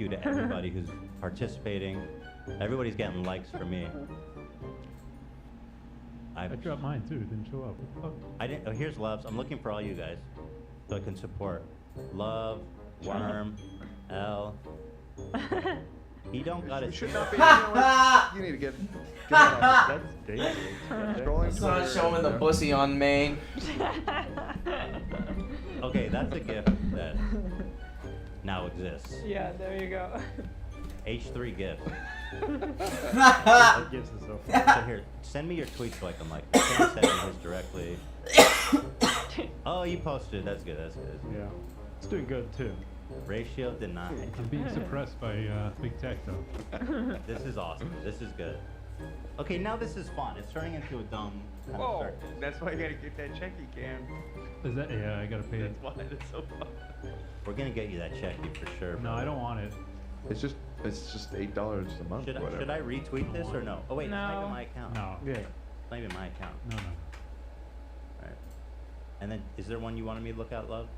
you to everybody who's participating. Everybody's getting likes for me. I dropped mine too. It didn't show up. Oh. I didn't. Oh, here's loves. I'm looking for all you guys, so I can support. Love, Worm, L. He don't got You it. should not be. You, know what? You need to get on. That's dangerous. Scrolling Just want to Twitter show him and, the pussy on main. Okay, that's a gift that now exists. Yeah, there you go. H3 gift. That gives us so So here, send me your tweet so I can like. You can't send me his directly. Oh, you posted. That's good. That's good. Yeah. It's doing good too. Ratio denied. I'm being suppressed by big tech though. This is awesome. This is good. Okay, now this is fun. It's turning into a dumb kind of Whoa, circus. that's why you gotta get that checky cam. Is that? Yeah, I gotta pay. That's why it's so fun. We're gonna get you that checky for sure. No, I don't want it. It's just $8 a month. Should whatever. I retweet this or no? Oh wait, it's not even No. my account. No. Yeah. It's not even my account. No. Right. And then, is there one you wanted me to look at, love?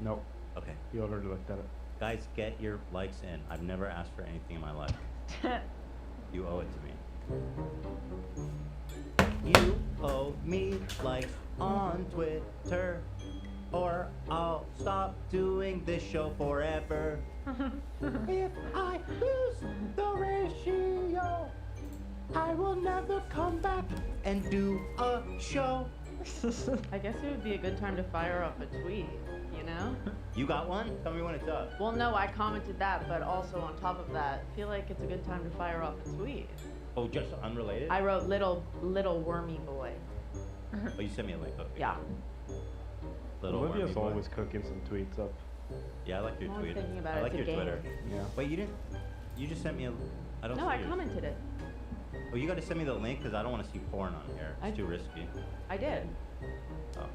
Nope. Okay. You already looked at it. Guys, get your likes in. I've never asked for anything in my life. You owe it to me. You owe me likes on Twitter, or I'll stop doing this show forever. If I lose the ratio, I will never come back and do a show. I guess it would be a good time to fire up a tweet, you know? You got one? Tell me when it's up. Well, no, I commented that, but also on top of that, I feel like it's a good time to fire off a tweet. Oh, just unrelated? I wrote little wormy boy. Oh, you sent me a link. Okay. Yeah. Little wormy Olivia's boy. always cooking some tweets up. Yeah, I like your I'm always tweet. thinking about I it. like It's your a Twitter. Yeah. Wait, you didn't? You just sent me a. I don't No, see I yours. commented it. Oh, you got to send me the link because I don't want to see porn on here. It's I- too risky. I did. Oh.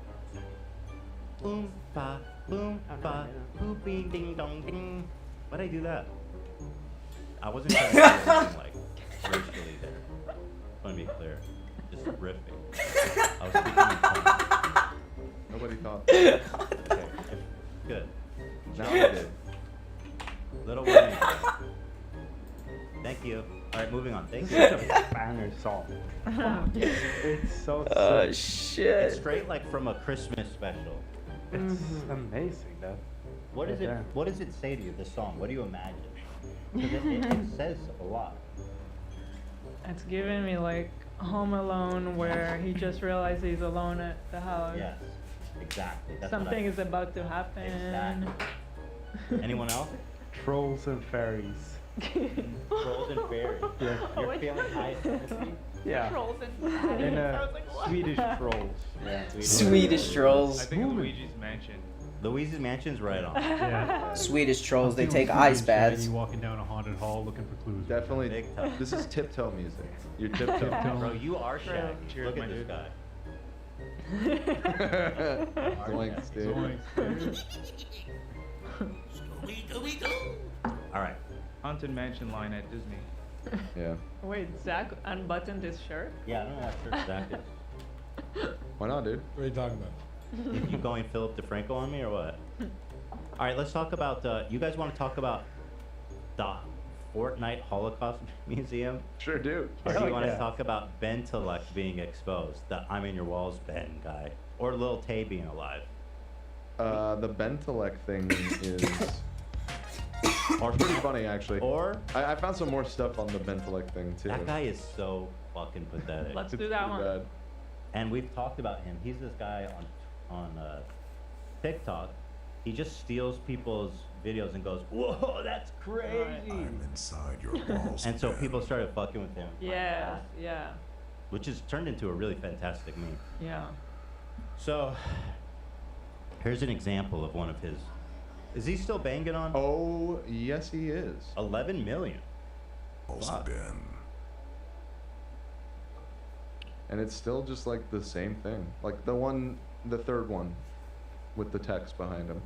Boom ba boom Oh, no, ba I didn't. booping ding dong ding. Why'd I do that? I wasn't trying to do anything like racially there. I want to be clear. Just riffing. I was speaking in tongues. Nobody thought. Okay. Good. Now I did. Little warning. Thank you. All right, moving on. Thank you. Banger song. It's so Oh sick. shit. It's straight like from a Christmas special. It's amazing, though. What does Right it? there. What does it say to you? The song. What do you imagine? 'Cause it says a lot. It's giving me like Home Alone, where he just realized he's alone at the house. Yes, exactly. That's Something what is about to happen. Exactly. Anyone else? Trolls and fairies. Trolls and fairies. Yeah. You're feeling high sympathy? Yeah. Trolls and In I was like, what? Swedish trolls. Yeah. Swedish I trolls. think Luigi's Mansion. Louise's Mansion's right on. Yeah. Swedish trolls, they I'm take feeling ice Swedish baths. shiny walking down a haunted hall looking for clues. Definitely. Big time. This is tiptoe music. You're tiptoe. Tiptoe. Bro, you are Shaggy. Cheers, Look my at this dude. guy. Zoinks, dude. Zoinks. All right. Haunted Mansion line at Disney. Yeah. Wait, Zach unbuttoned his shirt? Yeah, I don't know what shirt Zach is. Why not, dude? What are you talking about? You going Philip DeFranco on me or what? All right, let's talk about. You guys want to talk about the Fortnite Holocaust Museum? Sure do. Or do you want to yeah. talk about Ben Telek being exposed? The I'm in your walls Ben guy. Or Lil Tay being alive? The Bentelek thing is Or pretty funny, actually. Or I found some more stuff on the Bentelek thing, too. that guy is so fucking pathetic. Let's It's do that pretty one. bad. And we've talked about him. He's this guy on TikTok. He just steals people's videos and goes, "Whoa, that's crazy!" I'm inside your walls. And so Ben. people started fucking with him. Yes, yeah, Which has turned into a really fantastic meme. yeah. So here's an example of one of his. Is he still banging on? Oh, yes, he is. 11 million. Walls Wow. Ben. And it's still just like the same thing. Like the third one with the text behind him.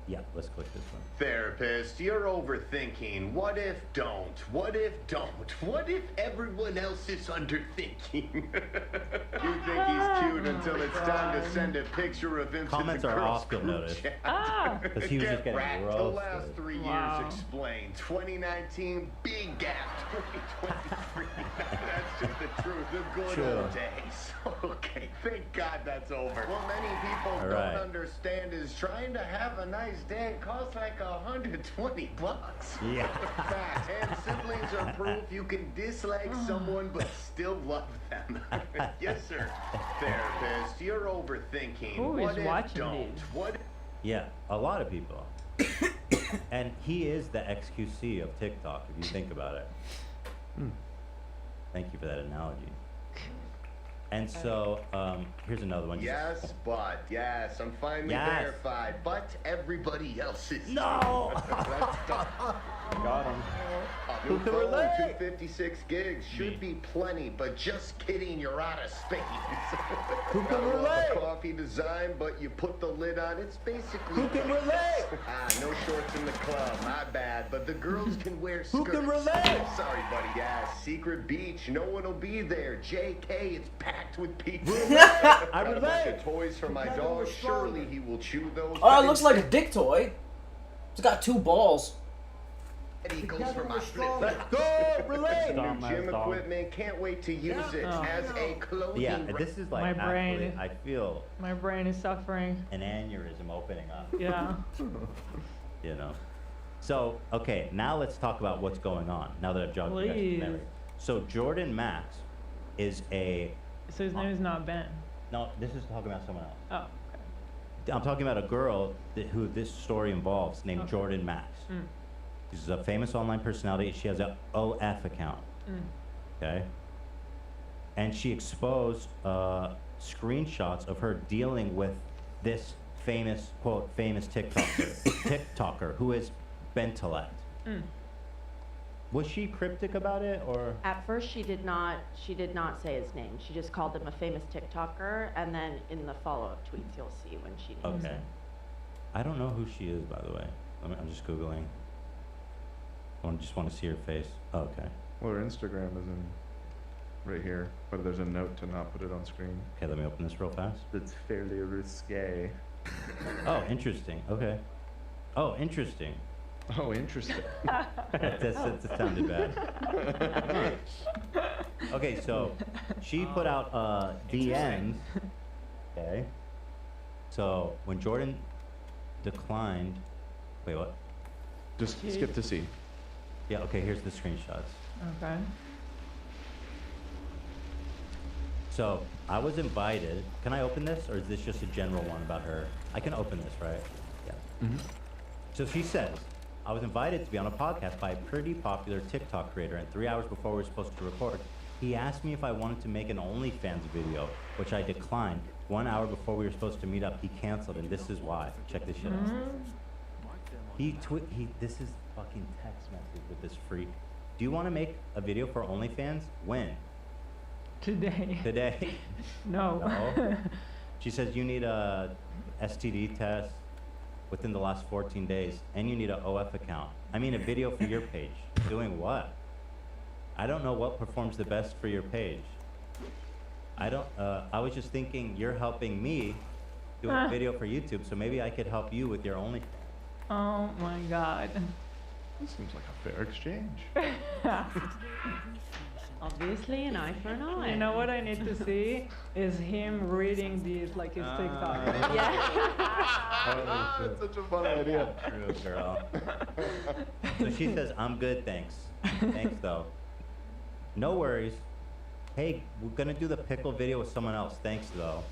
Yeah, let's click this one. Therapist, you're overthinking. What if don't? What if don't? What if everyone else is underthinking? You think he's cute until it's time to send a picture of him Comments to the are girls' off, you'll group notice. chat. Ah! Because he was just Get getting wrecked. The last roasted. 3 Wow. years explained. 2019, big gap. 2023, that's just the truth. The good True. old days. Okay, thank God that's over. What many people All don't right. understand is trying to have a nice day costs like $120. Yeah. Fact. And siblings are proof you can dislike someone but still love them. Yes, sir. Therapist, you're overthinking. Who is What if watching don't? these? What Yeah, a lot of people. And he is the XQC of TikTok, if you think about it. Thank you for that analogy. And so, here's another one. Yes, but yes, I'm finally Yes. verified. But everybody else is No! That's tough. Got him. A Who new can phone, relate? 256 gigs should be plenty, but just kidding, you're out of space. Who can I love relate? the coffee design, but you put the lid on, it's basically. Who can relate? No shorts in the club, my bad, but the girls can wear skirts. Who can relate? Sorry, buddy. Yeah, secret beach, no one will be there. JK, it's packed with people. I Got a bunch relate. of toys for my dog. Surely he will chew those. Oh, it looks like a dick toy. It's got 2 balls. He goes for my flip. Let's go, relate. Stop. New gym Nice dog. equipment. Can't wait to use it Oh. as a clothing. Yeah, this is like My brain. actually, I feel My brain is suffering. an aneurysm opening up, Yeah. you know. So, okay, now let's talk about what's going on, now that I've jogged you guys' Please. memory. So Jordan Max is a, So his name is not Ben. no, this is talking about someone else. Oh, okay. I'm talking about a girl who this story involves named Okay. Jordan Max. Mm. She's a famous online personality. She has an OF account. Mm. Okay. And she exposed screenshots of her dealing with this famous, quote, famous TikToker who is Bentelect. Mm. Was she cryptic about it, or? At first, she did not say his name. She just called him a famous TikToker, and then in the follow-up tweets, you'll see when she names Okay. him. I don't know who she is, by the way. I'm just Googling. I just want to see her face. Oh, okay. Well, her Instagram is in right here, but there's a note to not put it on screen. Okay, let me open this real fast. It's fairly risque. Oh, interesting. Okay. Oh, interesting. Oh, interesting. That sounded bad. Okay, so she put out DMs. Okay. So when Jordan declined, wait, what? Just skip to C. Yeah. Okay. Here's the screenshots. Okay. So I was invited. Can I open this, or is this just a general one about her? I can open this, right? Yeah. So she says, I was invited to be on a podcast by a pretty popular TikTok creator, and 3 hours before we were supposed to record, he asked me if I wanted to make an OnlyFans video, which I declined. 1 hour before we were supposed to meet up, he canceled, and this is why. Check this shit out. This is fucking text message with this freak. Do you want to make a video for OnlyFans? When? Today. Today? No. No. She says you need a STD test within the last 14 days, and you need an OF account. I mean, a video for your page. Doing what? I don't know what performs the best for your page. I was just thinking you're helping me do a video for YouTube, so maybe I could help you with your OnlyFans. Oh my God. This seems like a fair exchange. Obviously, an eye for an eye. You know what I need to see is him reading these like his TikTok. Yeah. It's such a fun idea. True, girl. So she says, I'm good, thanks. Thanks, though. No worries. Hey, we're gonna do the pickle video with someone else. Thanks, though.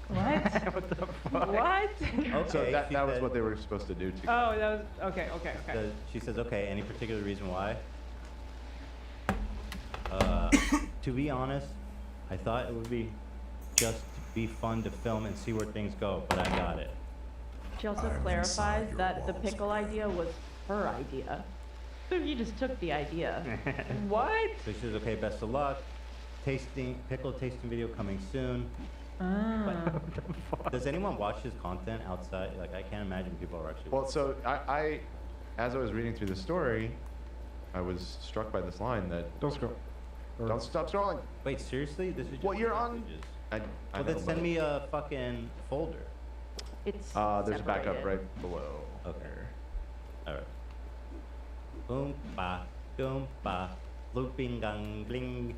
What? What the fuck? What? Okay. So that she was said- what they were supposed to do to. Oh, that was okay. Okay. Okay. She says, okay, any particular reason why? To be honest, I thought it would be fun to film and see where things go, but I got it. She also I'm clarifies inside your that the walls. pickle idea was her idea. So you just took the idea. What? So she says, okay, best of luck. Pickle tasting video coming soon. Ah. Does anyone watch his content outside? Like, I can't imagine people are actually. Well, so I, as I was reading through the story, I was struck by this line that Don't scroll. don't stop scrolling. Wait, seriously? This is just Well, you're on- messages. I Well, know, then send but- me a fucking folder. It's There's a backup separated. right below. Okay. All right. Boom ba, boom ba, looping gang bling.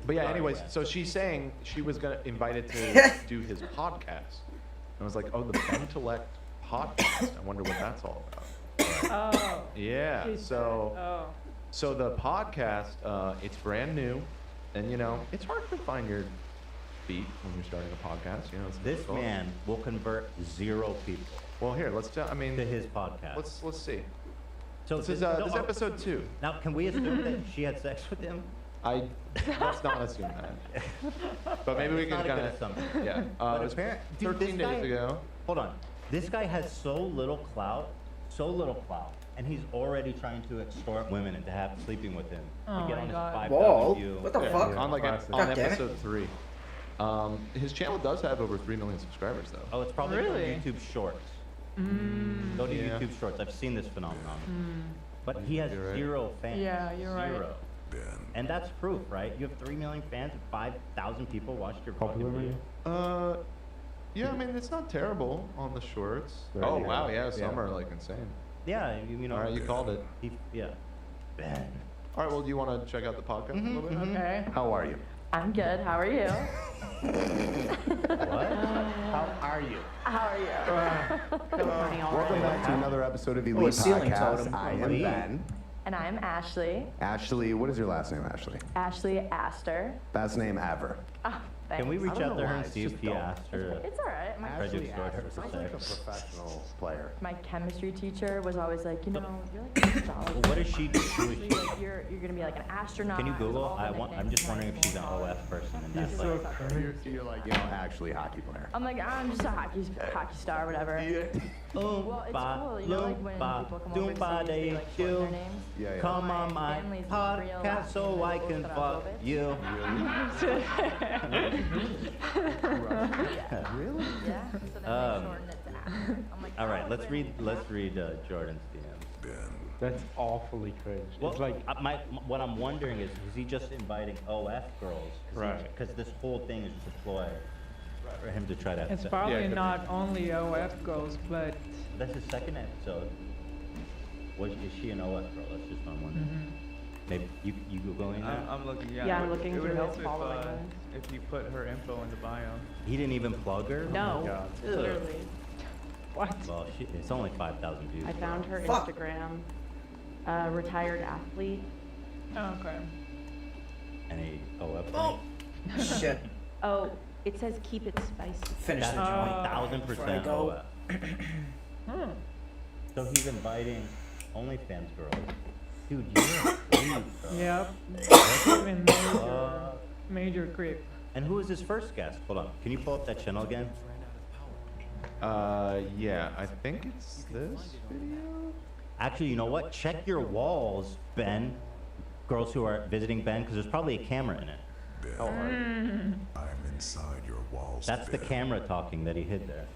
But yeah, Sorry, anyways, Wes. so she's saying she was gonna invited to do his podcast. I was like, oh, the Bentellect podcast. I wonder what that's all about. Oh. Yeah. she said- So Oh. so the podcast, it's brand new, and you know, it's hard to find your feet when you're starting a podcast. You know, it's This difficult. man will convert 0 people Well, here, let's. I mean, to his podcast. let's see. So This is no, this is episode 2. Now, can we assume that she had sex with him? Let's not assume that. But maybe we It's can not a kind good of. assumption. Yeah. But It was apparent- dude, 13 this days guy- ago. Hold on. This guy has so little clout, and he's already trying to extort women into sleeping with him. Oh to get my on his God. 5,000 Whoa, view. what the Yeah, fuck? on like Classic. on God damn it. episode 3. His channel does have over 3 million subscribers though. Oh, it's probably Really? from YouTube Shorts. Mm. Go to Yeah. YouTube Shorts. I've seen this phenomenon. But he has You're right. 0 fans. Yeah, you're right. 0. Ben. And that's proof, right? You have 3 million fans and 5,000 people watched your Popular fucking video? video. Yeah, I mean it's not terrible on the shorts. Right, Oh yeah. wow, yeah, some Yeah. are like insane. Yeah, you know. All right, you called it. Yeah. Ben. All right, well, do you want to check out the podcast a little bit? Okay. How are you? I'm good. How are you? What? How are you? How are you? Good morning, all Welcome right. back to another episode of Oh, Elite a ceiling Podcast. totem. I am Elite. Ben. And I'm Ashley. Ashley, what is your last name, Ashley? Ashley Astor. Best name ever. Ah, thanks. Can we reach don't out to know her why, and it's see if just he dumb. asked her? It's all right. My, Ashley extort her sounds for like a sex. professional player. my chemistry teacher was always like, you know, you're like an astrologer. Well, what does she do? Who is Actually, she? like, you're gonna be like an astronaut. Can you It was Google? all the I'm just nicknames wondering if she's an my OF person and that's so like. crazy. You're like, you know, actually hockey player. I'm like, I'm just a hockey star, whatever. Well, it's cool, you know, like when people come over to see you, they like shorten their names. Yeah, yeah. Come on my family's real podcast last so name I is can fuck Ostaravovich. you. Really? Yeah, so then Um, they shorten it to Astor. I'm like, All right, oh, let's then- read Jordan's DMs. Ben. That's awfully cringe. Well, It's like, what I'm wondering is he just inviting OF girls? Right. Because this whole thing is just a ploy for him to try to. It's Yeah, it probably could be. not only OF girls, but That's his second episode. Is she an OF girl? That's just what I'm wondering. Maybe you Googling that? I'm looking. Yeah, Yeah, it I'm would- looking It would through help his if, following list. if you put her info in the bio. He didn't even plug her. No, God. literally. what? Well, it's only 5,000 views. I found her Fuck. Instagram. Retired athlete. Okay. And a OF. Oh, shit. Oh, it says keep it spicy. Finish That's the joint. 1,000% go. OF. Hmm. So he's inviting OnlyFans girls. Dude, you're a creep, bro. Yep. Even major creep. And who is his first guest? Hold on. Can you pull up that channel again? Yeah, I think it's this video. Actually, you know what? Check your walls, Ben. Girls who are visiting Ben, because there's probably a camera in it. Ben. I'm inside your walls. That's the Ben. camera talking that he hid there.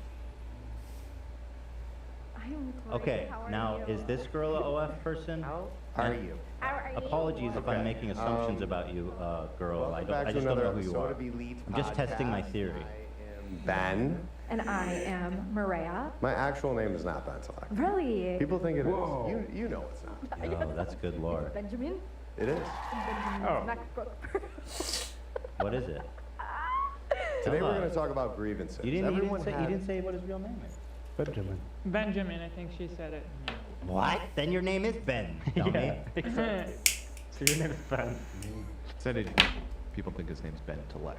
I'm great. Okay, How are now you? is this girl a OF person? How are And you? How are you? Apologies if I'm Okay, making assumptions about you, girl. I Welcome back to just don't another know who you episode are. of Elite I'm just testing my Podcast. theory. I am Ben. And I am Maria. My actual name is not Bentellect. Really? People think it is. Whoa. You know it's not. Oh, that's good lore. Benjamin? It is. Oh. What is it? Today Come we're on. going to talk about grievances. You didn't Everyone say, you had- didn't say what his real name is. Benjamin. Benjamin, I think she said it. What? Then your name is Ben, dummy. Yeah, exactly. So your name is Ben. Said it. People think his name's Bentellect.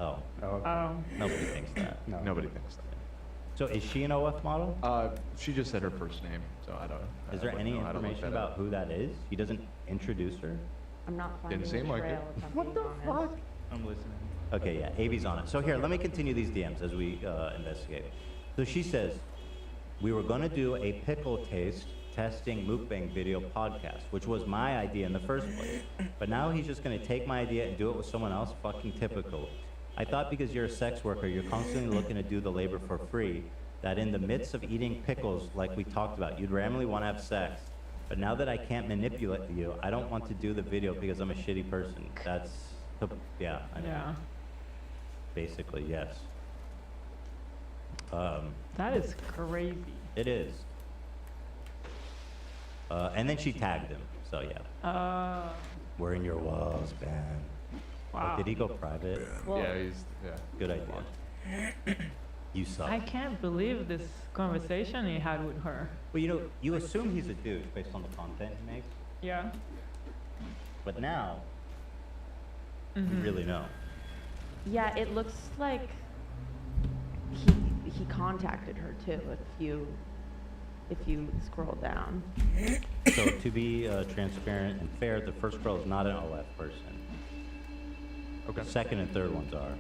Oh, Oh. nobody thinks that. No. Nobody thinks that. So is she an OF model? She just said her first name, so I don't. Is there any information about who that is? He doesn't introduce her? I'm not finding Didn't seem a like trail, it. if I'm being honest. I'm listening. Okay, yeah, Avi's on it. So here, let me continue these DMs as we investigate. So she says, we were going to do a pickle taste testing mukbang video podcast, which was my idea in the first place. But now he's just going to take my idea and do it with someone else. Fucking typical. I thought because you're a sex worker, you're constantly looking to do the labor for free, that in the midst of eating pickles like we talked about, you'd randomly want to have sex. But now that I can't manipulate you, I don't want to do the video because I'm a shitty person. That's, yeah, I know. Yeah. Basically, yes. That is crazy. It is. And then she tagged him, so yeah. We're in your walls, Ben. Wow. Oh, did he go private? Well, Good idea. You suck. I can't believe this conversation he had with her. Well, you know, you assume he's a dude based on the content he makes, Yeah. but now you Mhm. really know. yeah, it looks like he contacted her too. If you scroll down. So to be transparent and fair, the first girl is not an OF person. Okay. The second and third ones are.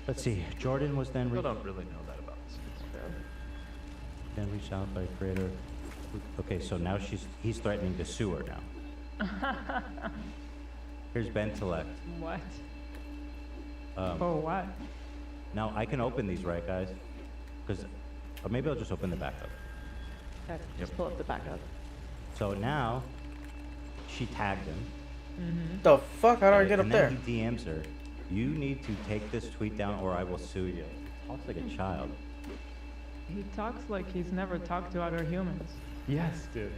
Let's see. Jordan was then Still don't really know that about this. then reached out by creator. Okay, so now he's threatening to sue her now. Here's Bentellect. What? Um, For what? Now I can open these, right, guys? Because, or maybe I'll just open the backup. Okay, just pull up the backup. So now she tagged him. The fuck? How do I get up and there? then he DMs her. You need to take this tweet down or I will sue you. Talks like a child. He talks like he's never talked to other humans. Yes, dude.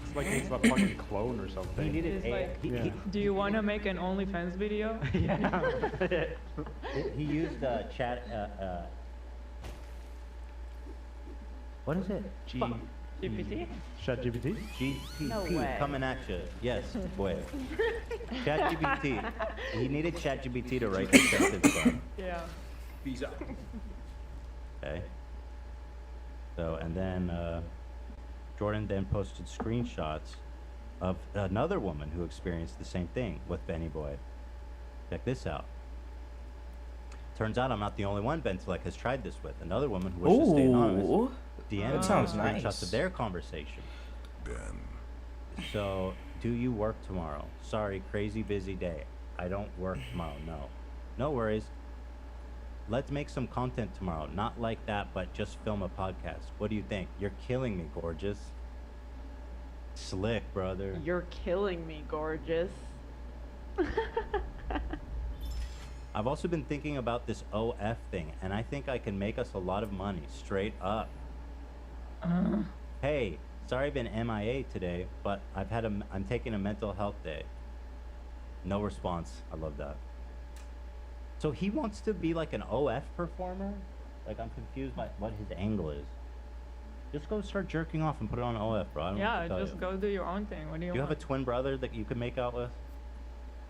It's like he's a fucking clone or something. He's like, Yeah. do you want to make an OnlyFans video? Yeah. He used chat. What is it? GPT? ChatGPT? GPT No way. coming at you. Yes, boy. ChatGPT. He needed ChatGPT to write the sentence from. Yeah. Okay. So, and then Jordan then posted screenshots of another woman who experienced the same thing with Benny Boy. Check this out. Turns out I'm not the only one Bentellect has tried this with. Another woman who wishes to stay anonymous Ooh. DM'd That sounds screenshots nice. of their conversation. Ben. So, do you work tomorrow? Sorry, crazy busy day. I don't work tomorrow, no. No worries. Let's make some content tomorrow. Not like that, but just film a podcast. What do you think? You're killing me, gorgeous. Slick, brother. You're killing me, gorgeous. I've also been thinking about this OF thing, and I think I can make us a lot of money, straight up. Hey, sorry I've been MIA today, but I'm taking a mental health day. No response. I love that. So he wants to be like an OF performer? Like, I'm confused by what his angle is. Just go start jerking off and put it on OF, bro. I don't know what Yeah, to tell just you. go do your own thing. What do you Do you have want? a twin brother that you could make out with?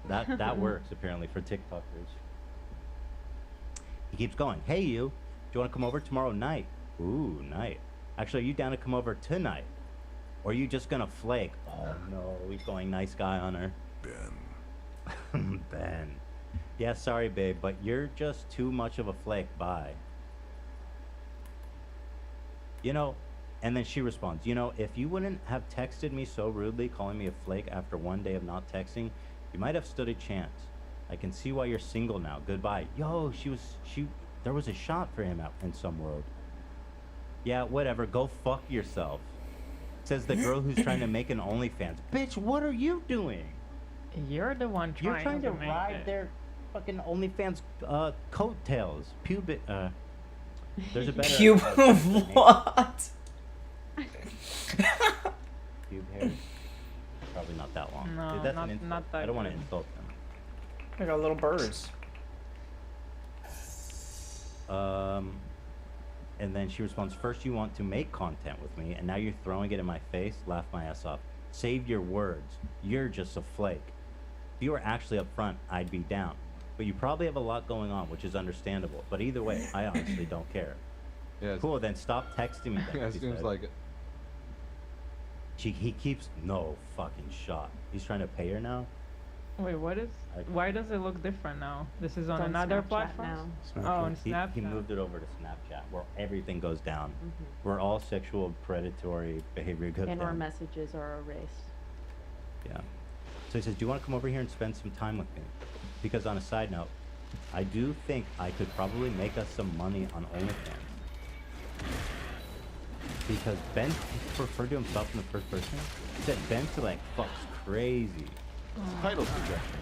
That works apparently for TikTokers. He keeps going. Hey you, do you want to come over tomorrow night? Ooh, night. Actually, are you down to come over tonight? Or are you just gonna flake? Oh no, he's going nice guy on her. Ben. Ben. Yeah, sorry babe, but you're just too much of a flake. Bye. You know, and then she responds, you know, if you wouldn't have texted me so rudely, calling me a flake after one day of not texting, you might have stood a chance. I can see why you're single now. Goodbye. Yo, there was a shot for him out in some world. Yeah, whatever. Go fuck yourself. Says the girl who's trying to make an OnlyFans. Bitch, what are you doing? You're the one You're trying to make ride it. their fucking OnlyFans coattails. Pubic. There's a better. Cube. What? Pube hair. Probably not that long. No, Dude, that's not- an insult. not that I don't want to good. insult them. I got little birds. And then she responds, first you want to make content with me, and now you're throwing it in my face? Laugh my ass off. Save your words. You're just a flake. If you were actually up front, I'd be down. But you probably have a lot going on, which is understandable. But either way, I honestly don't care. Yeah, Cool, then stop texting me. yeah, Then, it she seems said. like it. He keeps, no fucking shot. He's trying to pay her now? Wait, what is? I- Why does it look different now? This is on It's on another Snapchat platform. now. Oh, on He Snapchat. moved it over to Snapchat, where everything goes down. Mhm. Where all sexual predatory behavior goes And our down. messages are erased. Yeah. So he says, do you want to come over here and spend some time with me? Because on a side note, I do think I could probably make us some money on OnlyFans. Because Ben referred to himself in the first person. He said Ben to like fucks crazy. Title suggestion.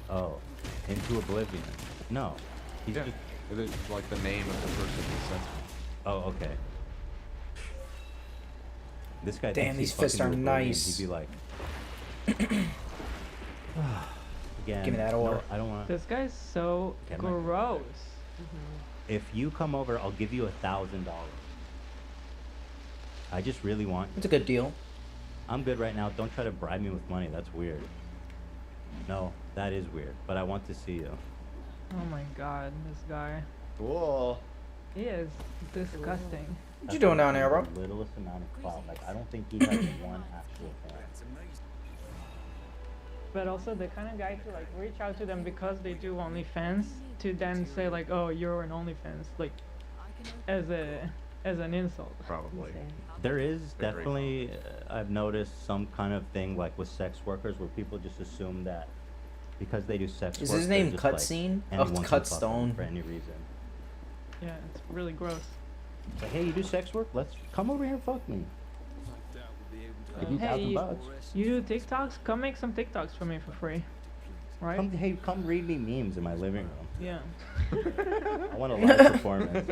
Oh, into oblivion. No. He's Yeah. just, It is like the name of the person he sent me. oh, okay. This guy Damn, thinks these he's fists fucking are into oblivion. nice. He'd be like, again. Give me that no, order. I don't want. This guy's so Okay, I'm not- gross. If you come over, I'll give you $1,000. I just really want. It's a good deal. I'm good right now. Don't try to bribe me with money. That's weird. No, that is weird. But I want to see you. Oh my god, this guy. Cool. He is disgusting. What you doing down there, bro? The littlest amount of clout. Like I don't think he has one actual fan. But also the kind of guy to like reach out to them because they do OnlyFans to then say like, oh, you're an OnlyFans, like as an insult. Probably. There is They're great definitely, I've noticed some kind of thing like with sex workers where people just assume that because they do sex Is work, his they're name just, like, Cutscene? anyone Of can fuck them Cutstone. for any reason. Yeah, it's really gross. It's like, hey, you do sex work? Let's come over here and fuck me. Give you Hey, $1,000. you do TikToks? Come make some TikToks for me for free. Right? Come read me memes in my living room. Yeah. I want a live performance.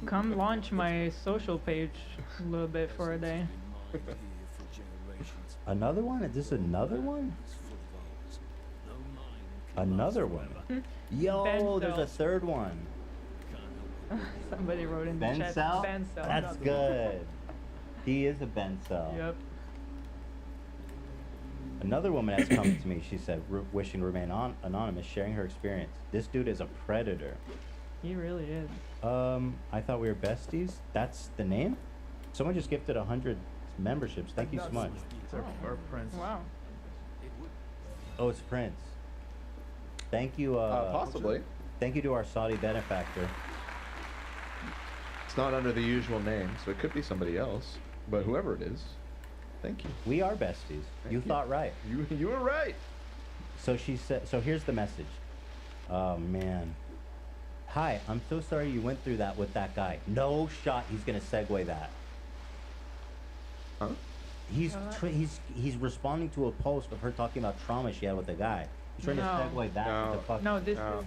Come launch my social page a little bit for a day. Another one? Is this another one? Another one. Yo, Ben there's Cell. a third one. Somebody wrote in the Ben chat. Cell? Ben Cell. That's good. He is a Ben Cell. Yep. Another woman has come to me. She said, wishing to remain anonymous, sharing her experience. This dude is a predator. He really is. I thought we were besties. That's the name? Someone just gifted 100 memberships. Thank you so much. It's our prince. Wow. Oh, it's Prince. Thank you. Possibly. Thank you to our Saudi benefactor. It's not under the usual name, so it could be somebody else. But whoever it is, thank you. We are besties. You thought right. You were right. So she said. So here's the message. Oh man. Hi, I'm so sorry you went through that with that guy. No shot. He's gonna segue that. Huh? He's responding to a post of her talking about trauma she had with a guy. He's trying to No. segue that. No. To fuck. No, this No. is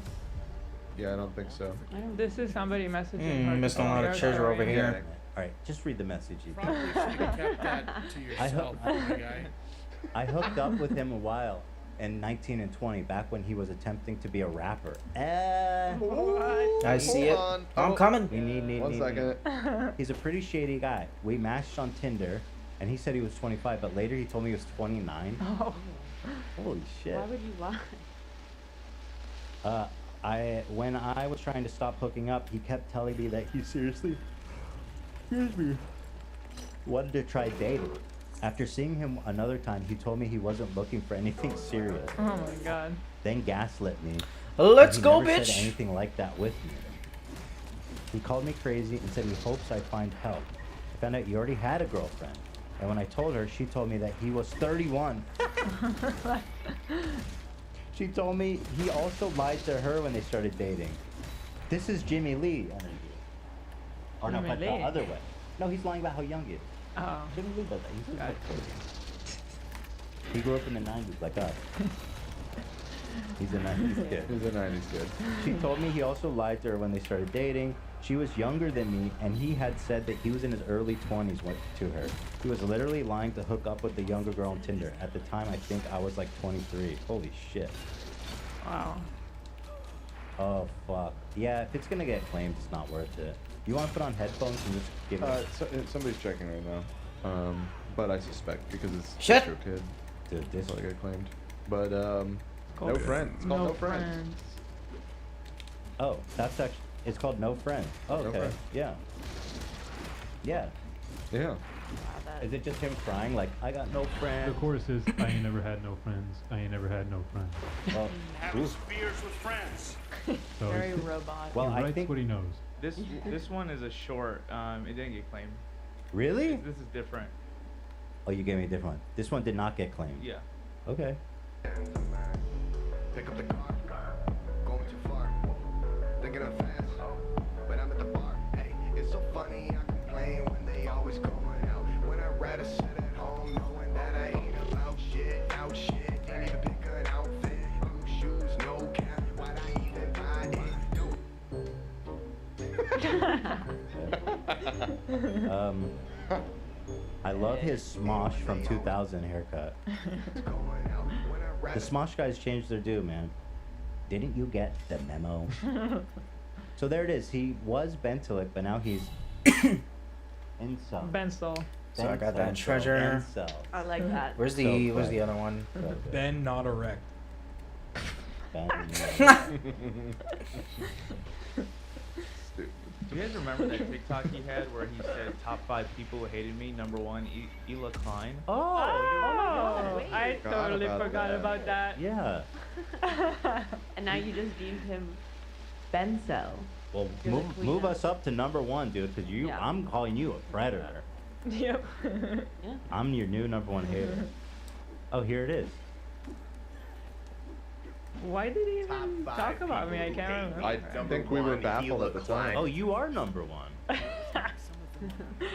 Yeah, I don't think so. this is somebody messaging her. Missed a to lot tell of her treasure story. over here. All right, just read the message. You Probably should have kept that to yourself, my guy. I hooked up with him a while in 19 and 20, back when he was attempting to be a rapper. I see it. on. I'm Oh. coming. We need. One second. He's a pretty shady guy. We matched on Tinder, and he said he was 25, but later he told me he was 29. Oh. Holy shit. Why would you lie? When I was trying to stop hooking up, he kept telling me that he seriously, wanted to try dating. After seeing him another time, he told me he wasn't looking for anything serious. Oh my god. Then gaslit me. Let's and he go, never said bitch. anything like that with me. He called me crazy and said he hopes I find help. I found out he already had a girlfriend. And when I told her, she told me that he was 31. She told me he also lied to her when they started dating. This is Jimmy Lee energy. Or no, Jimmy but the Lee. other way. No, he's lying about how young he is. Oh. Jimmy Lee does that. He's Got like it. 40. He grew up in the 90s like us. He's a 90s kid. He's a 90s kid. She told me he also lied to her when they started dating. She was younger than me, and he had said that he was in his early 20s to her. He was literally lying to hook up with the younger girl on Tinder. At the time, I think I was like 23. Holy shit. Wow. Oh, fuck. Yeah, if it's gonna get claimed, it's not worth it. You want to put on headphones and just give it... Somebody's checking right now. But I suspect because it's Shit. your kid. Dude, this... That's what I got claimed. But, no Called friends. It's called No Friends. Oh, that's actually... It's called No Friends. Oh, No okay. Friends. Yeah. Yeah. Yeah. Wow, that Is it just him crying like, I got no The friends? chorus is, I ain't never had no friends. I ain't never had no friends. Well, Having beers with friends. So very it's- robot. Well, he I writes think... what he knows. This one is a short. It didn't get claimed. Really? This is different. Oh, you gave me a different one. This one did not get claimed. Yeah. Okay. Pick up the car. Going too far. drinking them fast. When I'm at the bar, hey, it's so funny. I complain when they always going out. When I'd rather sit at home knowing that I ain't about shit. Out shit, didn't even pick an outfit. New shoes, no cap. Why'd I even buy it? I love his Smosh from 2000 haircut. The Smosh guys changed their do, man. Didn't you get the memo? So there it is. He was Bentelic, but now he's Incel. Bensel. So I got that Bensel. treasure. Incel. I like that. Where's So the good. other one? So good. Ben not erect. Ben, Do you guys remember that TikTok he had where he said top 5 people who hated me? Number 1, Ela Klein. Oh, I Forgot totally about forgot that. about that. yeah. And now you just deemed him Benso. Well, You're the move queen move of- us up to number 1, dude, because Yeah. I'm calling you a predator. Yep. Yeah. I'm your new number 1 hater. Oh, here it is. Why did he Top even 5 talk about me? I people who can't hate remember. I Number think we were 1, baffled Ela at the Klein. time. Oh, you are number 1.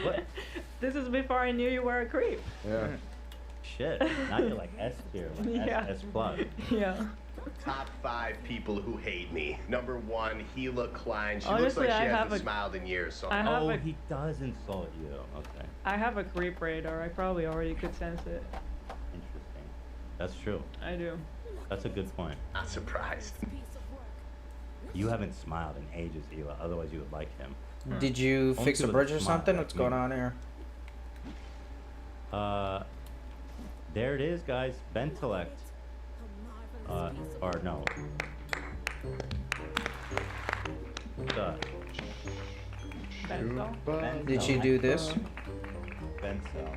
What? This is before I knew you were a creep. Yeah. Shit. Now you're like S tier, like Yeah. S plus. Yeah. Top 5 people who hate me. Number 1, Ela Klein. She looks Honestly, like she I have hasn't a- smiled in years. So I have Oh, a- he does insult you. Okay. I have a creep radar. I probably already could sense it. Interesting. That's true. I do. That's a good point. not surprised. You haven't smiled in ages, Ela. Otherwise, you would like him. Did you Only fix a people bridge that or smile something? like What's me. going on here? There it is, guys. Bentellect. Or no. Benso. Did you do this? Benso.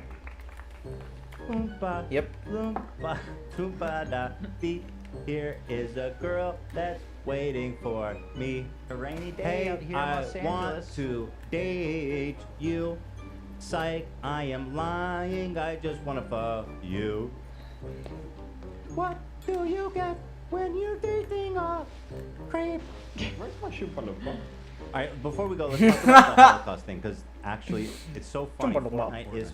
Oompa, Yep. loompa, toompa da dee. Here is a girl that's waiting for me. A rainy day Hey, out here in I Los want Angeles. to date you. Psych, I am lying. I just wanna fuck you. What do you get when you're dating a creep? Where's my Shoompa Loompa? All right, before we go, let's talk about the Holocaust thing, because actually, it's so funny. Fortnite is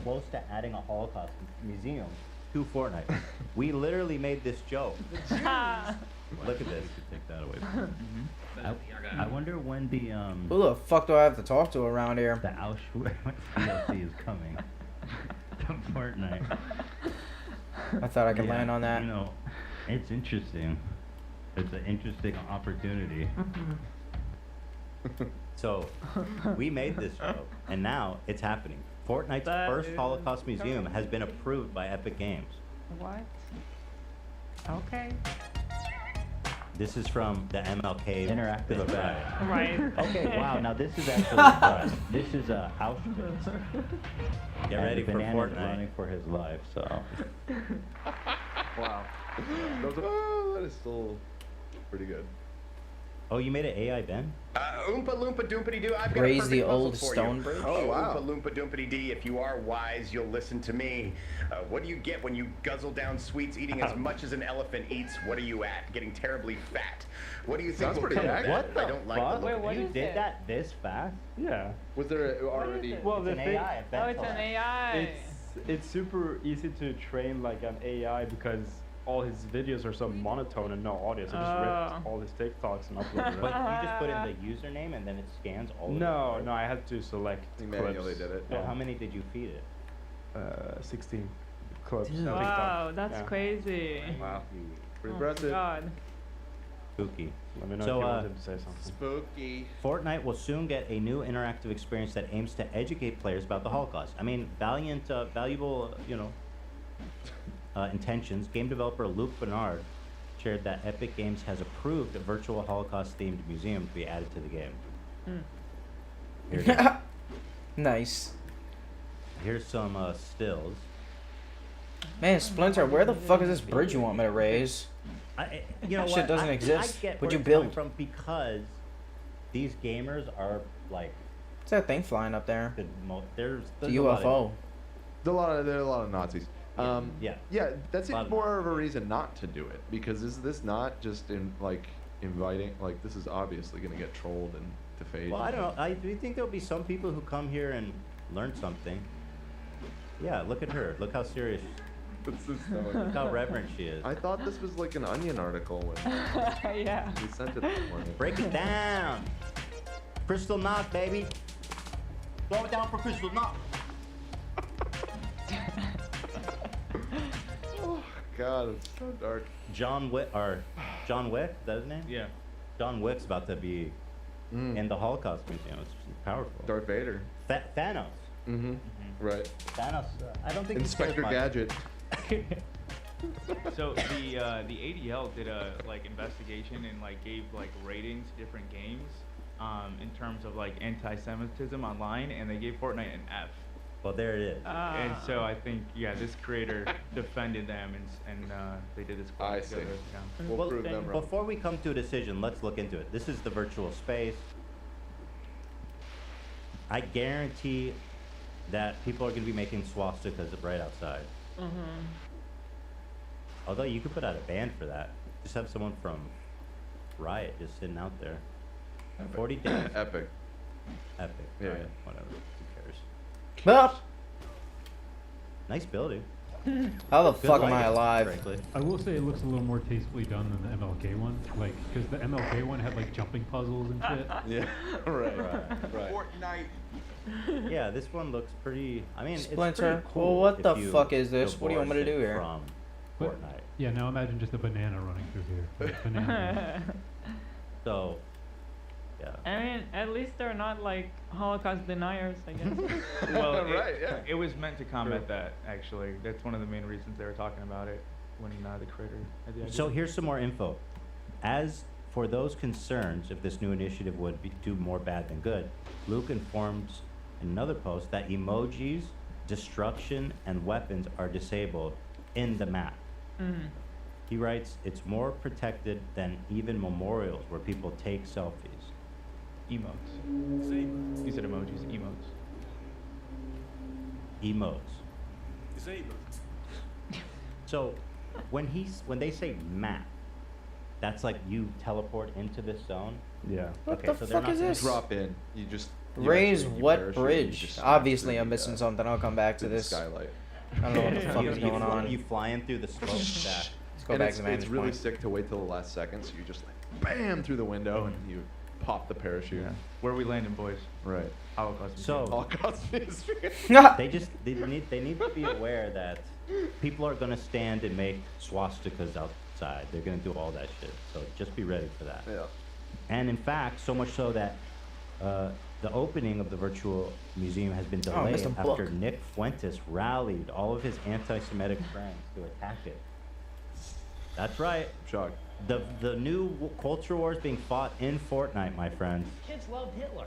close to adding a Holocaust museum to Fortnite. We literally made this joke. Look at this. Take that away from me. I wonder when the Who the fuck do I have to talk to around here? the Auschwitz DLC is coming to Fortnite. I thought I could Yeah, land on that. You know, it's interesting. It's an interesting opportunity. So, we made this joke, and now it's happening. Fortnite's That first is Holocaust museum coming. has been approved by Epic Games. What? Okay. This is from the MLK Interactive event. Right. Okay, wow, now this is actually this is Auschwitz. Get And ready for Banana's Fortnite. running for his life, so. Wow. That is still pretty good. Oh, you made an AI Ben? Oompa Loompa Doompity Doo, I've got Raise a perfect the puzzle old for stone you. bridge? Oh, wow. Oompa Loompa Doompity Dee, if you are wise, you'll listen to me. What do you get when you guzzle down sweets, eating as much as an elephant eats? What are you at? Getting terribly fat. What do you think Sounds will pretty come of accurate. that? I don't like the look Wait, of what it. You is did it? that this fast? Yeah. Was there already? it? Well, It's the an thing, AI. Oh, it's an AI. it's super easy to train like an AI because all his videos are so monotone and no audio. So I just ripped all his TikToks and uploaded But it. you just put in the username and then it scans all of them, No, right? no, I had to select He clips. manually did it. Well, Yeah. how many did you feed it? 16 clips. Dude. on TikTok. Wow, that's Yeah. crazy. Wow. Pretty Oh my impressive. God. Spooky. Let me know So, if you want him to say something. Spooky. Fortnite will soon get a new interactive experience that aims to educate players about the Holocaust. I mean, valuable, intentions. Game developer Luke Bernard shared that Epic Games has approved a virtual Holocaust-themed museum to be added to the game. Here it is. Nice. Here's some stills. Man, Splinter, where the fuck is this bridge you want me to raise? You know That what? shit doesn't I exist. get What'd where you it's coming build? from because these gamers are like What's that thing flying up there? there's The a lot of- UFO. There are a lot of Nazis. Yeah. Yeah, that Lot seems of more of a reason not to do it because is this not just in like inviting, like, this is obviously gonna get trolled and defaced. Well, I don't know. I do think there'll be some people who come here and learn something. Yeah, look at her. Look how serious. Look how reverent she is. I thought this was like an Onion article when Yeah. we sent it this morning. Break it down. Crystal knot, baby. Throw it down for crystal knot. Oh God, it's so dark. John Wick, is that his name? Yeah. John Wick's about to be in the Holocaust Museum. It's powerful. Darth Vader. Thanos. Mm-hmm. Right. Thanos. I don't think Inspector Gadget. So the ADL did a investigation and gave ratings to different games in terms of anti-Semitism online, and they gave Fortnite an F. Well, there it is. And so I think this creator defended them and they did this. I see. Together. Yeah. We'll prove them wrong. Before we come to a decision, let's look into it. This is the virtual space. I guarantee that people are going to be making swastikas right outside. Although you could put out a ban for that. Just have someone from Riot just sitting out there. 40 days. Epic. Epic. Yeah. Riot, whatever. Who cares? Ah! Nice building. How the Good fuck am I lighting, alive? frankly. I will say it looks a little more tastefully done than the MLK one. Because the MLK one had jumping puzzles and shit. Yeah. Right. Fortnite. Yeah, this one looks pretty. I mean, Splinter. it's pretty cool. Well, what if the you fuck is this? What do you want me to divorce do it here? From But- Fortnite. Yeah, now imagine just a banana running through here. Like, banana. So, yeah. I mean, at least they're not Holocaust deniers, I guess. Well, Right, yeah. it was meant to combat that, actually. That's one of the main reasons they were talking about it when the creator had the idea. So here's some more info. As for those concerns if this new initiative would do more bad than good, Luke informs in another post that emojis, destruction, and weapons are disabled in the map. He writes, it's more protected than even memorials where people take selfies. Emotes. You said emojis, emotes. Emotes. Disabled. So when they say map, that's you teleport into this zone. Yeah. What Okay, the so they're fuck not is gonna this? Drop in. You just. Raise you what parachute, you bridge? just smash Obviously, through I'm the, missing something. I'll come back to through the this. I skylight. don't know what the fuck is going on. You flying through the smoke stack. Let's go And back it's, to the it's vantage really point. sick to wait till the last second, so you just bam through the window and you pop the parachute. Yeah. Where are we landing, boys? Right. Holocaust. So- Holocaust history. They need to be aware that people are gonna stand and make swastikas outside. They're gonna do all that shit. So just be ready for that. Yeah. And in fact, so much so that the opening of the virtual museum has been I missed delayed a book. after Nick Fuentes rallied all of his anti-Semitic friends to attack it. That's right. Shocked. The new culture war is being fought in Fortnite, my friends. Kids love Hitler.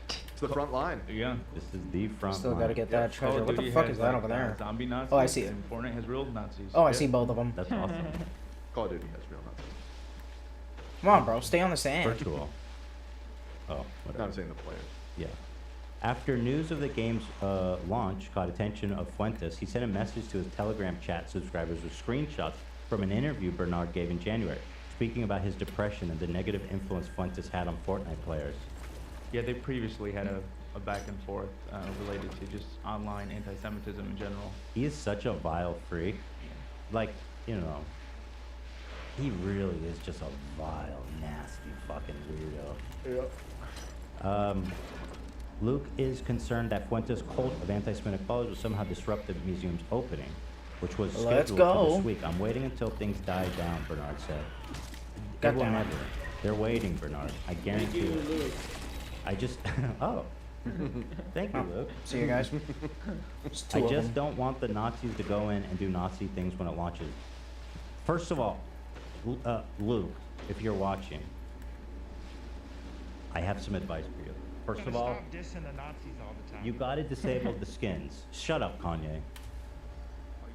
It's the front line. Yeah. This is the front Still line. gotta get that Call treasure. of What the Duty fuck has, is that over there? Zombie Nazis. Oh, I see it. And Fortnite has real Nazis. Oh, I see both of them. That's awesome. Call of Duty has real Nazis. Come on, bro. Stay on the sand. Virtual. Oh, No, whatever. I'm saying the players. Yeah. After news of the game's launch caught attention of Fuentes, he sent a message to his Telegram chat subscribers with screenshots from an interview Bernard gave in January, speaking about his depression and the negative influence Fuentes had on Fortnite players. Yeah, they previously had a back and forth related to just online anti-Semitism in general. He is such a vile freak. He really is just a vile, nasty fucking weirdo. Yeah. Luke is concerned that Fuentes' cult of anti-Semitic followers will somehow disrupt the museum's opening, which was Let's scheduled go. for this week. I'm waiting until things die down, Bernard said. They will Goddamn it. never. They're waiting, Bernard. I guarantee Thank you, it. Luke. I just, oh. Thank you, Luke. See you guys. It's two I of just them. don't want the Nazis to go in and do Nazi things when it launches. First of all, Luke, if you're watching, I have some advice for you. First of all, Stop dissing the Nazis all the time. you gotta disable the skins. Shut up, Kanye.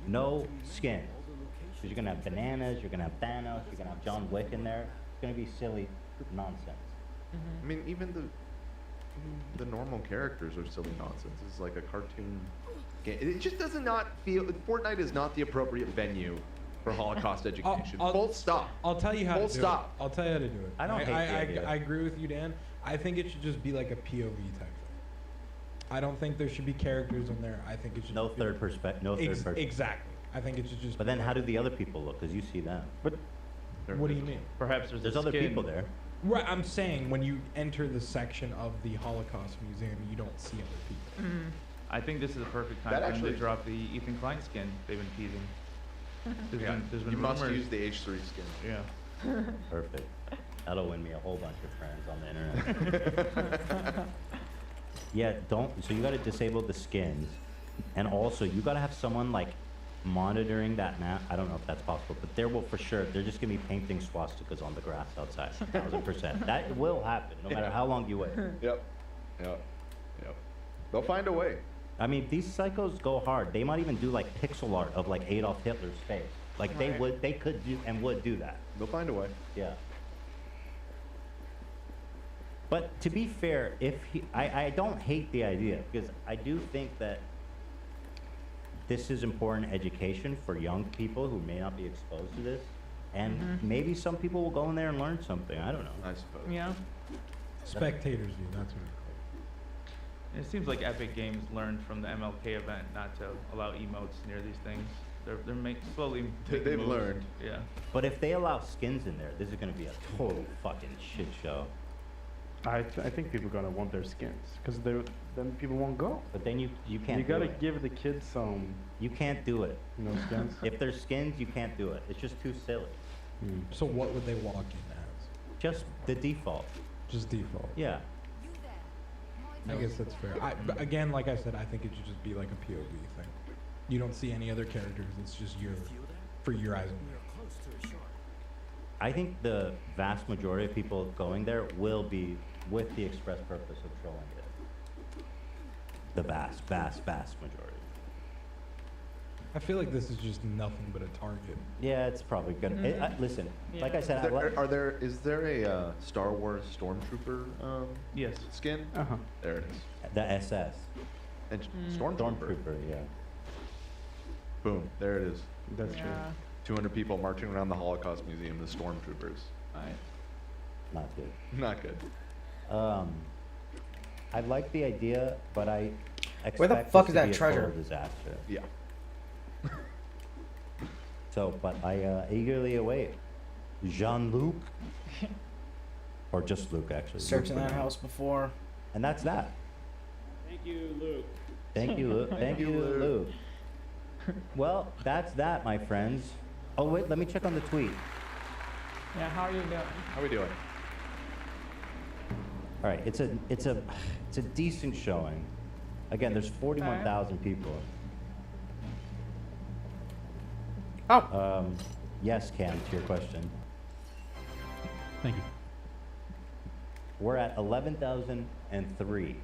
No skins. Because you're gonna have bananas, you're gonna have Thanos, you're gonna have John Wick in there. It's gonna be silly nonsense. I mean, even the normal characters are silly nonsense. It's like a cartoon game. It just does not feel. Fortnite is not the appropriate venue for Holocaust education. I'll- Full stop. I'll tell you how Full to do stop. it. I'll tell you how to do it. I don't hate the idea. I agree with you, Dan. I think it should just be like a POV type thing. I don't think there should be characters in there. I think it should No be third perspective. No third person. Exactly. I think it should just. But be then, how like- do the other people look? Because you see them. But What do you mean? Perhaps There's a other skin. people there. Right, I'm saying when you enter the section of the Holocaust Museum, you don't see other people. I think this is a perfect time That for them actually- to drop the Ethan Klein skin they've been teasing. There's been You must rumors. use the H3 skin. Yeah. Perfect. That'll win me a whole bunch of friends on the internet. Yeah, don't. So you got to disable the skins, and also you got to have someone like monitoring that map. I don't know if that's possible, but there will for sure. They're just gonna be painting swastikas on the grass outside. 1000%. That will happen, no matter how long you wait. Yep. They'll find a way. I mean, these psychos go hard. They might even do like pixel art of like Adolf Hitler's face. Like they could do and would do that. They'll find a way. Yeah. But to be fair, I don't hate the idea because I do think that this is important education for young people who may not be exposed to this, and maybe some people will go in there and learn something. I don't know. I suppose. Yeah. Spectators do. That's what. It seems like Epic Games learned from the MLK event not to allow emotes near these things. They're slowly making They've moves. learned. Yeah. But if they allow skins in there, this is going to be a total fucking shit show. I think people are gonna want their skins because then people won't go. But then you can't. You do gotta it. give the kids some, You can't do it. skins. If there's skins, you can't do it. It's just too silly. So what would they walk in as? Just the default. Just default. Yeah. I guess that's fair. But again, like I said, I think it should just be like a POV thing. You don't see any other characters. It's just for your eyes only. I think the vast majority of people going there will be with the express purpose of trolling it. The vast majority. I feel like this is just nothing but a target. Yeah, it's probably gonna. Listen, like I said, Is there a Star Wars Stormtrooper Yes. skin? Uh-huh. There it is. the SS. And Stormtrooper. Stormtrooper, yeah. Boom. There it is. That's true. Yeah. 200 people marching around the Holocaust Museum, the Stormtroopers. Not good. Not good. I like the idea, but I expect Where the fuck this is to that be a treasure? total disaster. Yeah. So, but I eagerly await Jean-Luc, or just Luke actually. Searching Luke that for now. house before. And that's that. Thank you, Luke. Thank you, Luke. Thank you, Luke. Well, that's that, my friends. Oh wait, let me check on the tweet. Yeah, how are you doing? How we doing? All right, it's a decent showing. Again, there's 41,000 people. Oh. Yes, Cam, to your question. Thank you. We're at 11,003.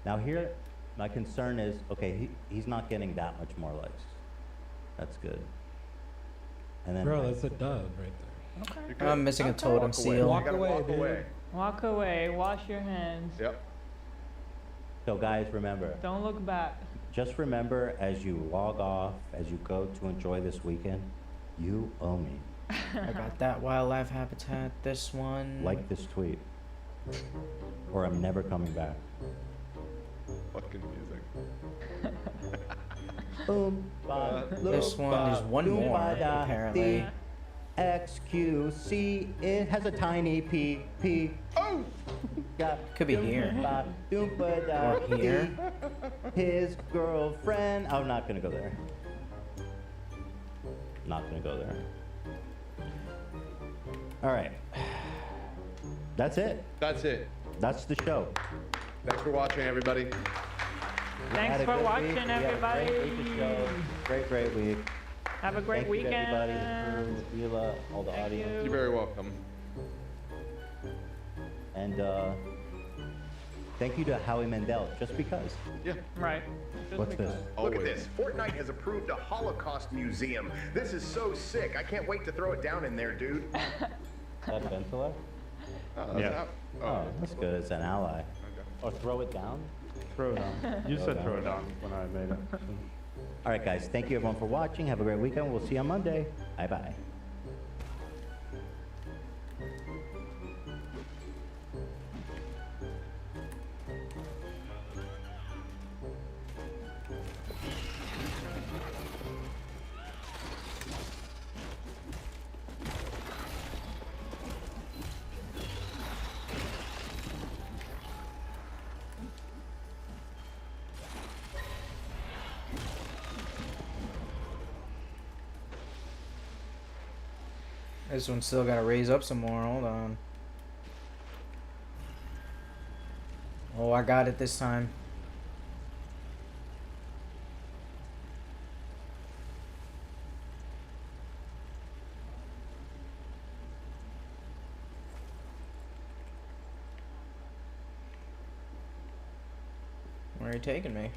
Now here, my concern is, okay, he's not getting that much more likes. That's good. And then Bro, that's a dub right there. Okay. I'm missing a totem seal. Walk away, dude. Walk away. Wash your hands. Yep. so guys, remember, Don't look back. just remember as you log off, as you go to enjoy this weekend, you owe me. I got that wildlife habitat. This one. Like this tweet, or I'm never coming back. Fucking music. Boom, This one. There's one more apparently. XQC, it has a tiny P. Oh! Could be here. Or here. His girlfriend. I'm not gonna go there. Not gonna go there. All right. That's it. That's it. That's the show. Thanks for watching, everybody. We Thanks had a for good watching, week. We had a everybody. Great week of shows. Great week. Have a great Thank you to weekend. everybody, the crew, Wheela, all the Thank audience. You're very welcome. And thank you to Howie Mandel, just because. Yeah. Right. Just What's because. this? Look at this. Fortnite has approved a Holocaust museum. This is so sick. I can't wait to throw it down in there, dude. That Ventila? Yeah. Oh, that's good. It's an ally. Or throw it down? Throw it down. You Throw it said down. throw it down when I made it. All right, guys. Thank you everyone for watching. Have a great weekend. We'll see you on Monday. Bye bye. This one's still gotta raise up some more. Hold on. Oh, I got it this time. Where are you taking me?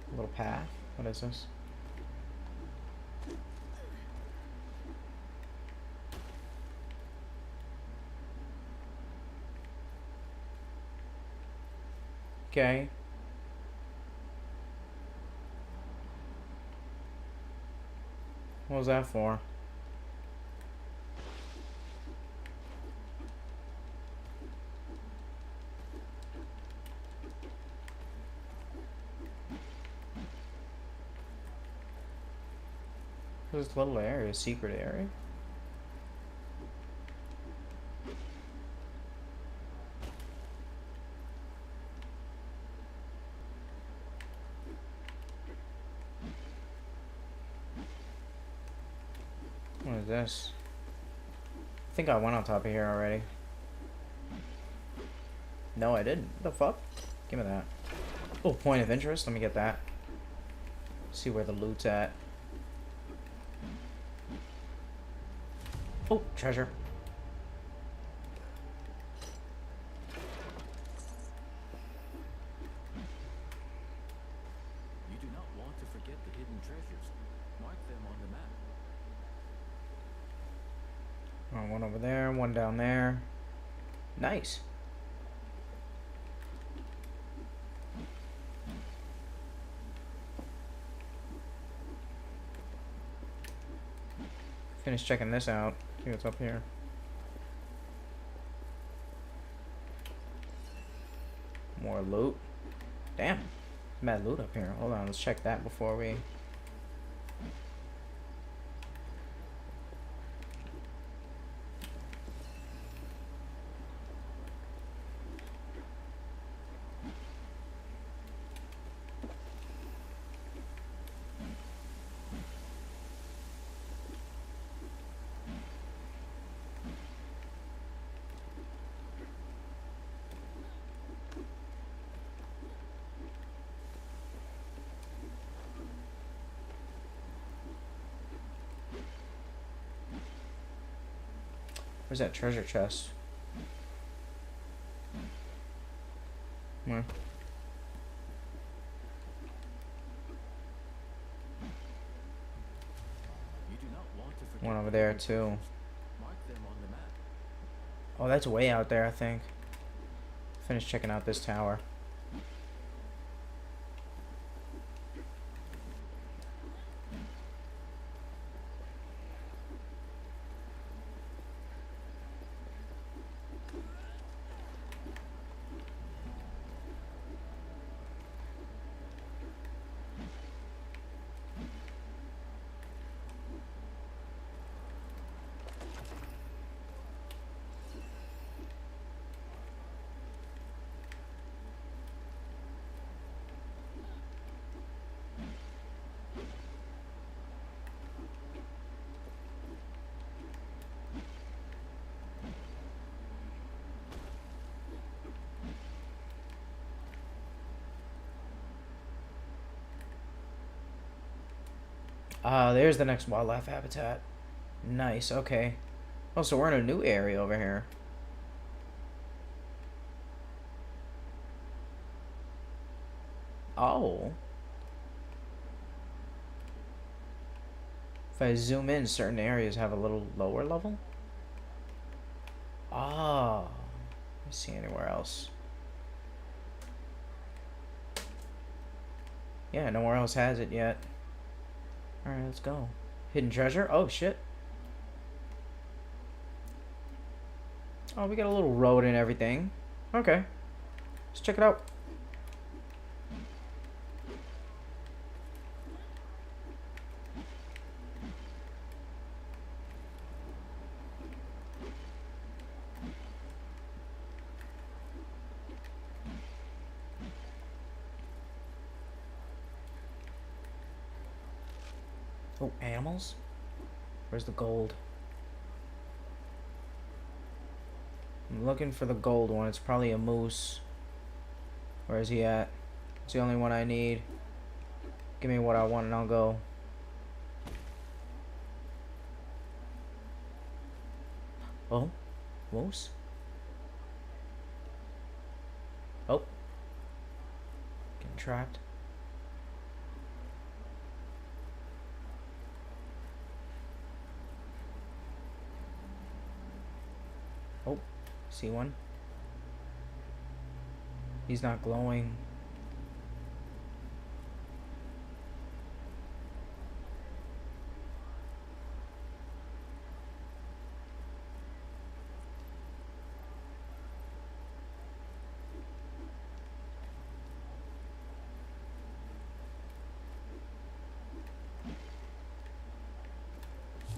A little path? What is this? Okay. What was that for? This little area, secret area? What is this? I think I went on top of here already. No, I didn't. What the fuck? Give me that. Oh, point of interest. Let me get that. See where the loot's at. Oh, treasure. You do not want to forget the hidden treasures. Mark them on the map. Oh, one over there, one down there. Nice. Finish checking this out. See what's up here. More loot. Damn. Mad loot up here. Hold on, let's check that before we... Where's that treasure chest? Where? You do not want to forget One over the there hidden too. treasures. Mark them on the map. Oh, that's way out there, I think. Finish checking out this tower. There's the next wildlife habitat. Nice, okay. Oh, so we're in a new area over here. Oh. If I zoom in, certain areas have a little lower level. Ah. Let me see anywhere else. Yeah, nowhere else has it yet. Alright, let's go. Hidden treasure? Oh, shit. Oh, we got a little road and everything. Okay. Let's check it out. Oh, animals? Where's the gold? I'm looking for the gold one. It's probably a moose. Where is he at? It's the only one I need. Give me what I want and I'll go. Oh, moose? Oh. Getting trapped. Oh, see one? He's not glowing.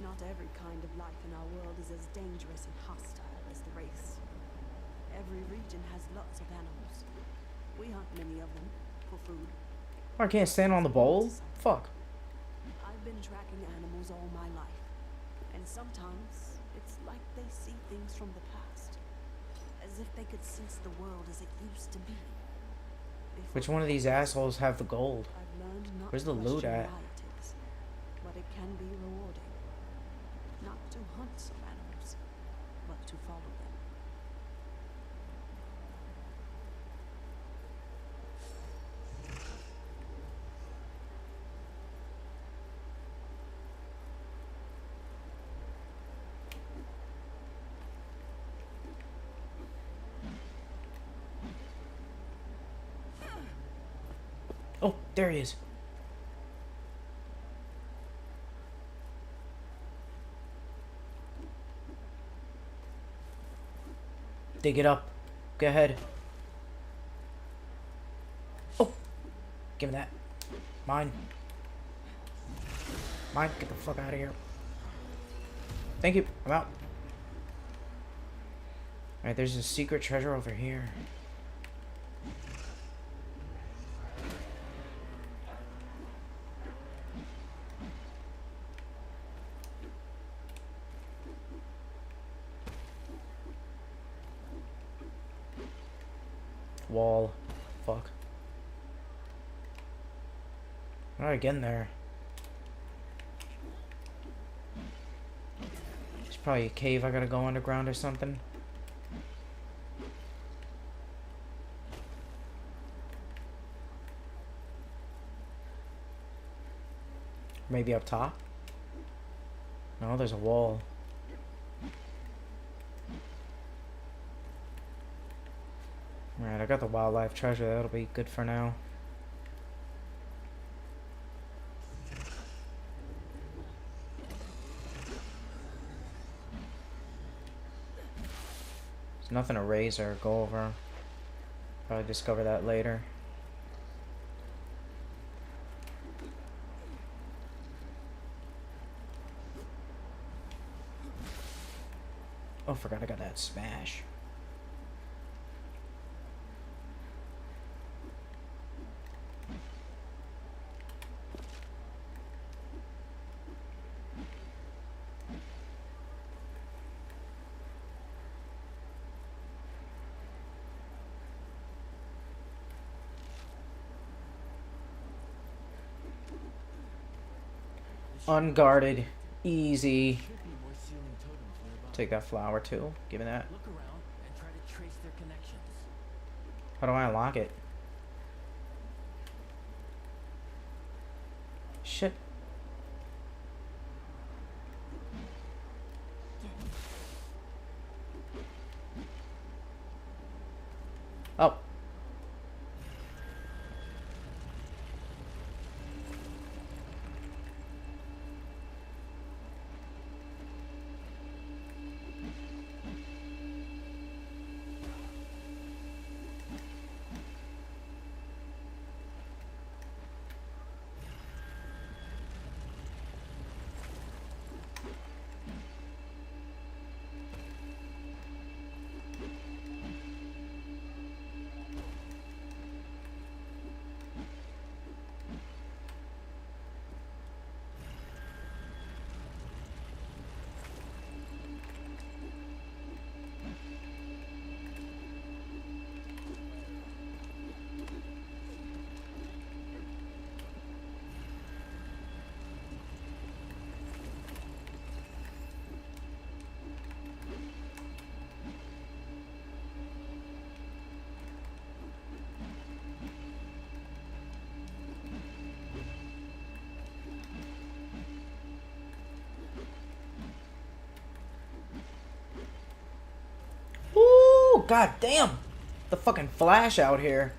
Not every kind of life in our world is as dangerous and hostile as the race. Every region has lots of animals. We hunt many of them for food. Oh, I can't stand on the bowl? Fuck. I've been tracking animals all my life, and sometimes it's like they see things from the past, as if they could sense the world as it used to be. Which one of these assholes have the gold? I've learned not Where's to the loot question at? why it is, but it can be rewarding. Not to hunt some animals, but to follow them. Oh, there he is. Dig it up. Go ahead. Oh! Give me that. Mine. Mine. Get the fuck out of here. Thank you. I'm out. Alright, there's a secret treasure over here. Wall. Fuck. Alright, get in there. There's probably a cave I gotta go underground or something. Maybe up top? No, there's a wall. Alright, I got the wildlife treasure. That'll be good for now. There's nothing to raise or go over. Probably discover that later. Oh, forgot I got that smash. Unguarded. Easy. Take that flower too. Give me that. Look around and try to trace their connections. How do I unlock it? Shit. Oh. god damn! The fucking flash out here.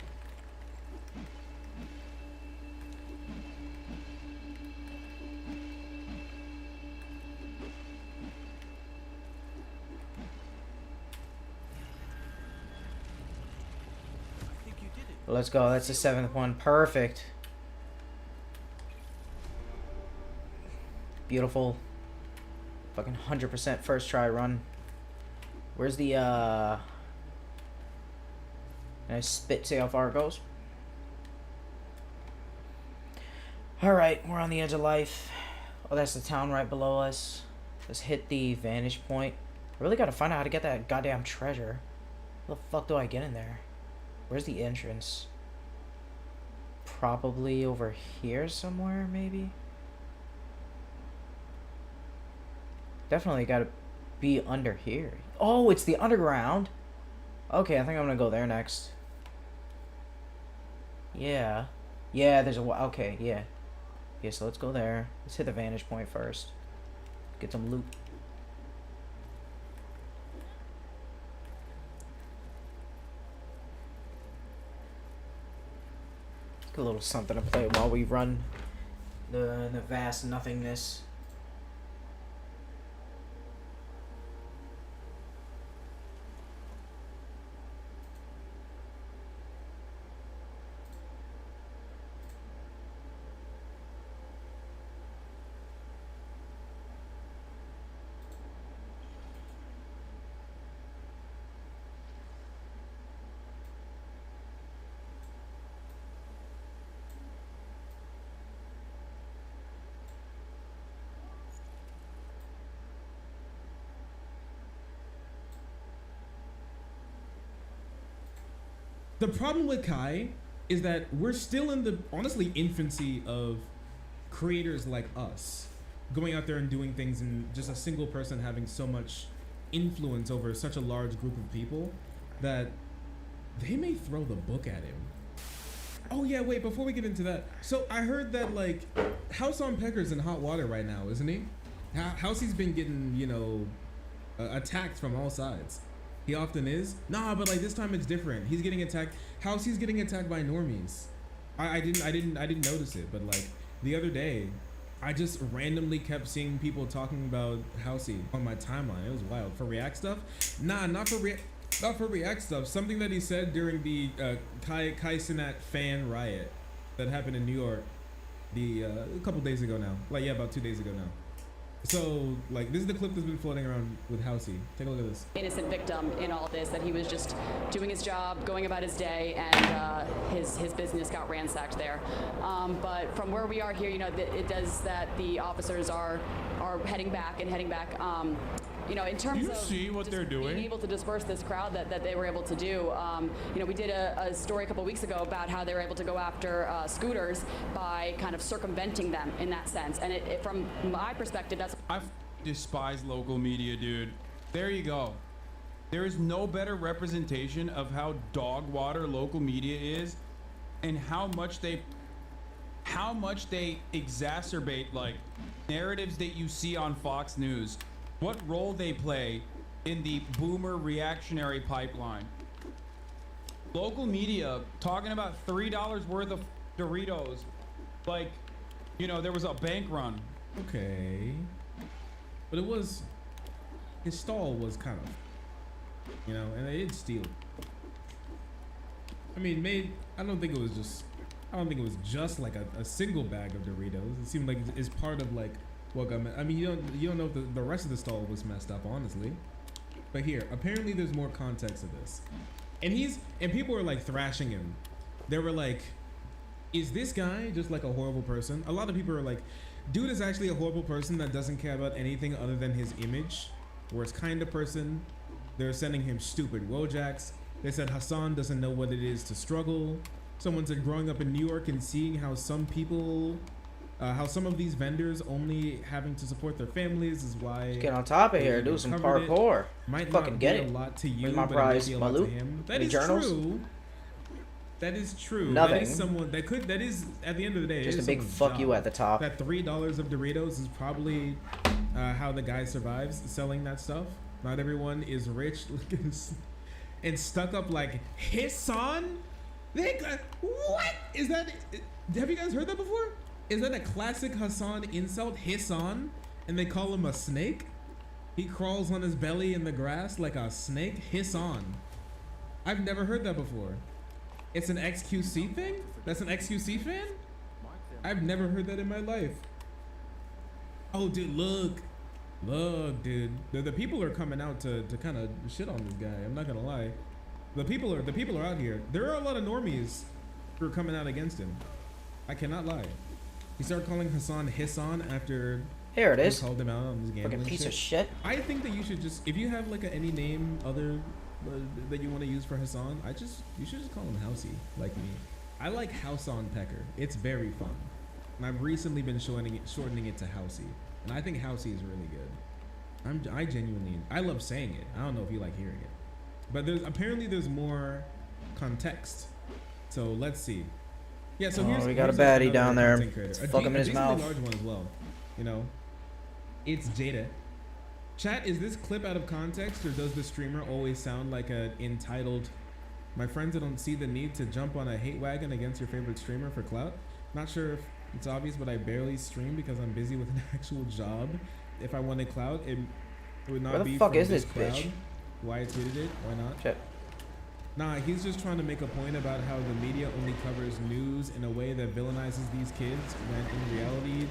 Let's go. That's the 7th one. Perfect. Beautiful. Fucking 100% first try run. Where's the, Can I spit, see how far it goes? Alright, we're on the edge of life. Oh, that's the town right below us. Let's hit the vantage point. I really gotta find out how to get that goddamn treasure. How the fuck do I get in there? Where's the entrance? Probably over here somewhere, maybe? Definitely gotta be under here. Oh, it's the underground! Okay, I think I'm gonna go there next. Yeah. Yeah, there's a... Okay, yeah. Okay, so let's go there. Let's hit the vantage point first. Get some loot. A little something to play while we run the vast nothingness. The problem with Kai is that we're still in the, honestly, infancy of creators like us going out there and doing things, and just a single person having so much influence over such a large group of people that they may throw the book at him. Oh yeah, wait, before we get into that, so I heard that, like, House on Pecker's in hot water right now, isn't he? Housey's been getting, you know, attacked from all sides. He often is. Nah, but like this time it's different. He's getting attacked. Housey's getting attacked by normies. I didn't notice it, but like the other day, I just randomly kept seeing people talking about Housey on my timeline. It was wild. For React stuff? Nah, not for React stuff. Something that he said during the Kai Cenat fan riot that happened in New York a couple days ago now. Like, yeah, about 2 days ago now. So, like, this is the clip that's been floating around with Housey. Take a look at this. Innocent victim in all this, that he was just doing his job, going about his day, and his business got ransacked there. But from where we are here, you know, it does that the officers are heading back. You know, in terms of see what they're doing? Being able to disperse this crowd that they were able to do. You know, we did a story a couple weeks ago about how they were able to go after scooters by kind of circumventing them in that sense. And it from my perspective, that's... I despise local media, dude. There you go. There is no better representation of how dog water local media is, and how much they exacerbate like narratives that you see on Fox News. What role they play in the boomer reactionary pipeline. Local media talking about $3 worth of Doritos. Like, you know, there was a bank run. Okay. But his stall was kind of, you know, and they did steal. I mean, I don't think it was just like a single bag of Doritos. It seemed like it's part of like, I mean, you don't know if the rest of the stall was messed up, honestly. But here, apparently there's more context to this. And people were like thrashing him. They were like, is this guy just like a horrible person? A lot of people are like, dude is actually a horrible person that doesn't care about anything other than his image. Worst kind of person. They're sending him stupid Wojaks. They said Hassan doesn't know what it is to struggle. Someone said growing up in New York and seeing how some of these vendors only having to support their families is why. Let's get on top of here, do some parkour. Might fucking not get be it. a lot to you, Where's my but prize? it might be a My lot to loot? him. That Any is journals? true. That is true. Nothing. That is someone that is at the end of the day. Just it is a big someone's fuck job. you at the top. That $3 of Doritos is probably how the guy survives selling that stuff. Not everyone is rich. Look at this. and stuck up like Hisson. What is that? Have you guys heard that before? Is that a classic Hassan insult? Hisson, and they call him a snake. He crawls on his belly in the grass like a snake. Hisson. I've never heard that before. It's an XQC thing? That's an XQC fan? I've never heard that in my life. Oh, dude, look, dude. The people are coming out to kind of shit on this guy. I'm not gonna lie. The people are out here. There are a lot of normies who are coming out against him. I cannot lie. He started calling Hassan Hisson after Here it is. he called him out on this gambling Fucking piece shit. of shit. I think that you should just, if you have like any name other that you want to use for Hassan, you should just call him Housey, like me. I like House on Pecker. It's very fun. And I've recently been shortening it to Housey. And I think Housey is really good. I genuinely, I love saying it. I don't know if you like hearing it. But there's more context. So let's see. Yeah, so we got a baddie down there. Fuck him in his mouth. Large one as well. You know, it's Jada. Chat, is this clip out of context, or does the streamer always sound like an entitled, my friends that don't see the need to jump on a hate wagon against your favorite streamer for clout? Not sure if it's obvious, but I barely stream because I'm busy with an actual job. If I wanted clout, it would not Where be the fuck from is this crowd. bitch? Why I tweeted it? Why not? Shit. Nah, he's just trying to make a point about how the media only covers news in a way that villainizes these kids, when in reality,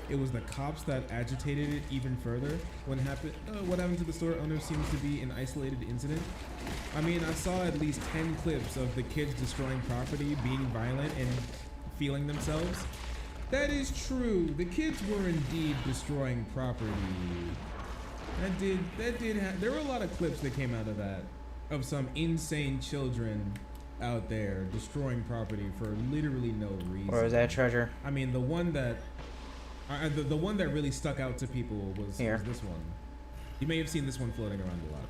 it was the cops that agitated it even further. What happened to the store owner seems to be an isolated incident. I mean, I saw at least 10 clips of the kids destroying property, being violent, and feeling themselves. That is true. The kids were indeed destroying property. There were a lot of clips that came out of that, of some insane children out there destroying property for literally no reason. Where was that treasure? I mean, the one that really stuck out to people was this one. You may have seen this one floating around a lot.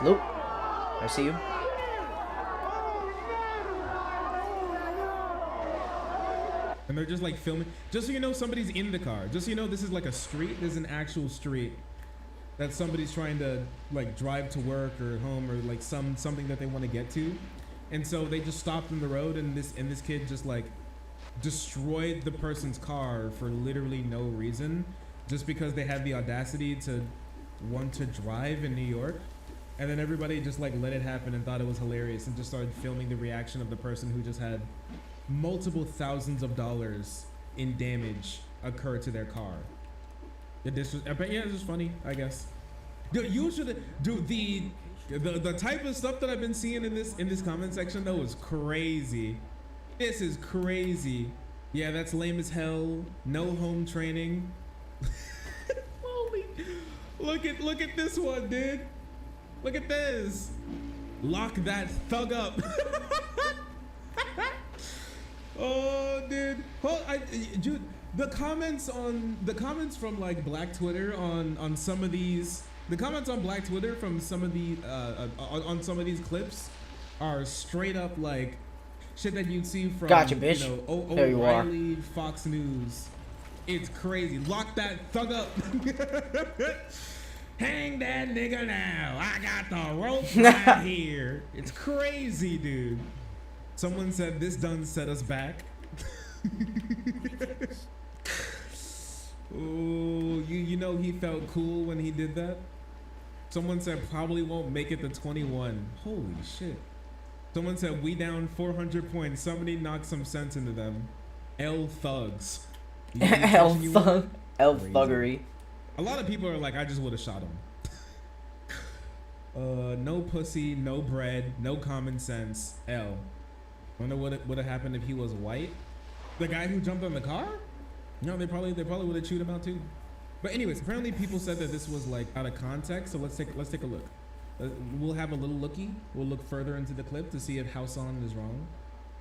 Luke, I see you. And they're just like filming. Just so you know, somebody's in the car. Just so you know, this is like a street. This is an actual street that somebody's trying to like drive to work or home, or like something that they want to get to. And so they just stopped in the road, and this kid just like destroyed the person's car for literally no reason, just because they had the audacity to want to drive in New York. And then everybody just like let it happen and thought it was hilarious, and just started filming the reaction of the person who just had multiple thousands of dollars in damage occur to their car. This was, but yeah, it's just funny, I guess. Dude, you should, dude, the type of stuff that I've been seeing in this comment section though is crazy. This is crazy. Yeah, that's lame as hell. No home training. Holy, look at this one, dude. Look at this. Lock that thug up. Oh, dude. Well, dude, the comments from like Black Twitter on some of these, the comments on Black Twitter from some of the on some of these clips are straight up like shit that you'd see from, gotcha, bitch. You know, There you are. O'Reilly, Fox News. It's crazy. Lock that thug up. Hang that nigga now. I got the rope right here. It's crazy, dude. Someone said this done set us back. Oh, you know he felt cool when he did that. Someone said probably won't make it to 21. Holy shit. Someone said we down 400 points. Somebody knocked some sense into them. L thugs. L thuggery. A lot of people are like, I just would have shot him. No pussy, no bread, no common sense. L. Wonder what would have happened if he was white. The guy who jumped on the car? No, they probably would have chewed him out too. But anyways, apparently people said that this was like out of context. So let's take a look. We'll have a little looky. We'll look further into the clip to see if Houson is wrong.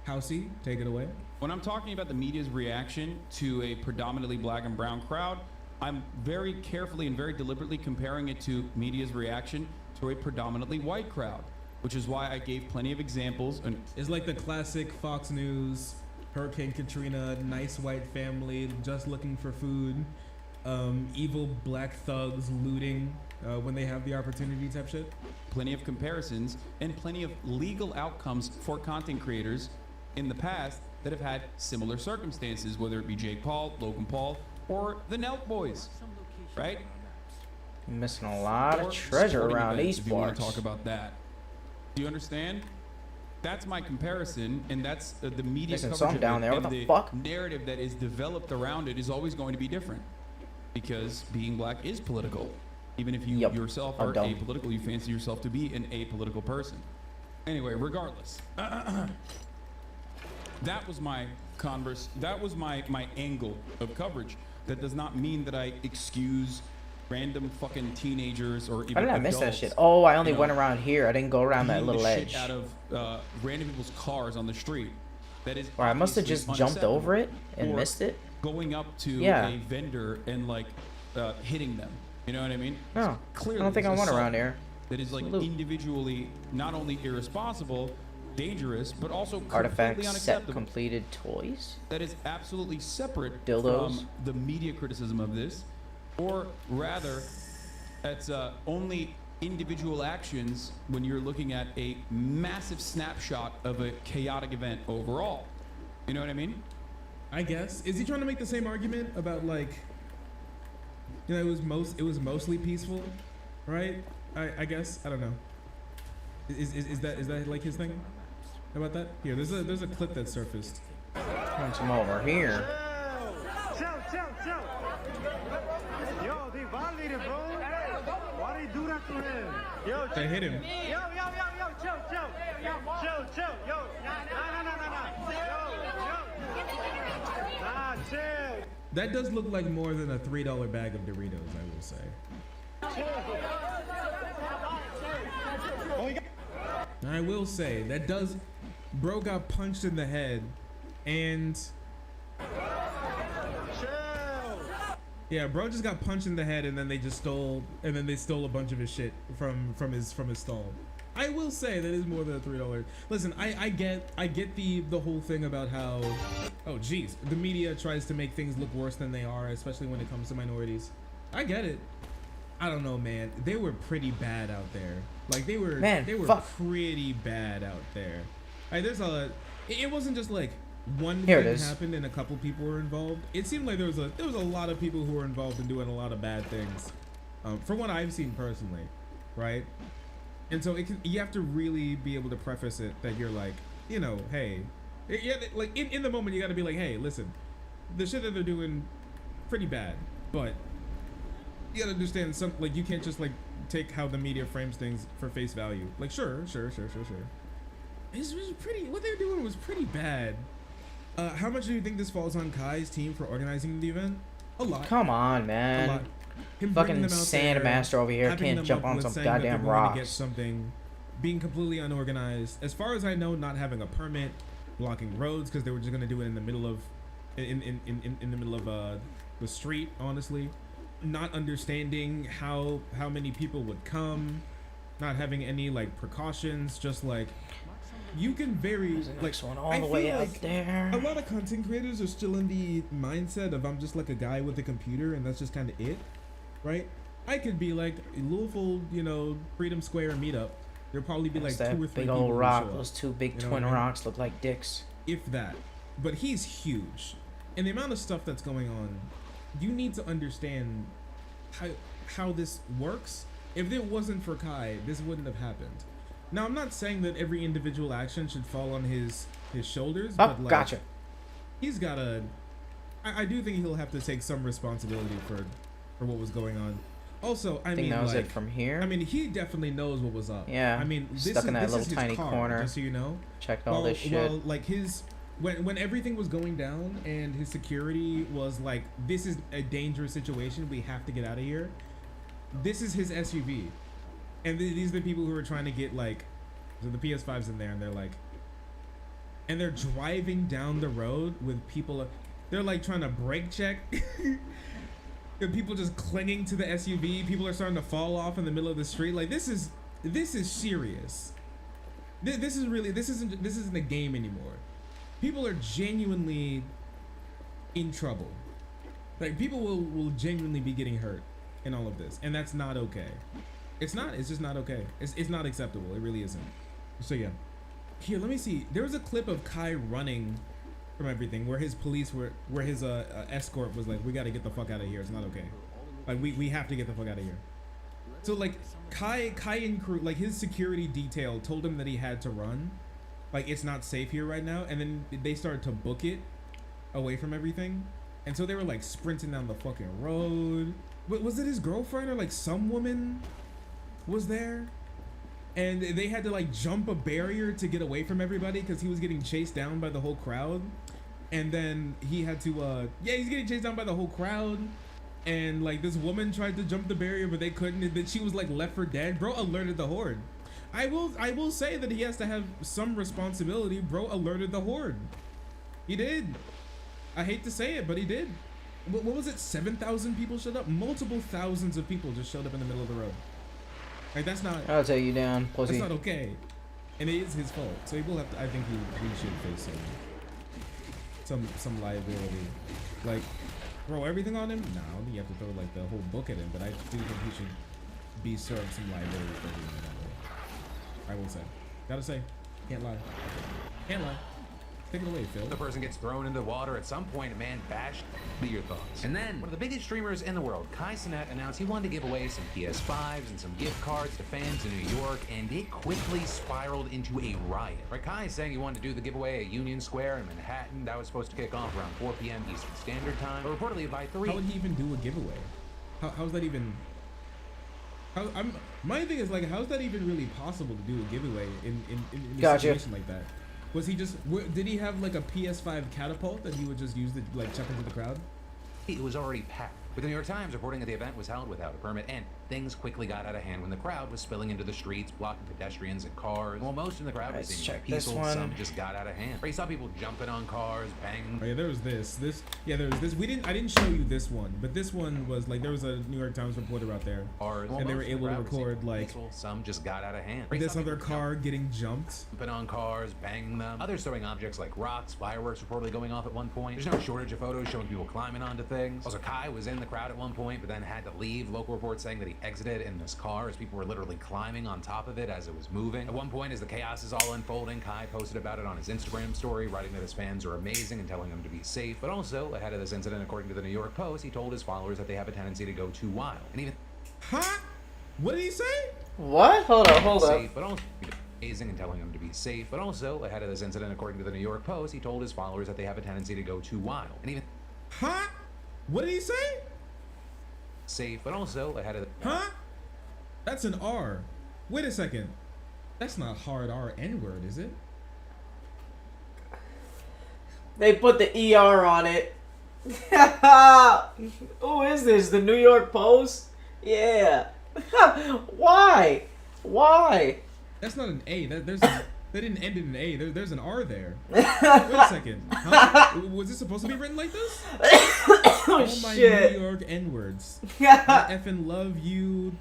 Housey, take it away. When I'm talking about the media's reaction to a predominantly black and brown crowd, I'm very carefully and very deliberately comparing it to media's reaction to a predominantly white crowd, which is why I gave plenty of examples. And it's like the classic Fox News Hurricane Katrina, nice white family just looking for food, evil black thugs looting when they have the opportunity type shit. Plenty of comparisons and plenty of legal outcomes for content creators in the past that have had similar circumstances, whether it be Jake Paul, Logan Paul, or the Nelk Boys, right? You're missing a lot Or of treasure sporting around events, if you want esports. to talk about that. Do you understand? That's my comparison, and that's the media Missing coverage something of down it, there. What and the fuck? narrative that is developed around it is always going to be different, because being black is political. Even if you yourself I'm are dumb. apolitical, you fancy yourself to be an apolitical person. Anyway, regardless, that was my that was my angle of coverage. That does not mean that I excuse random fucking teenagers or even How did I miss that adults, shit? Oh, I only you know, went around here. I didn't go around that beating the little shit edge. out of random people's cars on the street. That is. Or I must have obviously just jumped unacceptable. over it and Or missed it. Going up to Yeah. a vendor and like hitting them. You know what I mean? No, I Clearly don't think I it's went around assault here. That is like Salute. individually not only irresponsible, dangerous, but also completely Artifacts, set unacceptable. completed toys. That is absolutely separate Dildos. from the media criticism of this, or rather, that's only individual actions when you're looking at a massive snapshot of a chaotic event overall. You know what I mean? I guess. Is he trying to make the same argument about like, you know, it was mostly peaceful, right? I guess I don't know. Is that like his thing about that? Here, there's a clip that surfaced. Want some over here. Chill. Yo, they violated, bro. Why they do that to him? Yo, They hit him. Yo, chill. Yo, nah, chill. That does look like more than a $3 bag of Doritos, I will say. I will say that does. Bro got punched in the head, and yeah, bro just got punched in the head, and then they stole a bunch of his shit from his stall. I will say that is more than a $3. Listen, I get the whole thing about how, oh geez, the media tries to make things look worse than they are, especially when it comes to minorities. I get it. I don't know, man. They were pretty bad out there. Like they were pretty bad out there. Like there's it wasn't just like one Here it thing is. happened and a couple people were involved. It seemed like there was a lot of people who were involved in doing a lot of bad things, from what I've seen personally, right? And so you have to really be able to preface it that you're like, you know, hey, yeah, like in the moment you got to be like, hey, listen, the shit that they're doing, pretty bad, but you got to understand like you can't just like take how the media frames things for face value. Like sure. It was pretty. What they were doing was pretty bad. How much do you think this falls on Kai's team for organizing the event? A lot. Come on, A man. lot. Him bringing Fucking them out Sandmaster there, there, over here hyping can't them jump up on with some saying that they're goddamn going to get rocks. something, being completely unorganized. As far as I know, not having a permit, blocking roads because they were just going to do it in the middle of, in the middle of the street. Honestly, not understanding how many people would come, not having any like precautions, just like. You can very like one all I the feel way out like there. A lot of content creators are still in the mindset of I'm just like a guy with a computer and that's just kind of it, right? I could be like Louisville, you know, Freedom Square meetup. There'll probably be like That's that 2 or 3 big people old who rock. show up. Those two big You know twin what I mean? rocks look like dicks. If that, but he's huge, and the amount of stuff that's going on, you need to understand how this works. If it wasn't for Kai, this wouldn't have happened. Now, I'm not saying that every individual action should fall on his shoulders, Oh, but like, gotcha. he's got to. I do think he'll have to take some responsibility for what was going on. Also, I Think mean, that was like, it from here? I mean, he definitely knows what was up. Yeah, I mean, this stuck is in that this little is his tiny car, corner. just so you know. Checked all this shit. Well, like his when everything was going down and his security was like, this is a dangerous situation. We have to get out of here. This is his SUV, and these are the people who are trying to get like, so the PS5's in there, and they're like, and they're driving down the road with people. They're like trying to brake check. And people just clinging to the SUV. People are starting to fall off in the middle of the street. Like this is serious. This isn't a game anymore. people are genuinely in trouble. Like people will genuinely be getting hurt in all of this, and that's not okay. It's just not okay. It's not acceptable. It really isn't. So yeah. Here, let me see. There was a clip of Kai running from everything where his escort was like, we got to get the fuck out of here. It's not okay. Like we have to get the fuck out of here. So like Kai and crew, like his security detail told him that he had to run. Like it's not safe here right now. And then they started to book it away from everything. And so they were like sprinting down the fucking road. But was it his girlfriend or like some woman was there? And they had to like jump a barrier to get away from everybody because he was getting chased down by the whole crowd. And then he had to, he's getting chased down by the whole crowd. And like this woman tried to jump the barrier, but they couldn't. And then she was like left for dead. Bro alerted the horde. I will say that he has to have some responsibility. Bro alerted the horde. He did. I hate to say it, but he did. What was it? 7,000 people showed up? Multiple thousands of people just showed up in the middle of the road. Like that's not. I'll take you down, pussy. That's not okay, and it is his fault. So he will have to. I think he should face some liability. Like, throw everything on him? No, I don't think you have to throw like the whole book at him. But I do think he should be served some liability for doing it that way. I will say. Gotta say. Can't lie. Can't lie. Take it away, Phil. The person gets thrown into the water. At some point, a man bashed. Be your thoughts. And then, one of the biggest streamers in the world, Kai Cenat, announced he wanted to give away some PS5s and some gift cards to fans in New York, and it quickly spiraled into a riot. Right, Kai is saying he wanted to do the giveaway at Union Square in Manhattan. That was supposed to kick off around 4 p.m. Eastern Standard Time, but reportedly by 3. How would he even do a giveaway? How's that even? My thing is like, how's that even really possible to do a giveaway in a situation like that? Was he just? Did he have like a PS5 catapult that he would just use to like chuck into the crowd? It was already packed, with the New York Times reporting that the event was held without a permit, and things quickly got out of hand when the crowd was spilling into the streets, blocking pedestrians and cars. While most in the crowd was seemingly peaceful, some just got out of hand. Or you saw people jumping on cars, banging. Oh yeah, there was this. Yeah, there was this. I didn't show you this one, but this one was like there was a New York Times reporter out there, and they were able to record like some just got out of hand. This other car getting jumped. Jumping on cars, banging them. Others throwing objects like rocks, fireworks reportedly going off at one point. There's no shortage of photos showing people climbing onto things. Also, Kai was in the crowd at one point, but then had to leave. Local reports saying that he exited in this car as people were literally climbing on top of it as it was moving. At one point, as the chaos is all unfolding, Kai posted about it on his Instagram story, writing that his fans are amazing and telling them to be safe. But also, ahead of this incident, according to the New York Post, he told his followers that they have a tendency to go too wild. And even... Huh? What did he say? What? Hold up. But also... amazing and telling them to be safe. But also, ahead of this incident, according to the New York Post, he told his followers that they have a tendency to go too wild. And even... Huh? What did he say? Safe, but also ahead of the... Huh? That's an R. Wait a second. That's not hard R N-word, is it? They put the ER on it. Who is this? The New York Post? Yeah. Why? That's not an A. They didn't end in an A. There's an R there. Wait a second. Huh? Was this supposed to be written like this? Oh my shit. New York N-words. I effing love you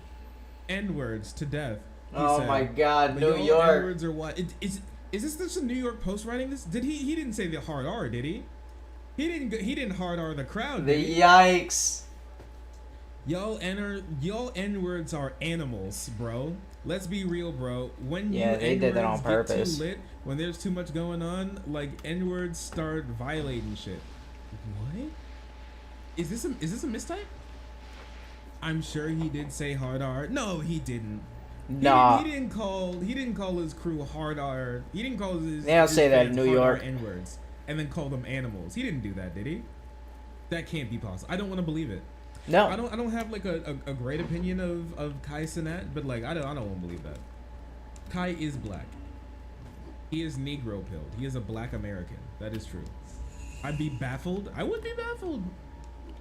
N-words to death. Oh said. my god, But New y'all York. N-words or what? Is this the New York Post writing this? Did he didn't say the hard R, did he? He didn't hard R the crowd. The did he? yikes. Y'all N-words are animals, bro. Let's be real, bro. When they did that on purpose. Get too lit, when there's too much going on, like N-words start violating shit. What? Is this a mistype? I'm sure he did say hard R. No, he didn't. Nah. He didn't call his crew hard R. He didn't call his. They don't say that in fans New hard York. R N-words and then call them animals. He didn't do that, did he? That can't be possible. I don't want to believe it. No. I don't have like a great opinion of Kai Cenat, but like I don't want to believe that. Kai is black. He is Negro pilled. He is a black American. That is true. I'd be baffled. I would be baffled.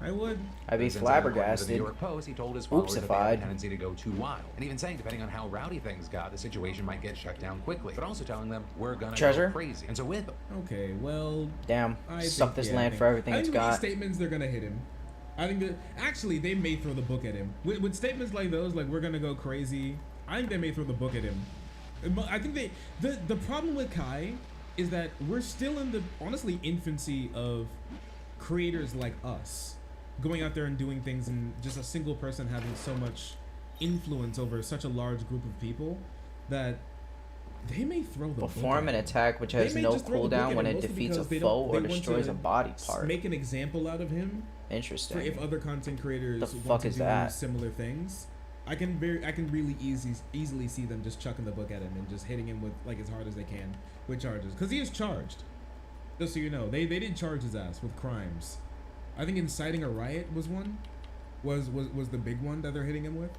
I would. I'd be The flabbergasted. New York Post, he told his followers that they had a Oopsified. tendency to go too wild, and even saying, depending on how rowdy things got, the situation might get shut down quickly. But also telling them we're gonna Treasure? go crazy. And so with Okay, well. Damn. I Suck think- this yeah, I land think- for everything I it's think with these got. statements, they're gonna hit him. I think that actually they may throw the book at him with statements like those, like we're gonna go crazy. I think they may throw the book at him. I think the problem with Kai is that we're still in the honestly infancy of creators like us going out there and doing things, and just a single person having so much influence over such a large group of people that they may throw the book Perform at an him. attack which They has may no just throw the book cooldown at when him, it mostly defeats a because they foe don't- or they want destroys to a body part. make an example out of him. Interesting. For if other content creators The want fuck to is do that? similar things, I can really easily see them just chucking the book at him and just hitting him with like as hard as they can with charges, because he is charged. Just so you know, they did charge his ass with crimes. I think inciting a riot was one, was the big one that they're hitting him with.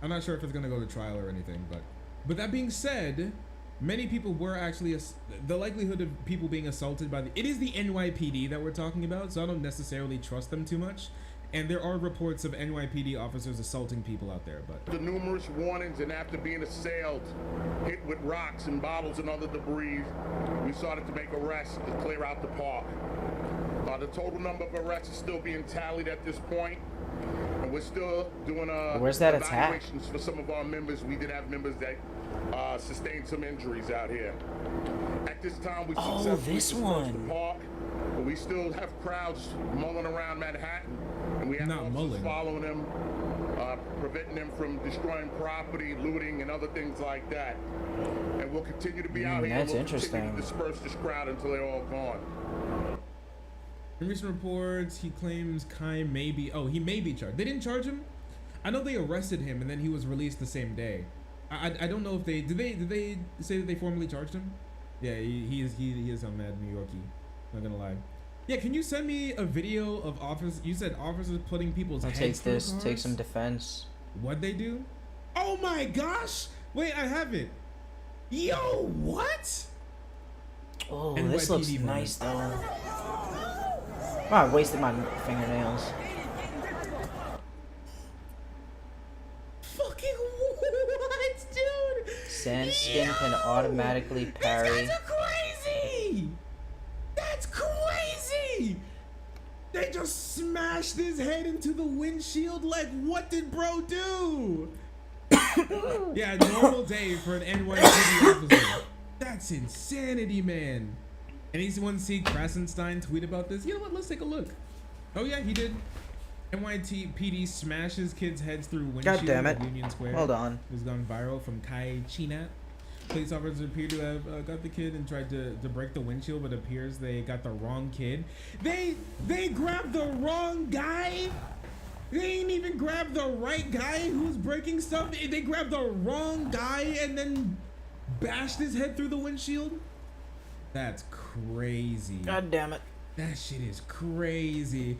I'm not sure if it's gonna go to trial or anything, but that being said, many people were actually the likelihood of people being assaulted by it is the NYPD that we're talking about, so I don't necessarily trust them too much. And there are reports of NYPD officers assaulting people out there, but The numerous warnings, and after being assailed, hit with rocks and bottles and other debris, we started to make arrests to clear out the park. The total number of arrests is still being tallied at this point, and we're still doing Where's that attack? evaluations for some of our members. We did have members that sustained some injuries out here. At this time, we successfully this dispersed one. the park, but we still have crowds mulling around Manhattan, and we have Not officers mulling. following them, preventing them from destroying property, looting, and other things like that. And we'll continue to be out here. That's and we'll continue interesting. to disperse this crowd until they're all gone. in recent reports, he claims Kai may be he may be charged. They didn't charge him. I know they arrested him and then he was released the same day. I don't know if they did they say that they formally charged him? Yeah, he is on Mad New Yorkie. Not gonna lie. Yeah, can you send me a video of officers? You said officers putting people's I'll heads take through this. cars? Take some defense. What'd they do? Oh my gosh! Wait, I have it. Yo, what? Oh, NYPD this looks moment. nice though. Oh, I wasted my fingernails. Fucking what, dude? Sandskin can automatically parry. These guys are crazy! That's crazy! They just smashed his head into the windshield. Like, what did bro do? Yeah, a normal day for an NYPD officer. That's insanity, man. Anyone see Krasenstein tweet about this? You know what? Let's take a look. Oh yeah, he did. NYPD smashes kids' heads through windshield God damn it. at Union Square. Hold on. It was gone viral from Kai Chinat. Police officers appear to have got the kid and tried to break the windshield, but it appears they got the wrong kid. They grabbed the wrong guy. They ain't even grabbed the right guy who's breaking stuff. They grabbed the wrong guy and then bashed his head through the windshield. That's crazy. God damn it. That shit is crazy.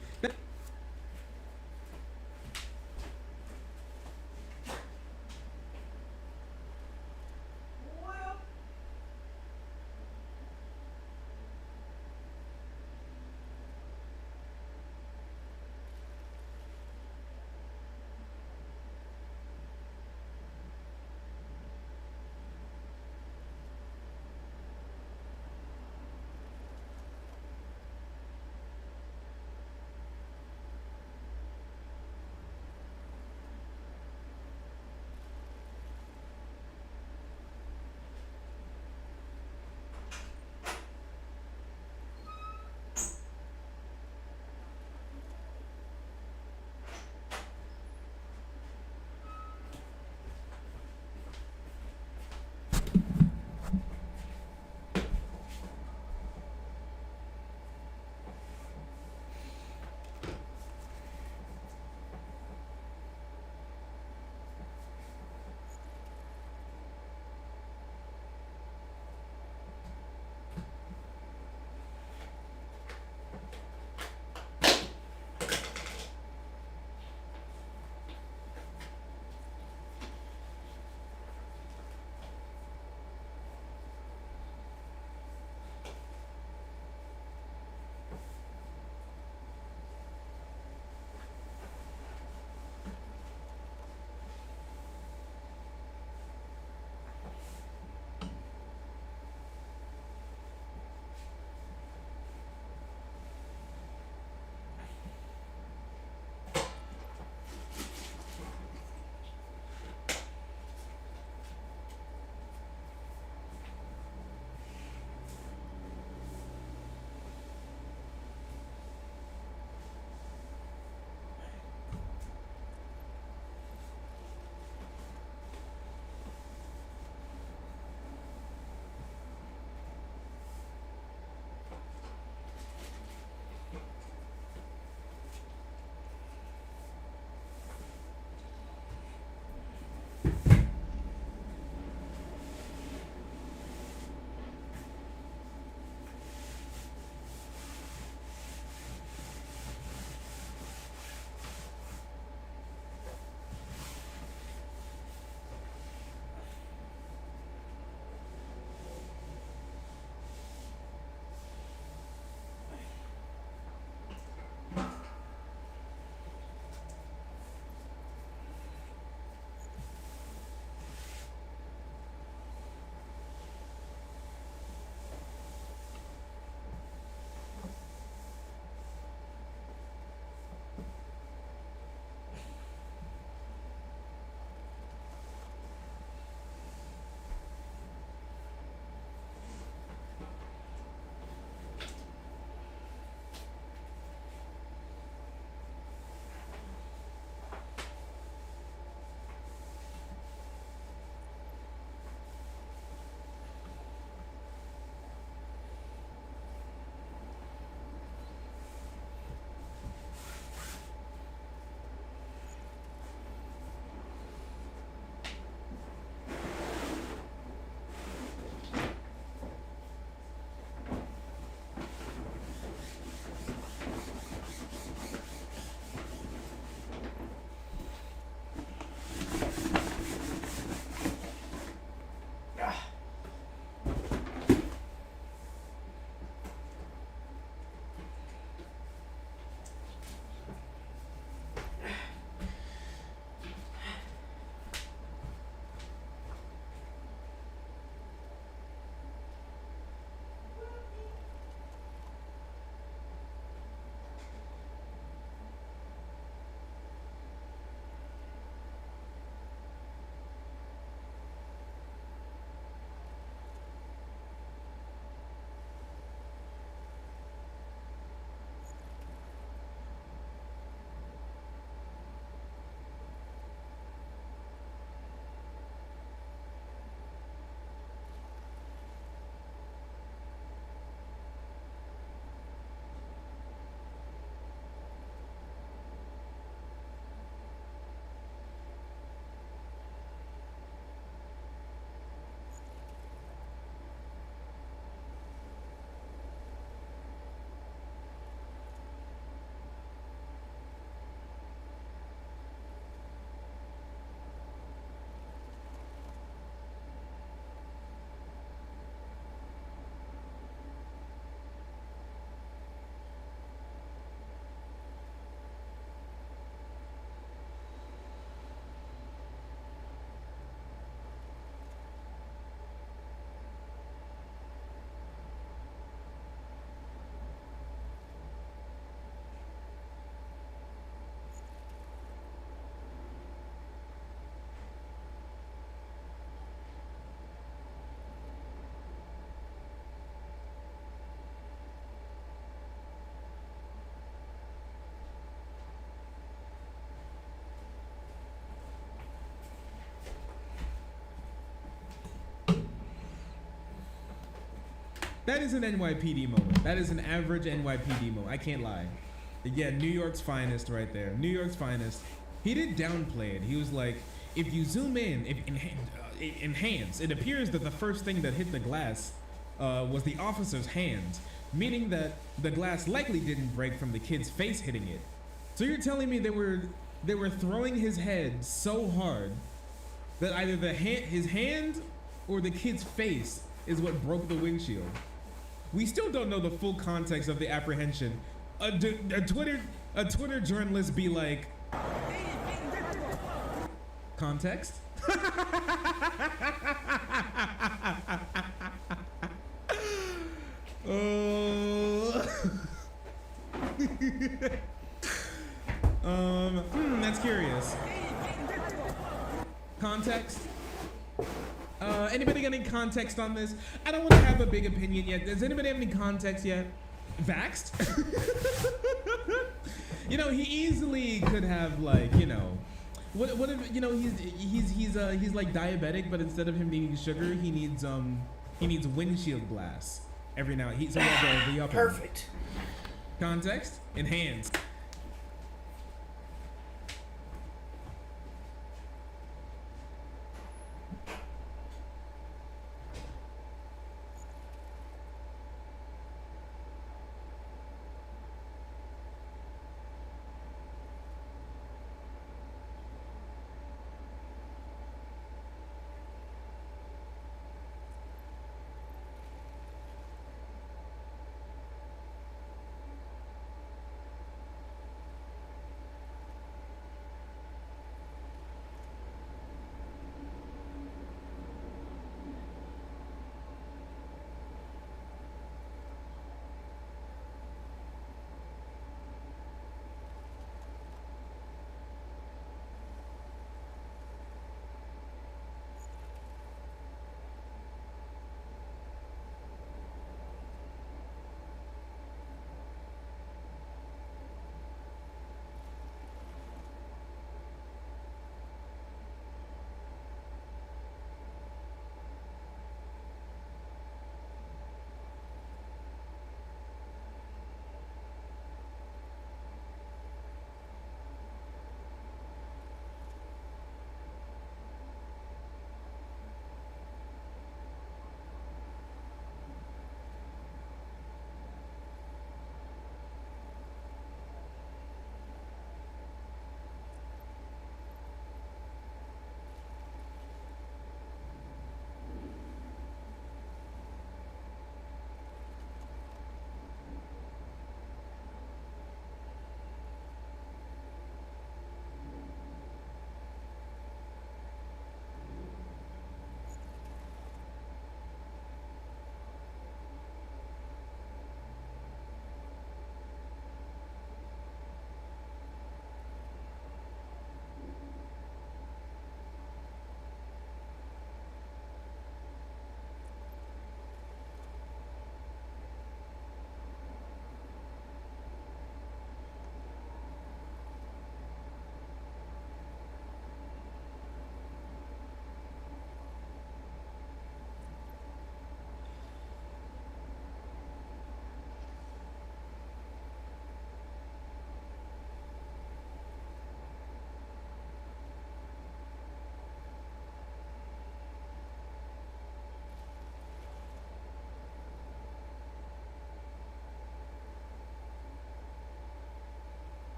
That is an NYPD moment. That is an average NYPD moment. I can't lie. Yeah, New York's finest right there. New York's finest. He did downplay it. He was like, if you zoom in, enhance, it appears that the first thing that hit the glass was the officer's hand, meaning that the glass likely didn't break from the kid's face hitting it. So you're telling me they were throwing his head so hard that either his hand or the kid's face is what broke the windshield. We still don't know the full context of the apprehension. A Twitter journalist be like, context? That's curious. Context? Anybody got any context on this? I don't want to have a big opinion yet. Does anybody have any context yet? Vaxxed? You know, he easily could have, like, you know, what if, you know, he's like diabetic, but instead of him needing sugar, he needs windshield glass every now and then. So he has the upper. Perfect. Context? Enhanced.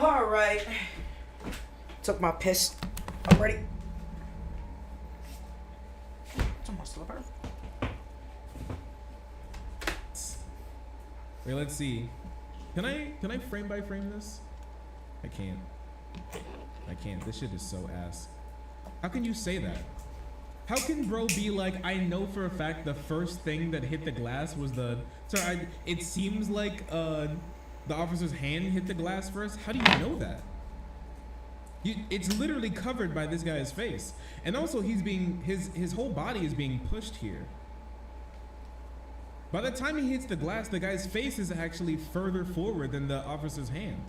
All right. Took my piss. I'm ready. It's almost over. Wait, let's see. Can I frame by frame this? I can't. I can't. This shit is so ass. How can you say that? How can bro be like, I know for a fact the first thing that hit the glass was the... Sorry, it seems like the officer's hand hit the glass first. How do you know that? It's literally covered by this guy's face. And also he's being... His whole body is being pushed here. By the time he hits the glass, the guy's face is actually further forward than the officer's hand.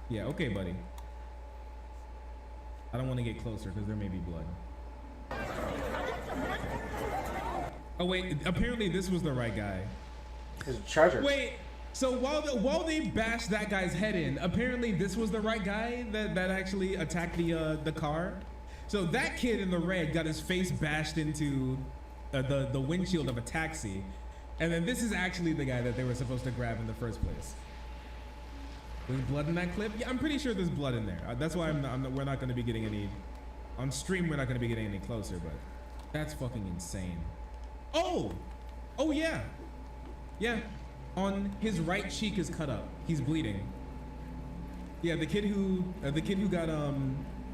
Yeah, okay, buddy. I don't want to get closer because there may be blood. Oh wait, apparently this was the right guy. His charger. Wait, so while they bashed that guy's head in, apparently this was the right guy that actually attacked the car. So that kid in the red got his face bashed into the windshield of a taxi, and then this is actually the guy that they were supposed to grab in the first place. There's blood in that clip? Yeah, I'm pretty sure there's blood in there. That's why we're not going to be getting any... On stream, we're not going to be getting any closer, but... That's fucking insane. Oh! Oh, yeah. Yeah. On his right cheek is cut up. He's bleeding. Yeah, the kid who got,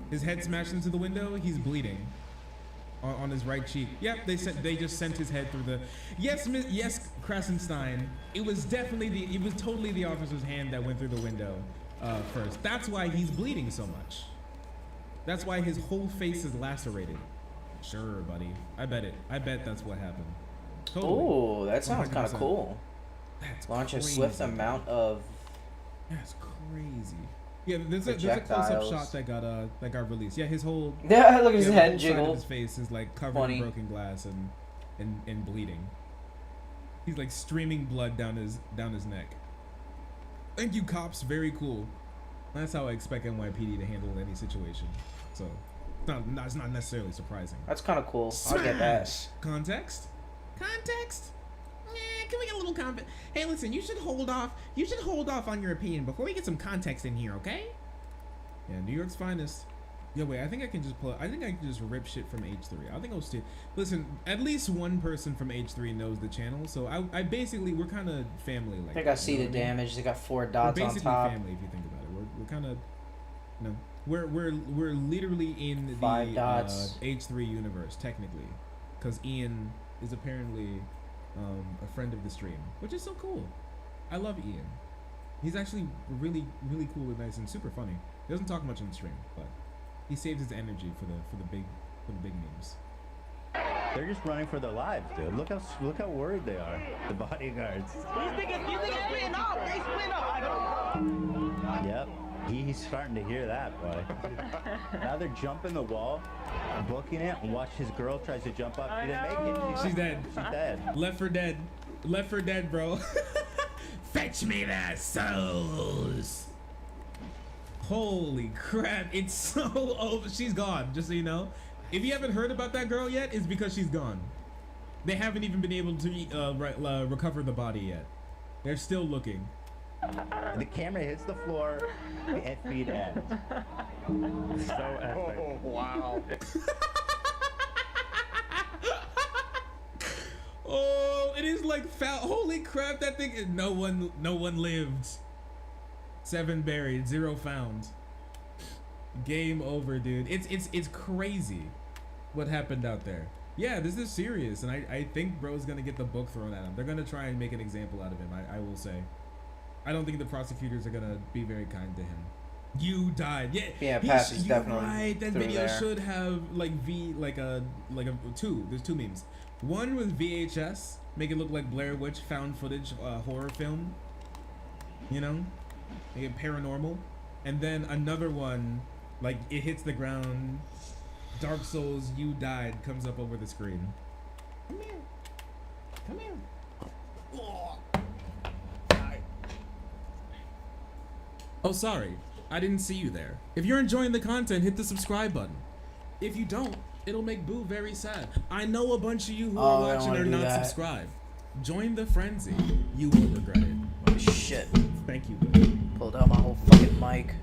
his head smashed into the window, he's bleeding. On his right cheek. Yep, they just sent his head through the... Yes, Krasenstein. It was totally the officer's hand that went through the window first. That's why he's bleeding so much. That's why his whole face is lacerated. Sure, buddy. I bet that's what happened. Totally. Oh, that sounds kind of 100%. cool. That's Launch crazy. a swift amount of... That's crazy. Yeah, there's a close-up shot that got released. Yeah, his whole... Yeah, look at his the head whole side jiggle. of his face is like covered Funny. in broken glass and bleeding. He's like streaming blood down his neck. Thank you, cops. Very cool. That's how I expect NYPD to handle any situation. So, it's not necessarily surprising. That's kind of cool. I'll get that. Smash! Context? Context? Can we get a little context? Hey, listen, you should hold off on your opinion before we get some context in here, okay? Yeah, New York's finest. Yeah, wait, I think I can just rip shit from H3. I think I'll still... Listen, at least one person from H3 knows the channel, so I basically, we're kind of family like I think I see the damage. They got 4 dots we're on basically top. family if you think about it. We're kind of... No. We're literally in the 5 dots. H3 universe, technically. Because Ian is apparently a friend of the stream, which is so cool. I love Ian. He's actually really, really cool and nice and super funny. He doesn't talk much on the stream, but he saves his energy for the big memes. They're just running for their lives, dude. Look how worried they are. The bodyguards. You think it's split up? They split up. Yep. He's starting to hear that, boy. Now they're jumping the wall, booking it, and watch his girl tries to jump up. She didn't make it. She's dead. She's dead. Left for dead. Left for dead, bro. Fetch me their souls. Holy crap. It's so over. She's gone, just so you know. If you haven't heard about that girl yet, it's because she's gone. They haven't even been able to recover the body yet. They're still looking. The camera hits the floor, and feed ends. So epic. Oh, wow. Oh, it is like foul. Holy crap, that thing. No one lived. 7 buried, 0 found. Game over, dude. It's crazy what happened out there. Yeah, this is serious, and I think bro's gonna get the book thrown at him. They're gonna try and make an example out of him, I will say. I don't think the prosecutors are gonna be very kind to him. You died. Yeah, Patsy's you're definitely right. That through video there. should have like two. There's 2 memes. One was VHS, make it look like Blair Witch found footage horror film. You know, make it paranormal. And then another one, like it hits the ground. Dark Souls, you died, comes up over the screen. Come here. Come here. Oh, sorry. I didn't see you there. If you're enjoying the content, hit the subscribe button. If you don't, it'll make Boo very sad. I know a bunch of you who are watching are not subscribed. Join the frenzy. You will regret it. Shit. Thank you. Pulled out my whole fucking mic.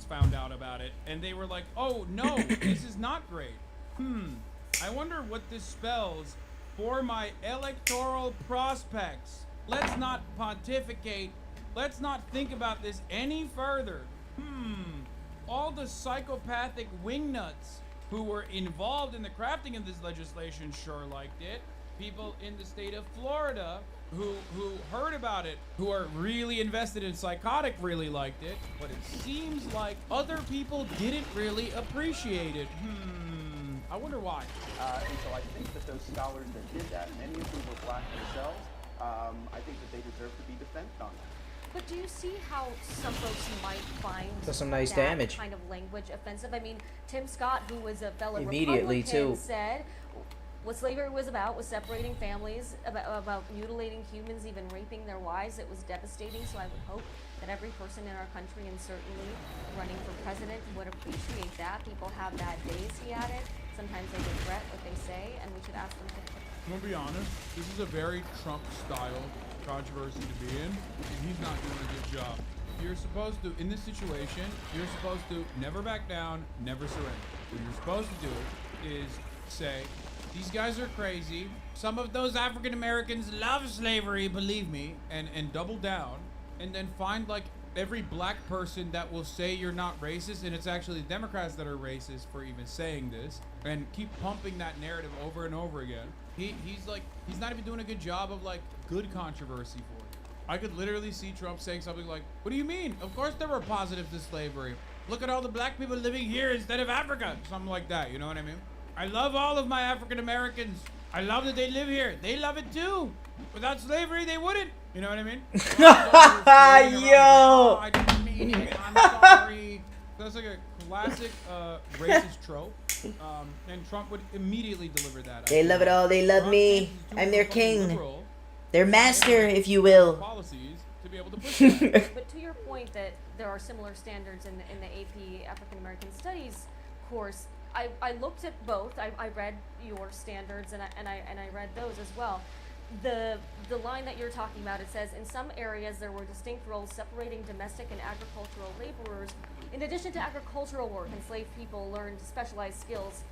Found out about it, and they were like, oh no, this is not great. I wonder what this spells for my electoral prospects. Let's not pontificate. Let's not think about this any further. All the psychopathic wingnuts who were involved in the crafting of this legislation sure liked it. People in the state of Florida who heard about it, who are really invested in psychotic, really liked it, but it seems like other people didn't really appreciate it. I wonder why. And so I think that those scholars that did that, many of whom were black themselves, I think that they deserve to be defended on that. But do you see how some folks might find Does some nice that damage. kind of language offensive? I mean, Tim Scott, who was a fellow Immediately, Republican, too. said what slavery was separating families, about mutilating humans, even raping their wives. It was devastating. So I would hope that every person in our country, and certainly running for president, would appreciate that. People have bad days, he added. Sometimes they regret what they say, and we should ask them to. I'm gonna be honest, this is a very Trump-style controversy to be in, and he's not doing a good job. You're supposed to, in this situation, you're supposed to never back down, never surrender. What you're supposed to do is say, these guys are crazy. Some of those African Americans love slavery, believe me, and double down, and then find like every black person that will say you're not racist, and it's actually Democrats that are racist for even saying this, and keep pumping that narrative over and over again. He's not even doing a good job of like good controversy for it. I could literally see Trump saying something like, what do you mean? Of course there were positives to slavery. Look at all the black people living here instead of Africa. Something like that, you know what I mean? I love all of my African Americans. I love that they live here. They love it too. Without slavery, they wouldn't. You know what I mean? Yo! I didn't mean it. I'm sorry. That's like a classic racist trope. And Trump would immediately deliver that. They love it all. They love me. I'm their king. Their master, if you will. Policies to be able to push that. But to your point that there are similar standards in the AP African American Studies course, I looked at both. I read your standards and I read those as well. The line that you're talking about, it says, in some areas there were distinct roles separating domestic and agricultural laborers. In addition to agricultural work, enslaved people learned specialized skills,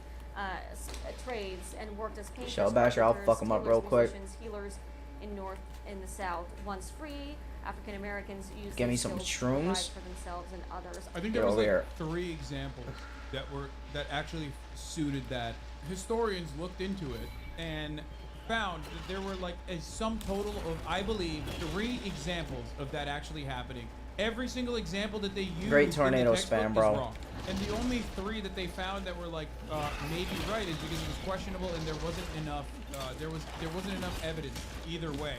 trades, and worked as painters, Shell Basher, I'll carpenters, fuck him up tailors, real quick. musicians, healers in North and the South. Once free, African Americans used Give me these some skills to provide shrooms. for themselves and others. I think there was like 3 examples that actually suited that. Historians looked into it and found that there were like a sum total of, I believe, 3 examples of that actually happening. Every single example that they used Great tornado in the textbook spam, bro. is wrong. And the only 3 that they found that were like maybe right is because it was questionable and there wasn't enough there wasn't enough evidence either way.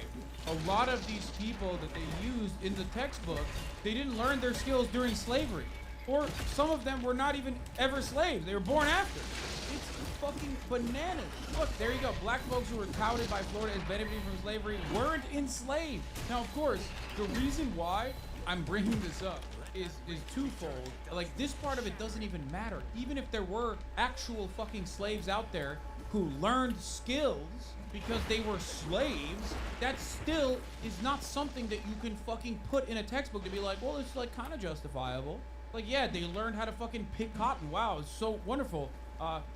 A lot of these people that they used in the textbook, they didn't learn their skills during slavery. Or some of them were not even ever slaves. They were born after. It's fucking bananas. Look, there you go. Black folks who were touted by Florida as benefiting from slavery weren't enslaved. Now, of course, the reason why I'm bringing this up is twofold. Like, this part of it doesn't even matter. Even if there were actual fucking slaves out there who learned skills because they were slaves, that still is not something that you can fucking put in a textbook to be like, well, it's like kind of justifiable. Like, yeah, they learned how to fucking pick cotton. Wow, it's so wonderful.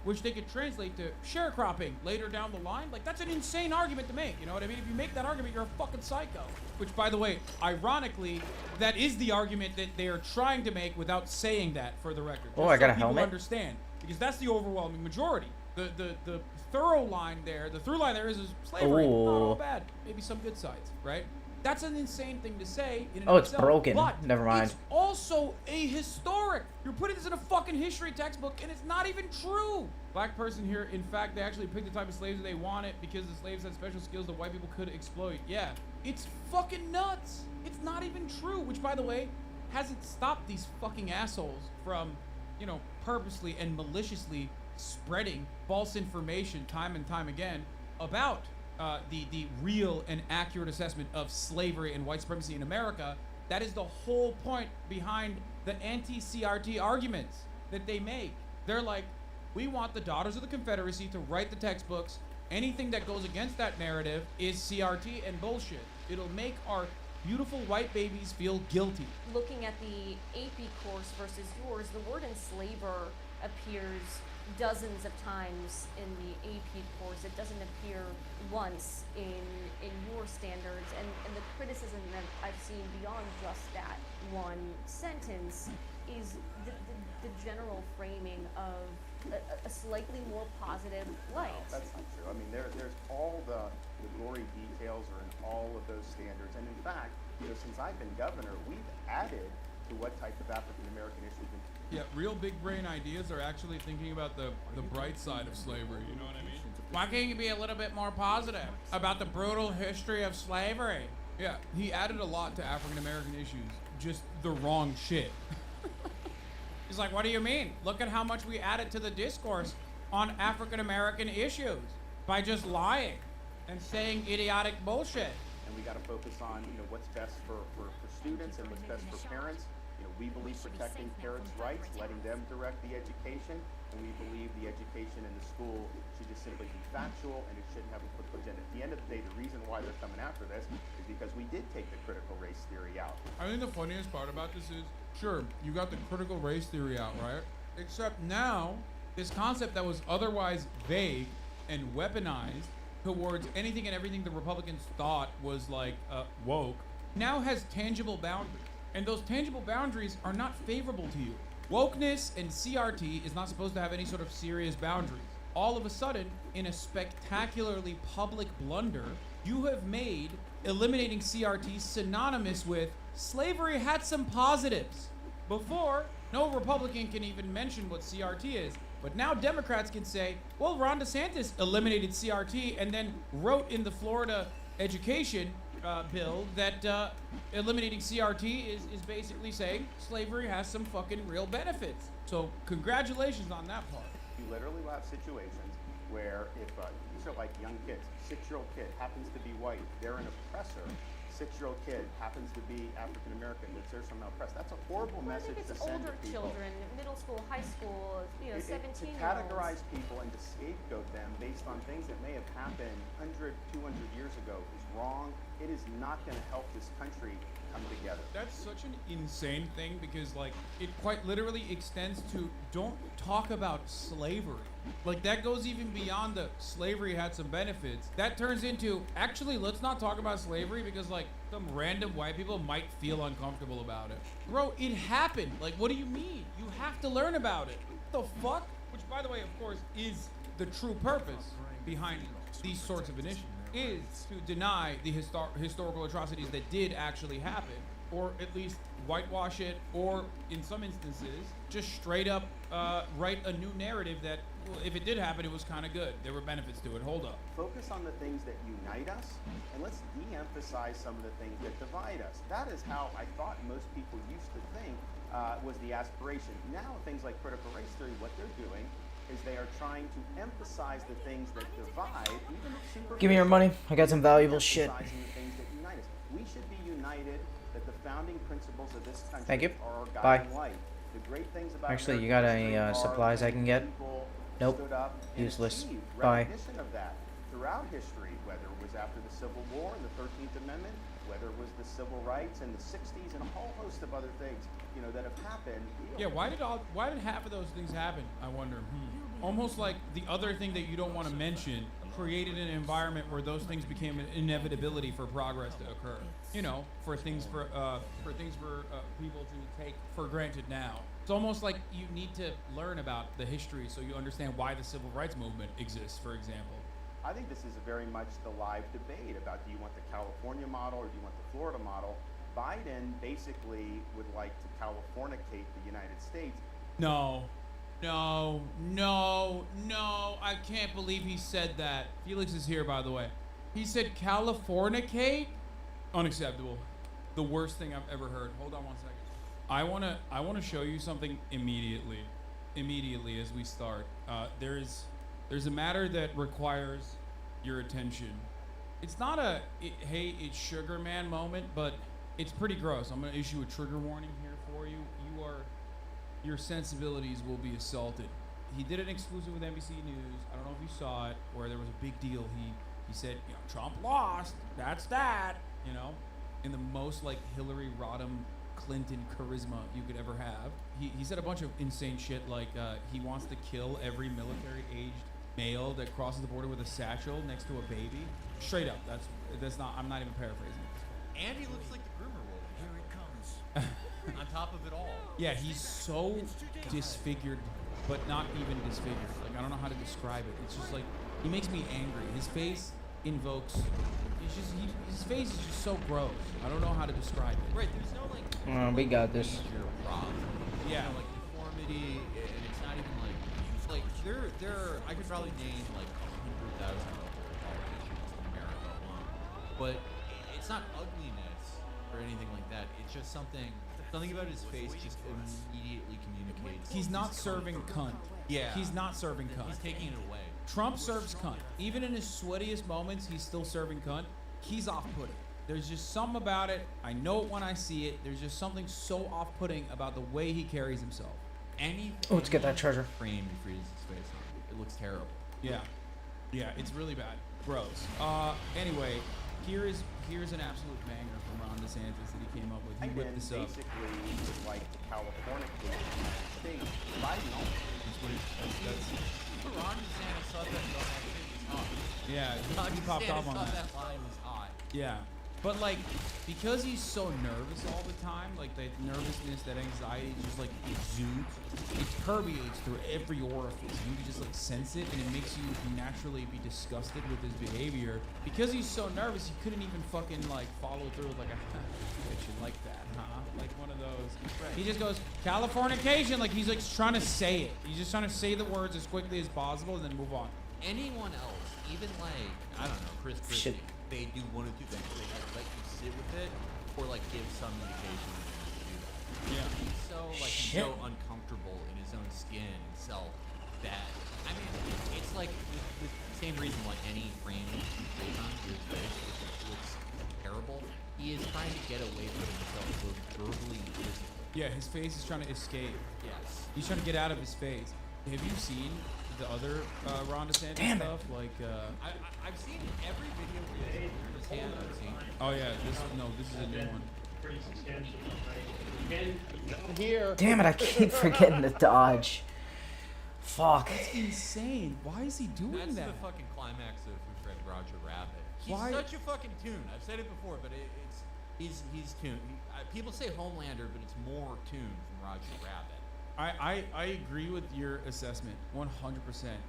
Which they could translate to sharecropping later down the line. Like, that's an insane argument to make. You know what I mean? If you make that argument, you're a fucking psycho. Which, by the way, ironically, that is the argument that they are trying to make without saying that, for the record. Oh, I got a people helmet? understand. Because that's the overwhelming majority. The thorough line there, the through line there is slavery. Not all Ooh. bad. Maybe some good sides, right? That's an insane thing to say. In and Oh, of it's itself, broken. but Never mind. It's also a historic. You're putting this in a fucking history textbook, and it's not even true. Black person here, in fact, they actually picked the type of slaves that they wanted because the slaves had special skills that white people could exploit. Yeah, it's fucking nuts. It's not even true, which, by the way, hasn't stopped these fucking assholes from, you know, purposely and maliciously spreading false information time and time again about the real and accurate assessment of slavery and white supremacy in America. That is the whole point behind the anti-CRT arguments that they make. They're like, we want the Daughters of the Confederacy to write the textbooks Anything that goes against that narrative is CRT and bullshit. It'll make our beautiful white babies feel guilty. Looking at the AP course versus yours, the word enslaver appears dozens of times in the AP course. It doesn't appear once in your standards, and the criticism that I've seen beyond just that one sentence is the general framing of a slightly more positive light. No, that's not true. I mean, there's all the gory details are in all of those standards, and in fact, since I've been governor, we've added to what type of African American issues. Yeah, real big brain ideas are actually thinking about the bright side of slavery, you know what I mean? Why can't you be a little bit more positive about the brutal history of slavery? Yeah, he added a lot to African American issues, just the wrong shit. He's like, what do you mean? Look at how much we added to the discourse on African American issues by just lying and saying idiotic bullshit. And we got to focus on, what's best for students and what's best for parents. We believe protecting parents' rights, letting them direct the education, and we believe the education in the school should just simply be factual and it shouldn't have a political agenda. At the end of the day, the reason why they're coming after this is because we did take the critical race theory out. I think the funniest part about this is, sure, you got the critical race theory out, right? Except now, this concept that was otherwise vague and weaponized towards anything and everything the Republicans thought was like woke, now has tangible boundaries. And those tangible boundaries are not favorable to you. Wokeness and CRT is not supposed to have any sort of serious boundaries. All of a sudden, in a spectacularly public blunder, you have made eliminating CRT synonymous with slavery had some positives. Before, no Republican can even mention what CRT is. But now Democrats can say, well, Ron DeSantis eliminated CRT and then wrote in the Florida education bill that eliminating CRT is basically saying slavery has some fucking real benefits. So congratulations on that part. You literally will have situations where if these are like young kids, 6-year-old kid happens to be white, they're an oppressor. 6-year-old kid happens to be African American, that they're somehow oppressed. That's a horrible message to send to people. Older children, middle school, high school, 17-year-olds. To categorize people and to scapegoat them based on things that may have happened 100, 200 years ago is wrong. It is not going to help this country come together. That's such an insane thing because, like, it quite literally extends to don't talk about slavery. Like, that goes even beyond the slavery had some benefits. That turns into, actually, let's not talk about slavery because, like, some random white people might feel uncomfortable about it. Bro, it happened. Like, what do you mean? You have to learn about it. What the fuck? Which, by the way, of course, is the true purpose behind these sorts of initiatives. Is to deny the historical atrocities that did actually happen, or at least whitewash it, or in some instances, just straight up write a new narrative that, well, if it did happen, it was kind of good. There were benefits to it. Hold up. Focus on the things that unite us, and let's de-emphasize some of the things that divide us. That is how I thought most people used to think was the aspiration. Now, things like critical race theory, what they're doing is they are trying to emphasize the things that divide, even superficial. Give me your money. I got some valuable shit. Emphasizing the things that unite us. We should be united that the founding principles of this country Thank you. are our Bye. guiding light. The great things about Actually, you got any supplies I can get? Nope. Useless. Bye. Recognition of that throughout history, whether it was after the Civil War and the 13th Amendment, whether it was the civil rights in the 60s and a whole host of other things, that have happened. Yeah, why did half of those things happen? I wonder. Almost like the other thing that you don't want to mention created an environment where those things became an inevitability for progress to occur. For things for people to take for granted now. It's almost like you need to learn about the history so you understand why the civil rights movement exists, for example. I think this is very much the live debate about do you want the California model or do you want the Florida model? Biden basically would like to Californicate the United States. No, I can't believe he said that. Felix is here, by the way. He said Californicate? Unacceptable. The worst thing I've ever heard. Hold on one second. I wanna show you something immediately as we start. There's a matter that requires your attention. It's not hey, it's Sugar Man moment, but it's pretty gross. I'm gonna issue a trigger warning here for you. Your sensibilities will be assaulted. he did an exclusive with NBC News. I don't know if you saw it, where there was a big deal. He said, you know, Trump lost. That's that. You know, in the most like Hillary Rodham Clinton charisma you could ever have. He said a bunch of insane shit like he wants to kill every military-aged male that crosses the border with a satchel next to a baby. Straight up. That's not. I'm not even paraphrasing. And he looks like the groomer wolf. Here it comes. On top of it all. Yeah, he's so disfigured, but not even disfigured. Like, I don't know how to describe it. It's just like, he makes me angry. His face invokes, his face is just so gross. I don't know how to describe it. Right, there's no like, we got this. problem. Yeah. You know, like deformity, and it's not even like there I could probably name like 100,000 politicians in America alone. But it's not ugliness or anything like that. It's just something about his face just immediately communicates. He's not serving cunt. Yeah. He's not serving cunt. He's taking it away. Trump serves cunt. Even in his sweatiest moments, he's still serving cunt. He's off-putting. There's just something about it. I know it when I see it. There's just something so off-putting about the way he carries himself. Oh, let's get that treasure. Frame he freezes his face on. It looks terrible. Yeah. Yeah, it's really bad. Gross. Anyway, here's an absolute banger from Ron DeSantis that he came up with. He whipped this up. Basically, like the California state, Biden. That's Ron DeSantis thought that shit was hot. Yeah, he popped off on thought that. that line was hot. Yeah. But like, because he's so nervous all the time, like that nervousness, that anxiety just like exudes, it permeates through every orifice. You can just like sense it, and it makes you naturally be disgusted with his behavior. Because he's so nervous, he couldn't even fucking like follow through with like a bitch, you like that, huh? Like one of those. He just goes, Californication, like he's like trying to say it. He's just trying to say the words as quickly as possible and then move on. Anyone else, even like, I don't know, Chris Christie, they do one or two things. They either let you sit with it or like give some indication that they're going to do that. Yeah. He's so like he's so uncomfortable in his own skin and self that, I mean, it's like the same reason why any frame plays on his face looks terrible. He is trying to get away from himself both verbally and physically. Yeah, his face is trying to escape. Yes. He's trying to get out of his face. Have you seen the other Ron DeSantis stuff? Like, I've seen every video where he has his hand. I've seen. Oh yeah, this is a new one. Pretty substantial. Here. Damn it, I keep forgetting to dodge. Fuck. That's insane. Why is he doing That's that? the fucking climax of Who Framed Roger Rabbit. He's Why? such a fucking tune. I've said it before, but he's tuned. People say Homelander, but it's more tuned from Roger Rabbit. I agree with your assessment 100%.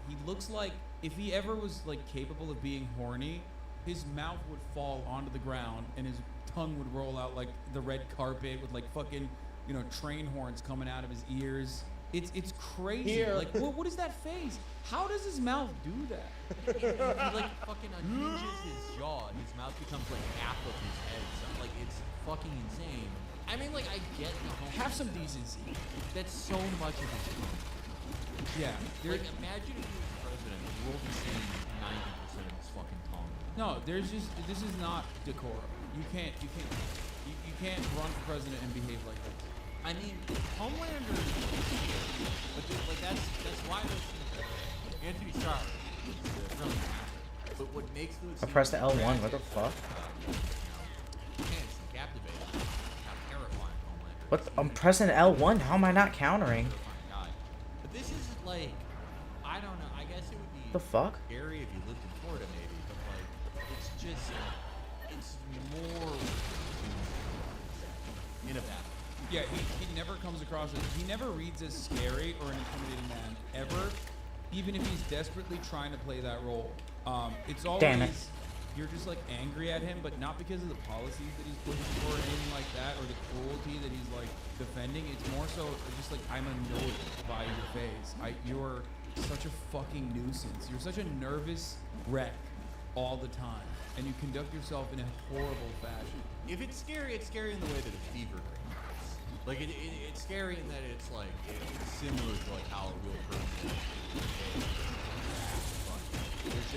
He looks like if he ever was like capable of being horny, his mouth would fall onto the ground and his tongue would roll out like the red carpet with like fucking, you know, train horns coming out of his ears. It's crazy. Here. Like what is that face? How does his mouth do that? He like fucking unhinges his jaw and his mouth becomes like half of his head. So, like it's fucking insane. I mean, like I get the Homelander. Have some decency. That's so much of his tongue. Yeah. Like imagine if he was president, the world was seeing 90% of his fucking tongue. No, this is not decorum. You can't run for president and behave like that. I mean, Homelander, but dude, like that's why those scenes, Anthony Starr is brilliant actor. But what makes those I pressed the L1, what the fuck? Intense and captivating. How terrifying Homelander is. What? I'm pressing L1, how am I not countering? God. But this is like, I don't know, I guess it would be The fuck? scary if you lived in Florida maybe, but like, it's just, it's more in a battle. Yeah, he never comes across as, he never reads as scary or an intimidating man, ever, even if he's desperately trying to play that role. It's always, Damn it. You're just like angry at him, but not because of the policies that he's pushing for or anything like that, or the cruelty that he's like defending. It's more so just like, I'm annoyed by your face. You're such a fucking nuisance. You're such a nervous wreck all the time, and you conduct yourself in a horrible fashion. If it's scary in the way that a fever dream is. Like it's scary in that it's like it's similar to like how a real person behaves. But it's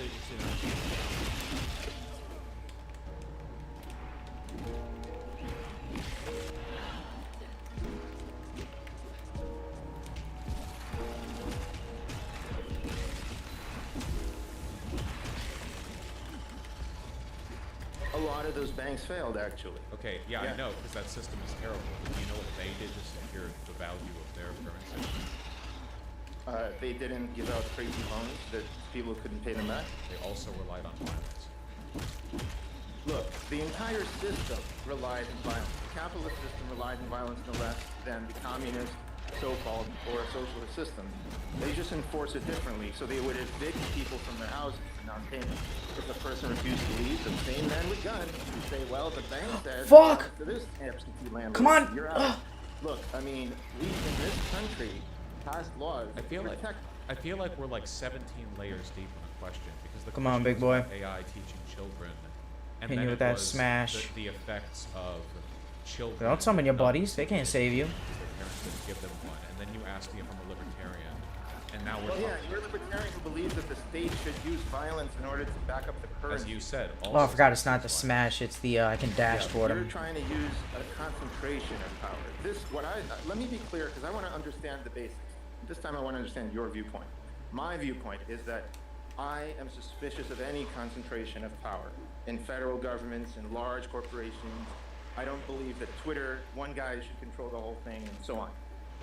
lot of those banks failed, actually. Okay, yeah, I know, because that system is terrible. Do you know what they did to secure the value of their currency? They didn't give out crazy loans that people couldn't pay them back. They also relied on violence. Look, the entire system relied on violence. The capitalist system relied on violence no less than the communist, so-called, or socialist system. They just enforce it differently, so they would evict people from their houses for non-payment. If a person refused to leave, the same man with gun would say, well, the bank says, Fuck! to this absentee landlord, Come on! you're out. Look, I mean, we in this country passed laws I feel to like we're like 17 layers deep in the question, because the Come on, question big was boy. about AI teaching children, and Hit then you it with that was smash. The effects of children. Don't summon your not buddies. They can't save you. because their parents didn't give them one, and then you asked me if I'm a libertarian, and now we're Well, yeah, talking. you're a libertarian who believes that the state should use violence in order to back up the currency. As you said, all Oh, I forgot it's not the smash. It's the I can dash toward You're him. trying to use a concentration of power. Let me be clear, because I want to understand the basics. This time I want to understand your viewpoint. My viewpoint is that I am suspicious of any concentration of power in federal governments and large corporations. I don't believe that Twitter, one guy should control the whole thing, and so on.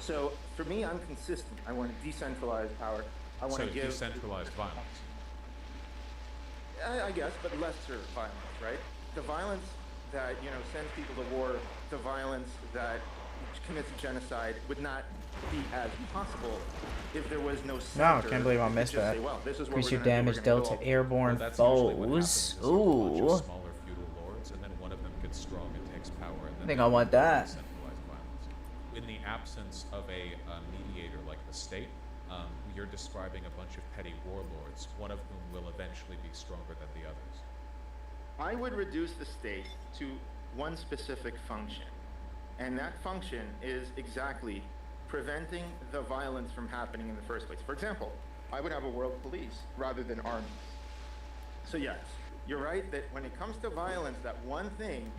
So for me, I'm consistent. I want to decentralize power. I want So to give decentralized violence. I guess, but lesser violence, right? The violence that, sends people to war, the violence that commits genocide would not be as possible if there was no No, center can't believe I that could missed just that. say, well, this is what Increase we're your gonna do, damage we're gonna dealt go to airborne Well, that's usually what happens, foes. is a bunch Ooh. of smaller feudal lords, and then one of them gets strong and takes power. And then I think I want that. Decentralized violence. In the absence of a mediator like the state, you're describing a bunch of petty warlords, one of whom will eventually be stronger than the others. I would reduce the state to one specific function, and that function is exactly preventing the violence from happening in the first place. For example, I would have a world police rather than armies. So yes, you're right that when it comes to violence, that one thing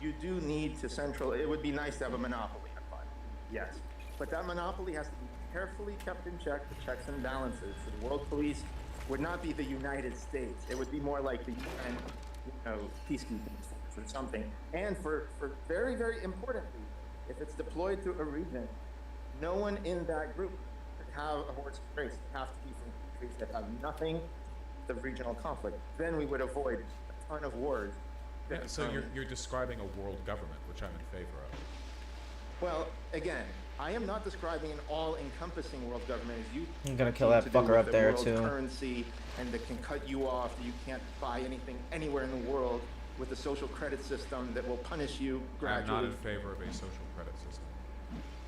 you do need to it would be nice to have a monopoly on violence, yes. But that monopoly has to be carefully kept in check, the checks and balances. So the world police would not be the United States. It would be more like the UN, peacekeeping force or something. And for very, very importantly, if it's deployed to a region, no one in that group could have a horse race. It have to be from countries that have nothing to regional conflict. Then we would avoid a ton of wars. Yeah, so you're describing a world government, which I'm in favor of. Well, again, I am not describing an all-encompassing world government as you. I'm gonna kill that to do fucker with up the there world too. Currency and that can cut you off. You can't buy anything anywhere in the world with a social credit system that will punish you gradually. I'm not in favor of a social credit system.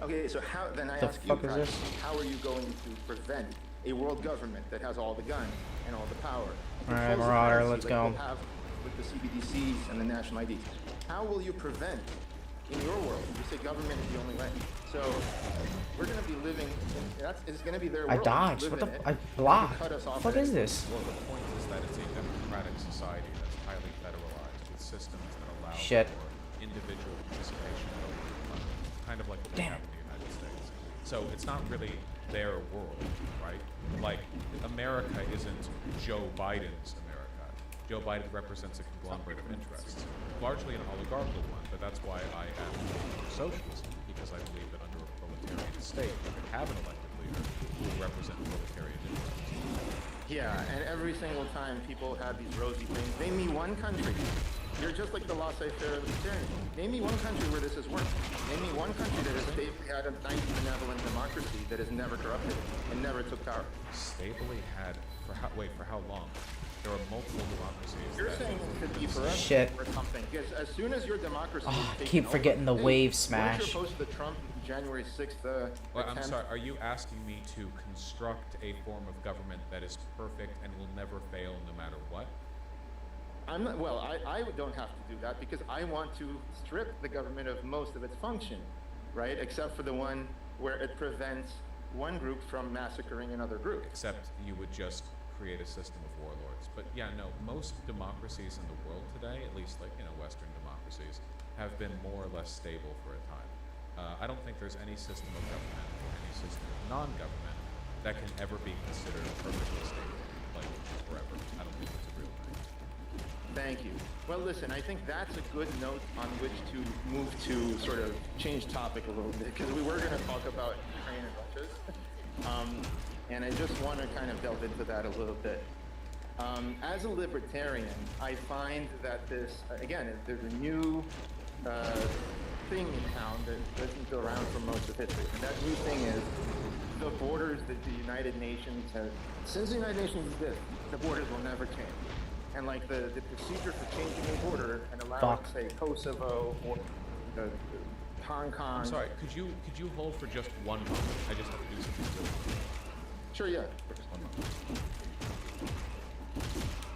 Okay, so how then I The ask you, fuck is Kai, this? how are you going to prevent a world government that has all the guns and all the power? All right, Controls the Marauder, currency let's like go. we'll have with the CBDCs and the national IDs. How will you prevent in your world? You say government is the only way. So we're going to be living in, it's going to be their I world. dodged. Live What in the? it. I They blocked. cut us What the off fuck at is any- this? Well, the point is that it's a democratic society that's highly federalized with systems that allow Shit. for individual participation in local economy, kind of like what we Damn have in the United States. So it's not really their world, right? Like, America isn't Joe Biden's America. Joe Biden represents a conglomerate of interests, largely an oligarchical one, but that's why I am for socialism, because I believe that under a proletarian state, you can have an elected leader who will represent proletarian interests. Yeah, and every single time people have these rosy things, name me one country. You're just like the laissez-faire libertarian. Name me one country where this has worked. Name me one country that has stably had a nice benevolent democracy that has never corrupted and never took power. Stably had, for how long? There are multiple democracies. You're saying it could be forever Shit. or something. Because as soon as your democracy is I taken keep over- forgetting the Hey, wave What smash. is your post to Trump January 6th Well, I'm attempt? sorry, are you asking me to construct a form of government that is perfect and will never fail no matter what? I'm not, well, I don't have to do that because I want to strip the government of most of its function, right? Except for the one where it prevents one group from massacring another group. Except you would just create a system of warlords. But yeah, no, most democracies in the world today, at least like, Western democracies, have been more or less stable for a time. I don't think there's any system of government or any system of non-government that can ever be considered perfectly stable, like forever. I don't think it's a real thing. Thank you. Well, listen, I think that's a good note on which to move to sort of change topic a little bit, because we were going to talk about Ukraine and Russia. And I just want to kind of delve into that a little bit. As a libertarian, I find that there's a new thing in town that isn't around for most of history. And that new thing is the borders that the United Nations has. Since the United Nations exists, the borders will never change. And like the procedure for changing a border and allowing, say, Kosovo or Hong Kong. I'm sorry, could you hold for just 1 moment? I just have to do something. Sure, yeah. For just 1 moment.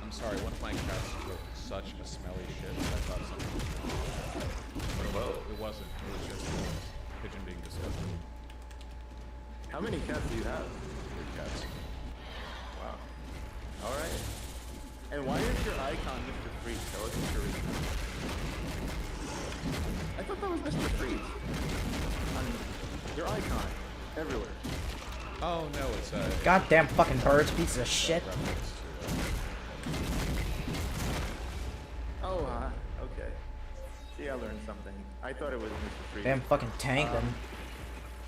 I'm sorry, one of my cats took such a smelly shit that I thought something was wrong. But it wasn't. It was just a pigeon being disgusting. How many cats do you have? 3 cats. Wow. All right. And why is your icon Mr. Freeze? I wasn't sure. I thought that was Mr. Freeze. Your icon. Everywhere. Oh, no, it's a... Goddamn fucking birds, pieces of shit. Oh, okay. See, I learned something. I thought it was Mr. Freeze. Damn fucking tank them.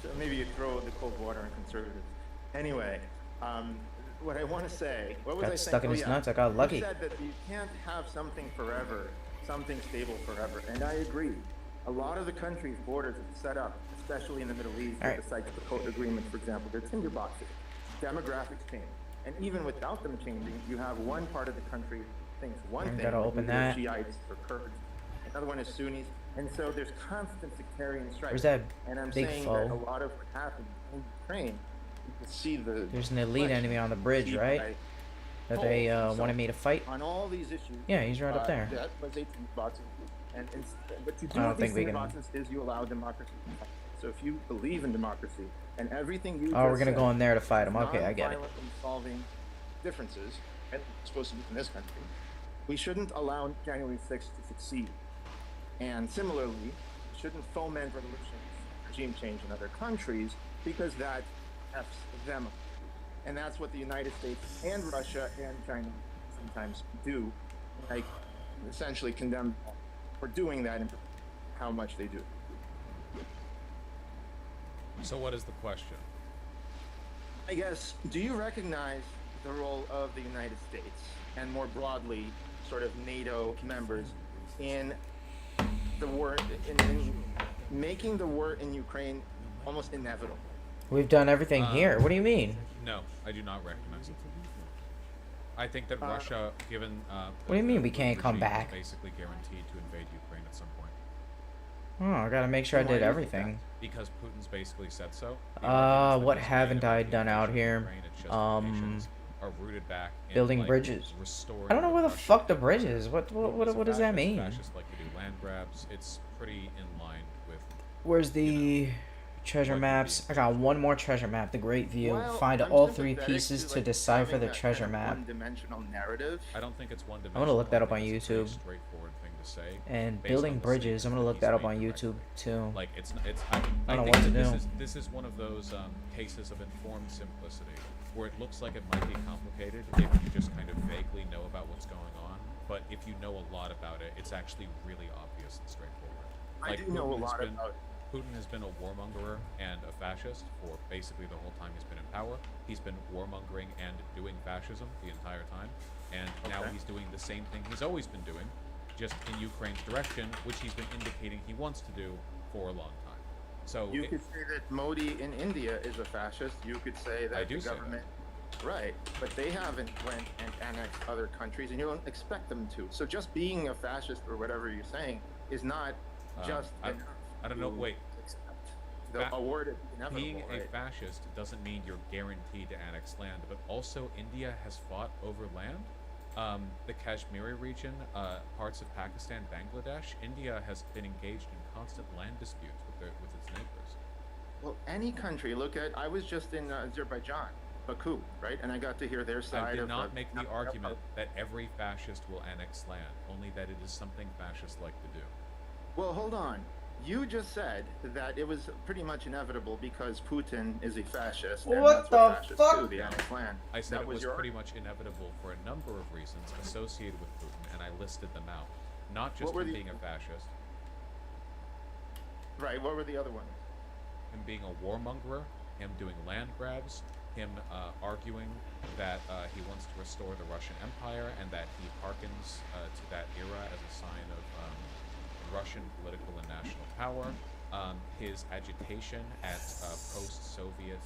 So maybe you throw the cold water on conservatives. Anyway, what I want to say, what was I saying? Got stuck in his nuts, I got lucky. You said that you can't have something forever, something stable forever, and I agree. A lot of the countries' borders are set up, especially in the Middle East, with the Sykes-Picot Agreement, for example. They're tinderboxes. Demographics change. And even without them changing, you have one part of the country thinks one thing. Gotta open that. Shiites or Kurds. Another one is Sunnis. And so there's constant sectarian strife. Where's that and I'm big saying foe? that a lot of what happens in Ukraine, you can see the... There's an elite enemy on the bridge, right? That they wanted me to fight. On all these issues... Yeah, he's right up there. That was 18 boxes. And what you do I don't with think these we can... boxes is you allow democracy to fight. So if you believe in democracy and everything you Oh, we're just gonna said go in there to fight him. is Okay, I get it. nonviolent in solving differences, and it's supposed to be in this country, we shouldn't allow January 6th to succeed. And similarly, we shouldn't foment revolutions, regime change in other countries, because that F's them. And that's what the United States and Russia and China sometimes do, like essentially condemn for doing that and how much they do. So what is the question? I guess, do you recognize the role of the United States and more broadly sort of NATO members in the war, in making the war in Ukraine almost inevitable? We've done everything here. What do you mean? No, I do not recognize it. I think that Russia, given what do you mean we can't come regime, back? is basically guaranteed to invade Ukraine at some point. Oh, I gotta make sure I did everything. Because Putin's basically said so. What haven't I done out here? Are rooted back in, Building like, bridges. restoring I don't know where the Russia. fuck the bridge is. What does that mean? Fascists like to do land grabs. It's pretty in line with. Where's the treasure maps? I got one more treasure map, the Great View. Well, Find I'm all 3 sympathetic pieces to like, decipher having the that treasure kind of map. one-dimensional narrative. I don't think it's one I'm gonna look that up on a YouTube. straightforward thing to say. And based building on the bridges, I'm gonna look that up on YouTube too. Like it's I don't know think what to that do. this is one of those cases of informed simplicity where it looks like it might be complicated if you just kind of vaguely know about what's going on, but if you know a lot about it, it's actually really obvious and straightforward. I do know a lot about it. Putin has been a warmonger and a fascist for basically the whole time he's been in power. He's been warmongering and doing fascism the entire time, and now he's doing the same thing he's always been doing, just in Ukraine's direction, which he's been indicating he wants to do for a long time. So You could say that Modi in India is a fascist. You could say that the government, right? But they haven't went and annexed other countries, and you don't expect them to. So just being a fascist or whatever you're saying is not just enough. I don't know. Wait. The award is inevitable. Being a right? fascist doesn't mean you're guaranteed to annex land, but also India has fought over land. The Kashmiri region, parts of Pakistan, Bangladesh, India has been engaged in constant land disputes with its neighbors. Well, any country. Look at. I was just in Azerbaijan, Baku, right? And I got to hear their side I did of not make the argument that every fascist will annex land, only that it is something fascists like to do. Well, hold on. You just said that it was pretty much inevitable because Putin is a fascist. And What that's what the fascists fuck? do, the annex land. I said That it was your pretty much inevitable for a number of reasons associated with Putin, and I listed them out. Not just What were him the- being a fascist, Right. What were the other ones? him being a warmongerer, him doing land grabs, him arguing that he wants to restore the Russian Empire and that he hearkens to that era as a sign of Russian political and national power. His agitation at post-Soviet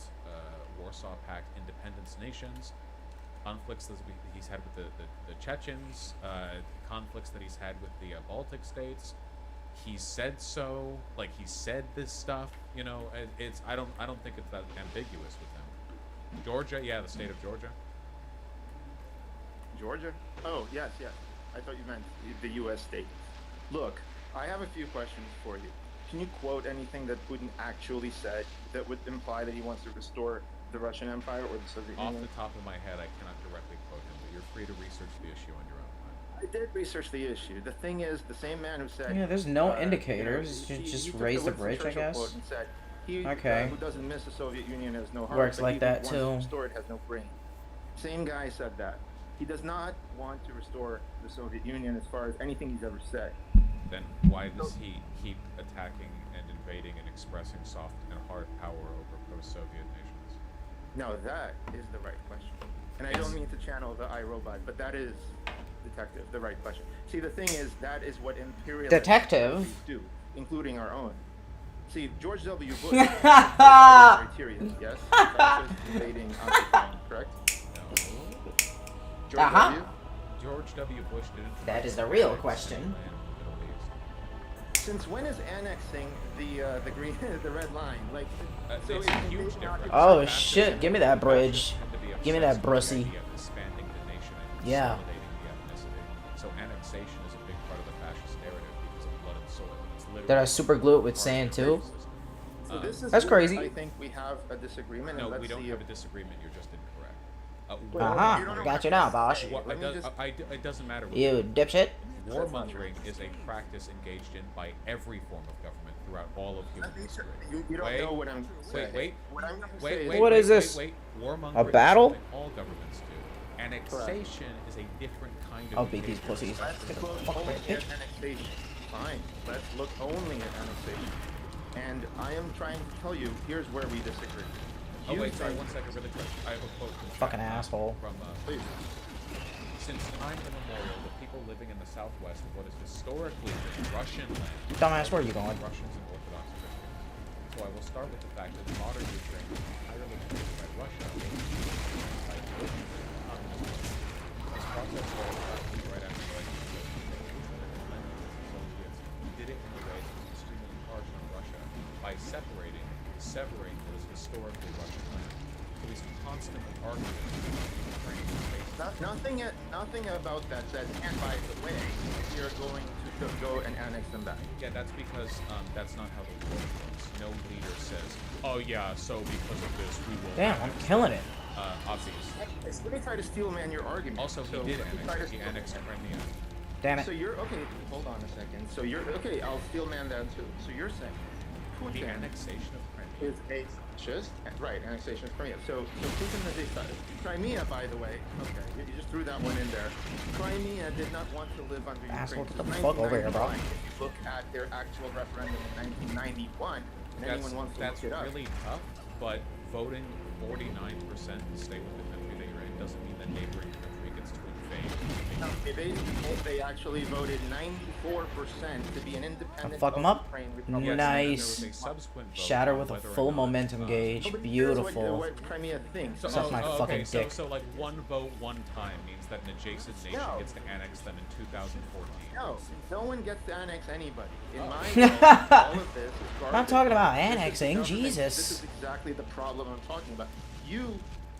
Warsaw Pact independence nations, conflicts that he's had with the Chechens, conflicts that he's had with the Baltic states. He said so, like he said this stuff, you know. It's I don't think it's that ambiguous with him. Georgia, yeah, the state of Georgia. Georgia? Oh, yes. I thought you meant the U.S. state. Look, I have a few questions for you. Can you quote anything that Putin actually said that would imply that he wants to restore the Russian Empire or the Soviet Off Union? the top of my head, I cannot directly quote him, but you're free to research the issue on your own. I did research the issue. The thing is, the same man who said... Yeah, there's no indicators. You just took raise the Winston bridge, I Churchill guess. quote and said, he Okay. who doesn't miss the Soviet Union has no heart, Works but like he that, who wants too. to restore it has no brain. Same guy said that. He does not want to restore the Soviet Union as far as anything he's ever said. Then why does he keep attacking and invading and expressing soft and hard power over post-Soviet nations? No, that is the right question. And I don't mean to channel the iRobot, but that is, detective, the right question. See, the thing is, that is what imperialists Detective? do, including our own. See, George W. Bush criteria, yes? Fascist, invading, occupying, correct? George W. George W. Bush didn't. That is the real question. Since when is annexing the green, the red line? Like, so it's a huge difference. Oh shit, give me that bridge. Give me that brussy. Expanding the nation and Yeah. consolidating the ethnicity. So annexation is a big part of the fascist narrative because of blood and soil. It's literally Did I super glue it with sand too? So this is That's where crazy. I think we have a disagreement. No, and let's we don't see have if a disagreement. You're just incorrect. Got you now, boss. Well, it doesn't matter. what You dipshit. Warmongering is a practice engaged in by every form of government throughout all of human history. You don't know what I'm saying. Wait. What I'm gonna Wait, say wait, is- What wait, is this? Wait, wait. Warmongering A battle? is something all governments do. Annexation is a different kind of I'll beat these behavior. pussies. Let's look only at annexation. Fine. Let's look only at annexation. And I am trying to tell you, here's where we disagree. Oh You wait, sorry, think- 1 second, really quick. I have a quote from Fucking chat asshole. From since time immemorial, the people living in the Southwest of what is historically been Russian land. Dumbass, where are you going? Russians and Orthodox Christians. So I will start with the fact that modern Ukraine is entirely controlled by Russia. By Putin. This process started roughly right after the Soviets did it in a way that was extremely harsh on Russia by severing what is historically Russian land. So he's constantly arguing Ukraine is Nothing about that says, and by the way, you're going to go and annex them back. Yeah, that's because that's not how the world works. No leader says, "Oh yeah, so because of this, we will." Damn, I'm killing it. Obvious. Let me try to steal man your argument. Also, So, he did let me try annex. to He steal- annexed Crimea. Damn it. So you're okay. Hold on a second. So you're okay. I'll steel man that too. So you're saying The Putin annexation of Crimea is a fascist, right? Annexation of Crimea. So Putin is a fascist. Crimea, by the way. Okay, you just threw that one in there. Crimea did not want to live under Asshole, Ukraine. get the since fuck over here, bro. 1991. If you look at their actual referendum in 1991, and anyone wants to that's look it up. really tough, but voting 49% to stay with the country that you're in doesn't mean that neighboring country gets to invade. No, they actually voted 94% to be an independent. Fuck him of up. Ukraine Republic. Nice. Shatter with a full momentum gauge. Nobody cares Beautiful. What Crimea thinks. Suck my fucking okay, dick. So like one vote, one time means that an adjacent nation No. gets to annex them in 2014. No one gets to annex anybody. In Oh. my world, all of this is garbage. I'm talking about This is annexing, government- Jesus. This is exactly the problem I'm talking about. You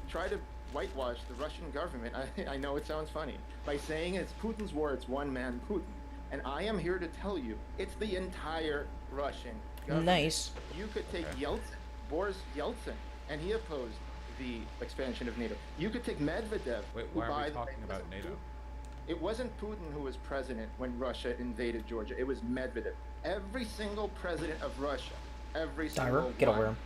try to whitewash the Russian government. I know it sounds funny by saying it's Putin's war. It's one man Putin, and I am here to tell you it's the entire Russian government. Nice. You could take Yeltsin, Boris Yeltsin, and he opposed the expansion of NATO. You could take Medvedev. Wait, who why are by we the way talking about NATO? It wasn't Putin who was president when Russia invaded Georgia. It was Medvedev. Every single president of Russia, every single Tyler, get one, over him.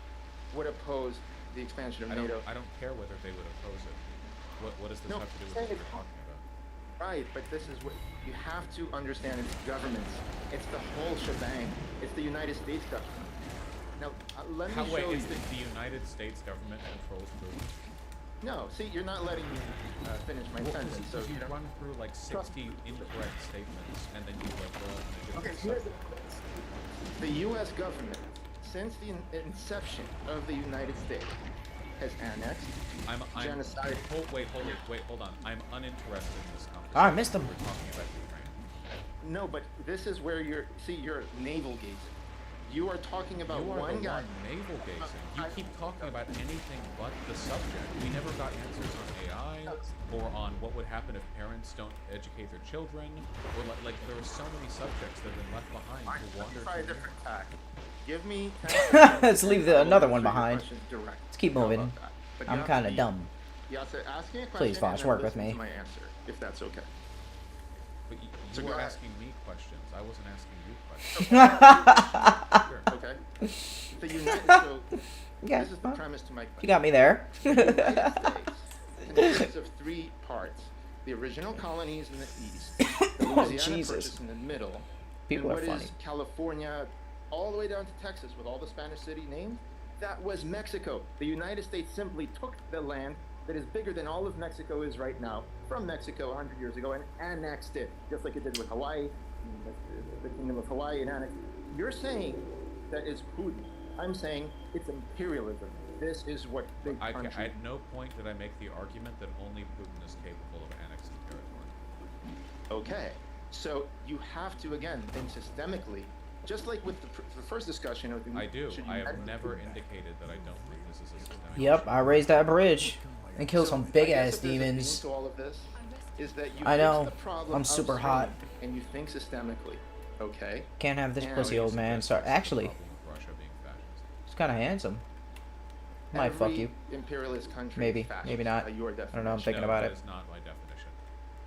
would oppose the expansion of I NATO. don't care whether they would oppose it. What does this No, have to do with I'm what saying we're talking about? Right, but this is what you have to understand. It's governments. It's the whole shebang. It's the United States government. Now, let me show you. It's the United States government controls Putin? No, see, you're not letting me finish my sentence. So you run through like 60 incorrect statements, and then you like go on. Okay, here's the U.S. government, since the inception of the United States, has annexed, genocide. Hold on. I'm uninterested in this conversation. I missed him. We're talking about Ukraine. No, but this is where you're navel gazing. You are talking about one guy. Navel gazing. You keep talking about anything but the subject. We never got answers on AI or on what would happen if parents don't educate their children, or like there are so many subjects that have been left behind to wander. Try a different tack. Give me. Let's leave another one behind. Let's keep moving. I'm kind of dumb. Yeah, so ask me a question. Please, Vosh, and work then with me. listen to my answer, if that's okay. But you So were go ahead. asking me questions. I wasn't asking you questions. Sure, okay. The United Yeah, this is the premise to my question. You got me there. The United States consists of three parts: the original colonies in the east, the Louisiana Jesus. Purchase in the middle, People and are what funny. is California, all the way down to Texas, with all the Spanish city names. That was Mexico. The United States simply took the land that is bigger than all of Mexico is right now from Mexico 100 years ago and annexed it, just like it did with Hawaii, the Kingdom of Hawaii, and annexed. You're saying that is Putin. I'm saying it's imperialism. This is what big countries. At no point did I make the argument that only Putin is capable of annexing territory. Okay, so you have to again think systemically, just like with the first discussion of the. I do. should you I have add- never indicated that I don't think this is a systemic. Yep, I raised that bridge and killed So, some I big guess ass if there's a theme demons. to all of this is that you I fix know. the problem I'm super upstream hot. and you think systemically. Okay. Can't have this And pussy old man. Sorry, actually, Russia being fascist. he's kind of handsome. Might fuck every you. Imperialist country. Maybe, is fascist, maybe not. by your I don't know. I'm definition. thinking No, about that it. is not my definition.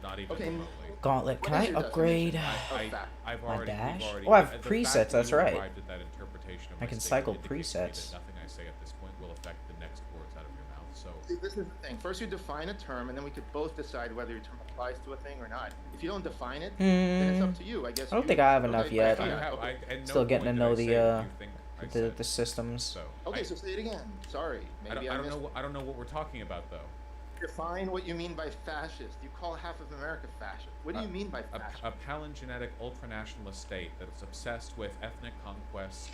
Not even Okay. remotely. Gauntlet. Can What I is your upgrave definition of fact? I've my already, dash? we've already, Oh, I have the fact presets. that That's you right. arrived at that interpretation of I my can statement cycle indicates to me presets. that nothing I say at this point will affect the next words out of your mouth. So See, this is the thing. First, you define a term, and then we could both decide whether your term applies to a thing or not. If you don't define it, then it's up to you. I guess. I don't you- think I have enough okay, yet. fine, I have- okay. at no Still getting to point did know I the say what you think I said. the systems. So Okay, so say it again. Sorry, maybe I don't missed. know. I don't know what we're talking about though. Define what you mean by fascist. You call half of America fascist. What do you mean by fascist? A palingenetic ultranationalist state that is obsessed with ethnic conquest,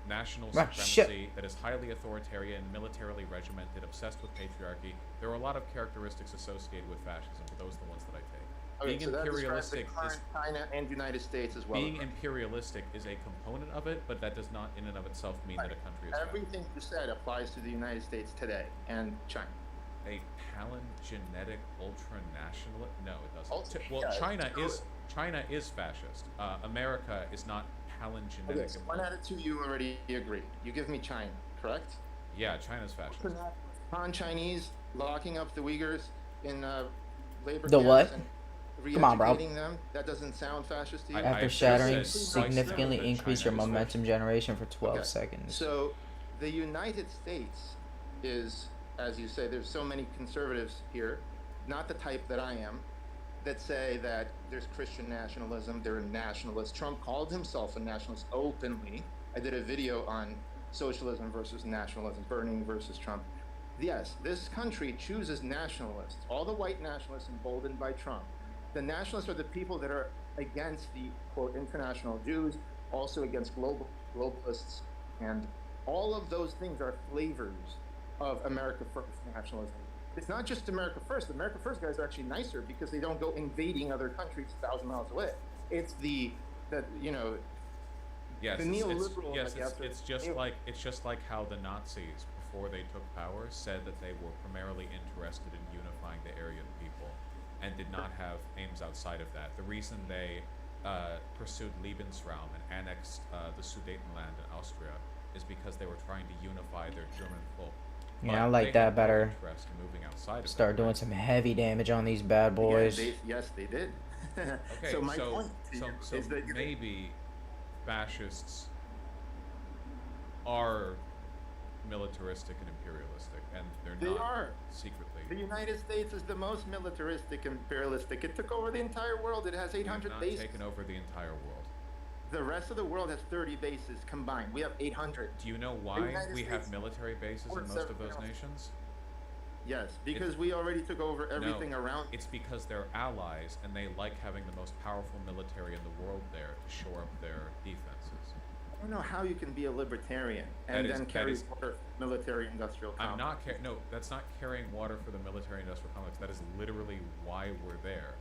national Ah, supremacy, that is highly authoritarian, militarily regimented, obsessed with patriarchy. There are a lot of characteristics associated with fascism, but those are the ones that I take. Okay, Being so that describes the imperialistic current is China and United States as well. being imperialistic is a component of it, but that does not in and of itself mean that a country is fascist. Everything you said applies to the United States today and China. A palingenetic ultranational? No, it doesn't. Ultra- Well, yeah, China is fascist. America is not palingenetic. Okay, so 1 out of 2 you already agree. You give me China, correct? Yeah, China's fascist. Han-Chinese locking up the Uyghurs in labor The camps what? and Come on, bro. re-educating them. That doesn't sound fascist to you? After shattering, significantly increase your momentum generation for 12 Okay, seconds. So the United States is, as you say, there's so many conservatives here, not the type that I am, that say that there's Christian nationalism, they're nationalists. Trump called himself a nationalist openly. I did a video on socialism versus nationalism, Bernie versus Trump. Yes, this country chooses nationalists, all the white nationalists emboldened by Trump. The nationalists are the people that are against the, quote, international Jews, also against globalists, and all of those things are flavors of America First nationalism. It's not just America First. America First guys are actually nicer because they don't go invading other countries 1,000 miles away. It's the you know, Yes, the neoliberals, I guess, it's just like how the Nazis, before they took power, said that they were primarily interested in unifying the Aryan people, and did not have aims outside of that. The reason they pursued Lebensraum and annexed the Sudetenland in Austria is because they were trying to unify their German folk. Yeah, I But like they that had no better. interest in moving outside of Start that. doing some heavy damage on these bad boys. yes, they did. Okay, so my point to you so is that maybe fascists are militaristic and imperialistic, and they're They not are. secretly. The United States is the most militaristic, imperialistic. It took over the entire world. It has We have 800 not bases. taken over the entire world. The rest of the world has 30 bases combined. We have 800. Do you know The why United we have States military bases in supports most of those everything else. nations? Yes, because we already took over everything No, around. it's because they're allies and they like having the most powerful military in the world there to shore up their defenses. I don't know how you can be a libertarian That and is- then that carry is- water military-industrial I'm complex. not no, that's not carrying water for the military-industrial complex. That is literally why we're there.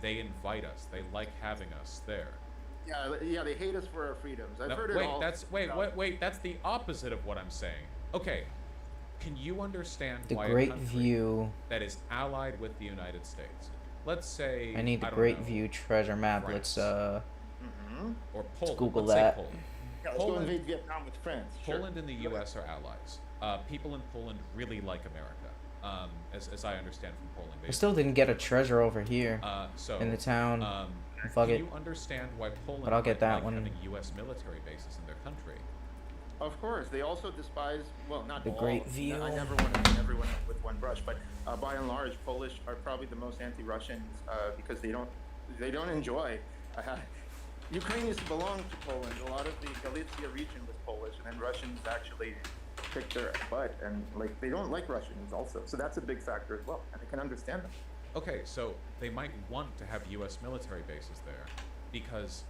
They invite us. They like having us there. Yeah, they hate us for our freedoms. I've No, heard it wait, all. wait, that's the opposite of what I'm saying. Okay, can you understand The why Great a country View. that is allied with the United States, let's say I need the don't Great know, View treasure map. France. Let's or Poland. Google let's say that. Poland. Yeah, let's go Poland, invade Vietnam with France. Sure. Poland and the U.S. are allies. People in Poland really like America, as I understand from polling. I still didn't get a treasure over here So, in the town. Fuck can it. you understand why Poland But I'll get might that like one. having U.S. military bases in their country? Of course, they also despise, well, not The all. Great View. I never want to paint everyone with one brush, but by and large, Polish are probably the most anti-Russians because they don't enjoy. Ukraine used to belong to Poland. A lot of the Galicia region was Polish, and then Russians actually kicked their butt, and like they don't like Russians also. So that's a big factor as well, and I can understand them. Okay, so they might want to have U.S. military bases there, because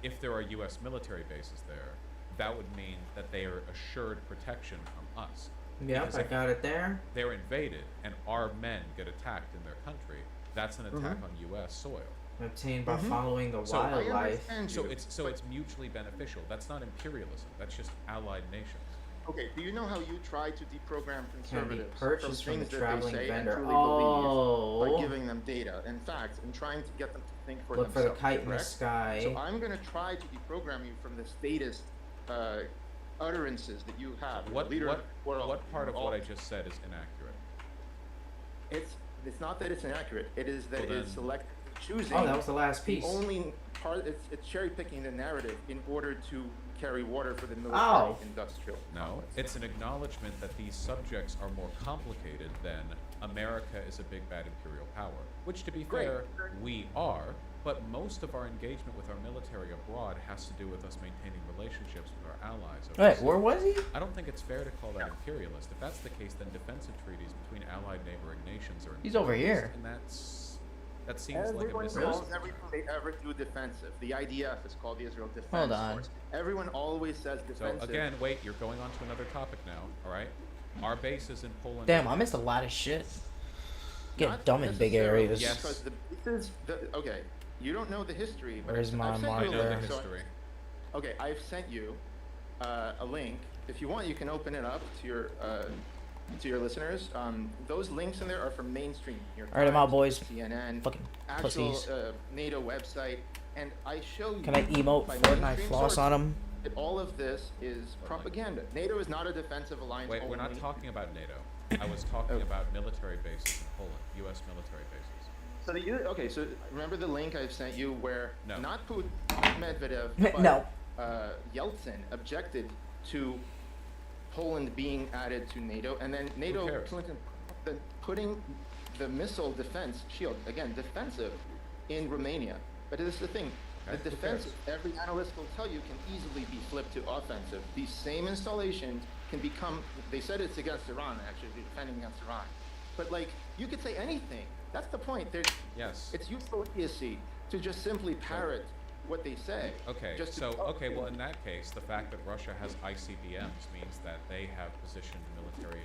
if there are U.S. military bases there, that would mean that they are assured protection from us. Yep, Because I if got it there. They're invaded, and our men get attacked in their country. That's an attack on U.S. soil. Obtained by following the So I wildlife. So it's mutually beneficial. That's not imperialism. That's just allied nations. Okay, do you know how you try to deprogram Can be conservatives purchased from things the that traveling they say vendor. and truly Oh. believe by giving them data and facts and trying to get them to think for Look for the themselves? kite in the correct? sky. So I'm going to try to deprogram you from the statist utterances that you have. What leader of the world, what part of all- what I just said is inaccurate? It's not that it's inaccurate. It is that Well, it's then- selectively choosing. Oh, that was the last piece. The only part it's cherry picking the narrative in order to carry water for the military Oh. industrial. No, it's an acknowledgement that these subjects are more complicated than America is a big bad imperial power, which to be Great. fair, we are, but most of our engagement with our military abroad has to do with us maintaining relationships with our allies. Wait, overseas. where was he? I don't think it's fair to call that imperialist. If that's the case, then defensive treaties between allied neighboring nations are He's over imperialist, here. and that seems like a Everyone misunderstanding. calls everything they ever do defensive. The IDF is called the Israel Defense Hold on. Force. Everyone always says So defensive. again, wait, you're going on to another topic now, all right? Our base is in Poland. Damn, I missed a lot of shit. Get Not dumb in big necessarily, areas. Yes. Because okay, you don't know the history. But Where's my I've sent you a I know the link, so- history. Okay, I've sent you a link. If you want, you can open it up to your listeners. Those links in there are from mainstream. New York Alright, I'm out, Times, boys. CNN, Fucking actual pussies. NATO website, and I show you. Can I emote by Fortnite mainstream floss on sources him? that all of this is propaganda. NATO is not a defensive alliance. Wait, we're not only. talking about NATO. I was talking about military bases in Poland, U.S. military bases. So okay, so remember the link I've sent you where No. not Putin, not Medvedev, but No. Yeltsin objected to Poland being added to NATO, and then NATO, cares? Clinton, putting the missile defense shield, again, defensive, in Romania. But this is the thing, Okay, the who defense, cares? every analyst will tell you, can easily be flipped to offensive. These same installations can become, they said it's against Iran, actually, they're defending against Iran. But like, you could say anything. That's the point. Yes. It's useful idiocy to just simply parrot what they say. Okay, Just to- so, okay, well, in that case, the fact that Russia has ICBMs means that they have positioned military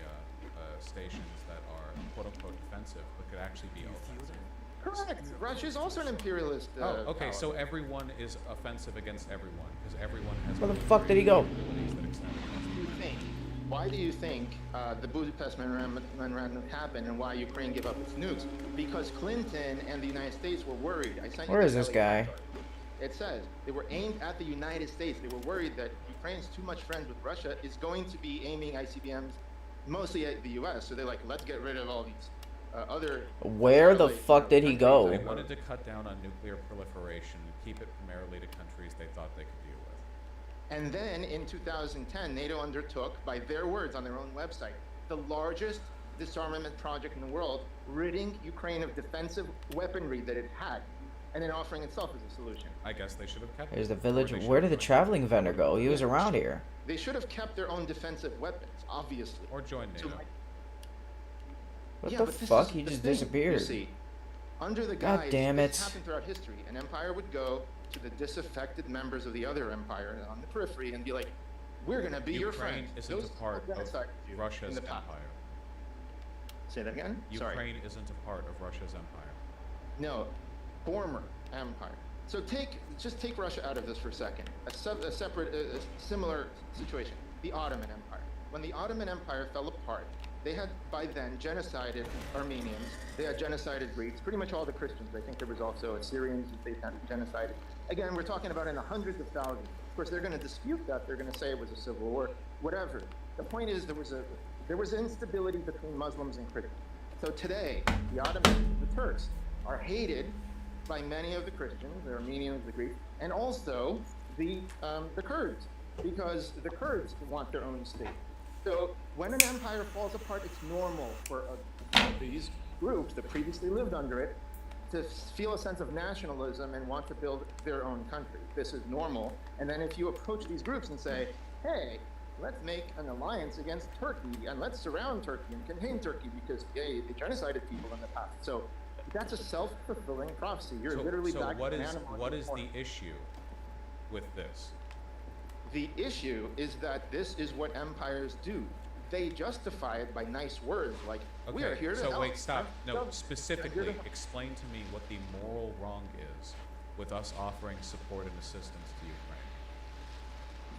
stations that are quote-unquote defensive, but could actually be offensive. Correct. Russia's also an imperialist. Oh, okay, power. so everyone is offensive against everyone, because everyone has Where the fuck did he go? abilities that extend against Why do you think the Budapest Memorandum happened and why Ukraine gave up its nukes? Because Clinton and the United States were worried. I sent you Where is this Elliot guy? Hackard. It says they were aimed at the United States. They were worried that Ukraine's too much friends with Russia is going to be aiming ICBMs mostly at the U.S. So they're like, let's get rid of all these other. Where the fuck did he go? They wanted to cut down on nuclear proliferation and keep it primarily to countries they thought they could deal with. And then in 2010, NATO undertook, by their words on their own website, the largest disarmament project in the world, ridding Ukraine of defensive weaponry that it had, and then offering itself as a solution. I guess they should have kept There's it. the village. Where did the traveling vendor go? He was around here. They should have kept their own defensive weapons, obviously. Or joined NATO. What Yeah, the but this fuck? is He the just thing, disappeared. You see, under the God guise, damn this it. happened throughout history. An empire would go to the disaffected members of the other empire on the periphery and be like, "We're gonna be your Ukraine friends." isn't Those a part people of genocide you in Russia's the past. empire. Say that again? Ukraine Sorry. isn't a part of Russia's empire. No, former empire. So just take Russia out of this for a second. A separate, similar situation. The Ottoman Empire. When the Ottoman Empire fell apart, they had by then genocided Armenians. They had genocided Greeks. Pretty much all the Christians. I think there was also Assyrians that they had genocided. Again, we're talking about in the hundreds of thousands. Of course, they're going to dispute that. They're going to say it was a civil war. Whatever. The point is, there was instability between Muslims and Christians. So today, the Ottomans, the Turks, are hated by many of the Christians, the Armenians, the Greeks, and also the Kurds, because the Kurds want their own state. So when an empire falls apart, it's normal for these groups that previously lived under it to feel a sense of nationalism and want to build their own country. This is normal. And then if you approach these groups and say, hey, let's make an alliance against Turkey and let's surround Turkey and contain Turkey because they genocided people in the past. So that's a self-fulfilling prophecy. You're literally so back what to is animal what is corner. the issue with this? The issue is that this is what empires do. They justify it by nice words like, we are here to so help. wait, stop. No, You're specifically, the- explain to me what the moral wrong is with us offering support and assistance to Ukraine.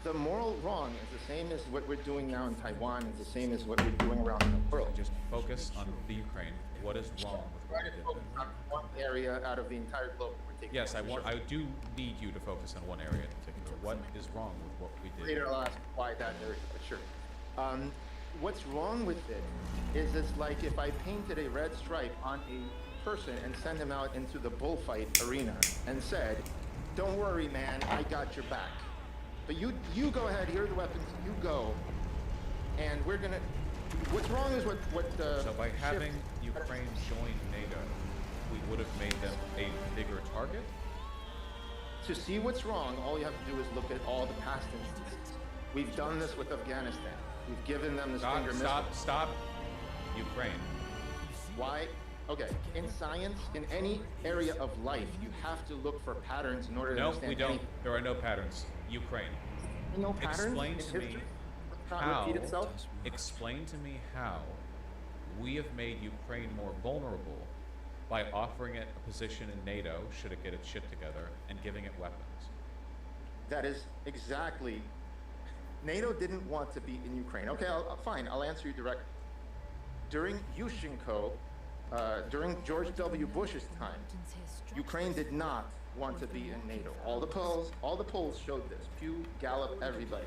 The moral wrong is the same as what we're doing now in Taiwan, is the same as what we're doing around the world. Just focus on the Ukraine. What is wrong with what we did there? One area out of the entire globe that we're taking. Yes, I for want. sure. I do need you to focus on one area in particular. What is wrong with what we did? Later I'll ask why that area, but sure. What's wrong with it is it's like if I painted a red stripe on a person and sent him out into the bullfight arena and said, don't worry, man, I got your back. But you go ahead, here are the weapons, you go, and we're gonna, what's wrong is what So by having Ukraine join NATO, we would have made them a bigger target? To see what's wrong, all you have to do is look at all the past instances. We've done this with Afghanistan. We've given them the Stinger missile. Stop. Ukraine. Why? Okay, in science, in any area of life, you have to look for patterns in order to No, understand we don't. anything. There are no patterns. Ukraine. No patterns Explain in to me history? Not how. repeat itself? Explain to me how we have made Ukraine more vulnerable by offering it a position in NATO, should it get its shit together, and giving it weapons. That is exactly. NATO didn't want to be in Ukraine. Okay, fine, I'll answer you directly. During Yushchenko, during George W. Bush's time, Ukraine did not want to be in NATO. All the polls showed this. Pew, Gallup, everybody.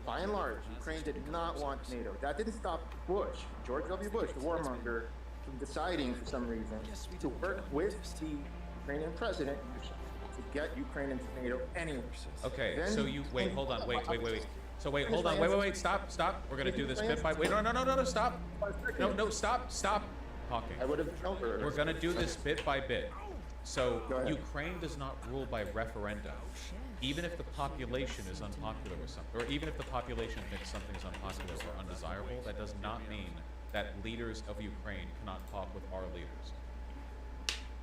By and large, Ukraine did not want NATO. That didn't stop Bush, George W. Bush, the warmonger, from deciding for some reason to work with the Ukrainian president to get Ukraine into NATO anyway. Okay, Then so you wait. Hold on. Wait. So wait. Hold Finish on. my Wait. answer. Stop. We're gonna do this bit by. Wait. No. Stop. No. Stop talking. I would have known earlier. We're gonna do this bit by bit. So Ukraine does not rule by referenda. Even if the population is unpopular or something, or even if the population thinks something is unpopular or undesirable, that does not mean that leaders of Ukraine cannot talk with our leaders.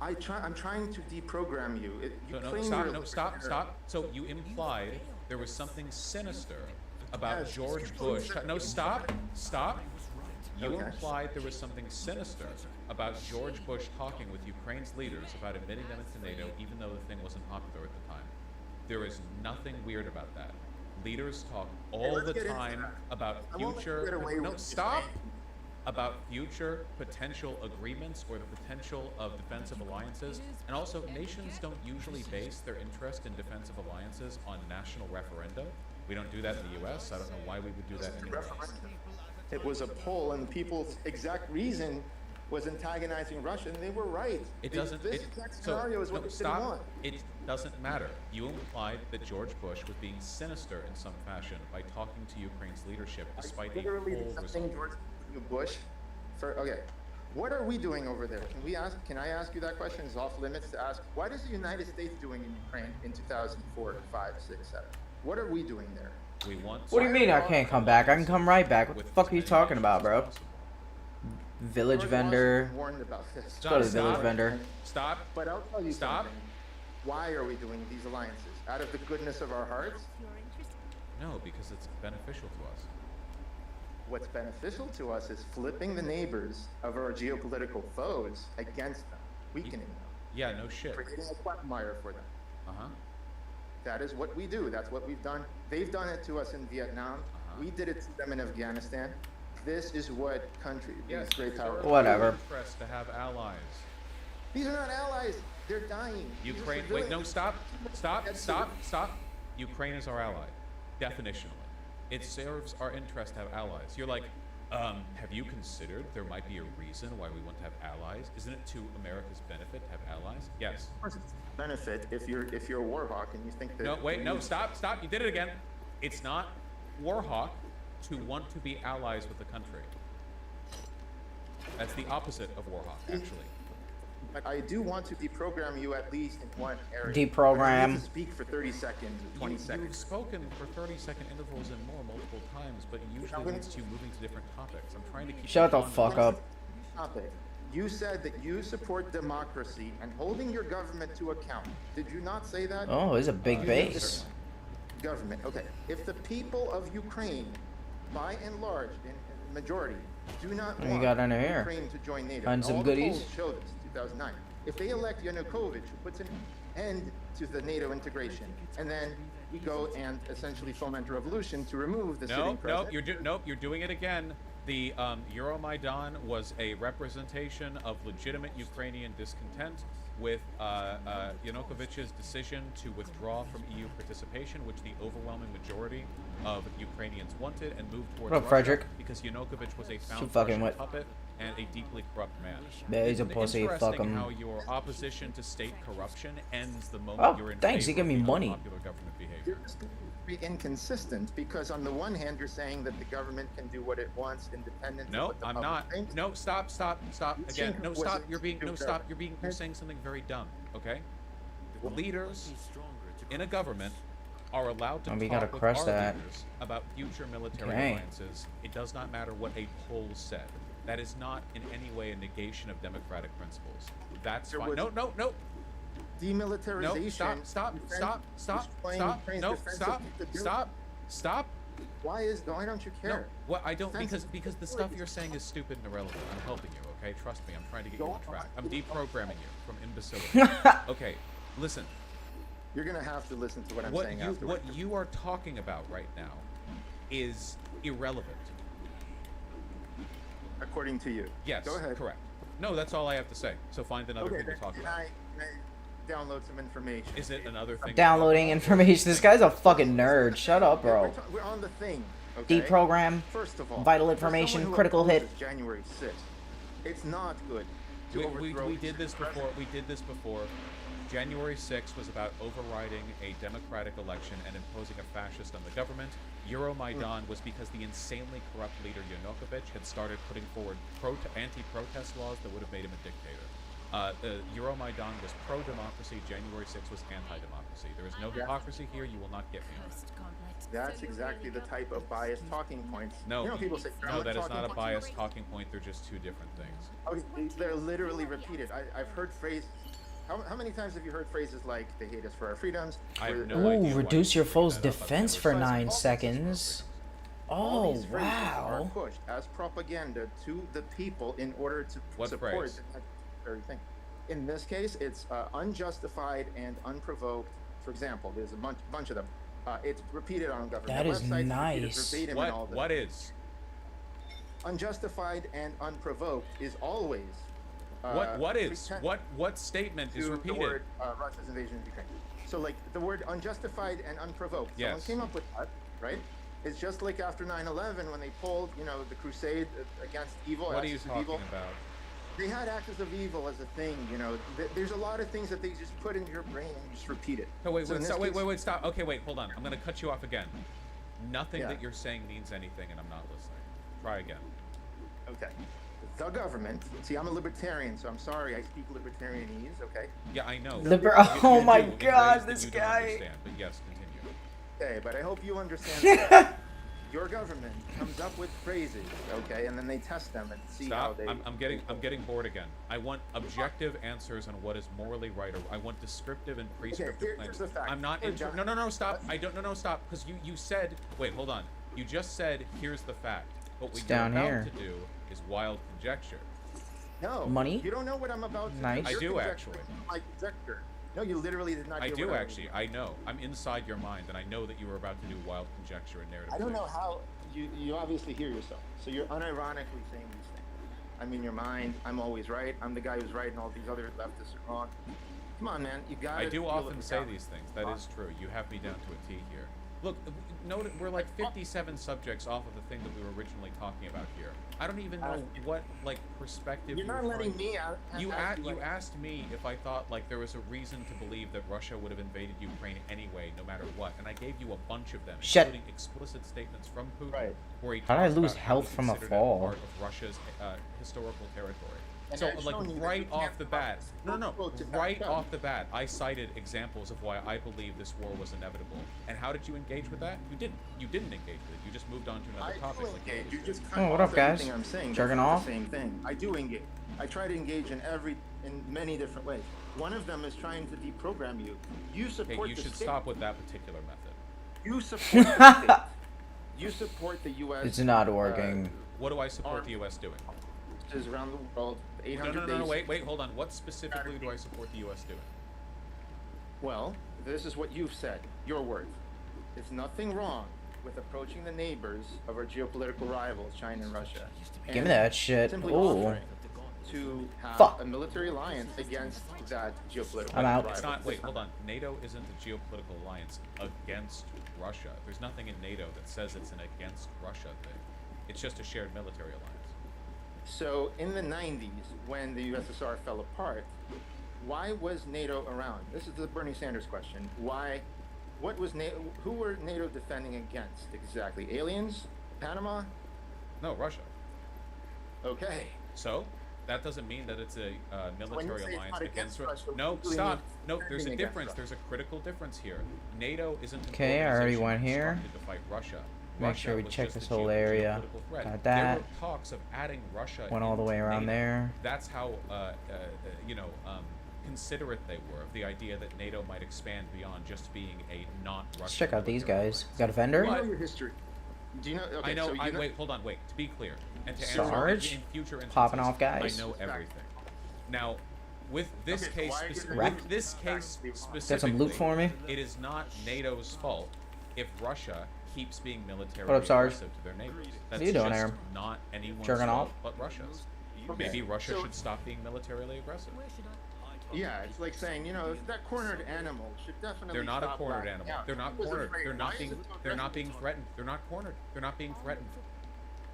I'm trying to deprogram you. You claim Stop. So you implied there was something sinister about George Bush. No, stop. You implied there was something sinister about George Bush talking with Ukraine's leaders about admitting them into NATO, even though the thing wasn't popular at the time. There is nothing weird about that. Leaders talk all the time about future. No, stop. About future potential agreements or the potential of defensive alliances. And also, nations don't usually base their interest in defensive alliances on national referenda. We don't do that in the US. I don't know why we would do that anywhere else. It was a poll, and people's exact reason was antagonizing Russia, and they were right. It doesn't. This It, exact so, scenario is what no, they didn't stop. want. It doesn't matter. You implied that George Bush was being sinister in some fashion by talking to Ukraine's leadership, despite a Literally poll defending result. George Bush. Okay, what are we doing over there? Can I ask you that question? It's off limits to ask. What is the United States doing in Ukraine in 2004, 5, 6, 7? What are we doing there? We want. What do you mean I can't come back? I can come right back. What the fuck are you talking about, bro? Village vendor. Warned about this. Let's go to the village vendor. Stop. But I'll tell you Stop. something. Why are we doing these alliances? Out of the goodness of our hearts? No, because it's beneficial to us. What's beneficial to us is flipping the neighbors of our geopolitical foes against them, weakening them. Yeah, no shit. Creating a quagmire for them. Uh-huh. That is what we do. That's what we've done. They've done it to us in Vietnam. We did it to them in Afghanistan. This is what countries, Yes, these great it's our powers. Whatever. interest to have allies. These are not allies. They're dying. These are Ukraine. Wait, civilians. no, stop. Ukraine is our ally, definitionally. It serves our interest to have allies. You're like, have you considered there might be a reason why we want to have allies? Isn't it to America's benefit to have allies? Yes. Of course, it's a benefit if you're a war hawk and you think that. No, wait, no, stop. You did it again. It's not war hawk to want to be allies with the country. That's the opposite of war hawk, actually. But I do want to deprogram you at least in one area. Deprogram. But I need to speak for 30 seconds or 20 You've seconds. spoken for 30-second intervals and more multiple times, but it usually leads to you moving to different topics. I'm trying to keep. Shut you the on fuck up. Topic. You said that you support democracy and holding your government to account. Did you not say that? Oh, it's a big base. Government. Okay. If the people of Ukraine, by and large, in majority, do not What you want got under here? Ukraine to join NATO, Find some all goodies? the polls show this. 2009. If they elect Yanukovych, who puts an end to the NATO integration, and then we go and essentially foment a revolution to remove the sitting president. You're doing it again. The Euromaidan was a representation of legitimate Ukrainian discontent with Yanukovych's decision to withdraw from EU participation, which the overwhelming majority of Ukrainians wanted, and moved towards What up, Russia Frederick? because Yanukovych was a found fucking Russian what? puppet and a deeply corrupt man. Yeah, he's a It's pussy, interesting fuck him. how your opposition to state corruption ends the moment Oh, you're in thanks, he favor gave me of money. unpopular government behavior. You're just be inconsistent because on the one hand you're saying that the government can do what it wants independent. No, of what the I'm public not. thinks. No, stop. Again, no, was stop. a You're being, no, stupid stop. government. You're saying something very dumb, okay? The leaders in a government are allowed to Oh, we talk gotta with crush our that. leaders about future military Okay. alliances. It does not matter what a poll said. That is not in any way a negation of democratic principles. That's There fine. was- No. Demilitarization. No, stop. destroying No, Ukraine's defensive capability. Stop. Why don't you No, care? what I don't Defensive because the stuff you're saying is stupid and irrelevant. I'm helping you, okay? Trust me. I'm trying to get you on track. I'm deprogramming you from imbecility. Okay, listen. You're gonna have to listen to what I'm saying afterwards. What you are talking about right now is irrelevant. According to you. Yes, Go ahead. correct. No, that's all I have to say. So find another Okay, thing to then talk can about. can I download some information? Is it another thing? Downloading information. This guy's a fucking nerd. Shut up, bro. We're on the thing. Okay? Deprogram. First of all, Vital for information. someone who Critical hit. opposes January 6th. It's not good to We overthrow. did this before. We did this before. January 6th was about overriding a democratic election and imposing a fascist on the government. Euromaidan was because the insanely corrupt leader Yanukovych had started putting forward anti-protest laws that would have made him a dictator. Euromaidan was pro-democracy. January 6th was anti-democracy. There is no hypocrisy here. You will not get me on it. That's exactly the type of biased talking points. No, You know, people say no, that is talking not a points. biased talking point. They're just two different things. Okay, they're literally repeated. I've heard phrases. How many times have you heard phrases like "they hate us for our freedoms"? I have no Ooh, idea why reduce you your bring foe's that up. I've defense never for seen 9 seconds. All Oh, these phrases are wow. pushed as propaganda to the people in order to What support phrase? that very thing. In this case, it's unjustified and unprovoked. For example, there's a bunch of them. It's repeated on government That is websites. nice. Repeated verbatim in all the What is? unjustified and unprovoked is always. What is? pretend What statement is to repeated? The word Russia's invasion of Ukraine. So like the word unjustified and unprovoked. Yes. Someone came up with that, right? It's just like after 9/11 when they pulled, the crusade against evil. What are you axis of talking evil. about? They had axis of evil as a thing, you know. There's a lot of things that they just put in your brain and just repeat it. No, wait, So in this wait, case- stop. Okay, wait, hold on. I'm gonna cut you off again. Nothing Yeah. that you're saying means anything, and I'm not listening. Try again. Okay. The government. See, I'm a libertarian, so I'm sorry I speak libertarianese. Okay. Yeah, I know. Oh my do in God, ways that this you don't guy. understand, but yes, continue. Okay, but I hope you understand. that your government comes up with phrases, okay, and then they test them and see how Stop. they. I'm getting bored again. I want objective answers on what is morally right, or I want descriptive and prescriptive here's claims. the fact. I'm not. Here, John. No, stop. I don't. No, stop. Because you said. Wait, hold on. You just said here's the fact. What It's you're down about here. to do is wild conjecture. No. Money? You don't know what I'm about to Nice. do. I You're do conjecturing actually. My conjecture. No, you literally did not. I hear do what actually. I know. I'm inside your mind, and I know that you were about to do wild conjecture and narrative. I don't know claims. how you obviously hear yourself. So you're unironically saying these things. I'm in your mind. I'm always right. I'm the guy who's right, and all these other leftists are wrong. Come on, man. You got. I do often say these things. That is true. You have me down to a T here. Look, note we're like 57 subjects off of the thing that we were originally talking about here. I don't even know what like perspective. You're not were letting trying- me out. You ask you asked me if I thought like there was a reason to believe that Russia would have invaded Ukraine anyway, no matter what, and I gave you a bunch of them, Shit. including explicit statements from Putin, where he How did I talks lose about how health he from a considered it fall? part of Russia's historical territory. And So, I've shown like, you that right you off can't the bat, no, quote to back right up. off the bat, I cited examples of why I believe this war was inevitable. And how did you engage with that? You didn't. You didn't engage with it. You just moved on to another topic. Like you engage. You always just do. cut Oh, what off up, guys? everything I'm saying. Jerking That's not off? the same thing. I do engage. I try to engage in many different ways. One of them is trying to deprogram you. You support Okay, you the should state. stop with that particular method. You support the state. You support the U.S. It's not working. What do I support the U.S. doing? Is around the world. 800 No, days. wait, hold on. What specifically do I support the U.S. doing? Well, this is what you've said. Your words. There's nothing wrong with approaching the neighbors of our geopolitical rivals, China and Russia. Give me that shit. Simply Ooh. offering to have Fuck. a military alliance against that geopolitical I'm out. rival. It's not. Wait, hold on. NATO isn't a geopolitical alliance against Russia. There's nothing in NATO that says it's an against Russia thing. It's just a shared military alliance. So in the 90s, when the USSR fell apart, why was NATO around? This is the Bernie Sanders question. Why? What was NATO? Who were NATO defending against exactly? Aliens? Panama? No, Russia. Okay. So that doesn't mean that it's a When you military say it's alliance not against against Russia. Russia, No, what do you stop. mean No, there's a defending against difference. Russia? There's a critical difference here. NATO isn't an Okay, I already organization went here. constructed to fight Russia. Make Russia sure we was check just a this whole area. geopolitical threat. Got There that. were talks of adding Russia. Went all the way into around NATO. there. That's how considerate they were of the idea that NATO might expand beyond just being a not Russian. Let's check out these military guys. Got a vendor? You know your history. Do you know? Okay, I know. So you know Wait, hold on. Wait. To be clear, and to answer Sarge? in future instances, Popping off guys. I know everything. Now, with this Okay, so case, why are you speci- gonna Rep? with this case Got specifically, some loot for me? it is not NATO's fault if Russia keeps being militarily What up, Sarge? aggressive to their neighbors. That's What you doing just there? not anyone's Jerking fault off? but Russia's. Okay, Maybe Russia so- should stop being militarily aggressive. Yeah, it's like saying, you know, that cornered animal should definitely. They're not a stop cornered lacking animal. out. They're not He was cornered. afraid. They're Why not is being. it so They're not aggressive? being threatened. They're not cornered. They're not being threatened.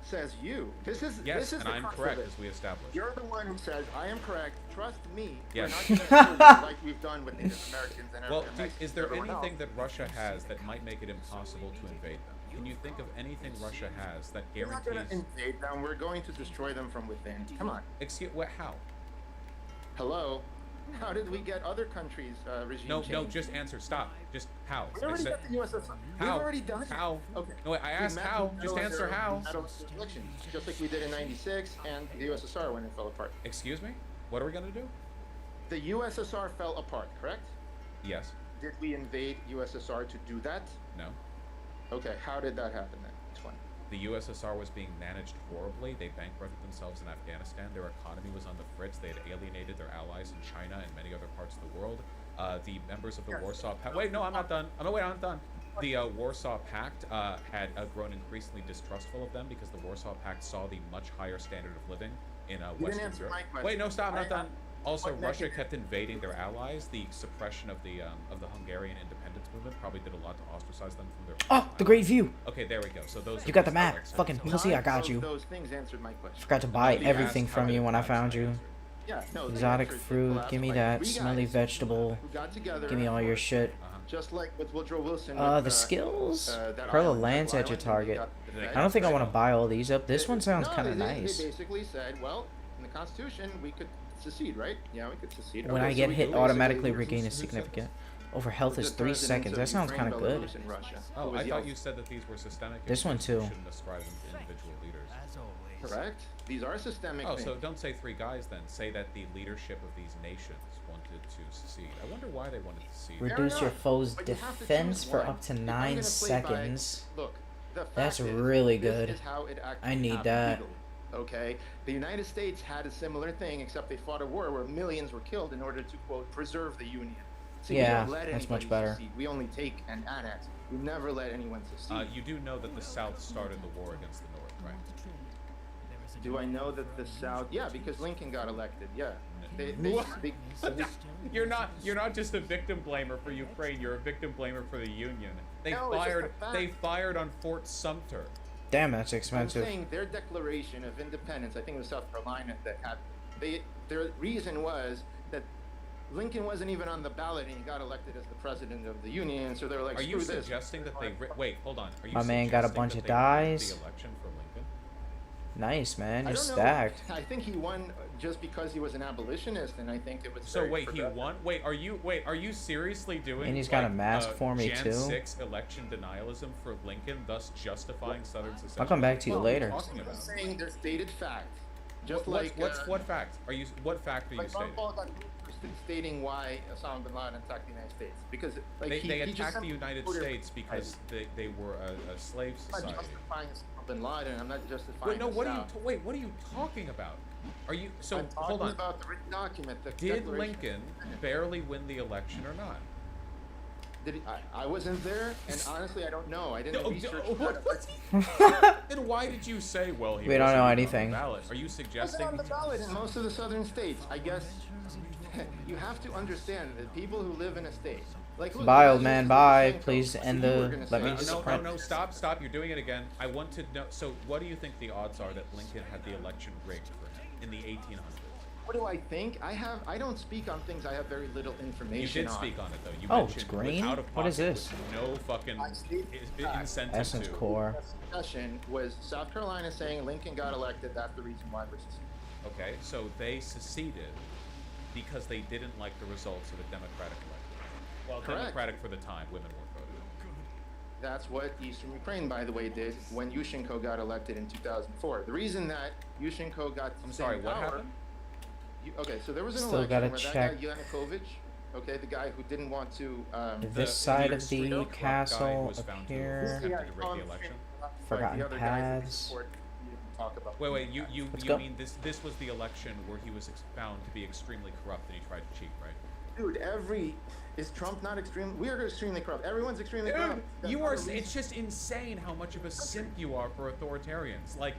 Says you. This is Yes, this is and the I'm crux of correct, it. as we established. You're the one who says I am correct. Trust me. Yes. We're not going to kill you like we've done with Native Americans and Well, everyone. is there anything that Russia has that might make it impossible to invade them? Can you think of anything Russia has that We're not guarantees? going to invade them. We're going to destroy them from within. Come on. Excuse what? How? Hello. How did we get other countries regime No, change? no. Just answer. Stop. Just how? We already got the USSR. We've How? already done it. How? Okay. No, wait, I We asked met how. with Just medal answer under- how. medal under election, just like we did in '96 and the USSR when it fell apart. Excuse me. What are we gonna do? The USSR fell apart, correct? Yes. Did we invade USSR to do that? No. Okay, how did that happen then? Explain. The USSR was being managed horribly. They bankrupted themselves in Afghanistan. Their economy was on the fritz. They had alienated their allies in China and many other parts of the world. The members of the Warsaw Pact. Wait, no, I'm not done. I'm not done. The Warsaw Pact had grown increasingly distrustful of them because the Warsaw Pact saw the much higher standard of living in You Western didn't answer Europe. my question. Wait, no, stop. I'm not done. Also, what Russia mechanism- kept invading their allies. The suppression of the Hungarian independence movement probably did a lot to ostracize them from their. Oh, the great view. Okay, there we go. So those. You got the those map. are- Fucking pussy, I got you. Those things answered my question. Forgot to buy Nobody everything asked from how you it when I applies found to you. the answer. Yeah, no, the Exotic answer is they fruit. collapsed Give me like that three smelly guys vegetable. who got together Give me all your shit. Just like with Woodrow Wilson. The with, skills? that Pearl of island, Lands Pearl at your Island, and they target. got the I don't think I feds. want to buy all these up. This one sounds No, kind of they nice. basically said, well, in the Constitution, we could secede, right? Yeah, we could secede. When Okay, I so get we hit, do. automatically Who's- regain a who's- significant. Over health is the 3 presidents seconds. of That sounds Ukraine, kind of good. Belarus, and Russia. Oh, Who was I the thought other- you said that these were systemic. This one issues. too. You shouldn't ascribe them to individual leaders. Correct. These are systemic Oh, things. so don't say 3 guys then. Say that the leadership of these nations wanted to secede. I wonder why they wanted to secede. Reduce your foe's But you have to defense choose for one. up to If I'm 9 gonna play by- seconds. Look, the fact That's is, really this good. is how it actually I need happened that. legally, okay? The United States had a similar thing, except they fought a war where millions were killed in order to, quote, preserve the Union. See, we Yeah, don't let that's much anybody better. secede. We only take and annex. We never let anyone secede. You do know that the South started the war against the North, right? Do I know that the South? Yeah, because Lincoln got elected. Yeah. What? You're not just a victim blamer for Ukraine. You're a victim blamer for the Union. They No, it's just a fact. They fired on Fort Sumter. Damn, that's I'm expensive. saying their declaration of independence, I think it was South Carolina that had, their reason was that Lincoln wasn't even on the ballot and he got elected as the president of the Union, so they were like, Are screw you this. suggesting that they wait? Hold on. Are you My man got a suggesting bunch that of they rigged dies. The election for Lincoln. Nice, man. I You're don't know. stacked. I think he won just because he was an abolitionist, and I think it was. So very wait, he progressive. won. Are you seriously doing? And he's got a like, mask for me, Jan too. 6 election denialism for Lincoln, thus justifying Southern secession. I'll come back to you Well, later. Talking I'm about. saying there's stated fact. Just What- like what fact are you? What fact are you like Ron stating? Paul got stating why Osama bin Laden attacked the United States because like They he just attacked sent the United order- States because they were a slave I'm not society. justifying Osama bin Laden. I'm not justifying. Wait, no. the What are you? South. Wait, what are you talking about? Are you? So I'm talking hold on. about the written document. The Did Declaration. Lincoln barely win the election or not? Did he, I wasn't there, and honestly, I don't know. I didn't No, research. Then why did you say, well, he We don't wasn't know even anything. On the ballot? Are you Wasn't suggesting? on the ballot in most of the southern states. I guess you have to understand that people who live in a state, like look, Bye, you old guys man. are Bye. saying Please what end you were the. gonna Let say. me just. No, stop, you're doing it again. I want to know, so what do you think the odds are that Lincoln had the election rigged for him in the 1800s? What do I think? I don't speak on things I have very little You information did on. speak on it, though. You Oh, mentioned it's green? out of What is pocket this? with no fucking incentive Essence to. core. The discussion was South Carolina saying Lincoln got elected. That's the reason why we're seceding. Okay, so they seceded because they didn't like the results of the Democratic election. Well, Correct. Democratic for the time, women weren't voting. That's what Eastern Ukraine, by the way, did when Yushchenko got elected in 2004. The reason that Yushchenko got I'm sorry, what power, happened? Okay, so there was an Still election gotta where check. that guy Yanukovych, okay, the guy who didn't want to. This side of extreme the corrupt guy castle was up found to here. have attempted to rig the election. Forgotten the other guys that we paths. support, we didn't talk about. Wait, you Let's go. mean this was the election where he was found to be extremely corrupt and he tried to cheat, right? Dude, is Trump not extreme? We are extremely corrupt. Everyone's extremely corrupt. That's You not are. a reason. It's just insane how much of a simp you are for authoritarians. Like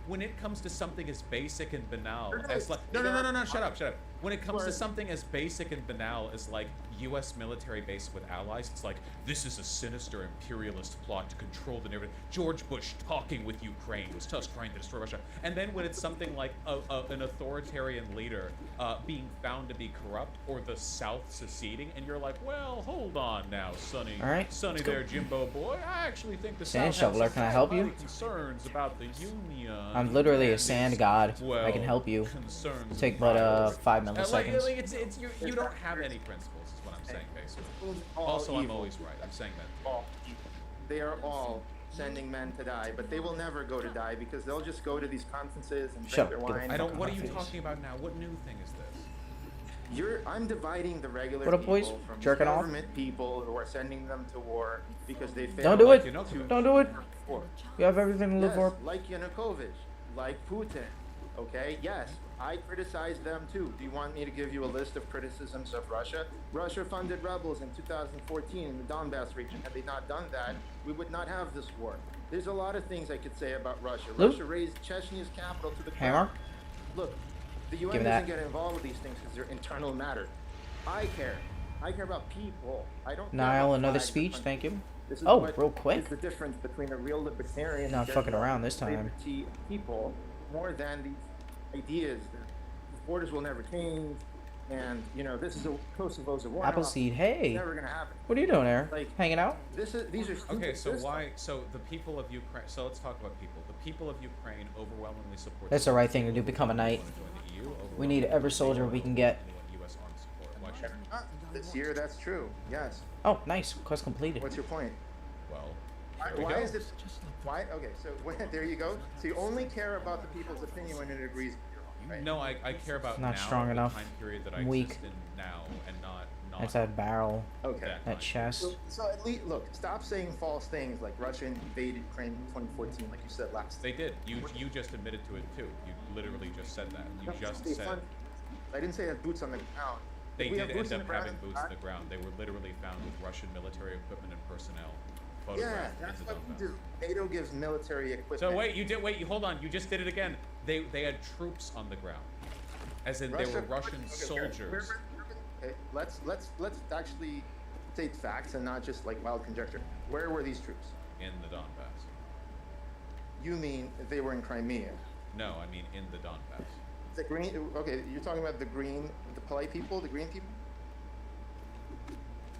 when it comes to something as basic and banal as like no, shut up. When it comes to something as basic and banal as like U.S. military base with allies, it's like this is a sinister imperialist plot to control the neighborhood. George Bush talking with Ukraine was just trying to destroy Russia. And then when it's something like an authoritarian leader being found to be corrupt or the South seceding, and you're like, well, hold on now, Sonny. All right, Sonny let's go. there, Jimbo boy. I actually think the Sand South has shoveler, some can I help you? mighty concerns about the Union. I'm literally a and sand its, god. I well, can help you. Concerns Take and but priorities. 5 Like, milliseconds. it's you don't have any principles, is what I'm saying, basically. All Also, I'm evil. always right. I'm saying that. All evil. They are all sending men to die, but they will never go to die because they'll just go to these conferences and Shut drink up, their get the wine. I don't. What are you Face. talking about now? What new thing is this? I'm dividing the regular What up, people boys? from Jerking off? government people who are sending them to war because they failed. Don't do it. to- Don't do it. War. You have everything to live Yes, for. like Yanukovych, like Putin. Okay, yes, I criticize them too. Do you want me to give you a list of criticisms of Russia? Russia funded rebels in 2014 in the Donbass region. Had they not done that, we would not have this war. There's a lot of things I could say about Russia. Luke? Russia raised Chechnya's capital to the Hammer? ground. Look, the Give UN me doesn't that. get involved with these things because they're internal matter. I care. I care about people. I don't care Niall, about another flags or speech. countries. Thank you. This is Oh, what real quick. is the difference between a real libertarian Not who cares fucking about around this time. liberty of people more than these ideas, the borders will never change, and you know this is a Kosovo's a war. Appleseed, hey. It's never gonna happen. What are you doing there? Like, Hanging out? These are Okay, stupid so systems. why? So the people of Ukraine. So let's talk about people. The people of Ukraine overwhelmingly support. That's the right thing to do. Become a knight. We need every soldier we can get. U.S. armed support. Why should This year, that's true. Yes. Oh, nice. Quest completed. What's your point? Well, Why is it? Why? Okay, so there you go. So you only care about the people's opinion when it agrees with you. Right? No, I care about Not now, strong the enough. time period that I'm I weak. exist in now, and not. That's that barrel. Okay. That chest. So at least look, stop saying false things like Russia invaded Ukraine in 2014, like you said last. They did. You just admitted to it too. You literally just said that. You just They said. fund- I didn't say it had boots on the ground. They If we did have boots end on up the having ground, boots on the ground. They were literally found with Russian military equipment and personnel. Yeah, Photographed that's in the what we Donbass. do. NATO gives military equipment. So wait, hold on. You just did it again. They had troops on the ground, as in they were Russian okay, soldiers. Okay, let's actually state facts and not just like wild conjecture. Where were these troops? In the Donbass. You mean they were in Crimea? No, I mean in the Donbass. The green. Okay, you're talking about the green, the polite people, the green people.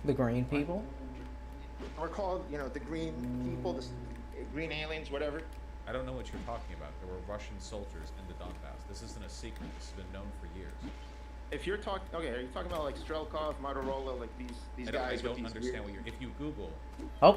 The green people? Or called, you know, the green people, the green aliens, whatever. I don't know what you're talking about. There were Russian soldiers in the Donbass. This isn't a secret. This has been known for years. If you're talking, okay, are you talking about like Strelkov, Motorola, like these I guys? don't with these understand weird- what you're. If you Google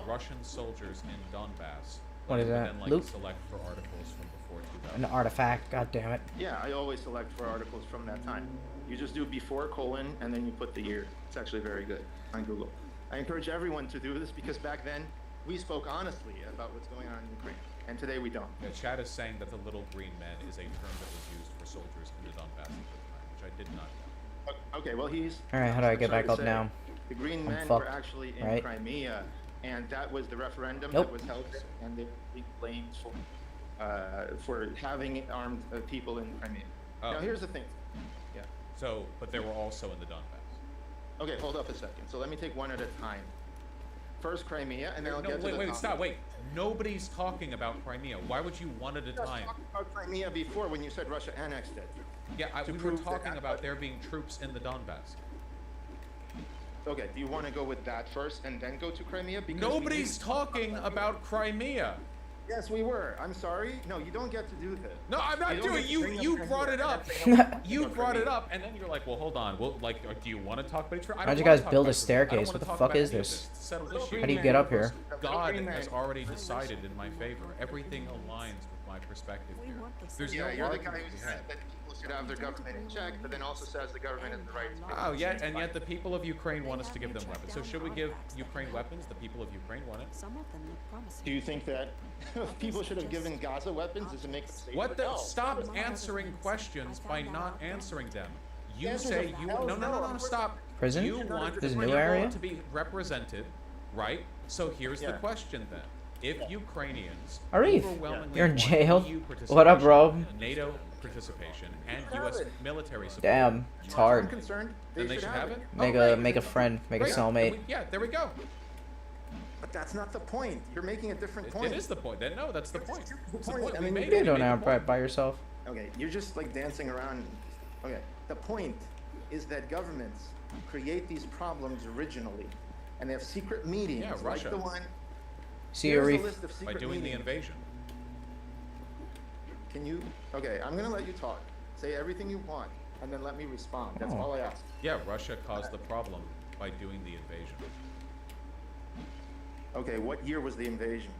Russian soldiers in Donbass, What is and that? then like Luke? select for articles from before 2000. An artifact. God damn it. Yeah, I always select for articles from that time. You just do before colon and then you put the year. It's actually very good on Google. I encourage everyone to do this because back then we spoke honestly about what's going on in Ukraine, and today we don't. Yeah, Chad is saying that the little green men is a term that was used for soldiers in the Donbass at the time, which I did not know. Okay, well he's. All right, how do I get sorry back to up say, now? The green I'm men were fucked, actually in right? Crimea, and that was the referendum Nope. that was held there, and they were being blamed for having armed people in Crimea. Oh. Now here's the thing. Yeah. So, but they were also in the Donbass. Okay, hold up a second. So let me take one at a time. First Crimea, and then I'll No, get to the wait, Donbass. stop, wait. Nobody's talking about Crimea. Why would you one at a time? talked about Crimea before when you said Russia annexed it. Yeah, To we were prove that- talking about there being troops in the Donbass. Okay, do you want to go with that first and then go to Crimea? Because Nobody's talking about Crimea. Yes, we were. I'm sorry. No, you don't get to do this. No, I'm not don't doing. get to You bring you Crimea brought it and up. then say, no, You no, brought it Crimea. up, and then you're like, well, hold on. Well, like, do you want to talk about it? How'd you guys build a staircase? What the fuck is this? How do you get up here? God has already decided in my favor. Everything aligns with my perspective here. There's Yeah, no you're the guy argument who to be said had. that people should have their government in check, but then also says the government has the right to. Oh, yeah, and yet the people of Ukraine want us to give them weapons. So should we give Ukraine weapons? The people of Ukraine want it. Some of them look promising. Do you think that people should have given Gaza weapons? Does it make them safer? What the? No. Stop answering questions by not answering them. You Answers say of you hell no, stop. Prison? You want There's a the new people area? to be represented, right? So here's the Yeah. question then. If Ukrainians Arif, overwhelmingly you're in want jail. EU What up, bro? participation, NATO participation, and U.S. military support, Damn, it's I'm hard. concerned. then they should have it. Make Oh, a great. make a friend, make a Great. cellmate. Yeah, there we go. But that's not the point. You're making a different point. It is the point. No, that's the point. It's the point. point. I We mean, made What are it. you We doing made now the point. by yourself? Okay, you're just like dancing around. Okay, the point is that governments create these problems originally, and they have secret meetings Yeah, like Russia. the one. See you, Here's Arif. a list of By secret doing the meetings. invasion. Can you? Okay, I'm gonna let you talk. Say everything you want, and then let me respond. That's Oh. all I ask. Yeah, Russia caused the problem by doing the invasion. Okay, what year was the invasion?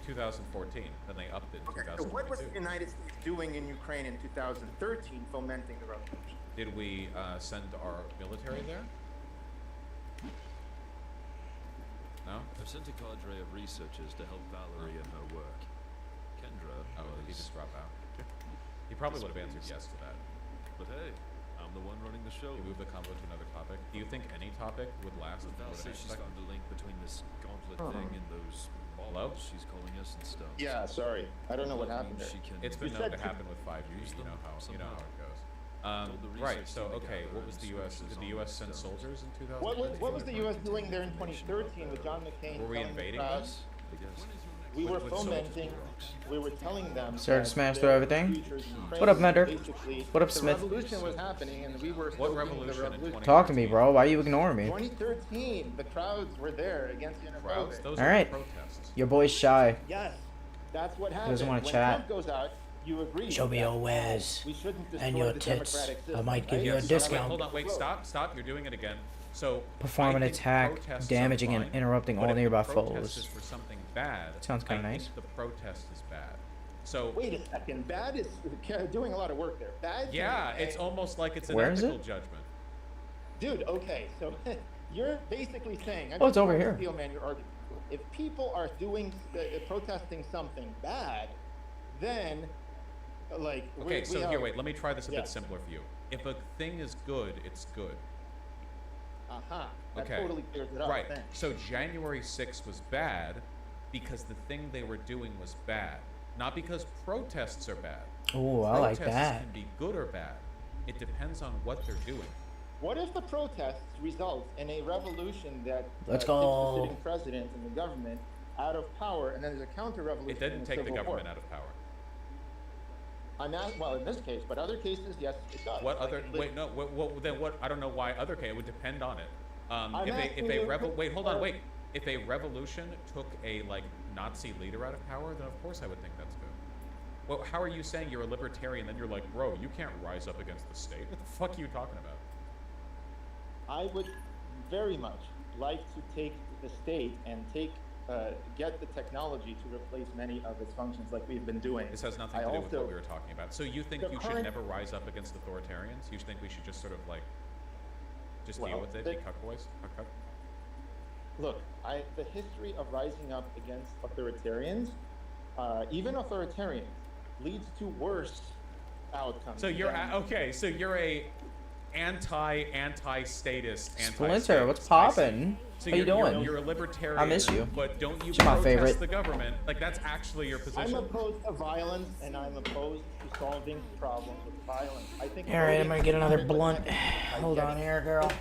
2014. Then they upped it in Okay, so what was the 2022. United States doing in Ukraine in 2013, fomenting the revolution? Did we send our military there? No? I've sent a cadre of researchers to help Valerie in her work. Kendra Oh, did he was... just drop out? He probably would have answered yes to that. But hey, I'm the one running the show. You move the convo to another topic. Do you think any topic would last But Val more than says a she's second? found a link between this gauntlet Uh-huh. thing and those Hello? bombs she's calling us and stuff. Yeah, sorry. I don't know what That happened means there. she can It's been You known said to two- happen with 5G. Use You know them how somehow. it goes. Told the Right. research So team to okay, gather what was and the U.S. switch Did these the on U.S. and send stuff. soldiers in 2000? What was the U.S. doing there in 2013 with John McCain? Were we telling the invading crowd- this? I guess. we were with soldiers. fomenting, we were telling them. Start to that smash their through everything. futures in What up, Ukraine, Mender? basically, What up, the Smith? revolution was happening, and we were What stoking revolution the in revolution. Talk to me, bro. Why are you ignoring me? 2013, the crowds were there against Crowds? Yanukovych. Those All are right. protests. Your boy's shy. Yes, that's what happened. doesn't wanna when chat. Trump goes out, you agree. Show me that, your wares we shouldn't and destroy your the tits. democratic I system, might give right? you a Yes, discount. Hold on, wait, stop. You're doing it again. So Perform I an think attack, protests damaging are and fine, interrupting but all if the nearby protest foes. is for something bad. Sounds kinda I nice. think the protest is bad. So Wait a second, bad is doing a lot of work there. Bad. yeah, it's almost like it's an Where is ethical it? judgment. Dude, okay, so you're basically saying. I'm Oh, it's just over trying to here. Steel man your argument. If people are doing protesting something bad, then like. Okay, so here, have- wait. Let me try this a bit Yes. simpler for you. If a thing is good, it's good. Uh-huh. That Okay. totally clears it up. Right. Thanks. So January 6th was bad because the thing they were doing was bad, not because protests are bad. Ooh, I like Protests that. can be good or bad. It depends on what they're doing. What if the protests result in a revolution that Let's keeps go. the sitting president and the government out of power, and then there's a counter-revolution? It didn't take the government out of power. I'm not, well, in this case, but other cases, yes, it does. What Like other? in Lit- Wait, no. Then what? I don't know why other. Okay, it would depend on it. I'm If asking a you wait, hold on, for- wait. If a revolution took a like Nazi leader out of power, then of course I would think that's good. Well, how are you saying you're a libertarian? Then you're like, bro, you can't rise up against the state. What the fuck are you talking about? I would very much like to take the state and get the technology to replace many of its functions like we've been doing. This has nothing I to do with also- what we were talking about. So you think The you should current- never rise up against authoritarians? You think we should just sort of like just deal Well, with it, the- be cuckboys? Cuck? Look, the history of rising up against authoritarians, even authoritarians, leads to worse outcomes. So you're than- okay. So you're a anti-statist. Splinter, what's I see. poppin'? So How you you're- doing? You're a libertarian. I miss you. But don't you You're my protest favorite. the government? Like that's actually your I'm position. opposed to violence, and I'm opposed to solving problems with violence. I think. All right, I'm gonna get another blunt. 100% Hold on here, girl.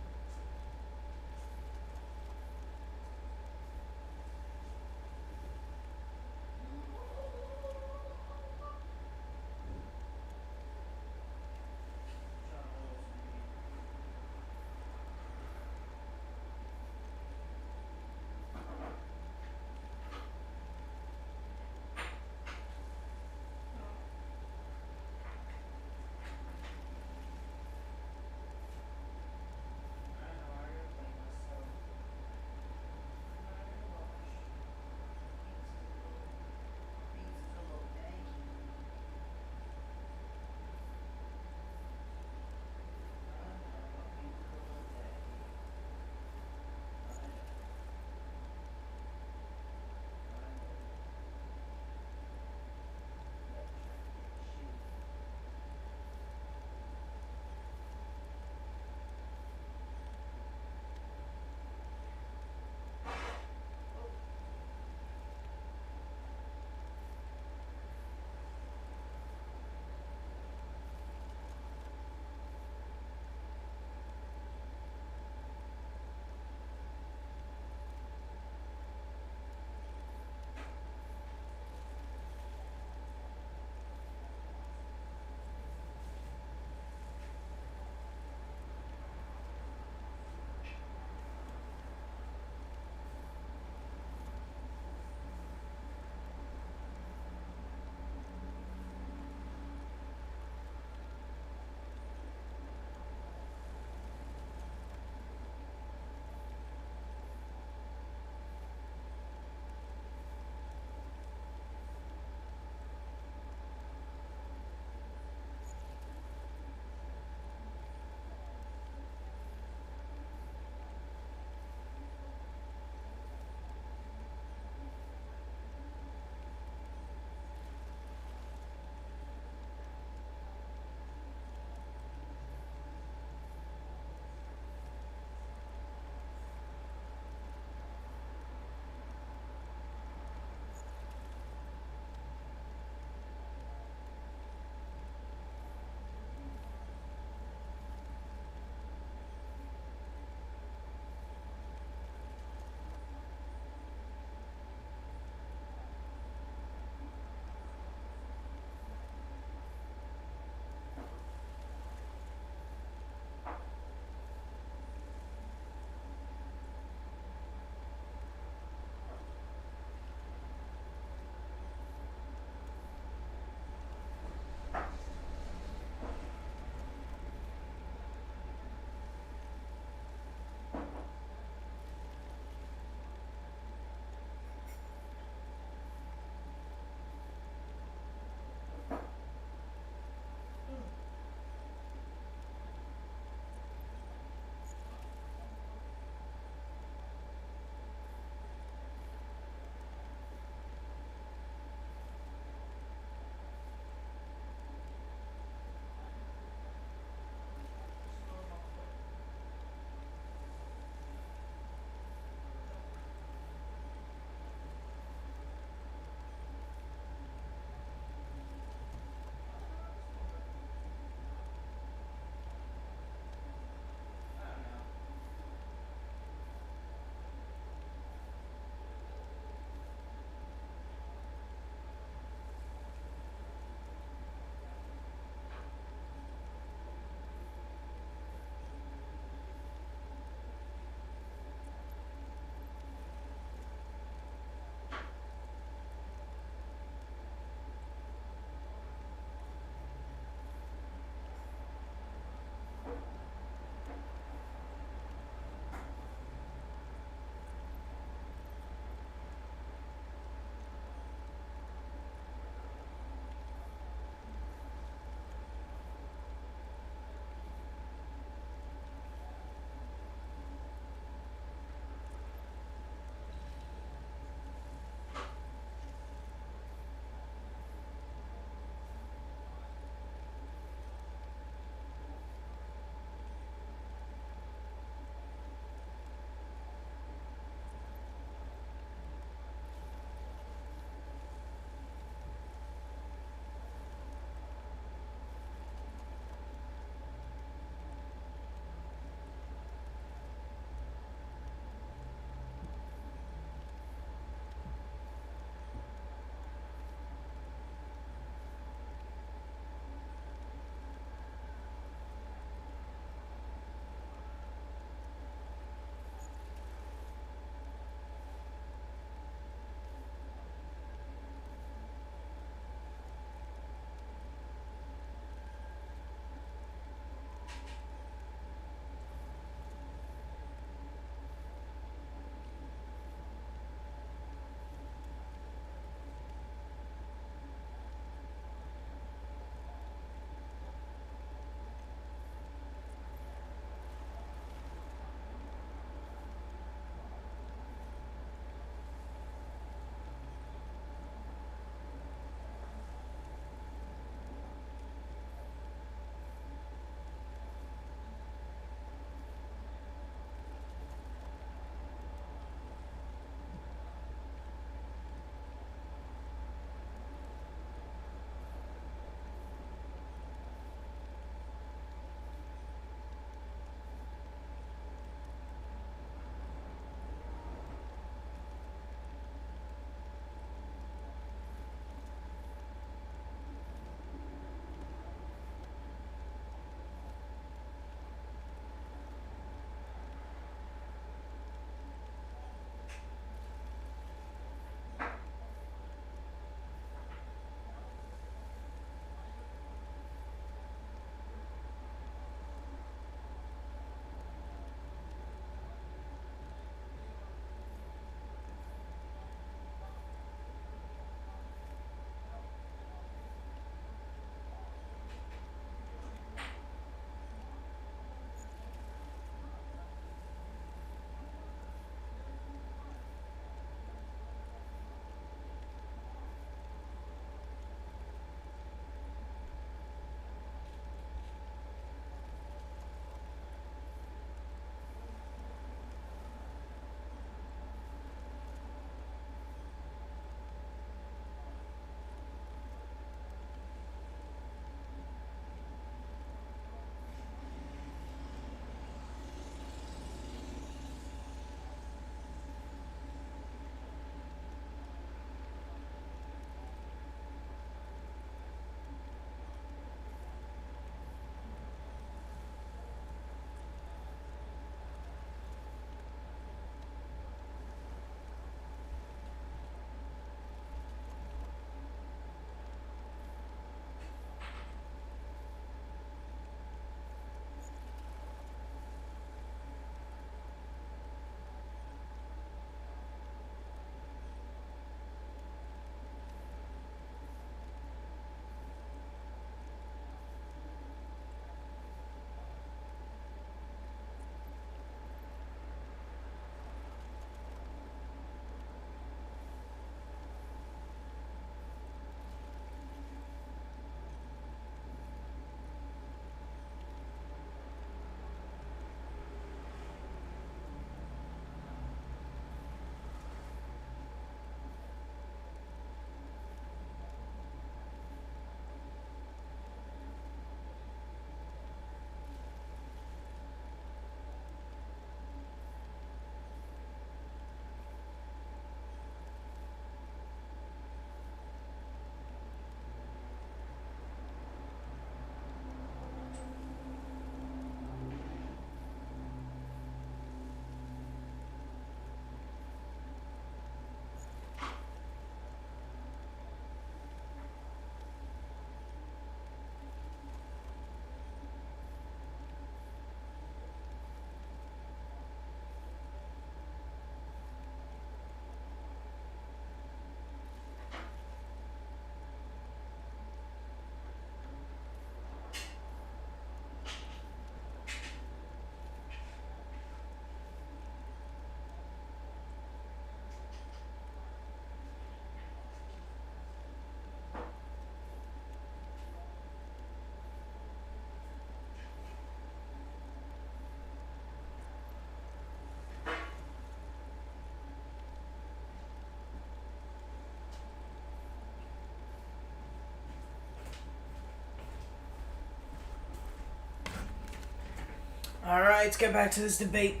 All right, let's get back to this debate.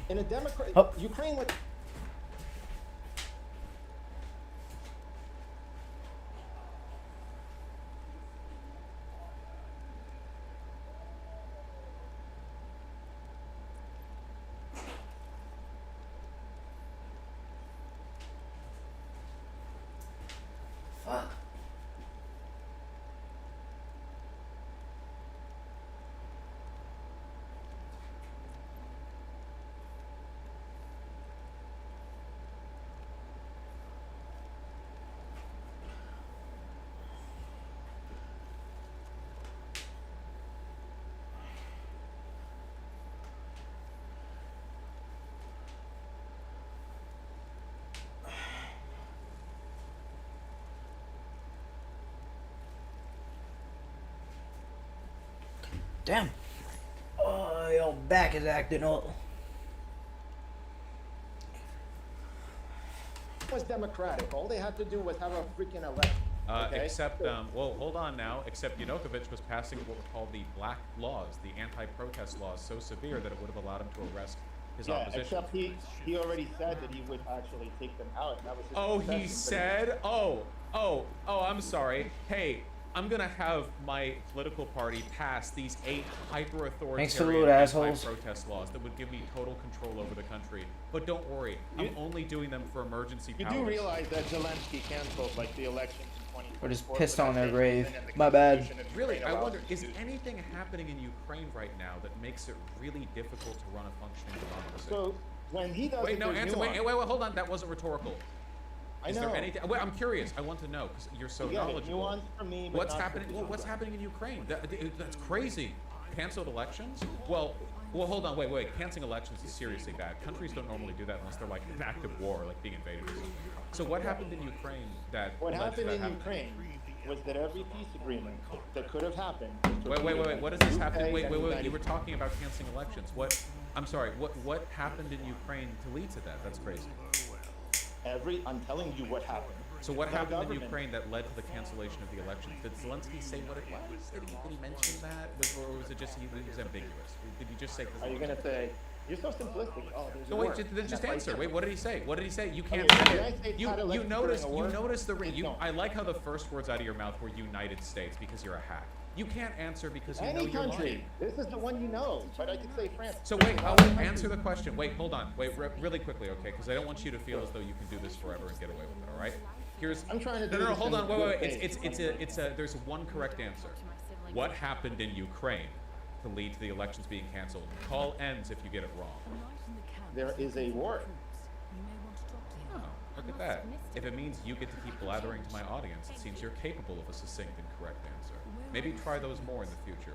In a democrat, Ukraine would. Fuck. Damn. Oh, your back is acting up. It was democratic. All they had to do was have a freaking election. Okay? Except, well, hold on now. Except Yanukovych was passing what were called the black laws, the anti-protest laws, so severe that it would have allowed him to arrest his opposition. Except he already said that he would actually take them out. And that was his Oh, he concession, said? Oh, I'm sorry. Hey, I'm gonna have my political party pass these 8 Thanks for the hyper-authoritarian loot, assholes. anti-protest laws that would give me total control over the country. But don't worry, I'm only doing them for emergency You powers. do realize that Zelensky canceled like the elections in 2024. We're just pissed on their grave. My bad. Really, I wonder, is anything happening in Ukraine right now that makes it really difficult to run a functioning democracy? So when he does Wait, no, answer. Wait, hold on. That wasn't rhetorical. I Is know. there anything? Wait, I'm curious. I want to know because you're so Yeah, knowledgeable. nuance from me, but What's not happening? from Well, you. what's happening in Ukraine? That's crazy. Canceled elections? Well, hold on. Wait. Canceling elections is seriously bad. Countries don't normally do that unless they're like in active war, like being invaded or something. So what happened in Ukraine that? What led to happened that in happening? Ukraine was that every peace agreement that could have happened. Wait. What does this happen? Wait. You were talking about canceling elections. What? I'm sorry. What happened in Ukraine to lead to that? That's crazy. I'm telling you what happened. So what The happened in government- Ukraine that led to the cancellation of the elections? Did Zelensky say what it was? Did he mention that? Or was it just he was ambiguous? Did he just say? Are you gonna say? You're so simplistic. Oh, there's No, a wait, war. then just That's answer. like- Wait, what did he say? What did he say? You can't Okay, the say United it. States You had elections notice during a war. I like how the first words out of your mouth were United States because you're a hack. You can't answer because you know Any you're country. lying. This is the one you know, but I could say France. So wait, answer the question. Wait, hold on. Wait, really quickly, okay? Because I don't want you to feel as though you can do this forever and get away with it. All right? I'm trying to do No, this hold in on. good Wait. faith. There's one correct answer. What happened in Ukraine to lead to the elections being canceled? Call ends if you get it wrong. There is a war. Oh, look at that. If it means you get to keep blathering to my audience, it seems you're capable of a succinct and correct answer. Maybe try those more in the future,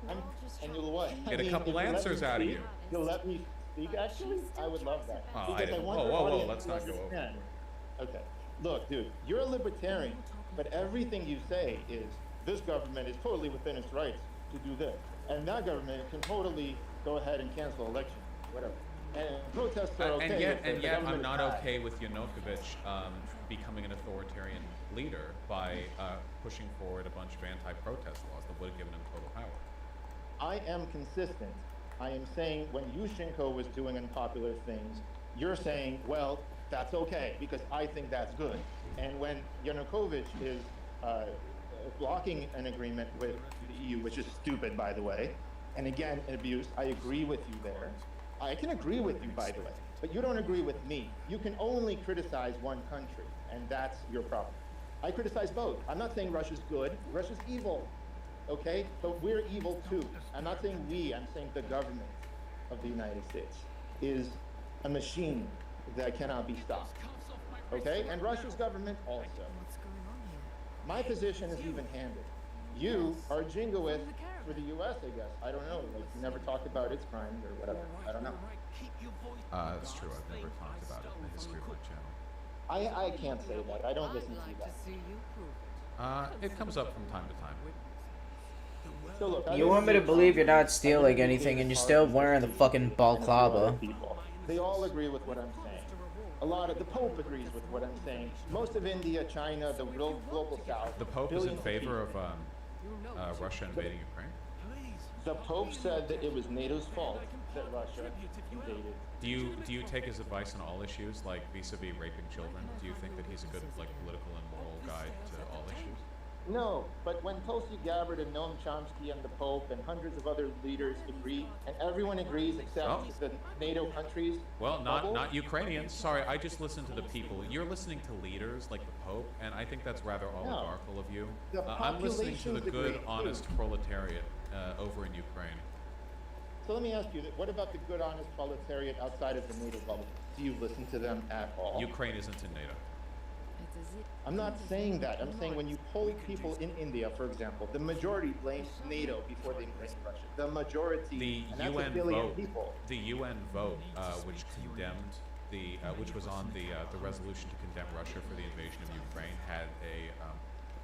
and And you'll what? Get a couple if you let me answers out of speak, you. You'll let me speak, actually? I would love that. Oh, I Because didn't. want the Whoa, audience let's to not go over. understand. Okay. Look, dude, you're a libertarian, but everything you say is this government is totally within its rights to do this. And that government can totally go ahead and cancel elections, whatever. And protests are okay. And if yet, the government I'm is not bad. okay with Yanukovych becoming an authoritarian leader by pushing forward a bunch of anti-protest laws that would have given him total power. I am consistent. I am saying when Yushchenko was doing unpopular things, you're saying, well, that's okay because I think that's good. And when Yanukovych is blocking an agreement with the EU, which is stupid, by the way, and again, an abuse, I agree with you there. I can agree with you, by the way, but you don't agree with me. You can only criticize one country, and that's your problem. I criticize both. I'm not saying Russia's good. Russia's evil, okay? But we're evil too. I'm not saying we, I'm saying the government of the United States is a machine that cannot be stopped, okay? And Russia's government also. My position is even-handed. You are a jingoist for the U.S., I guess. I don't know. Like, you never talked about its crimes or whatever. I don't know. That's true. I've never talked about it in the history of my channel. I can't say that. I don't listen to you guys. It comes up from time to time. So look, I You want me to believe you're not stealing anything and you're still wearing the fucking balaclava? They all agree with what I'm saying. A lot of the Pope agrees with what I'm saying. Most of India, China, the global South. The Pope is in billions of favor people. of Russia invading Ukraine. The Pope said that it was NATO's fault that Russia invaded. Do you take his advice on all issues, like vis-a-vis raping children? Do you think that he's a good like political and moral guide to all issues? No, but when Tulsi Gabbard and Noam Chomsky and the Pope and hundreds of other leaders agree, and everyone agrees except the NATO countries. Well, not Ukrainians. Sorry, I just listen to the people. You're listening to leaders like the Pope, and I think that's rather oligarchical of you. I'm listening to the good, honest proletariat over in Ukraine. So let me ask you, what about the good, honest proletariat outside of the NATO bubble? Do you listen to them at all? Ukraine isn't in NATO. I'm not saying that. I'm saying when you poll people in India, for example, the majority blames NATO before they blame Russia. The majority, and that's a billion people. The UN vote, which condemned which was on the resolution to condemn Russia for the invasion of Ukraine, had a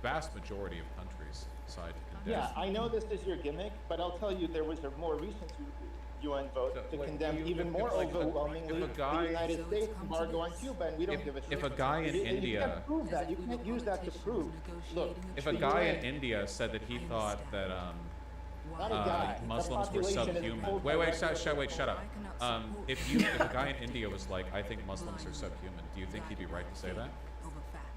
vast majority of countries decide to condemn. Yeah, I know this is your gimmick, but I'll tell you there was a more recent UN vote to condemn even more overwhelmingly the United States embargo on Cuba, and we don't give a shit. If a guy in India, you can't prove that. You can't use that to prove. Look, if a guy in India said that he thought that Muslims were subhuman. Wait, shut up. If a guy in India was like, I think Muslims are subhuman, do you think he'd be right to say that?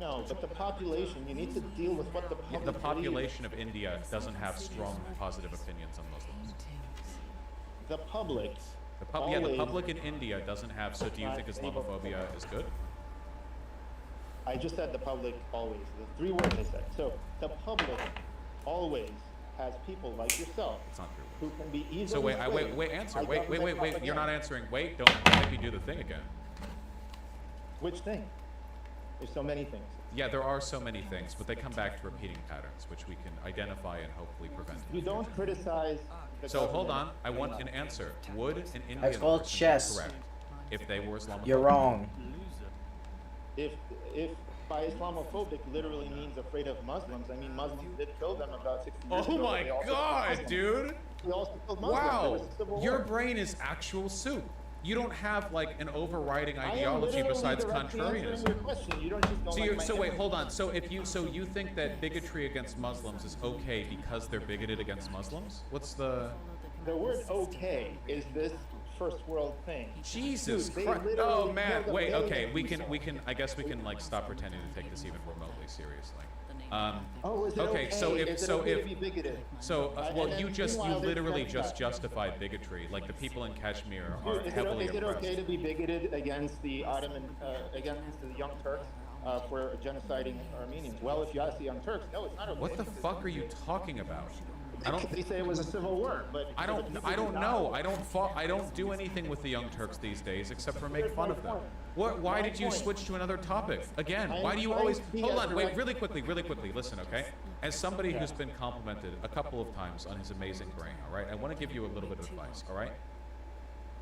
No, but the population, you need to deal with what the public The population of India doesn't have strong positive opinions on Muslims. The public. The public in India doesn't have. So do you think Islamophobia is good? I just said the public always. The 3 words I said. So the public always has people like yourself. It's not true. Who can be easily. So wait, answer. Wait. You're not answering. Wait, don't make me do the thing again. Which thing? There's so many things. Yeah, there are so many things, but they come back to repeating patterns, which we can identify and hopefully prevent. You don't criticize. So hold on, I want an answer. Would an Indian It's called person be chess. correct if they were Islamophobic? You're wrong. If by Islamophobic literally means afraid of Muslims, I mean Muslims did kill them about 60 years ago. Oh my God, dude! We also killed Muslims. There Wow, was a civil your war. brain is actual soup. You don't have like an overriding I am ideology literally besides directly answering contrarianism. your question. You don't just know So, like my so wait, image. hold on. So you think that bigotry against Muslims is okay because they're bigoted against Muslims? What's the? The word "okay" is this first world thing. Jesus Dude, they Christ! literally Oh man, killed a wait. million Okay, we people. can. I guess we can like stop pretending to take this even remotely seriously. Oh, is it okay, so if Is it so okay to if be bigoted? so And well, then you meanwhile, there's literally that- just justified bigotry. Like the people in Kashmir are Is heavily it oppressed. okay to be bigoted against the Ottoman, against the Young Turks for genociding Armenians? Well, if you ask the Young Turks, no, it's not okay. What the fuck are you talking about? I don't. They say it was a civil war, but I don't know. I don't do anything with the Young Turks these days except for make fun of them. What? Why did you switch to another topic again? Why do you always? Hold on, wait, really quickly. Listen, okay? As somebody who's been complimented a couple of times on his amazing brain, all right? I want to give you a little bit of advice, all right?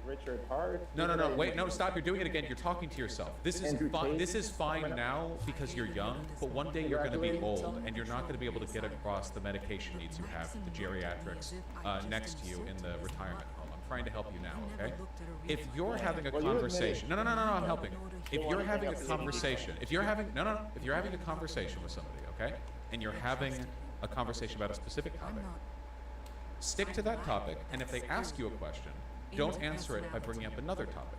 Richard Hart. No, wait, no, stop. You're doing it again. You're talking to yourself. This is Andrew fine. Tate. This is fine now because you're young, but one day you're going to be old and you're not going to be able to get across the medication needs you have, the geriatrics next to you in the retirement home. I'm trying to help you now, okay? If you're having a conversation, no, I'm helping. If you're having a conversation, if you're having a conversation with somebody, okay, and you're having a conversation about a specific topic, stick to that topic, and if they ask you a question, don't answer it by bringing up another topic.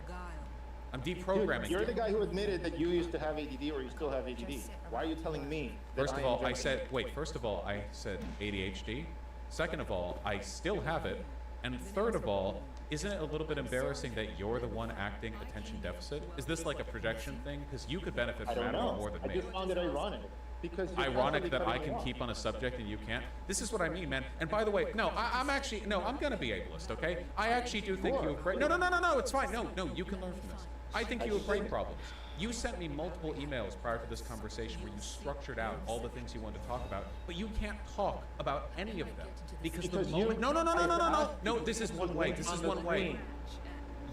I'm deprogramming Dude, you're you. the guy who admitted that you used to have ADD or you still have ADD. Why are you telling me? That First of am all, I joking? said, wait, first of all, I said ADHD. Second of all, I still have it. And third of all, isn't it a little bit embarrassing that you're the one acting attention deficit? Is this like a projection thing? Because you could benefit I from don't that know. more than I me. just found it ironic. Because you're Ironic constantly that I cutting can me off. keep on a subject and you can't. This is what I mean, man. And by the way, no, I'm gonna be ableist, okay? I actually do think you have brain. No, it's fine. No, you can learn from this. I think you have brain problems. You sent me multiple emails prior to this conversation where you structured out all the things you wanted to talk about, but you can't talk about any of them because the moment. No. This is one way. This is one way.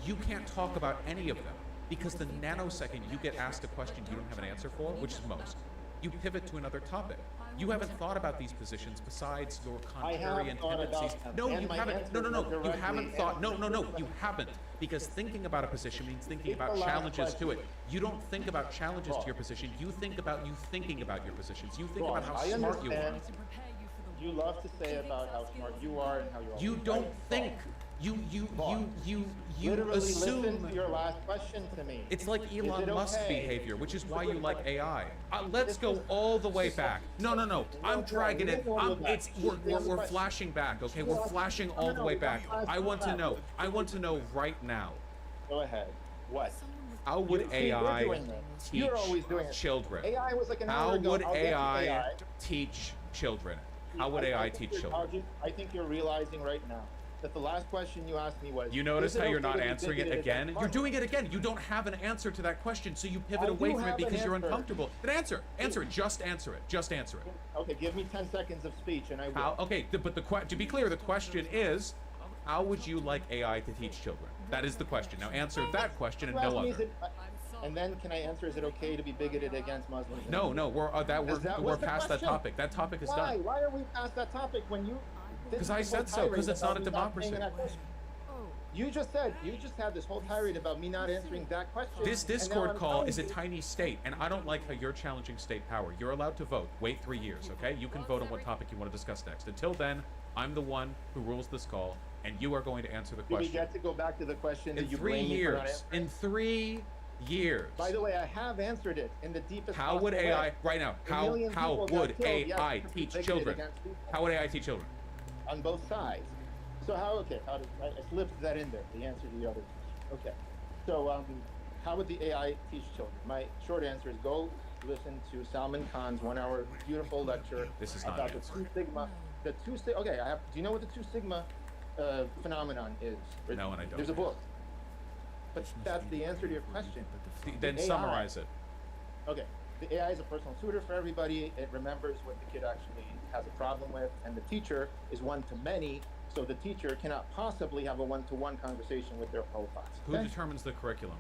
You can't talk about any of them because the nanosecond you get asked a question you don't have an answer for, which is most, you pivot to another topic. You haven't thought about these positions besides your contrarian tendencies. No, you haven't. No. You haven't thought. No. You haven't. Because thinking about a position means thinking about challenges to it. You don't think about challenges to your position. You think about you thinking about your positions. You think about how smart you are. you love to say about how smart you are and how you're You always don't right. think. You Literally assume. listen to your last question to me. It's like Is Elon it Musk okay? behavior, which is why you like AI. Let's go all the way back. No. I'm dragging it. We're flashing back. Okay, we're flashing all the way back. I want to know. I want to know right now. Go ahead. What? How would See, we're AI doing this. teach You're always doing it. children? AI was like an How hour ago. would I'll get to AI teach children? How would AI teach children? I think you're realizing right now that the last question you asked me was. You notice is it how you're okay not to be answering it bigoted again? against You're Muslims? doing it again. You don't have an answer to that question, so you pivot I away do from it have an because you're answer. uncomfortable. Then answer. Answer it. Just answer it. Just answer it. Okay, give me 10 seconds of speech and I will. How? Okay, but to be clear, the question is, how would you like AI to teach children? That is the question. Now answer that question and You asked no me, is other. it- and then can I answer, is it okay to be bigoted against Muslims? No, we're Is that- we're what's the past that question? topic. That topic is Why? done. Why are we past that topic when you? this 'Cause is I this said whole so, 'cause tirade it's not about a me democracy. paying that question. You just said, you just had this whole tirade about me not answering that question. This and now Discord I'm call telling is a you- tiny state, and I don't like how you're challenging state power. You're allowed to vote. Wait 3 years, okay? You can vote on what topic you want to discuss next. Until then, I'm the one who rules this call, and you are going to answer the Do we question. get to go back to the question In that you 3 blame me for not years. answering? In 3 years. By the way, I have answered it in the deepest How would possible AI way. right now? A How million people got would killed, yes, AI for being teach bigoted children? against people. How would AI teach children? On both sides. So how? Okay, how did I slipped that in there? The answer to the other question. Okay. So how would the AI teach children? My short answer is go listen to Salman Khan's 1 hour beautiful lecture This is not about an the answer. two sigma. The two sigma. Okay, I have. Do you know what the two sigma phenomenon is? No, and I don't. There's a book. But that's the answer to your question. Then The AI summarize it. Okay. The AI is a personal tutor for everybody. It remembers what the kid actually has a problem with, and the teacher is one to many, so the teacher cannot possibly have a one-to-one conversation with their whole class. Who Okay? determines the curriculum?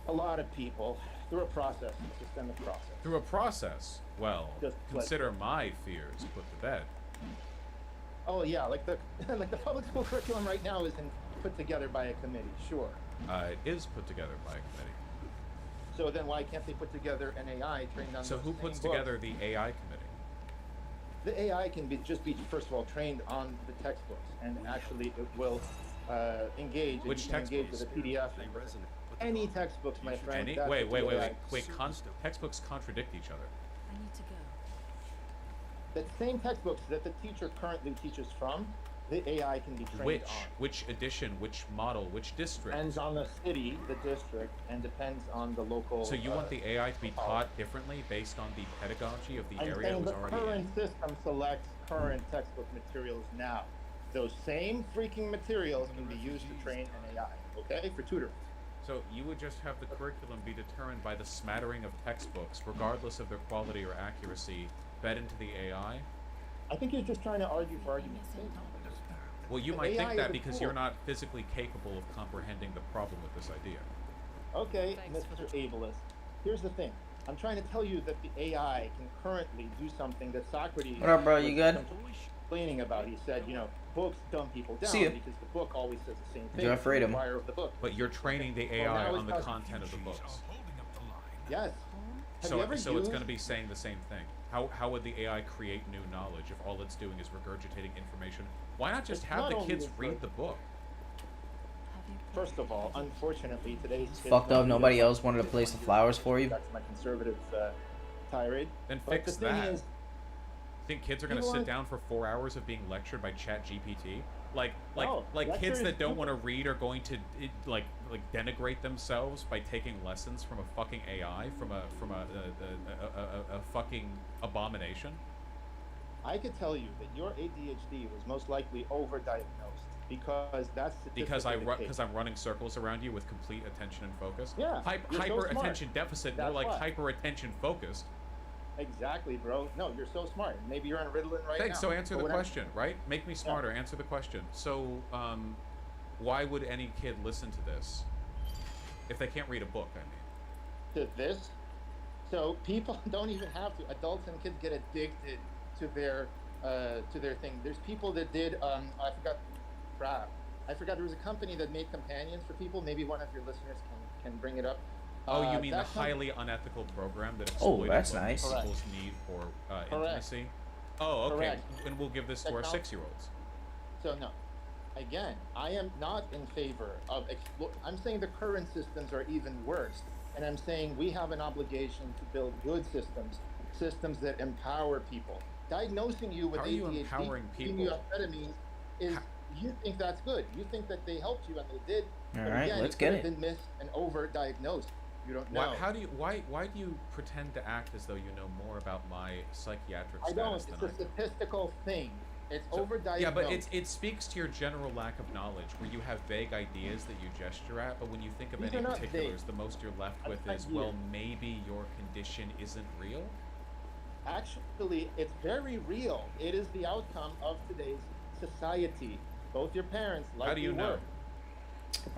A lot of people through a process, a systemic process. Through a process. Well, Just like- consider my fears put to bed. Oh yeah, like the like the public school curriculum right now isn't put together by a committee, sure. It is put together by a committee. So then why can't they put together an AI trained on So those who same puts books? together the AI committee? The AI can just be first of all trained on the textbooks, and actually it will engage. and Which you can engage with a PDF. Any textbooks, my friend. Any? that's Wait. what the AI Textbooks contradict each other. I need to go. The same textbooks that the teacher currently teaches from, the AI can be trained Which? on. Which edition? Which model? Which district? Depends on the city, the district, and depends on the local. So you want the AI to be taught differently based on the pedagogy of the I'm area it saying was the already in? current system selects current textbook materials now. Those same freaking materials can be used to train an AI, okay, for tutoring. So you would just have the curriculum be determined by the smattering of textbooks, regardless of their quality or accuracy, fed into the AI? I think you're just trying to argue for argument's sake. Well, you The might AI think is that a because tool. you're not physically capable of comprehending the problem with this idea. Okay, Mr. Ableist. Here's the thing. I'm trying to tell you that the AI can currently do something that Socrates What up, bro? You was good? complaining about. He said, you know, books dumb people down See ya. because the book always says the same thing. Enjoy It's freedom. The wire of the book. But you're training the Well, AI now on the it's content of the books. Yes. Have So, you ever it's used- going to be saying the same thing. How would the AI create new knowledge if all it's doing is regurgitating information? Why not just It's have not the only kids regurg- read the book? First of all, unfortunately, today's kids Fucked don't up. do Nobody that. else wanted to place the flowers for you. That's my conservative tirade. Then But fix the thing that. is, Think kids are going to people sit aren't- down for 4 hours of being lectured by ChatGPT? Like No, kids lecture that is don't want to stupid. read are going to like denigrate themselves by taking lessons from a fucking AI, from a fucking abomination. I could tell you that your ADHD was most likely overdiagnosed because that's Because statistically the because case. I'm running circles around you with complete attention and focus. Yeah, you're so hyper smart. attention deficit, more That's like why. hyper attention focused. Exactly, bro. No, you're so smart. Maybe you're on Ritalin right Thanks. now. So answer but the whatever. question, right? Make me smarter. Answer the question. So, why would any kid listen to this if they can't read a book? I mean, To this, so people don't even have to. Adults and kids get addicted to their thing. There's people that did. I forgot. Crap. I forgot. There was a company that made companions for people. Maybe one of your listeners can bring it up. Oh, you mean the that's not- highly unethical program that Oh, exploited that's women nice. people's need for intimacy? Oh, okay. Correct. And we'll give this to our Technol- 6-year-olds. So no, again, I am not in favor of I'm saying the current systems are even worse, and I'm saying we have an obligation to build good systems that empower people. Diagnosing you with How are you ADHD, empowering giving you people? amphetamines is you think that's good. You think that they helped you, and they did. All but right, again, let's it get could have it. been missed and over-diagnosed. You don't know. Why do you pretend to act as though you know more about my psychiatric I don't. status It's than a I do? statistical thing. It's So- over-diagnosed. Yeah, but it speaks to your general lack of knowledge, where you have vague ideas that you gesture at, but when you think of These any are not particulars, vague. the most you're left That's with not is, you. well, maybe your condition isn't real. Actually, it's very real. It is the outcome of today's society. Both your parents, like How do you know? were.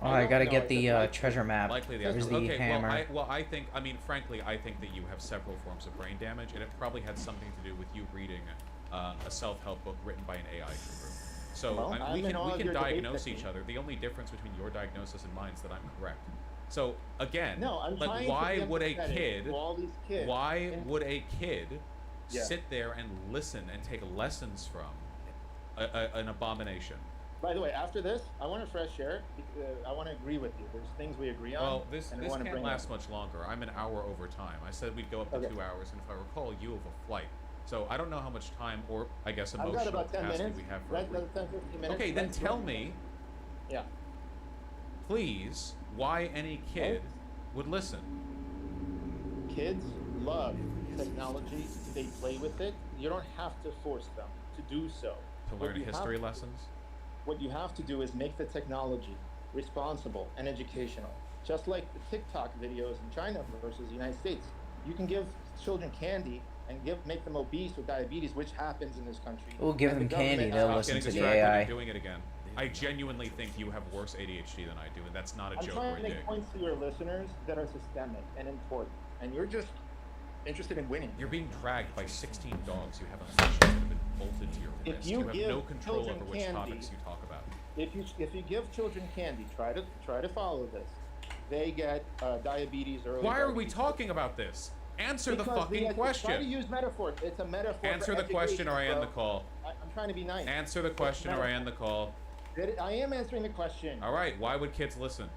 Oh, I gotta know, get it's the just treasure map. Likely the There's answer. the Okay, hammer. I think, frankly, I think that you have several forms of brain damage, and it probably had something to do with you reading a self-help book written by an AI tutor. So Well, we I'm in all can of your debate diagnose each techniques. other. The only difference between your diagnosis and mine is that I'm correct. So again, No, I'm like, trying to why be would a empathetic kid? to all these kids. Why And- would a kid Yeah. sit there and listen and take lessons from an abomination? By the way, after this, I want to fresh air. I want to agree with you. There's things we agree on. Well, this and I this want to can't bring last up. much longer. I'm an hour over time. I said we'd go up to Okay. 2 hours, and if I recall, you have a flight. So I don't know how much time, or I guess I've got emotional about 10 capacity minutes. we have for a Let- brief- let 10, 15 minutes. Okay, then Let's tell go. me, Yeah. please, why any kid would listen. Kids love technology. They play with it. You don't have to force them to do so. To What learn you have history to- lessons? What you have to do is make the technology responsible and educational. Just like the TikTok videos in China versus the United States. You can give children candy and make them obese with diabetes, which happens in this country. We'll give And them the government candy, has- they'll Stop listen getting to the distracted AI. and doing it again. I genuinely think you have worse ADHD than I do, and that's not a I'm joke trying or a to make dig. points to your listeners that are systemic and important, and you're just interested in winning. You're being dragged by 16 dogs you have on leashes that have been bolted to your If wrist. you You have give no control children over which candy- topics you talk about. If you give children candy, try to follow this. They get diabetes early. Why are we diabetes. talking about this? Answer the Because fucking Try to question. use metaphors. It's a metaphor. Answer for the question or I education, end the bro. call. I'm trying to be nice. Answer the question or I end the call. I am answering the question. All right, why would kids listen?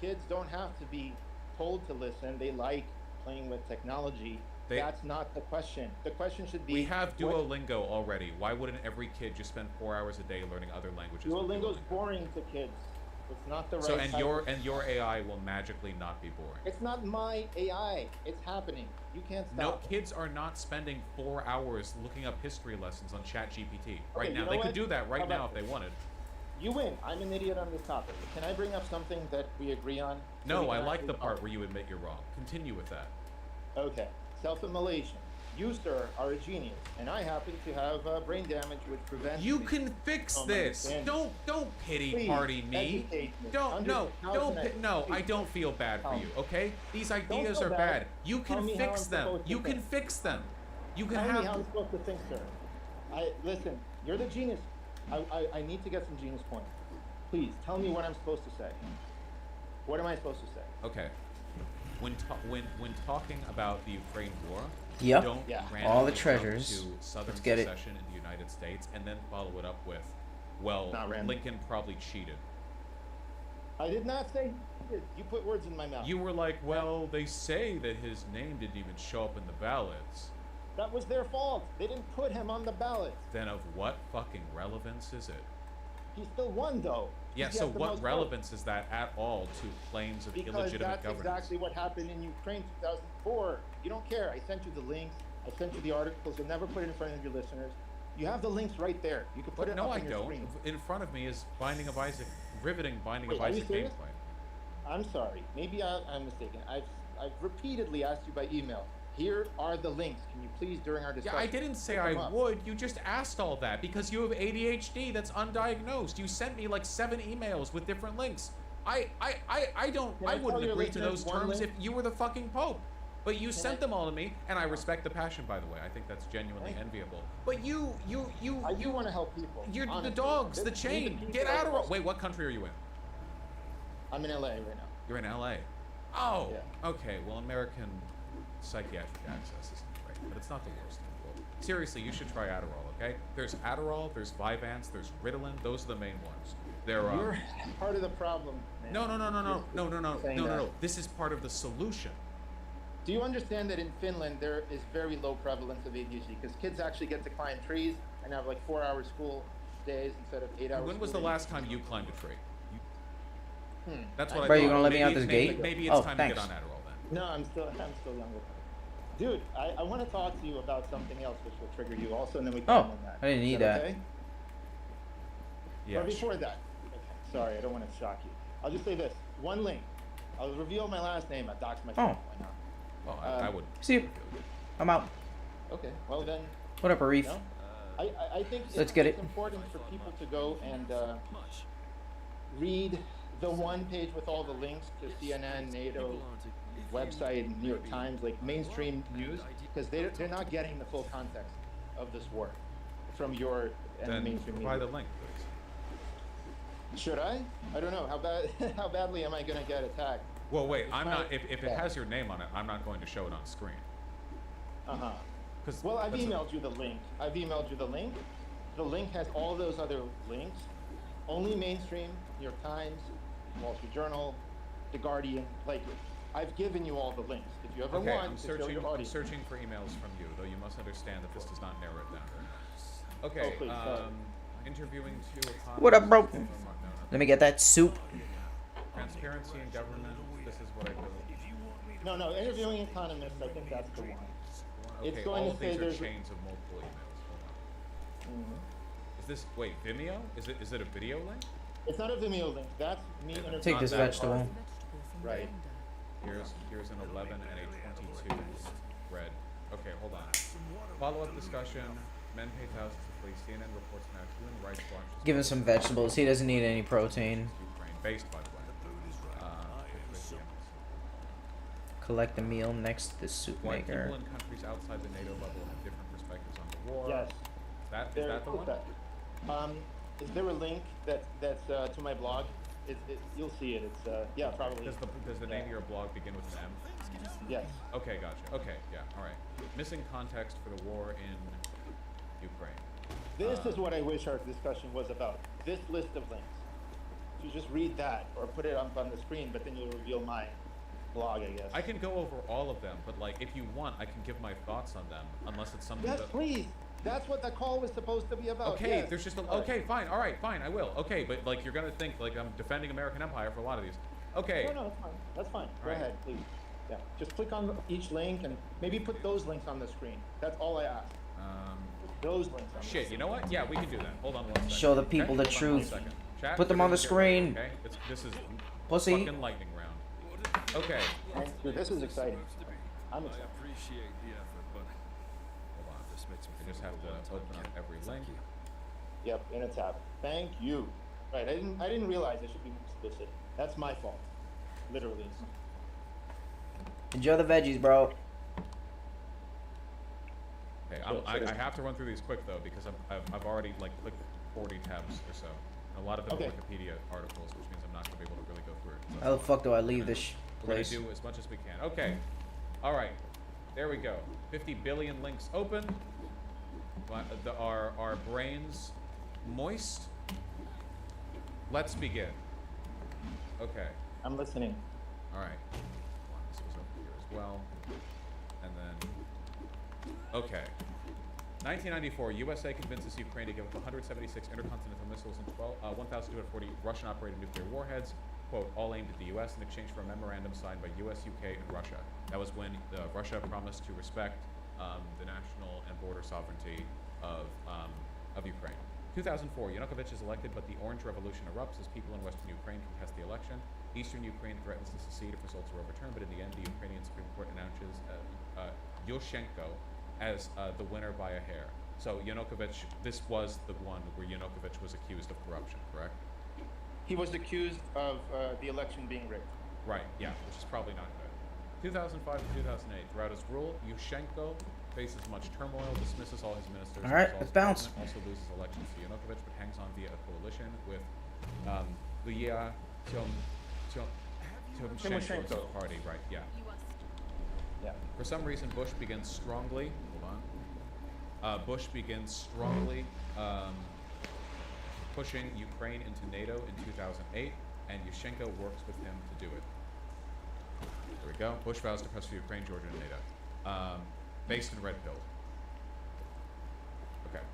Kids don't have to be told to listen. They like playing with technology. That's not the question. The question should be. We have what- Duolingo already. Why wouldn't every kid just spend 4 hours a day learning other languages? with Duolingo's boring to kids. It's not the right. So and type your of- and your AI will magically not be boring. It's not my AI. It's happening. You can't No, stop. kids are not spending 4 hours looking up history lessons on ChatGPT right Okay, now. you know They could what? do that How right now about if they this? wanted. You win. I'm an idiot on this topic. Can I bring up something that we agree on? So No, we I can like actually the part where you admit you're wrong. Continue with that. Okay. Self-immolation. You, sir, are a genius, and I happen to have brain damage which prevents. You me can fix from this. understanding. Don't pity Please, party me. educate me. Don't no. I don't feel bad for Tell you. me. Okay? These ideas feel are bad. bad. You Tell can me how fix I'm them. supposed to You can think. fix them. You can Tell me how I'm have. supposed to think, sir. Listen. You're the genius. I need to get some genius points. Please tell me what I'm supposed to say. What am I supposed to say? Okay. When talking about the Ukraine war, Yep. don't Yeah. randomly All the jump treasures. to Southern Let's get it. secession in the United States and then follow it up with, well, Not random. Lincoln probably cheated. I did not say it. You put words in my mouth. You were like, well, they say that his name didn't even show up in the ballots. That was their fault. They didn't put him on the ballot. Then of what fucking relevance is it? He still won, though. Yeah, He so has the what most relevance is that at all to claims of Because illegitimate that's governance? exactly what happened in Ukraine 2004. You don't care. I sent you the links. I sent you the articles. You'll never put it in front of your listeners. You have the links right there. You can put But it no, up I on your don't. screen. In front of me is Binding of Isaac, riveting Binding Wait, of are you Isaac serious? gameplay. I'm sorry. Maybe I'm mistaken. I've repeatedly asked you by email. Here are the links. Can you please, during our Yeah, discussion? I didn't say put I them up? would. You just asked all that because you have ADHD that's undiagnosed. You sent me like 7 emails with different links. I don't. Can I I tell wouldn't your agree to listeners those one terms link? if you were the fucking Pope. But you Can sent I- them all to me, and I respect the passion. By the way, I think that's genuinely Thank you. enviable. But you I do want to help people. You're the honestly. dogs, the These chain. people Get are out of. frustrated. Wait, what country are you in? I'm in LA right now. You're in LA. Oh, okay. Well, American psychiatric access isn't great, but it's not the worst in the world. Seriously, you should try Adderall, okay? There's Adderall, there's Vyvanse, there's Ritalin. Those are the main ones. They're You're part of the problem, man. No. This is part of the solution. Do you understand that in Finland there is very low prevalence of ADHD because kids actually get to climb trees and have like 4-hour school days instead of 8 hours? When was the last time you climbed a tree? That's what I Bro, thought. you gonna let me Maybe out this maybe- gate? Maybe it's Oh, time thanks. to get on Adderall then. No, I'm still younger. Dude, I want to talk to you about something else which will trigger you also, and then we can Oh, end on that. I didn't Is need that. that. Okay? Yeah, But before that, okay, sorry, I don't want to shock you. I'll just say this: one link. I'll reveal my last name. I dox myself. Why not? Well, I would. See, I'm out. Okay. Well then. What up, Arif? No? I think Let's get it's it. important for people to go and read the one page with all the links to CNN, NATO, website, New York Times, like mainstream news, because they're not getting the full context of this war from your and Then mainstream provide media. the link, please. Should I? I don't know. How bad? How badly am I gonna get attacked? Well, wait. It's I'm my- not. If it yeah. has your name on it, I'm not going to show it on screen. Uh-huh. Well, I've that's a- emailed you the link. I've emailed you the link. The link has all those other links. Only mainstream, New York Times, Wall Street Journal, The Guardian. Like, I've given you all the links. If you ever Okay, want I'm to show searching. your I'm audience. searching for emails from you, though you must understand that this does not narrow it down. Okay. Oh, please, sorry. Interviewing two economists. What up, bro? No. Let me get that soup. Transparency in government. This is what I do. No, interviewing economists, I think that's the one. Okay, It's going all to of say these are there's chains of multiple emails. Hold on. Mhm. Is this wait Vimeo? Is it a video link? It's not a Vimeo link. That's me interviewing. Take this vegetable. Right. Here's an 11 and a 22 red. Okay, hold on. Follow-up discussion. Men pay thousands to flee. CNN reports now human rights watch. Give him some vegetables. He doesn't need any protein. Ukraine based, by the way. Collect the meal next to the soup Why maker. people in countries outside the NATO bubble have different perspectives on the war. Yes. Is that the Put one? that. Is there a link that's to my blog? You'll see it. It's yeah, probably. Does the name of your blog begin with an M? Yes. Okay, gotcha. Okay, yeah, all right. Missing context for the war in Ukraine. This is what I wish our discussion was about. This list of links. You just read that or put it up on the screen, but then you'll reveal my blog, I guess. I can go over all of them, but like if you want, I can give my thoughts on them, unless it's something Yes, that. please. That's what the call was supposed to be about. Okay, yes. there's just a. All right. Okay, fine. All right, fine. I will. Okay, but like you're gonna think like I'm defending American Empire for a lot of these. Okay. No, that's fine. That's fine. Go Right. ahead, please. Yeah, just click on each link and maybe put those links on the screen. That's all I ask. Put those links on the Shit, you know what? Yeah, we can do that. Hold on one second. Show the people okay? the Hold on one truth. second. Chat, Put them you're on the gonna get screen. ready, okay? This is Pussy. fucking lightning round. Okay. Dude, this is exciting. I'm I excited. appreciate the effort, but Hold on. this makes me I just have to open up every link. Yep, in a tab. Thank you. Right, I didn't realize I should be explicit. That's my fault. Literally. Enjoy the veggies, bro. Okay, Sure, I have to run through these quick though because I've already like clicked 40 tabs or so. And a lot of them Okay. are Wikipedia articles, which means I'm not gonna be able to really go through it. How the fuck do I leave this We're gonna place? do as much as we can. Okay. All right. There we go. 50 billion links open. Our brains moist. Let's begin. Okay. I'm listening. All right. This was over here as well. And then. Okay. 1994, USA convinces Ukraine to give up 176 intercontinental missiles and 1,240 Russian-operated nuclear warheads, quote, all aimed at the U.S. in exchange for a memorandum signed by U.S., UK, and Russia. That was when Russia promised to respect the national and border sovereignty of Ukraine. 2004, Yanukovych is elected, but the Orange Revolution erupts as people in Western Ukraine contest the election. Eastern Ukraine threatens to secede if results are overturned, but in the end, the Ukrainian Supreme Court announces Yushchenko as the winner by a hair. So Yanukovych, this was the one where Yanukovych was accused of corruption, correct? He was accused of the election being rigged. Right, yeah, which is probably not good. 2005 to 2008, throughout his rule, Yushchenko faces much turmoil, dismisses all his ministers, All right, dissolves let's bounce. parliament, also loses elections to Yanukovych, but hangs on via a coalition with Luya Timoshenko's party, right? Yeah. Yeah. For some reason, Bush begins strongly. Hold on. Bush begins strongly pushing Ukraine into NATO in 2008, and Yushchenko works with him to do it. There we go. Bush vows to press for Ukraine, Georgia, and NATO. Based in Red Pill. Okay.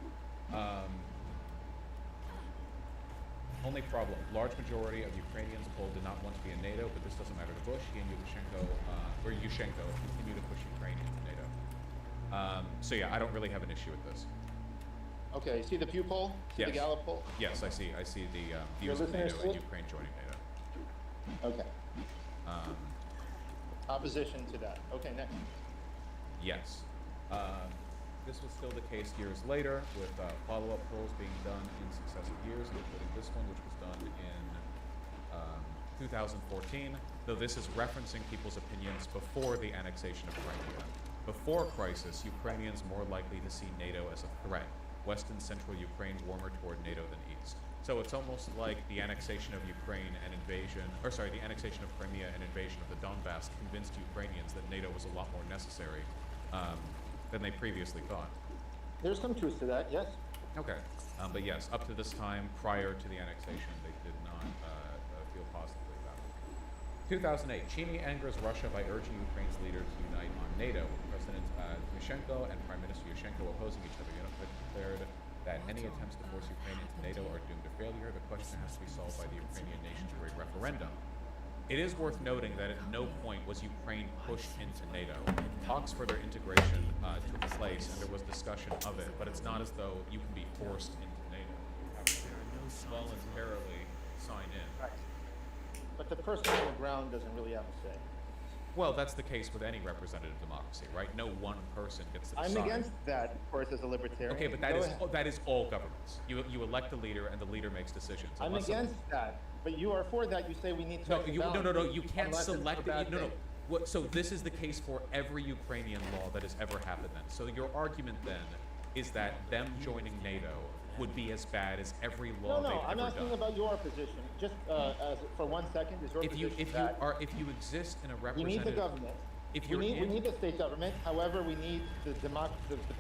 Only problem, large majority of Ukrainians polled did not want to be in NATO, but this doesn't matter to Bush. He and Yushchenko continue to push Ukraine into NATO. So yeah, I don't really have an issue with this. Okay, you see the Pew poll? See the Gallup poll? Yes, I see the views of NATO and Ukraine joining NATO. Okay. Opposition to that. Okay, next. Yes. This was still the case years later, with follow-up polls being done in successive years, including this one, which was done in 2014, though this is referencing people's opinions before the annexation of Crimea. Before crisis, Ukrainians more likely to see NATO as a threat. West and central Ukraine warmer toward NATO than east. So it's almost like the annexation of Ukraine and the annexation of Crimea and invasion of the Donbass convinced Ukrainians that NATO was a lot more necessary than they previously thought. There's some truth to that, yes. Okay, but yes, up to this time, prior to the annexation, they did not feel positively about it. 2008, Cheney angers Russia by urging Ukraine's leader to unite on NATO. President Timoshenko and Prime Minister Yushchenko opposing each other. Declared that any attempts to force Ukraine into NATO are doomed to failure. The question has to be solved by the Ukrainian nation through a referendum. It is worth noting that at no point was Ukraine pushed into NATO. Talks for their integration took place, and there was discussion of it, but it's not as though you can be forced into NATO. You have to voluntarily sign in. Right. But the person on the ground doesn't really have a say. Well, that's the case with any representative democracy, right? No one person gets to decide. I'm against that, of course, as a libertarian. Okay, but that is all governments. You elect a leader, and the leader makes decisions. I'm against that, but you are for that. You say we need to. No. You can't select it. No. So this is the case for every Ukrainian law that has ever happened. Then, so your argument then is that them joining NATO would be as bad as every law they've ever done. No, I'm asking about your position. Just for 1 second, is your position if you exist in a representative, we need the government. We need the state government. However, we need the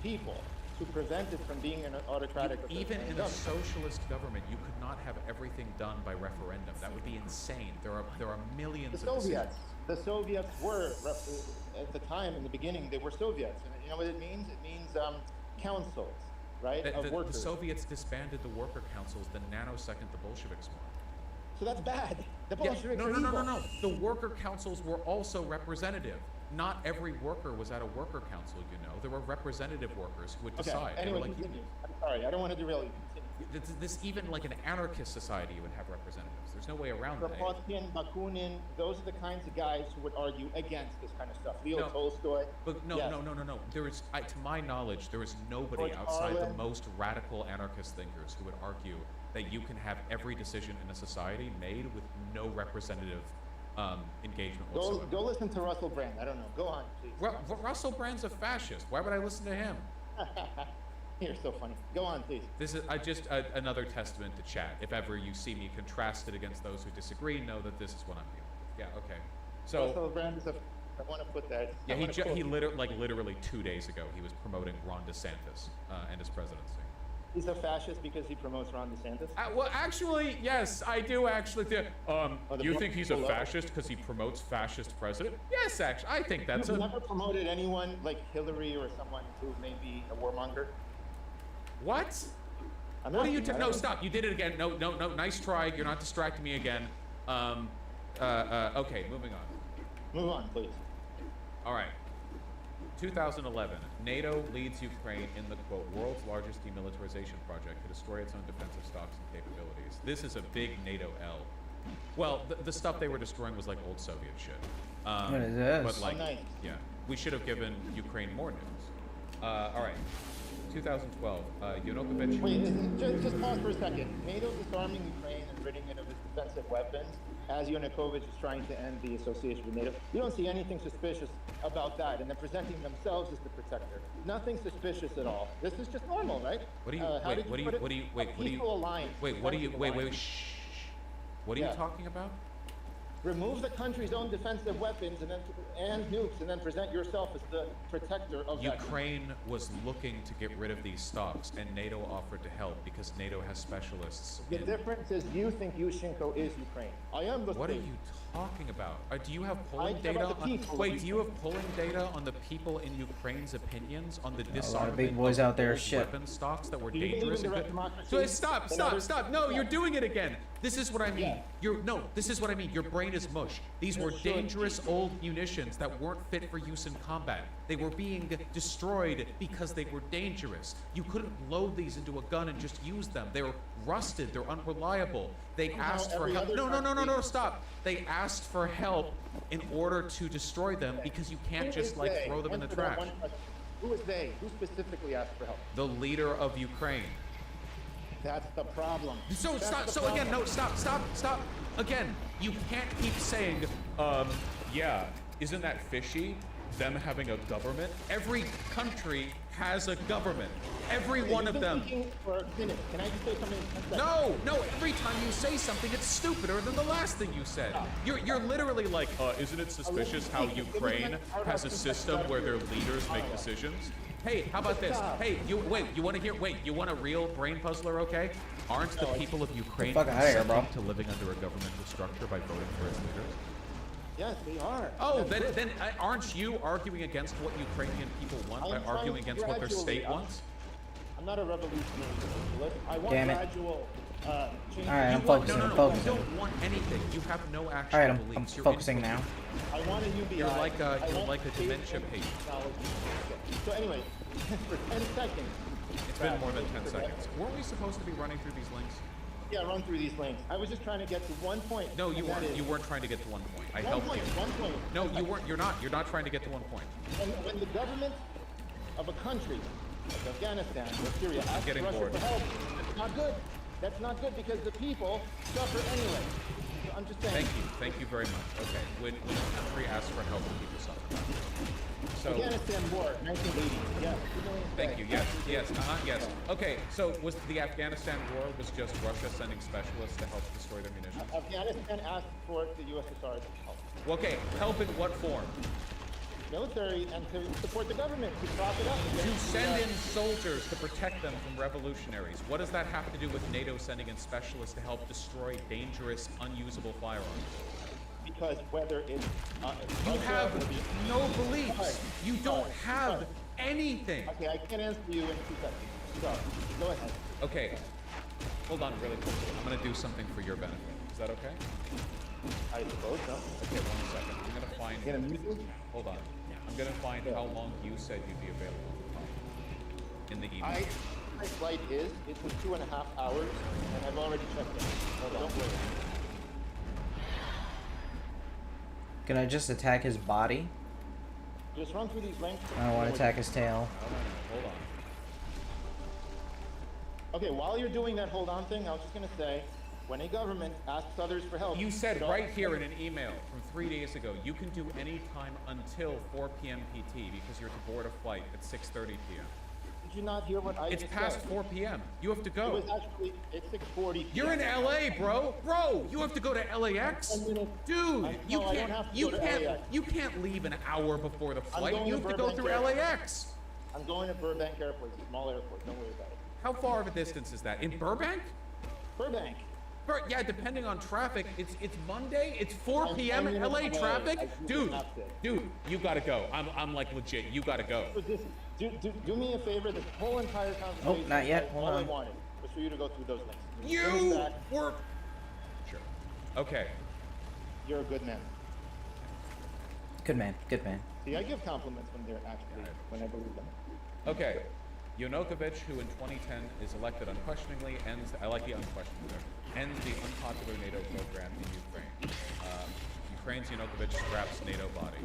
people to prevent it from being an autocratic. Even in a socialist government, you could not have everything done by referendum. That would be insane. There are millions. The Soviets were at the time in the beginning. They were Soviets, and you know what it means? It means councils. Right? The Soviets disbanded the worker councils the nanosecond the Bolsheviks won. So that's bad. The Bolsheviks are evil. No. The worker councils were also representative. Not every worker was at a worker council, you know. There were representative workers who would decide. Okay, anyway, continue. I'm sorry, I don't want to derail you. This even like an anarchist society, you would have representatives. There's no way around that. Kropotkin, Bakunin, those are the kinds of guys who would argue against this kind of stuff. Leo Tolstoy. But no. There is, to my knowledge, there is nobody outside the most radical anarchist thinkers who would argue that you can have every decision in a society made with no representative engagement whatsoever. Go listen to Russell Brand. I don't know. Go on, please. Russell Brand's a fascist. Why would I listen to him? You're so funny. Go on, please. This is just another testament to chat. If ever you see me contrasted against those who disagree, know that this is what I'm dealing with. Yeah, okay. So Russell Brand is I want to put that. Yeah, he literally 2 days ago, he was promoting Ron DeSantis and his presidency. He's a fascist because he promotes Ron DeSantis? Well, actually, yes, I do actually think. You think he's a fascist because he promotes fascist president? Yes, actually, I think that's You've never promoted anyone like Hillary or someone who may be a warmonger? What? What are you? No, stop! You did it again. No. Nice try. You're not distracting me again. Okay, moving on. Move on, please. All right. 2011, NATO leads Ukraine in the, quote, world's largest demilitarization project to destroy its own defensive stocks and capabilities. This is a big NATO L. Well, the stuff they were destroying was like old Soviet shit. What is this? But like, yeah, we should have given Ukraine more news. All right. 2012, Yanukovych. Wait, just pause for a second. NATO disarming Ukraine and ridding it of its defensive weapons as Yanukovych is trying to end the association with NATO. You don't see anything suspicious about that, and they're presenting themselves as the protector. Nothing suspicious at all. This is just normal, right? What are you talking about? Remove the country's own defensive weapons and nukes, and then present yourself as the protector of that. Ukraine was looking to get rid of these stocks, and NATO offered to help because NATO has specialists. The difference is you think Yushchenko is Ukraine. I am the What are state. you talking about? Do you have polling care data? about the people. Wait, do you have polling data on the people in Ukraine's opinions on the A lot of disarmament big boys out there old shit. weapon stocks that were Do you believe dangerous? in and direct good? democracy? So stop, Then stop, others- stop! No, Yeah. you're doing it again. This is what I mean. Yeah. This is what I mean. Your brain is mush. These were Sure. dangerous old munitions that weren't fit for use in combat. They were being destroyed because they were dangerous. You couldn't load these into a gun and just use them. They were rusted. They're unreliable. They Somehow asked for every help. other No, country- stop. They asked for help in order to destroy them because you can't Who just is like they? throw them in the Answer that trash. one question. Who is they? Who specifically asked for help? The leader of Ukraine. That's the problem. So That's stop. the So again, problem. no, stop. Again, you can't keep saying, yeah, isn't that fishy? Them having a government? Every country has a government. Every one You've of been them. speaking for a minute. Can I just say something? No. Every time you say something, it's stupider than the last thing you said. You're literally like, isn't it suspicious how Ukraine has a system where their leaders make decisions? Hey, how about this? Hey, you want to hear? Wait, you want a real brain puzzler? Okay, aren't the people of Ukraine fuck outta here, bro. consenting to living under a governmental structure by voting for its leaders? Yes, they are. Oh, That's then good. aren't you arguing against what Ukrainian people want by I'm trying arguing against what their gradually. state wants? I'm not a revolutionary socialist. I want Damn it. gradual change. All right, I'm You want- focusing. No, I'm you focusing. don't want anything. You have no actual All right, I'm beliefs. You're focusing now. I want a UBI. You're like a I want dementia safe patient. technology. So anyway, for 10 seconds. It's been more than 10 seconds. Weren't we supposed to be running through these links? Yeah, run through these links. I was just trying to get to one point. No, you and that weren't. is- You weren't trying to get to one point. I One helped point, you. one point. No, you weren't. You're not. You're not trying to get to one point. When the government of a country, like Afghanistan or Syria, asks getting Russia bored. for help, that's not good. That's not good because the people suffer anyway. So I'm just saying. Thank you very much. Okay, when a country asks for help, the people suffer. So, Afghanistan war, 1980. Yeah. 2 million thank you. dead. Yes. Okay, so was the Afghanistan war was just Russia sending specialists to help destroy their munitions? Afghanistan asked for the USSR to help. Okay, help in what form? Military and to support the government, to prop it up. To send in soldiers to protect them from revolutionaries. What does that have to do with NATO sending in specialists to help destroy dangerous, unusable firearms? Because whether it's You Russia have or the- no beliefs. Sorry. You don't Sorry. have Sorry. anything. Okay, I can't answer you in 2 seconds. So, go ahead. Okay, hold on really quickly. I'm going to do something for your benefit. Is that okay? I suppose so. Okay, 1 second. I'm going to find... You gonna mute me? Hold on. I'm going to find how long you said you'd be available in the evening. My flight is, it was 2.5 hours, and I've already checked in. So don't worry. Can I just attack his body? Just run through these links. I don't want to attack his tail. Hold on. Okay, while you're doing that hold on thing, I was just gonna say, when a government asks others for help, You said don't- right here in an email from 3 days ago, you can do any time until 4 p.m. PT because you're to board a flight at 6:30 p.m. Did you not hear what I It's just past said? 4 p.m. You have to It go. was actually, it's 6:40. You're in LA, bro. Bro, you have to go to LAX. Dude, No, I don't have to go to LAX. you can't leave an hour before the flight. going You to have to go Burbank through Airport. LAX. I'm going to Burbank Airport, it's a small airport, don't worry about it. How far of a distance is that? In Burbank? Burbank. Yeah, depending on traffic, it's Monday. It's 4 I'm p.m. 10 minutes LA away. traffic. I do Dude, have to. dude, you gotta go. I'm like legit. You gotta go. So just do me a favor, this whole entire conversation. not yet. All Hold I on. wanted was for you to go through those links. You Finish that. were. Sure. Okay. You're a good man. Good man. Good man. See, I give compliments when they're actually, when I believe them. Okay. Yanukovych, who in 2010 is elected unquestioningly, I like the unquestionably there, ends the unpopular NATO program in Ukraine. Ukraine's Yanukovych scraps NATO body.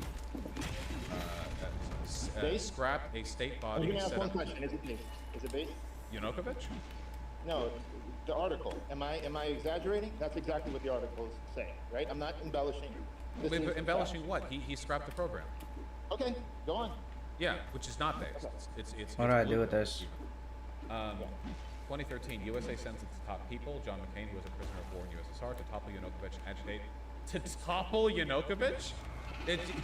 Base? Scrap a state I'm body gonna ask set one up. question, is it based? Is it based? Yanukovych? No, the article. Am I exaggerating? That's exactly what the article is saying, right? I'm not embellishing. This Wait, is but embellishing what? He scrapped the program. Okay, go on. Yeah, which is not based. It's What do I do with this? 2013, USA sends its top people, John McCain, who was a prisoner of war in USSR, to topple Yanukovych and agitate to topple Yanukovych.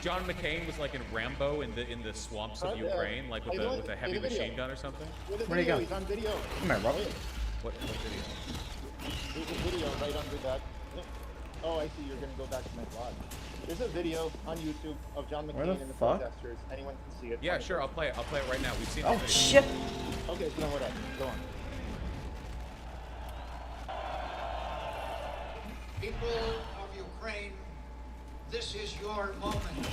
John McCain was like in Rambo in the swamps of Ukraine, like with a heavy machine gun or something. Where'd he go? He's on video. Come here, Rob. What video? There's a video right under that. Oh, I see. You're gonna go back to my blog. There's a video on YouTube of John Where McCain the and the fuck? protesters. Anyone can see it. Yeah, sure. I'll play it. I'll play it right now. We've seen. Oh the video. shit! Okay, so then what else? Go on. People of Ukraine, this is your moment.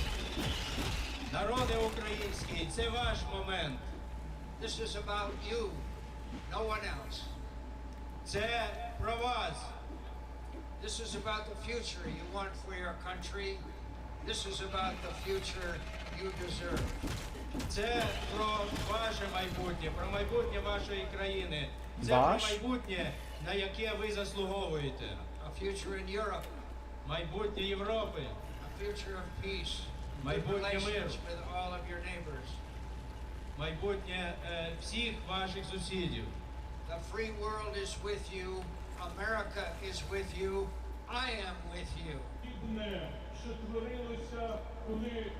Народи український, це ваш момент. This is about you, no one else. Це про вас. This is about the future you want for your country. This is about the future you deserve. Це про ваше майбутнє, про майбутнє вашої країни. Це про Ваш? майбутнє, на яке ви заслуговуєте. A future in Europe. Майбутнє Європи. A future of peace. Майбутнє миру. With all of your neighbors. Майбутнє всіх ваших сусідів. The free world is with you. America is with you. I am with you.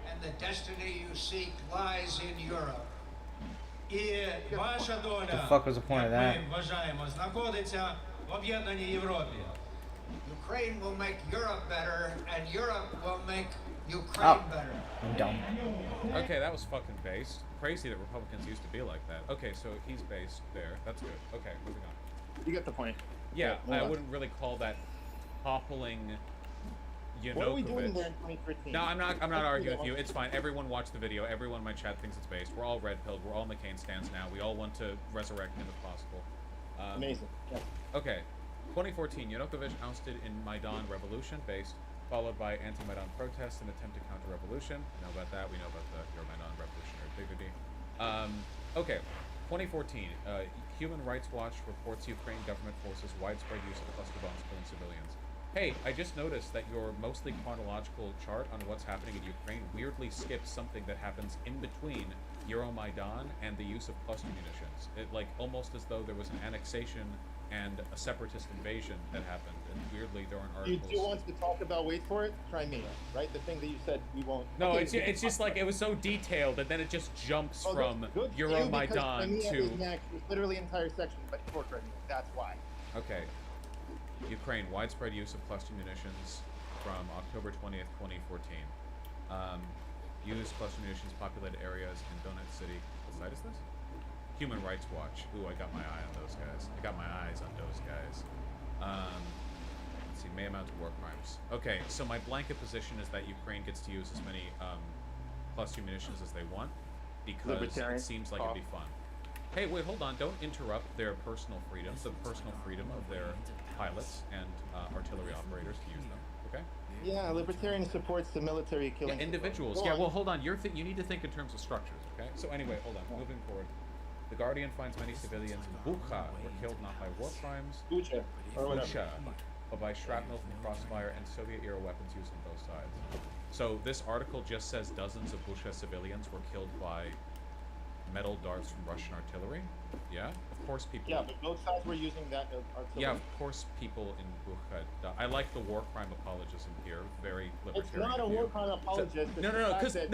And the destiny you seek lies in Europe. І ваша доля, The fuck was the point of that? як ми вважаємо, знаходиться в об'єднаній Європі. Ukraine will make Europe better, and Europe will make Ukraine better. I'm dumb. Okay, that was fucking based. Crazy that Republicans used to be like that. Okay, so he's based there. That's good. Okay, moving on. You get the point. Yeah, move I on. wouldn't really call that toppling Yanukovych. What are we doing there in 2013? No, I'm not arguing with you. It's fine. Everyone watched the video. Everyone in my chat thinks it's based. We're all red-pilled. We're all McCain stands now. We all want to resurrect him if possible. Amazing. Yes. Okay. 2014, Yanukovych ousted in Maidan revolution, based, followed by anti-Maidan protests and attempt to counter revolution. We know about that. We know about the Euromaidan revolutionary dignity. Okay. 2014, Human Rights Watch reports Ukraine government forces widespread use of cluster bombs killing civilians. Hey, I just noticed that your mostly chronological chart on what's happening in Ukraine weirdly skips something that happens in between Euromaidan and the use of cluster munitions. It like almost as though there was an annexation and a separatist invasion that happened, and weirdly there aren't You articles. do want to talk about, wait for it, Crimea, right? The thing that you said we won't. No, Okay, it's just like it was so detailed, and then it just jumps Oh, from that's good for you Euromaidan because Crimea to. is next. There's literally an entire section, but for Crimea, that's why. Okay. Ukraine, widespread use of cluster munitions from October 20th, 2014. Use cluster munitions populated areas in Donetsk City. What site is this? Human Rights Watch. Ooh, I got my eye on those guys. I got my eyes on those guys. Let's see, may amount to war crimes. Okay, so my blanket position is that Ukraine gets to use as many cluster munitions as they want because Libertarian it seems like talk. it'd be fun. Hey, wait, hold on. Don't interrupt their personal freedoms, the personal freedom of their pilots and artillery operators to use them. Okay? Yeah, libertarian supports the military killing. Yeah, individuals. Go Yeah, on. well, hold on. You need to think in terms of structures, okay? So anyway, hold on. Moving forward. The Guardian finds many civilians in Bucha were killed not by war crimes, Bucha, or whatever. Bucha, but by shrapnel from crossfire and Soviet-era weapons used on both sides. So this article just says dozens of Bucha civilians were killed by metal darts from Russian artillery. Yeah, of course people. Yeah, but both sides were using that artillery. Yeah, of course people in Bucha. I like the war crime apologism here. Very libertarian. It's not a view. war crime apologist. it's No, the no, fact because that-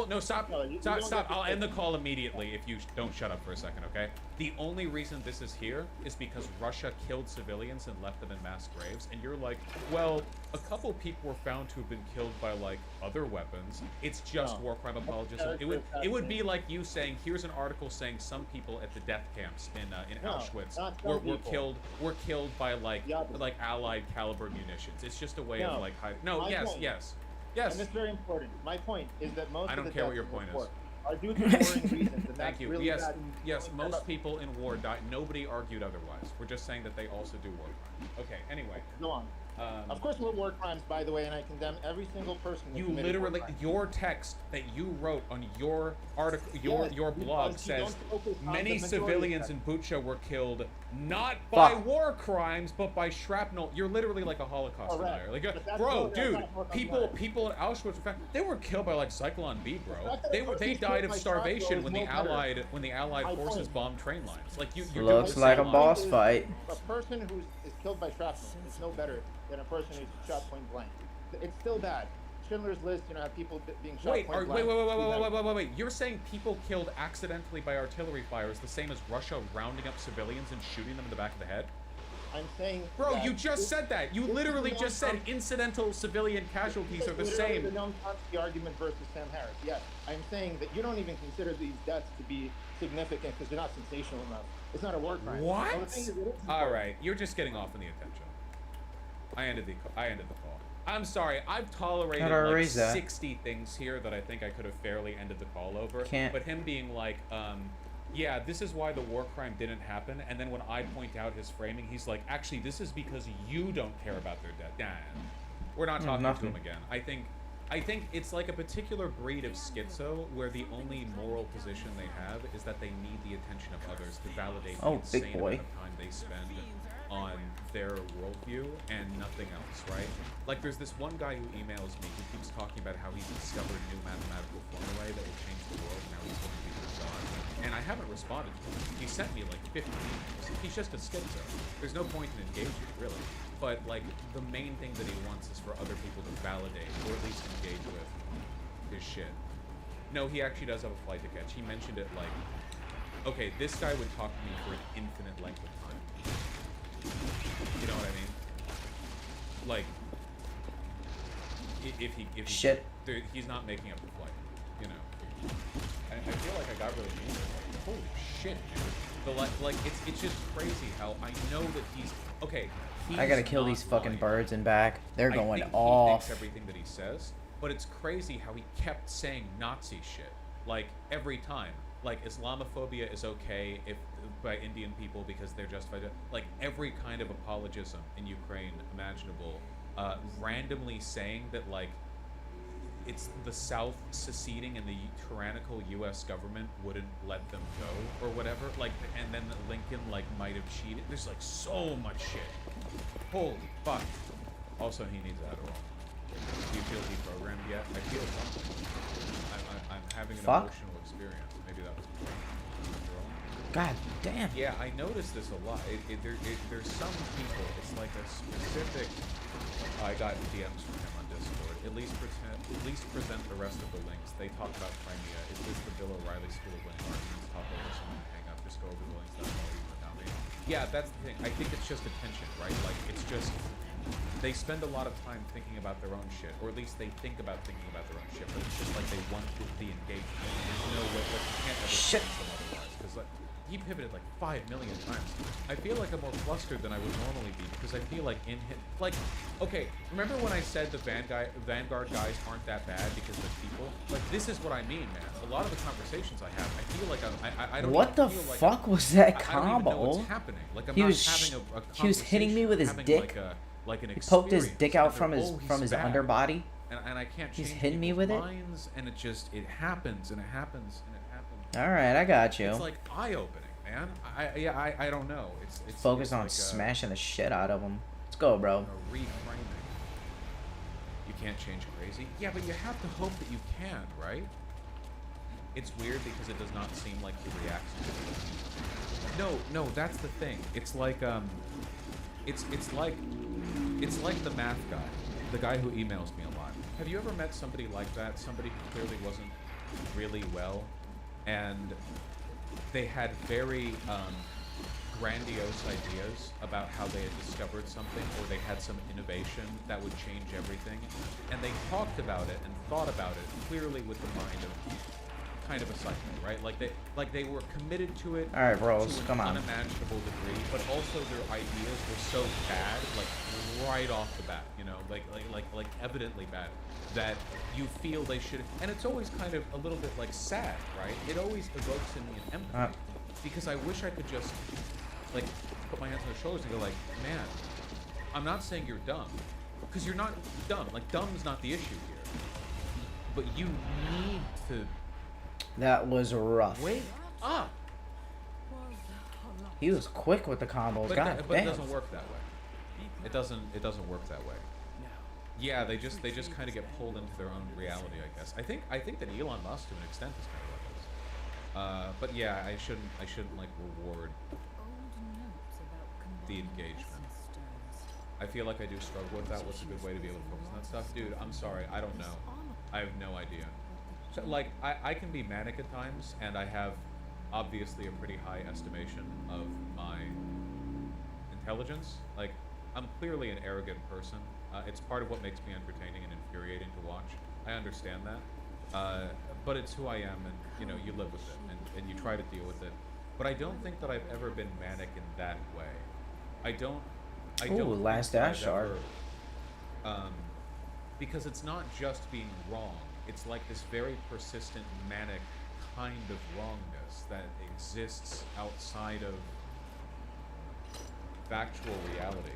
no, stop, No, you stop, don't stop. get to I'll say- end the call immediately if you don't shut up for a second, okay? The only reason this is here is because Russia killed civilians and left them in mass graves, and you're like, well, a couple people were found to have been killed by like other weapons. It's just No. war crime apologism. It would be like you saying, here's an article saying some people at the death camps in No, Auschwitz not some were people. killed by like Allied caliber munitions. It's just a way of No. like hiding. No, My yes, point- yes, yes. And it's very important. My point is that most I of don't the care what deaths your in the point war is. are due to warring reasons, and Thank that's you. really Yes, bad. yes. Don't Most shut up. people in war die. Nobody argued otherwise. We're just saying that they also do war crimes. Okay. Anyway. Go on. Of course, we're war crimes, by the way, and I condemn every single person. who You committed literally, war crimes. your text that you wrote on your article, Yes, your blog because you says don't focus on many the majority civilians of in Bucha were killed not by Fuck. war crimes but by shrapnel. You're literally like a Holocaust Correct. denier. Like, But that's bro, not- that's dude, not Holocaust people denier. at Auschwitz, in fact, they were killed by like Zyklon B, bro. fact that They a were person they is died killed of by starvation shrapnel when is the no better. Allied My forces point. bombed train lines. Like you're doing Looks the like same a line. boss fight. A person who is killed by shrapnel is no better than a person who's shot point blank. it's still bad. Schindler's List, you know, have people being shot. Wait, point wait, blank. wait. You're saying people killed accidentally by artillery fire is the same as Russia rounding up civilians and shooting them in the back of the head? I'm saying. Bro, that you just said that. You literally just said incidental civilian casualties are the same. The Noam Chomsky argument versus Sam Harris. Yes, I'm saying that you don't even consider these deaths to be significant because they're not sensational enough. It's not a war crime. What? Well, the thing is, it is All right, you're just getting off on the attention. I ended the call. I'm sorry. I've tolerated How'd I like raise that? 60 things here that I think I could have fairly ended the call over. Can't. But him being like, yeah, this is why the war crime didn't happen. And then when I point out his framing, he's like, actually, this is because you don't care about their death. Nah, we're not talking to him again. I think it's like a particular breed of schizo where the only moral position they have is that they need the attention of others to validate the insane amount of time they spend on their worldview and nothing else, right? Like there's this one guy who emails me who keeps talking about how he's discovered new mathematical formulae that will change the world and now he's going to be God. And I haven't responded to him. He sent me like 50 emails. He's just a schizo. There's no point in engaging, really. But like the main thing that he wants is for other people to validate or at least engage with his shit. No, he actually does have a flight to catch. He mentioned it like, okay, this guy would talk to me for an infinite length of time. You know what I mean? Like, if he Shit. he's not making up the flight, you know. I feel like I got really mean. Like, holy shit, dude. But like it's just crazy how I know that he's okay. I gotta kill these fucking birds and back. They're going I think off. He thinks everything that he says, but it's crazy how he kept saying Nazi shit like every time. Like Islamophobia is okay if by Indian people because they're justified. Like every kind of apologism in Ukraine imaginable, randomly saying that like it's the South seceding and the tyrannical U.S. government wouldn't let them go or whatever. Like, and then Lincoln like might have cheated. There's like so much shit. Holy fuck. Also, he needs Adderall. Do you feel deprogrammed yet? I feel something. I'm having an emotional experience. Maybe that was God damn. Yeah, I noticed this a lot. There's some people, it's like a specific... I got DMs from him on Discord. At least present the rest of the links. They talk about Crimea. Is this the Bill O'Reilly School of Winning Arguments? Talk over someone, hang up, just go over the links. That's all you without me. Yeah, that's the thing. I think it's just attention, right? Like, it's just... They spend a lot of time thinking about their own shit, or at least they think about thinking about their own shit, but it's just like they want the engagement. There's no way, like, you can't ever shit them otherwise, because like, he pivoted like 5 million times. I feel like I'm more flustered than I would normally be, because I feel like in him, like, okay, remember when I said the Vanguard guys aren't that bad because they're people? Like, this is what I mean, man. A lot of the conversations I have, I feel like I don't What the feel like fuck was that I don't even know combo? what's happening. Like, I'm He not was having a he was hitting me with his having dick. like an He poked his experience, dick and out they're, from his "Oh, he's bad." underbody. And I can't He's change hitting me people's with it? minds, and it happens and it happens and it happens. All right, I got you. It's like eye-opening, man. I don't know. It's Focus it's on like smashing the shit out of him. Let's go, bro. a reframing. You can't change crazy. Yeah, but you have to hope that you can, right? It's weird because it does not seem like he reacts to it. No, that's the thing. It's like it's like the math guy, the guy who emails me a lot. Have you ever met somebody like that? Somebody who clearly wasn't really well, and they had very grandiose ideas about how they had discovered something, or they had some innovation that would change everything, and they talked about it and thought about it clearly with the mind of kind of a psycho, right? Like they were committed to it. All right, bros, to an come on. unimaginable degree, but also their ideas were so bad, like right off the bat, you know, like evidently bad, that you feel they should. And it's always kind of a little bit like sad, right? It always evokes in me an empathy, because I wish I could just like put my hands on their shoulders and go like, man, I'm not saying you're dumb, because you're not dumb. Like dumb's not the issue here, but you need to. That was rough. Wake up. He was quick with the combos. But, God but damn. it doesn't work that way. It doesn't work that way. Yeah, they just kind of get pulled into their own reality, I guess. I think that Elon Musk to an extent is kind of like this. But yeah, I shouldn't like reward the engagement. I feel like I do struggle with that. What's a good way to be able to focus on that stuff? Dude, I'm sorry, I don't know. I have no idea. So, like, I can be manic at times, and I have obviously a pretty high estimation of my intelligence. Like, I'm clearly an arrogant person. It's part of what makes me entertaining and infuriating to watch. I understand that. But it's who I am, and, you know, you live with it, and you try to deal with it. But I don't think that I've ever been manic in that way. I don't Last Dash Shark. Because it's not just being wrong. It's like this very persistent manic kind of wrongness that exists outside of factual reality.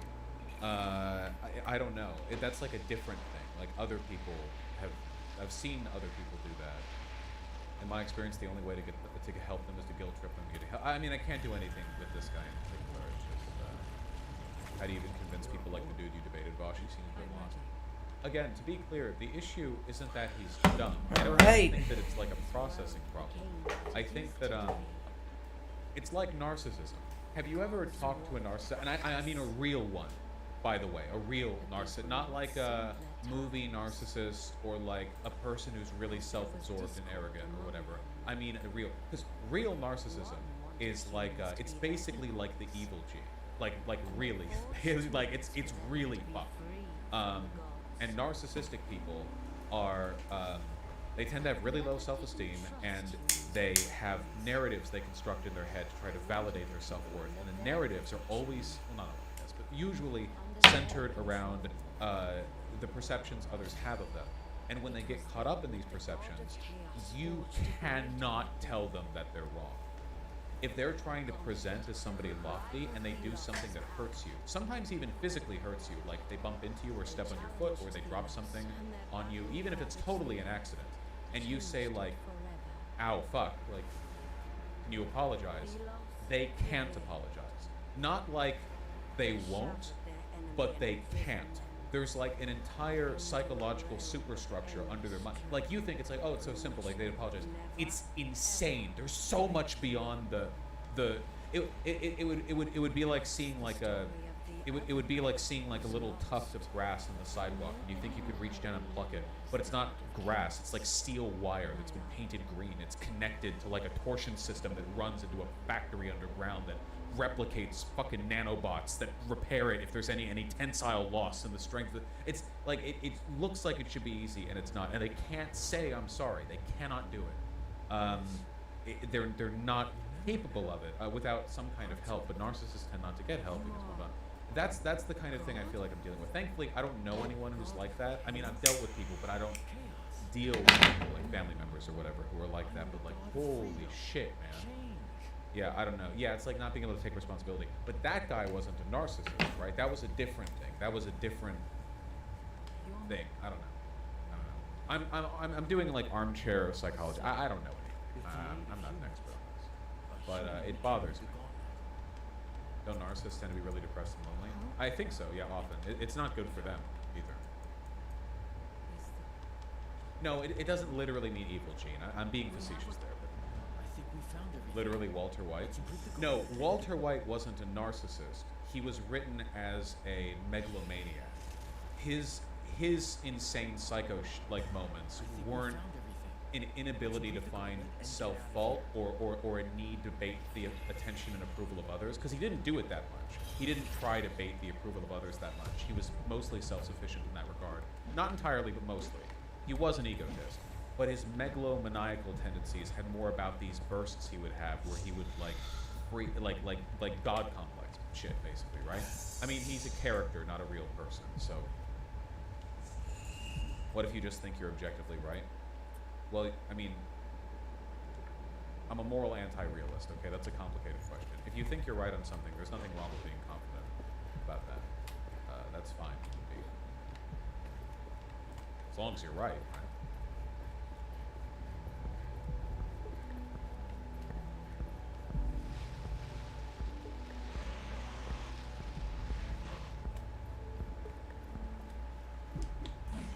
I don't know. That's like a different thing. Like other people I've seen other people do that. In my experience, the only way to help them is to guilt trip them. I mean, I can't do anything with this guy in particular. It's just how do you even convince people like the dude you debated, Bosch? He seems a bit lost. Again, to be clear, the issue isn't that he's dumb. I don't think that it's like a processing problem. I think that it's like narcissism. Have you ever talked to a narcissist? And I mean a real one, by the way, a real narcissist, not like a movie narcissist or like a person who's really self-absorbed and arrogant or whatever. I mean a real, because real narcissism is like it's basically like the evil gene, like really, like it's really fucked. And narcissistic people are they tend to have really low self-esteem, and they have narratives they construct in their head to try to validate their self-worth. And the narratives are always, well, not always, but usually centered around the perceptions others have of them. And when they get caught up in these perceptions, you cannot tell them that they're wrong. If they're trying to present as somebody lofty and they do something that hurts you, sometimes even physically hurts you, like they bump into you or step on your foot or they drop something on you, even if it's totally an accident, and you say like, ow, fuck, like, can you apologize? They can't apologize. Not like they won't, but they can't. There's like an entire psychological superstructure under their mind. Like you think it's like, oh, it's so simple, like they'd apologize. It's insane. There's so much beyond it would be like seeing like it would be like seeing like a little tuft of grass on the sidewalk, and you think you could reach down and pluck it, but it's not grass. It's like steel wire that's been painted green. It's connected to like a torsion system that runs into a factory underground that replicates fucking nanobots that repair it if there's any tensile loss in the strength. It's like it looks like it should be easy, and it's not. And they can't say I'm sorry. They cannot do it. They're not capable of it without some kind of help. But narcissists tend not to get help because move on. That's the kind of thing I feel like I'm dealing with. Thankfully, I don't know anyone who's like that. I mean, I've dealt with people, but I don't deal with people like family members or whatever who are like that. But like, holy shit, man. Yeah, I don't know. Yeah, it's like not being able to take responsibility. But that guy wasn't a narcissist, right? That was a different thing. That was a different thing. I don't know. I'm doing like armchair psychology. I don't know anything. I'm not an expert on this. But it bothers me. Don't narcissists tend to be really depressed and lonely? I think so, yeah, often. It's not good for them, either. No, it doesn't literally mean evil gene. I'm being facetious there. Literally Walter White. No, Walter White wasn't a narcissist. He was written as a megalomaniac. His insane psycho moments weren't an inability to find self-fault or a need to bait the attention and approval of others, because he didn't do it that much. He didn't try to bait the approval of others that much. He was mostly self-sufficient in that regard. Not entirely, but mostly. He was an egotist. But his megalomaniacal tendencies had more about these bursts he would have, where he would like God complex shit, basically, right? I mean, he's a character, not a real person. So, what if you just think you're objectively right? Well, I mean, I'm a moral anti-realist. Okay, that's a complicated question. If you think you're right on something, there's nothing wrong with being confident about that. That's fine. As long as you're right.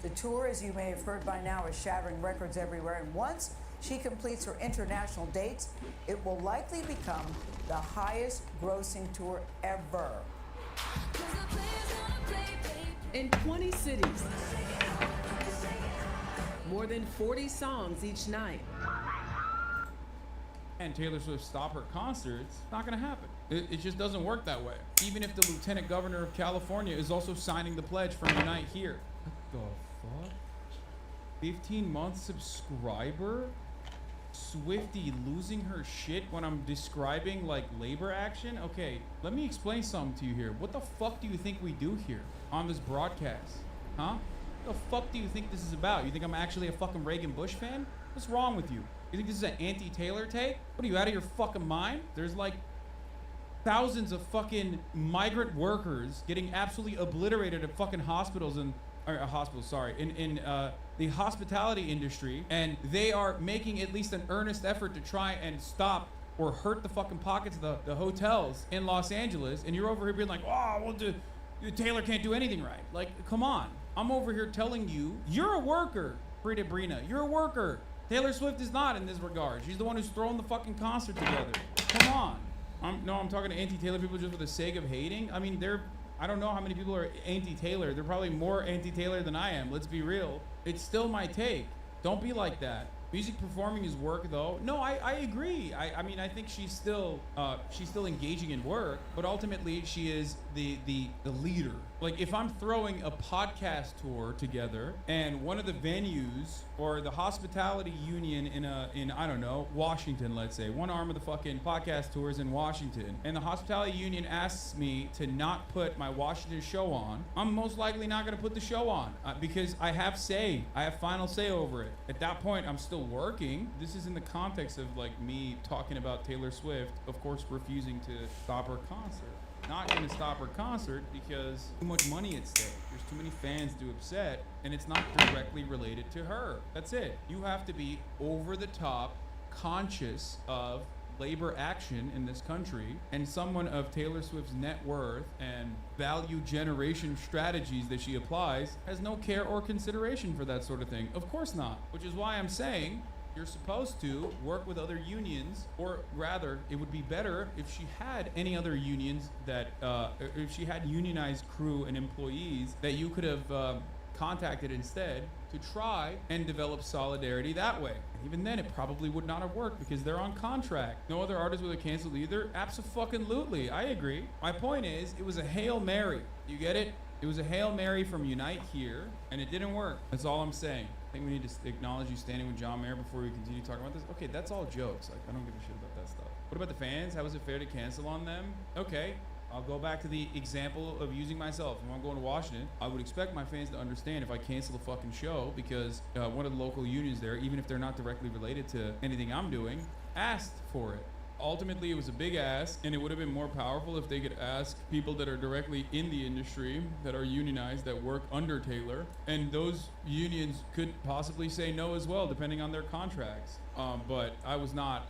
The tour, as you may have heard by now, is shattering records everywhere. And once she completes her international dates, it will likely become the highest grossing tour ever. in 20 cities. More than 40 songs each night. And Taylor Swift stop her concerts, not gonna happen. It just doesn't work that way. Even if the Lieutenant Governor of California is also signing the pledge for Unite Here. What the fuck? 15-month subscriber? Swiftie losing her shit when I'm describing like labor action? Okay, let me explain something to you here. What the fuck do you think we do here on this broadcast? Huh? What the fuck do you think this is about? You think I'm actually a fucking Reagan Bush fan? What's wrong with you? You think this is an anti-Taylor take? What are you, out of your fucking mind? There's like thousands of fucking migrant workers getting absolutely obliterated at fucking hospitals in the hospitality industry, and they are making at least an earnest effort to try and stop or hurt the fucking pockets of the hotels in Los Angeles, and you're over here being like, oh, well, Taylor can't do anything right. Like, come on. I'm over here telling you, you're a worker, Frida Brina. You're a worker. Taylor Swift is not in this regard. She's the one who's throwing the fucking concert together. Come on. I'm talking to anti-Taylor people just for the sake of hating. I mean, I don't know how many people are anti-Taylor. They're probably more anti-Taylor than I am. Let's be real. It's still my take. Don't be like that. Music performing is work, though. No, I agree. I mean, I think she's still engaging in work, but ultimately she is the leader. Like, if I'm throwing a podcast tour together and one of the venues or the hospitality union in I don't know, Washington, let's say, one arm of the fucking podcast tour is in Washington, and the hospitality union asks me to not put my Washington show on, I'm most likely not going to put the show on because I have final say over it. At that point, I'm still working. This is in the context of like me talking about Taylor Swift, of course, refusing to stop her concert. Not going to stop her concert because too much money at stake. There's too many fans to upset, and it's not directly related to her. That's it. You have to be over the top, conscious of labor action in this country, and someone of Taylor Swift's net worth and value generation strategies that she applies has no care or consideration for that sort of thing. Of course not. Which is why I'm saying you're supposed to work with other unions, or rather, it would be better if she had any other unions that, if she had unionized crew and employees that you could have contacted instead to try and develop solidarity that way. Even then, it probably would not have worked because they're on contract. No other artists would have canceled either. Abso-fucking-lutely, I agree. My point is, it was a Hail Mary. You get it? It was a Hail Mary from Unite Here, and it didn't work. That's all I'm saying. I think we need to acknowledge you standing with John Mayer before we continue talking about this. Okay, that's all jokes. Like, I don't give a shit about that stuff. What about the fans? How is it fair to cancel on them? Okay, I'll go back to the example of using myself. If I'm going to Washington, I would expect my fans to understand if I cancel the fucking show because one of the local unions there, even if they're not directly related to anything I'm doing, asked for it. Ultimately, it was a big ask, and it would have been more powerful if they could ask people that are directly in the industry, that are unionized, that work under Taylor, and those unions could possibly say no as well, depending on their contracts. But I was not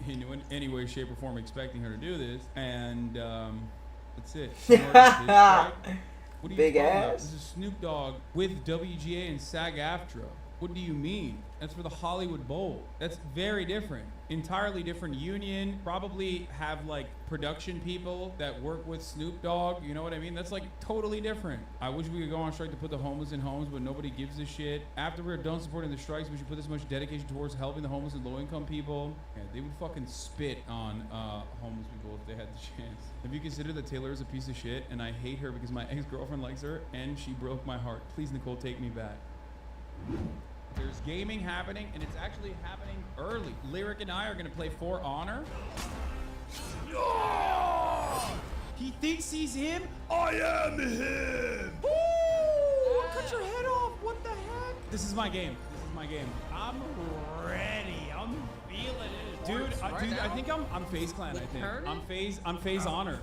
in any way, shape, or form expecting her to do this, and that's it. What do you Big talking ass. about? This is Snoop Dogg with WGA and SAG-AFTRA. What do you mean? That's for the Hollywood Bowl. That's very different. Entirely different union. Probably have like production people that work with Snoop Dogg. You know what I mean? That's like totally different. I wish we could go on strike to put the homeless in homes, but nobody gives a shit. After we're done supporting the strikes, we should put this much dedication towards helping the homeless and low-income people. Yeah, they would fucking spit on homeless people if they had the chance. Have you considered that Taylor is a piece of shit and I hate her because my ex-girlfriend likes her and she broke my heart? Please, Nicole, take me back. There's gaming happening, and it's actually happening early. Lyric and I are gonna play For Honor. Oh! He thinks he's him? I am him! Ooh! Cut your head off! What the heck? This is my game. This is my game. I'm ready. I'm feeling it. Dude, I think I'm FaZe Clan, I think. I'm FaZe Honor.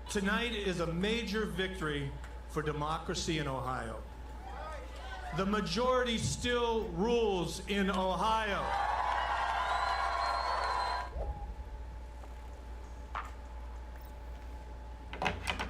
Tonight is a major victory for democracy in Ohio. The majority still rules in Ohio.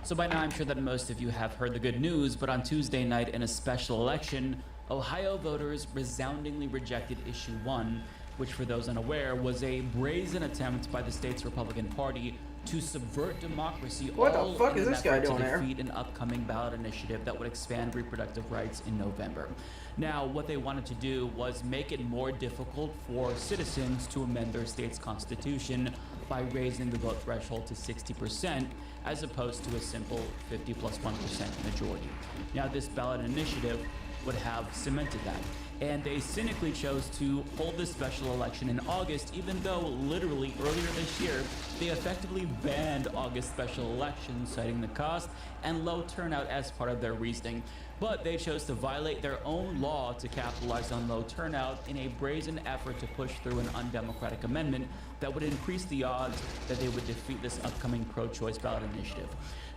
So by now I'm sure that most of you have heard the good news, but on Tuesday night in a special election, Ohio voters resoundingly rejected Issue 1, which for those unaware was a brazen attempt by the state's Republican Party to subvert democracy, What the all fuck in is an this guy effort doing to there? defeat an upcoming ballot initiative that would expand reproductive rights in November. Now, what they wanted to do was make it more difficult for citizens to amend their state's constitution by raising the vote threshold to 60%, as opposed to a simple 50 plus 1% majority. Now, this ballot initiative would have cemented that. And they cynically chose to hold this special election in August, even though literally earlier this year, they effectively banned August special elections, citing the cost and low turnout as part of their reasoning. But they chose to violate their own law to capitalize on low turnout in a brazen effort to push through an undemocratic amendment that would increase the odds that they would defeat this upcoming pro-choice ballot initiative.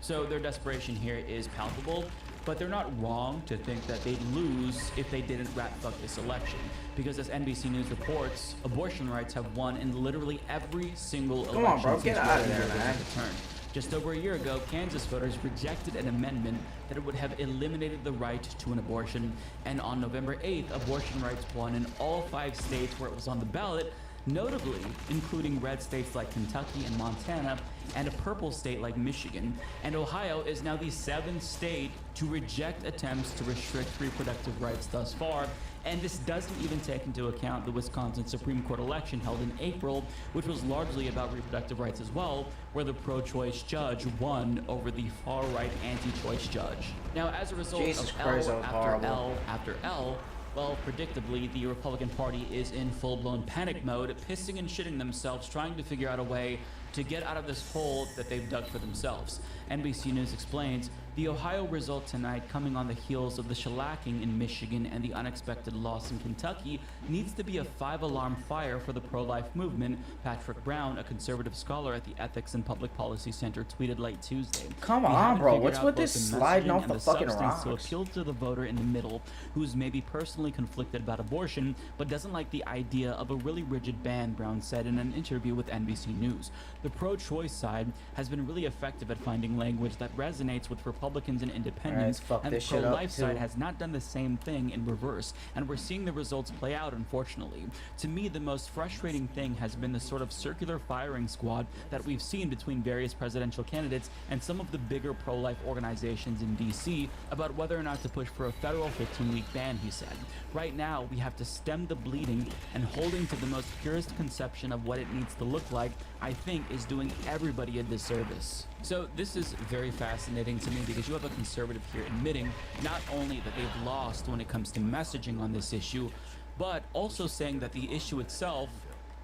So their desperation here is palpable, but they're not wrong to think that they'd lose if they didn't rat fuck this election. Because as NBC News reports, abortion rights have won in literally every single election. Come on, bro, since get out of Roe v. there, Wade man. took a turn. Just over a year ago, Kansas voters rejected an amendment that would have eliminated the right to an abortion. And on November 8th, abortion rights won in all 5 states where it was on the ballot, notably including red states like Kentucky and Montana, and a purple state like Michigan. And Ohio is now the 7th state to reject attempts to restrict reproductive rights thus far. And this doesn't even take into account the Wisconsin Supreme Court election held in April, which was largely about reproductive rights as well, where the pro-choice judge won over the far-right anti-choice judge. Now, as a result Jesus of Christ, that L was after horrible. L after L, well, predictably, the Republican Party is in full-blown panic mode, pissing and shitting themselves, trying to figure out a way to get out of this hole that they've dug for themselves. NBC News explains, the Ohio result tonight, coming on the heels of the shellacking in Michigan and the unexpected loss in Kentucky, needs to be a 5-alarm fire for the pro-life movement, Patrick Brown, a conservative scholar at the Ethics and Public Policy Center, tweeted late Tuesday. Come "We on, haven't bro. figured What's out with both this the sliding messaging off and the fucking substance to rocks?" appeal to the voter in the middle, who's maybe personally conflicted about abortion, but doesn't like the idea of a really rigid ban," Brown said in an interview with NBC News. The pro-choice side has been really effective at finding language that resonates with Republicans and independents, fuck and the this shit up, pro-life side too. has not done the same thing in reverse, and we're seeing the results play out, unfortunately. To me, the most frustrating thing has been the sort of circular firing squad that we've seen between various presidential candidates and some of the bigger pro-life organizations in DC about whether or not to push for a federal 15-week ban, he said. Right now, we have to stem the bleeding, and holding to the most purest conception of what it needs to look like, I think, is doing everybody a disservice. So this is very fascinating to me because you have a conservative here admitting not only that they've lost when it comes to messaging on this issue, but also saying that the issue itself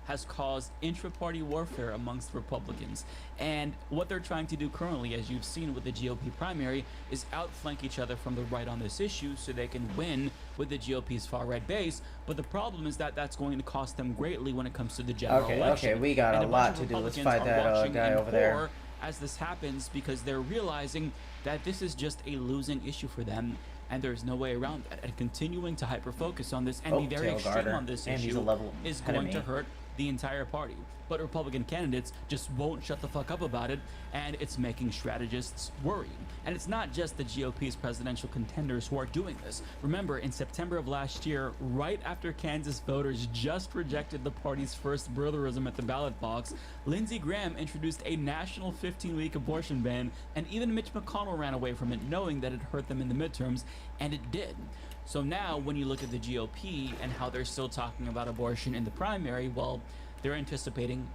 has caused intra-party warfare amongst Republicans. And what they're trying to do currently, as you've seen with the GOP primary, is outflank each other from the right on this issue so they can win with the GOP's far-right base. But the problem is that that's going to cost them greatly when it comes to the general election. Okay, we got And a bunch lot of to do. Let's Republicans fight are that watching guy in over there. horror as this happens because they're realizing that this is just a losing issue for them, and there's no way around that. And continuing to hyper-focus on this and be very Tail extreme Garter. on this And he's issue a level is ahead of going to me. hurt the entire party. But Republican candidates just won't shut the fuck up about it, and it's making strategists worry. And it's not just the GOP's presidential contenders who are doing this. Remember, in September of last year, right after Kansas voters just rejected the party's first birtherism at the ballot box, Lindsey Graham introduced a national 15-week abortion ban, and even Mitch McConnell ran away from it, knowing that it hurt them in the midterms, and it did. So now, when you look at the GOP and how they're still talking about abortion in the primary, well, they're anticipating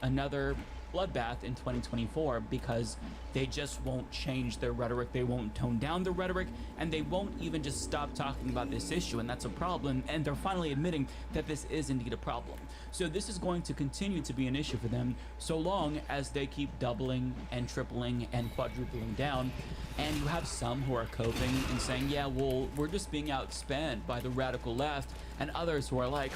another bloodbath in 2024 because they just won't change their rhetoric, they won't tone down the rhetoric, and they won't even just stop talking about this issue, and that's a problem, and they're finally admitting that this is indeed a problem. So this is going to continue to be an issue for them so long as they keep doubling and tripling and quadrupling down. And you have some who are coping and saying, yeah, well, we're just being outspanned by the radical left, and others who are like,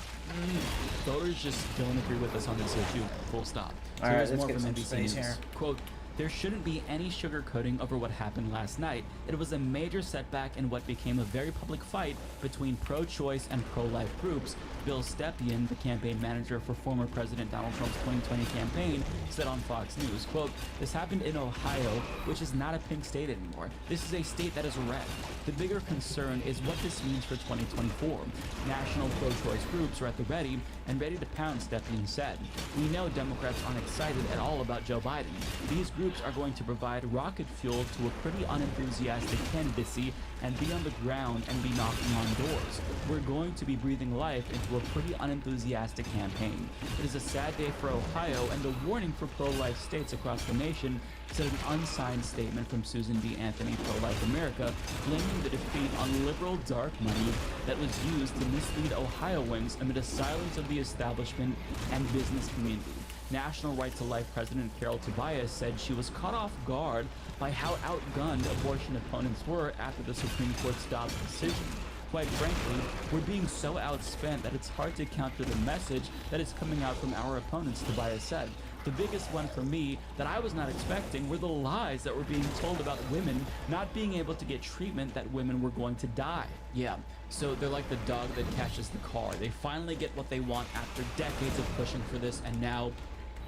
voters just don't agree with us on this issue, full stop. So All right, here's let's more get from some NBC space News. here. Quote, There shouldn't be any sugarcoating over what happened last night. It was a major setback in what became a very public fight between pro-choice and pro-life groups. Bill Stepien, the campaign manager for former President Donald Trump's 2020 campaign, said on Fox News, quote, "This happened in Ohio, which is not a pink state anymore. This is a state that is red. The bigger concern is what this means for 2024. National pro-choice groups are at the ready and ready to pound," Stepien said. "We know Democrats aren't excited at all about Joe Biden. These groups are going to provide rocket fuel to a pretty unenthusiastic candidacy and be on the ground and be knocking on doors. We're going to be breathing life into a pretty unenthusiastic campaign. It is a sad day for Ohio and a warning for pro-life states across the nation," said an unsigned statement from Susan B. Anthony, Pro-Life America, blaming the defeat on liberal dark money that was used to mislead Ohioans amid a silence of the establishment and business community. National Right to Life President Carol Tobias said she was caught off guard by how outgunned abortion opponents were after the Supreme Court's Dobbs decision. Quite frankly, we're being so outspent that it's hard to counter the message that is coming out from our opponents, Tobias said. The biggest one for me that I was not expecting were the lies that were being told about women not being able to get treatment, that women were going to die. Yeah, so they're like the dog that catches the car. They finally get what they want after decades of pushing for this, and now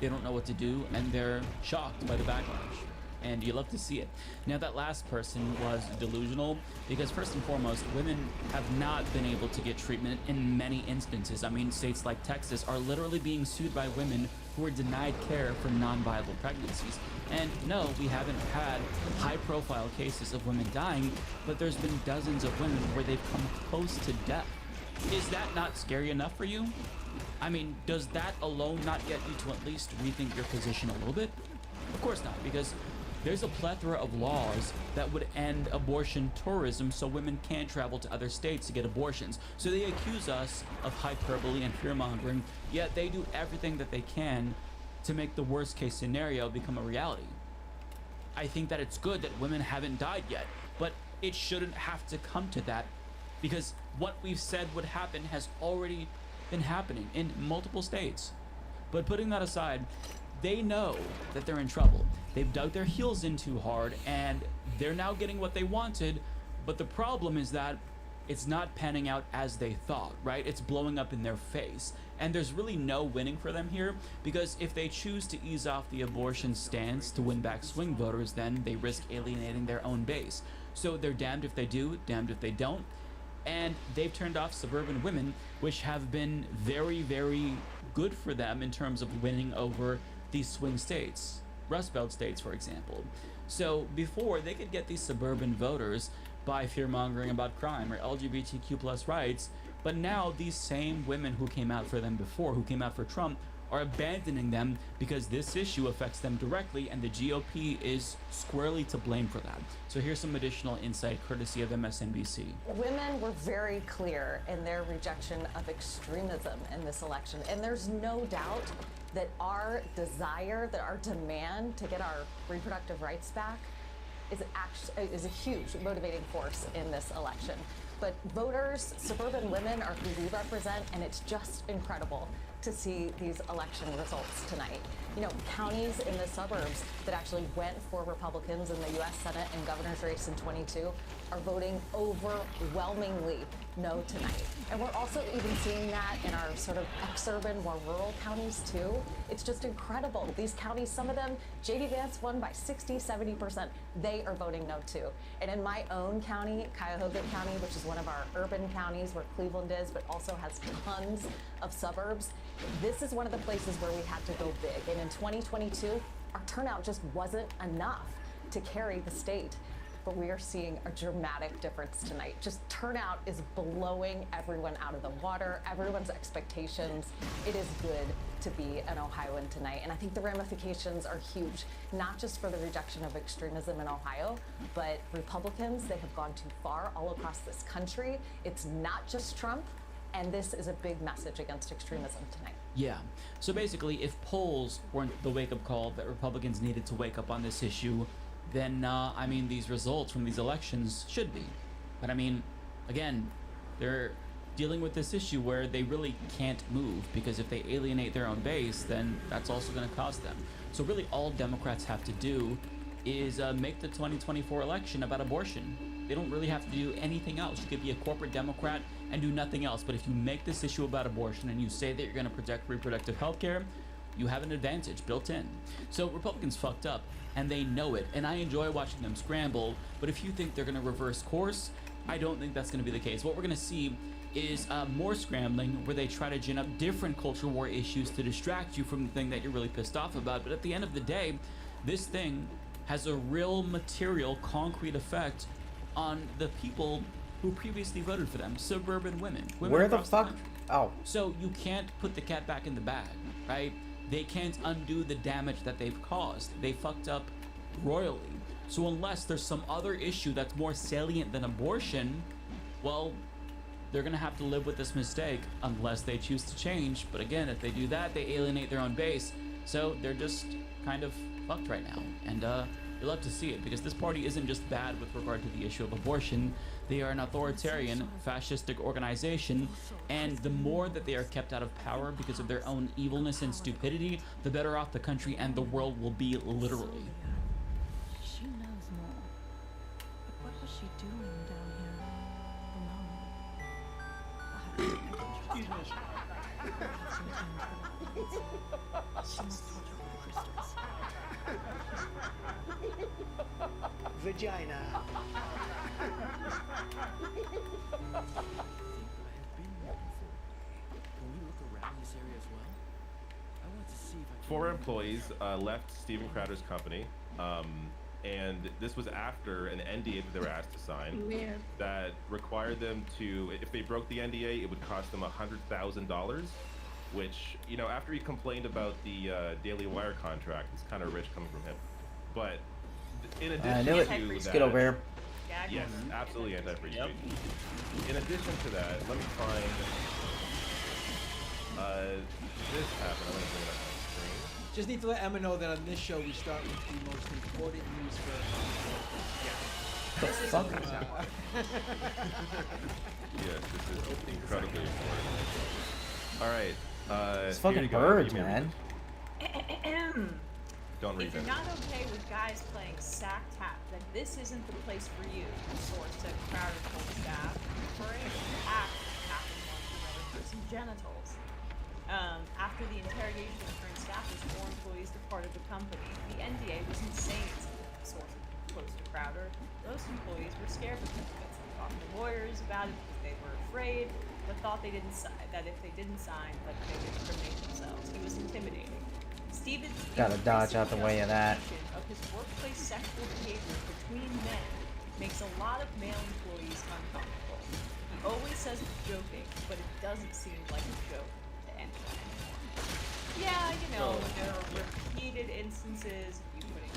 they don't know what to do, and they're shocked by the backlash. And you love to see it. Now, that last person was delusional because, first and foremost, women have not been able to get treatment in many instances. I mean, states like Texas are literally being sued by women who are denied care for non-viable pregnancies. And no, we haven't had high-profile cases of women dying, but there's been dozens of women where they've come close to death. Is that not scary enough for you? I mean, does that alone not get you to at least rethink your position a little bit? Of course not, because there's a plethora of laws that would end abortion tourism so women can't travel to other states to get abortions. So they accuse us of hyperbole and fear-mongering, yet they do everything that they can to make the worst-case scenario become a reality. I think that it's good that women haven't died yet, but it shouldn't have to come to that, because what we've said would happen has already been happening in multiple states. But putting that aside, they know that they're in trouble. They've dug their heels in too hard, and they're now getting what they wanted, but the problem is that it's not panning out as they thought, right? It's blowing up in their face. And there's really no winning for them here, because if they choose to ease off the abortion stance to win back swing voters, then they risk alienating their own base. So they're damned if they do, damned if they don't. And they've turned off suburban women, which have been very, very good for them in terms of winning over these swing states, Rust Belt states, for example. So before, they could get these suburban voters by fear-mongering about crime or LGBTQ+ rights, but now these same women who came out for them before, who came out for Trump, are abandoning them because this issue affects them directly, and the GOP is squarely to blame for that. So here's some additional insight courtesy of MSNBC. Women were very clear in their rejection of extremism in this election, and there's no doubt that our desire, that our demand to get our reproductive rights back is a huge motivating force in this election. But voters, suburban women, are who we represent, and it's just incredible to see these election results tonight. You know, counties in the suburbs that actually went for Republicans in the U.S. Senate and governor's race in 22 are voting overwhelmingly no tonight. And we're also even seeing that in our sort of exurban, more rural counties too. It's just incredible. These counties, some of them, J.D. Vance won by 60, 70%. They are voting no too. And in my own county, Cuyahoga County, which is one of our urban counties where Cleveland is, but also has tons of suburbs, this is one of the places where we had to go big. And in 2022, our turnout just wasn't enough to carry the state. But we are seeing a dramatic difference tonight. Just turnout is blowing everyone out of the water, everyone's expectations. It is good to be an Ohioan tonight. And I think the ramifications are huge, not just for the rejection of extremism in Ohio, but Republicans, they have gone too far all across this country. It's not just Trump. And this is a big message against extremism tonight. Yeah. So basically, if polls weren't the wake-up call that Republicans needed to wake up on this issue, then, I mean, these results from these elections should be. But I mean, again, do dealing with this issue where they really can't move, because if they alienate their own base, then that's also going to cost them. So really all Democrats have to do is make the 2024 election about abortion. They don't really have to do anything else. You could be a corporate Democrat and do nothing else, but if you make this issue about abortion and you say that you're going to protect reproductive health care, you have an advantage built in. So Republicans fucked up, and they know it, and I enjoy watching them scramble, but if you think they're going to reverse course, I don't think that's going to be the case. What we're going to see is more scrambling, where they try to gin up different culture war issues to distract you from the thing that you're really pissed off about. But at the end of the day, this thing has a real material, concrete effect on the people who previously voted for them, suburban women. Where the fuck? country. Oh. So you can't put the cat back in the bag, right? They can't undo the damage that they've caused. They fucked up royally. So unless there's some other issue that's more salient than abortion, well, they're gonna have to live with this mistake unless they choose to change. But again, if they do that, they alienate their own base. So they're just kind of fucked right now. And you'll love to see it, because this party isn't just bad with regard to the issue of abortion. They are an authoritarian, fascistic organization, and the more that they are kept out of power because of their own evilness and stupidity, the better off the country and the world will be, literally. She knows more. But what was she doing down here alone? Excuse me. She must watch over the crystals. Vagina. Four employees left Steven Crowder's company, and this was after an NDA that they were asked to sign that required them to, if they broke the NDA, it would cost them $100,000, which, you know, after he complained about the Daily Wire contract, it's kind of rich coming from him. But in addition I knew it. to Let's that, get over here. yes, absolutely anti-free speech. In addition to that, let me find this happened. I'm gonna bring it up on screen. Just need to let Emma know that on this show we start with the most important news first. The fuck? Yes, this is incredibly important. All right. It's here fucking you go. birds, You may read man. it. Don't read If you're it. not okay with guys playing sack tap, then this isn't the place for you, source said Crowder told staff, referring to the act of tapping another person's genitals. After the interrogation of current staffers, 4 employees departed the company. The NDA was insane, said the source close to Crowder. Those employees were scared of the benefits and talked to lawyers about it because they were afraid, but thought they didn't that if they didn't sign, that they would incriminate themselves. He was intimidating. Stevens Gotta dodge out the way of that. of his workplace sexual behavior between men makes a lot of male employees uncomfortable. He always says it's joking, but it doesn't seem like a joke to anyone anymore. Yeah, you know, there are repeated instances of you putting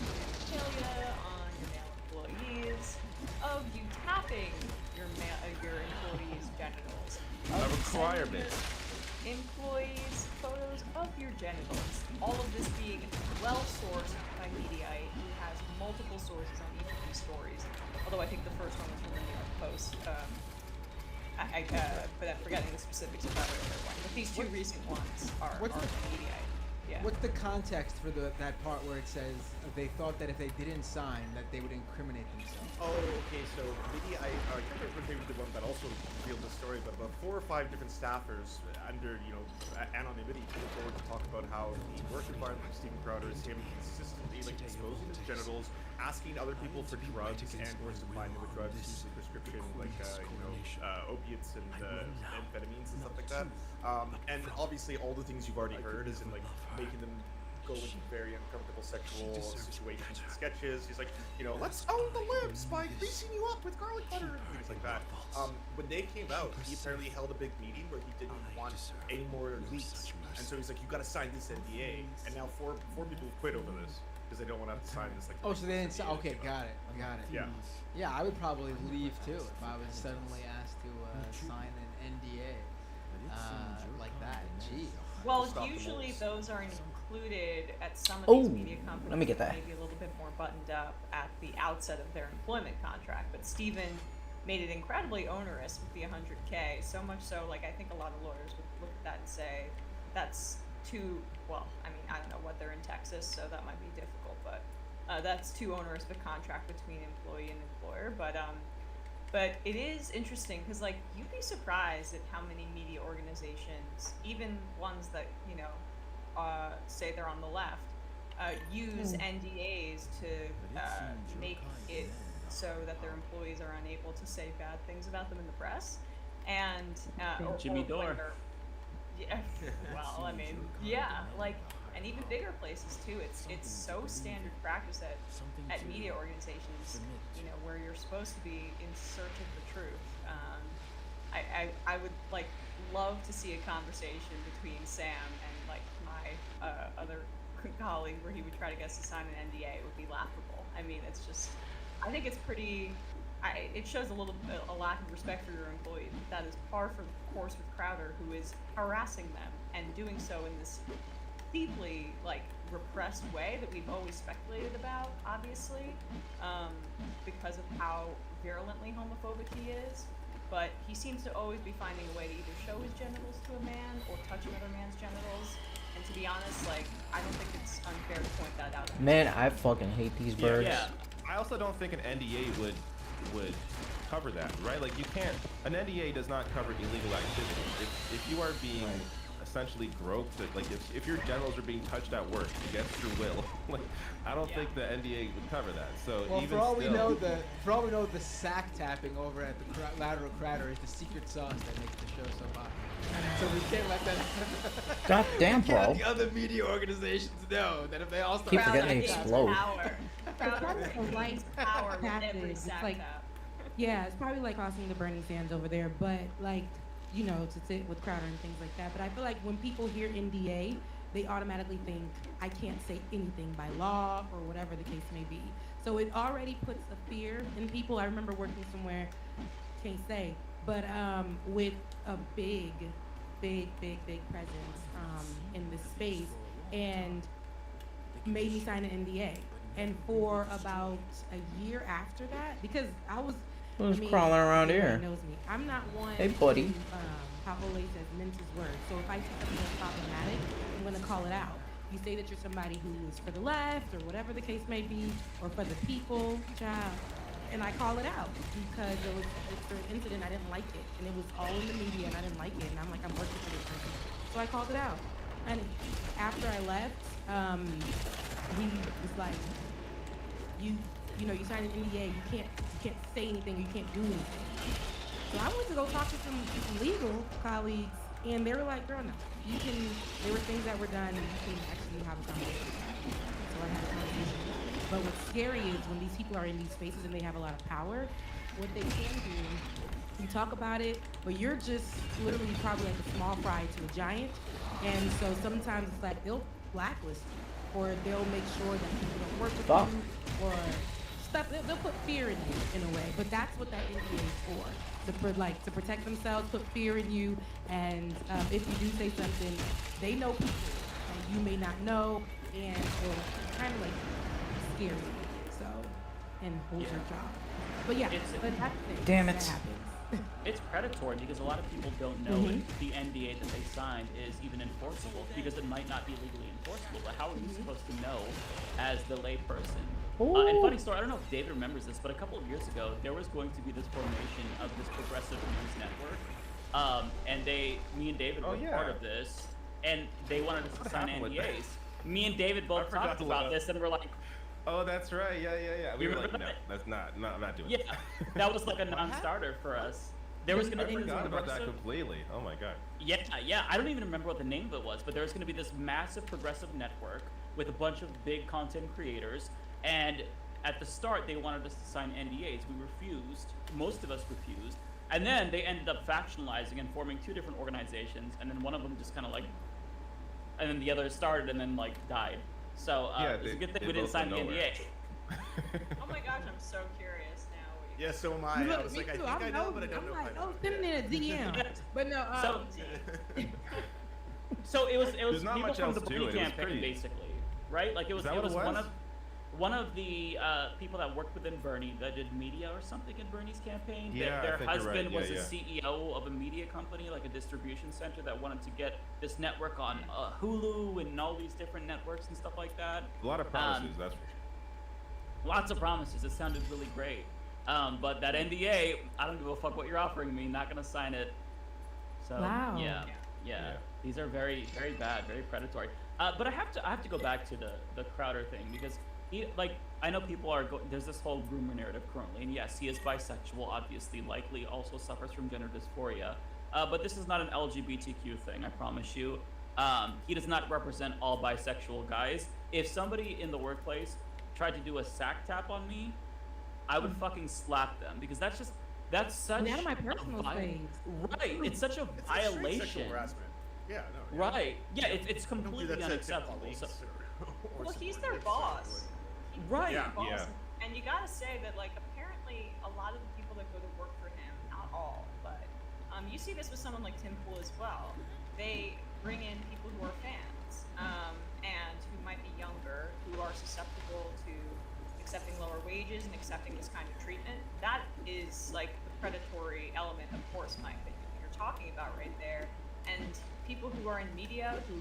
genitalia on your male employees, of you tapping your employees' genitals. A requirement. Employees photos of your genitals. All of this being well sourced by Mediaite, who has multiple sources on each of these stories. Although I think the first one was from the New York Post. But I'm forgetting the specifics of that other one. But these 2 recent ones are from Mediaite. Yeah. What's the context for that part where it says they thought that if they didn't sign that they would incriminate themselves? Oh, okay. So maybe I can't remember the one that also revealed the story, but about 4 or 5 different staffers under anonymity came forward to talk about how the work environment of Steven Crowder is him consistently exposing his genitals, asking other people for drugs and or supplying them with drugs, usually prescription opiates and amphetamines and stuff like that. And obviously all the things you've already heard is in making them go into very uncomfortable sexual situations and sketches. He's like, let's own the lips by greasing you up with garlic butter and things like that. When they came out, he apparently held a big meeting where he didn't want any more leaks. And so he's like, you gotta sign this NDA. And now four people quit over this because they don't want to have to sign this. Oh, so they didn't sign. Okay, got it. Yeah. Yeah, I would probably leave too if I was suddenly asked to sign an NDA like that. Gee. Well, usually those are included at some of these media companies. Let me get that. Maybe a little bit more buttoned up at the outset of their employment contract. But Steven made it incredibly onerous with the 100K. So much so, like I think a lot of lawyers would look at that and say, that's too. Well, I mean, I don't know what they're in Texas, so that might be difficult, but that's too onerous of a contract between employee and employer. But it is interesting because, like, you'd be surprised at how many media organizations, even ones that say they're on the left, use NDAs to make it so that their employees are unable to say bad things about them in the press. And Jimmy Dore. Yeah, well, I mean, yeah, like, and even bigger places too. It's so standard practice at media organizations, where you're supposed to be in search of the truth. I would like love to see a conversation between Sam and like my other colleague where he would try to get us to sign an NDA. It would be laughable. I mean, it's just, I think it's pretty. It shows a lack of respect for your employees. That is par for the course with Crowder, who is harassing them and doing so in this deeply repressed way that we've always speculated about, obviously, because of how virulently homophobic he is. But he seems to always be finding a way to either show his genitals to a man or touch another man's genitals. And to be honest, I don't think it's unfair to point that out. Man, I fucking hate these birds. Yeah. I also don't think an NDA would cover that, right? Like, you can't. An NDA does not cover illegal activity. If you are being essentially groped, like if your genitals are being touched at work against your will, I don't think the NDA would cover that. So Well, even for all still, we know, the sack tapping over at the Lateral Crowder is the secret sauce that makes the show so hot. So we can't let that. God damn, we can't bro. let the other media organizations know that if they all start. Keep forgetting they explode. Power with Passes. every It's sack like, tap. yeah, it's probably like crossing the burning sands over there, but to sit with Crowder and things like that. But I feel like when people hear NDA, they automatically think I can't say anything by law or whatever the case may be. So it already puts a fear in people. I remember working somewhere, can't say, but with a big presence in this space, and made me sign an NDA. And for about a year after that, because I was Who's crawling around everybody here? knows me. I'm not one. Hey, buddy. To, how Ole says, mince his words. So if I see something that's problematic, I'm gonna call it out. You say that you're somebody who is for the left or whatever the case may be, or for the people, child, and I call it out because it was an incident. I didn't like it, and it was all in the media, and I didn't like it. And I'm like, I'm working for this person, so I called it out. And after I left, he was like, you signed an NDA. You can't say anything. You can't do anything. So I went to go talk to some legal colleagues, and they were like, "Girl, no. There were things that were done, and you can actually have a conversation." So I had a conversation. But what's scary is when these people are in these spaces and they have a lot of power, what they can do, you talk about it, but you're just literally probably like a small fry to a giant. And so sometimes it's like they'll blacklist you, or they'll make sure that people don't work with you, or stuff. They'll put fear in you in a way. But that's what that NDA is for. To protect themselves, put fear in you, and if you do say something, they know people and you may not know, and it'll kind of like scare you. So, and hold your job. But yeah, but that's the thing. Damn it. That happens. It's predatory because a lot of people don't know if the NDA that they signed is even enforceable because it might not be legally enforceable. But how are you supposed to know as the layperson? And funny story, I don't know if David remembers this, but a couple of years ago, there was going to be this formation of this progressive news network. And me and David were part of this, and they wanted us to sign NDAs. Me and David both talked about this, and we're like, oh, that's right. Yeah. We were like, no, that's not. I'm not doing that. Yeah, that was like a non-starter for us. There was going to be this forgot about that completely. Oh my god. Yeah. I don't even remember what the name of it was, but there was going to be this massive progressive network with a bunch of big content creators. And at the start, they wanted us to sign NDAs. We refused. Most of us refused. And then they ended up factionalizing and forming two different organizations. And then one of them just kind of and then the other started and then died. So it's a good thing we didn't sign the NDA. Oh my gosh, I'm so curious now. Yeah, so am I. I was like, I think I know, but I don't know. I'm like, oh, send me a DM. But no. So it was not people much from else the to Bernie it. It was campaign, pretty- basically, right? Like it was Is that what it was? one of. one of the people that worked within Bernie that did media or something in Bernie's campaign. Yeah, their I think you're husband right. was Yeah, a CEO of a media company, like a distribution center, that wanted to get this network on Hulu and all these different networks and stuff like that. A lot of promises, that's for sure. Lots of promises. It sounded really great. But that NDA, I don't give a fuck what you're offering me. Not gonna sign it. So Wow. yeah. These are very, very bad, very predatory. But I have to go back to the Crowder thing, because I know people are there's this whole rumor narrative currently, and yes, he is bisexual, obviously, likely also suffers from gender dysphoria. But this is not an LGBTQ thing, I promise you. He does not represent all bisexual guys. If somebody in the workplace tried to do a sack tap on me, I would fucking slap them, because that's such Not on my personal space. Right, it's such a violation. Sexual harassment. Yeah, no. Right. Yeah, it's completely unacceptable. So, Well, he's their boss. right. He's their boss. Yeah. And you gotta say that, like, apparently a lot of the people that go to work for him, not all, but you see this with someone like Tim Pool as well. They bring in people who are fans, and who might be younger, who are susceptible to accepting lower wages and accepting this kind of treatment. That is like the predatory element, of course, Mike, that you're talking about right there. And people who are in media who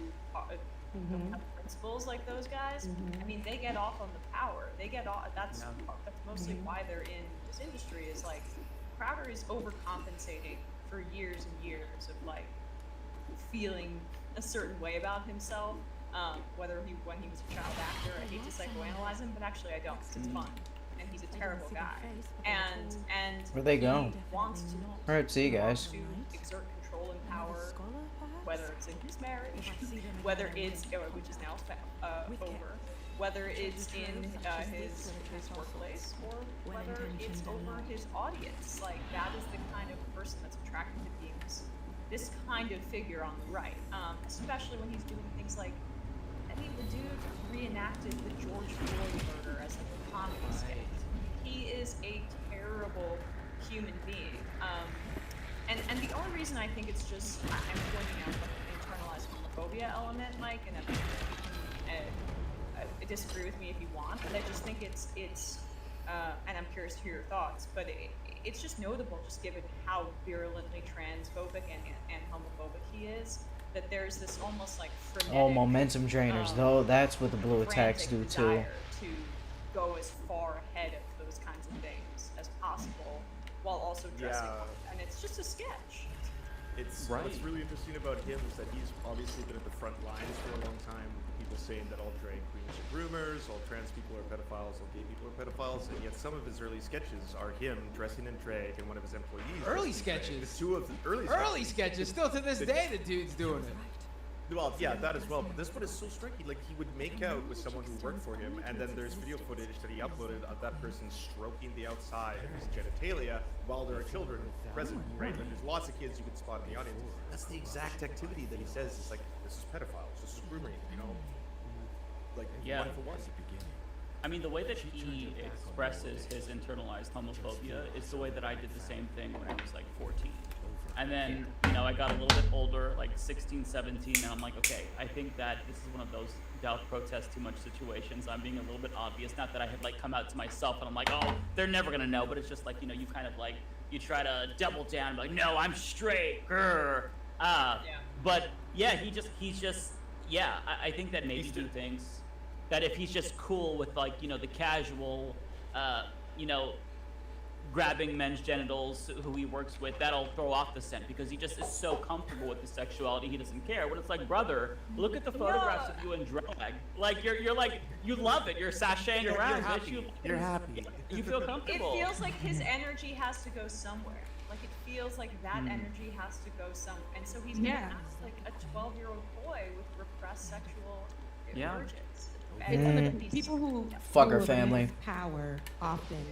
don't have principles like those guys, I mean, they get off on the power. They get off. That's mostly why they're in this industry. Is like Crowder is overcompensating for years and years of like feeling a certain way about himself. Whether when he was a child actor, I hate to psychoanalyze him, but actually I don't. 'Cause it's fun, and he's a terrible guy. And Where'd they go? He wants to. All right, see you guys. To exert control and power, whether it's in his marriage, whether it's which is now over, whether it's in his workplace, or whether it's over his audience. Like that is the kind of person that's attracted to being this kind of figure on the right, especially when he's doing things like, I mean, the dude reenacted the George Floyd murder as like a comedy skit. He is a terrible human being. And the only reason I think it's just, I'm pointing out the internalized homophobia element, Mike, and you can disagree with me if you want, but I just think it's and I'm curious to hear your thoughts, but it's just notable, just given how virulently transphobic and homophobic he is, that there's this almost like frenetic, Oh, momentum drainers, though. That's what the blue attacks do too. desire to go as far ahead of those kinds of things as possible, while also dressing up. And it's just a sketch. It's Right. What's really interesting about him is that he's obviously been at the front lines for a long time. People saying that all drag queens are groomers, all trans people are pedophiles, all gay people are pedophiles, and yet some of his early sketches are him dressing in drag and one of his employees. Early dressing in drag. sketches. The two of the Early sketches. Still to this day, the dude's doing it. Well, yeah, that as well. But this one is so striking. Like, he would make out with someone who worked for him, and then there's video footage that he uploaded of that person stroking the outside of his genitalia while there are children present, right? Like, there's lots of kids you could spot in the audience. That's the exact activity that he says is like, this is pedophiles, this is grooming, you know? Like, Yeah. one for one. I mean, the way that he expresses his internalized homophobia is the way that I did the same thing when I was like 14. And then, you know, I got a little bit older, like 16, 17, and I'm like, okay, I think that this is one of those doubt protest too much situations. I'm being a little bit obvious. Not that I had like come out to myself and I'm like, oh, they're never gonna know, but it's just like, you know, you kind of like, you try to double down and be like, no, I'm straight, grr. But yeah, he's just, yeah, I think that maybe do things that if he's just cool with like, you know, the casual, you know, grabbing men's genitals who he works with, that'll throw off the scent because he just is so comfortable with his sexuality he doesn't care. When it's like, brother, look at the photographs of you in drag. Like you're like, you love it. You're sashaying around. You're happy. You feel comfortable. It feels like his energy has to go somewhere. Like it feels like that energy has to go somewhere. And so he's gonna act like a 12-year-old boy with repressed sexual urges. People who Fuck her who family. abuse power often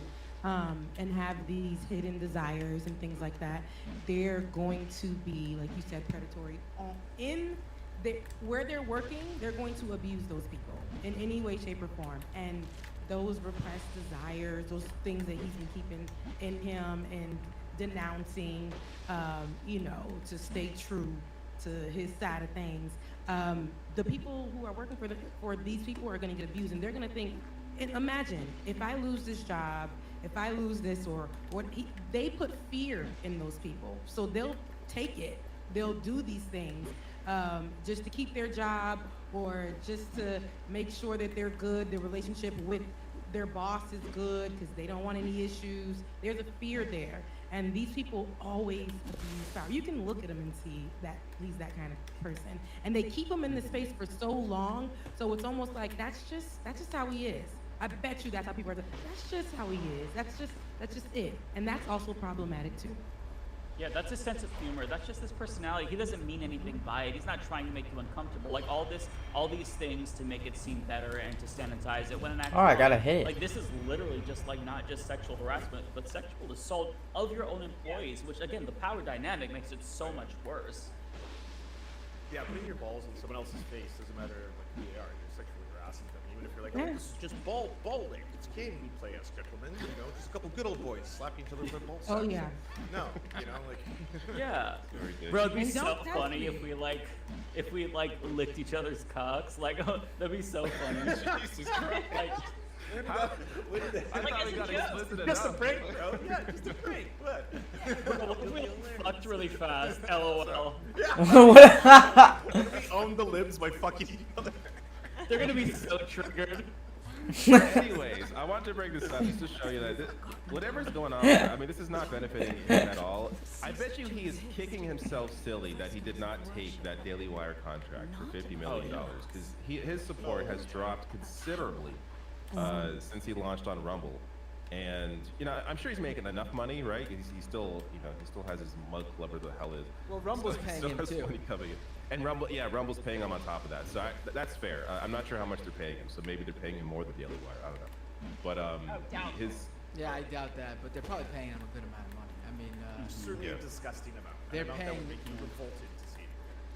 and have these hidden desires and things like that, they're going to be, like you said, predatory where they're working. They're going to abuse those people in any way, shape, or form, and those repressed desires, those things that he's been keeping in him and denouncing, you know, to stay true to his side of things. The people who are working for these people are going to get abused, and they're going to think and imagine if I lose this job, if I lose this, or they put fear in those people, so they'll take it. They'll do these things just to keep their job, or just to make sure that they're good. Their relationship with their boss is good because they don't want any issues. There's a fear there, and these people always abuse power. You can look at him and see that he's that kind of person, and they keep him in the space for so long. So it's almost like that's just how he is. I bet you that's how people are. That's just how he is. That's just it, and that's also problematic too. Yeah, that's his sense of humor. That's just his personality. He doesn't mean anything by it. He's not trying to make you uncomfortable. Like all these things to make it seem better and to sanitize it. When in actuality, I gotta hit it. Like this is literally just like not just sexual harassment, but sexual assault of your own employees. Which again, the power dynamic makes it so much worse. Yeah, putting your balls in someone else's face doesn't matter like who they are. You're sexually harassing them, even if you're like, oh, this is just balding. It's a game we play as gentlemen. You know, just a couple good old boys slapping each other with their balls. Oh yeah. No, you know, like. Yeah. Very good. Bro, it'd be And so don't touch funny me. if we licked each other's cocks. Like, oh, that'd be so funny. Jesus Christ. Like, I thought we got explicit just a enough. break, bro. Yeah, just a break. What? we fucked really fast. LOL. We own the libs by fucking each other. They're gonna be so triggered. Anyways, I want to bring this up just to show you that whatever's going on, I mean, this is not benefiting him at all. I bet you he is kicking himself silly that he did not take that Daily Wire contract for $50 million because his support has dropped considerably since he launched on Rumble. And you know, I'm sure he's making enough money, right? He still, you know, he still has his mug club, whatever the hell is. Well, Rumble's paying him has too. money coming in. And Rumble's paying him on top of that. So that's fair. I'm not sure how much they're paying him. So maybe they're paying him more than Daily Wire. I don't know. But Yeah, I doubt that, but they're probably paying him a good amount of money. I mean, Certainly a disgusting amount. They're An amount that paying- would make you revolted to see.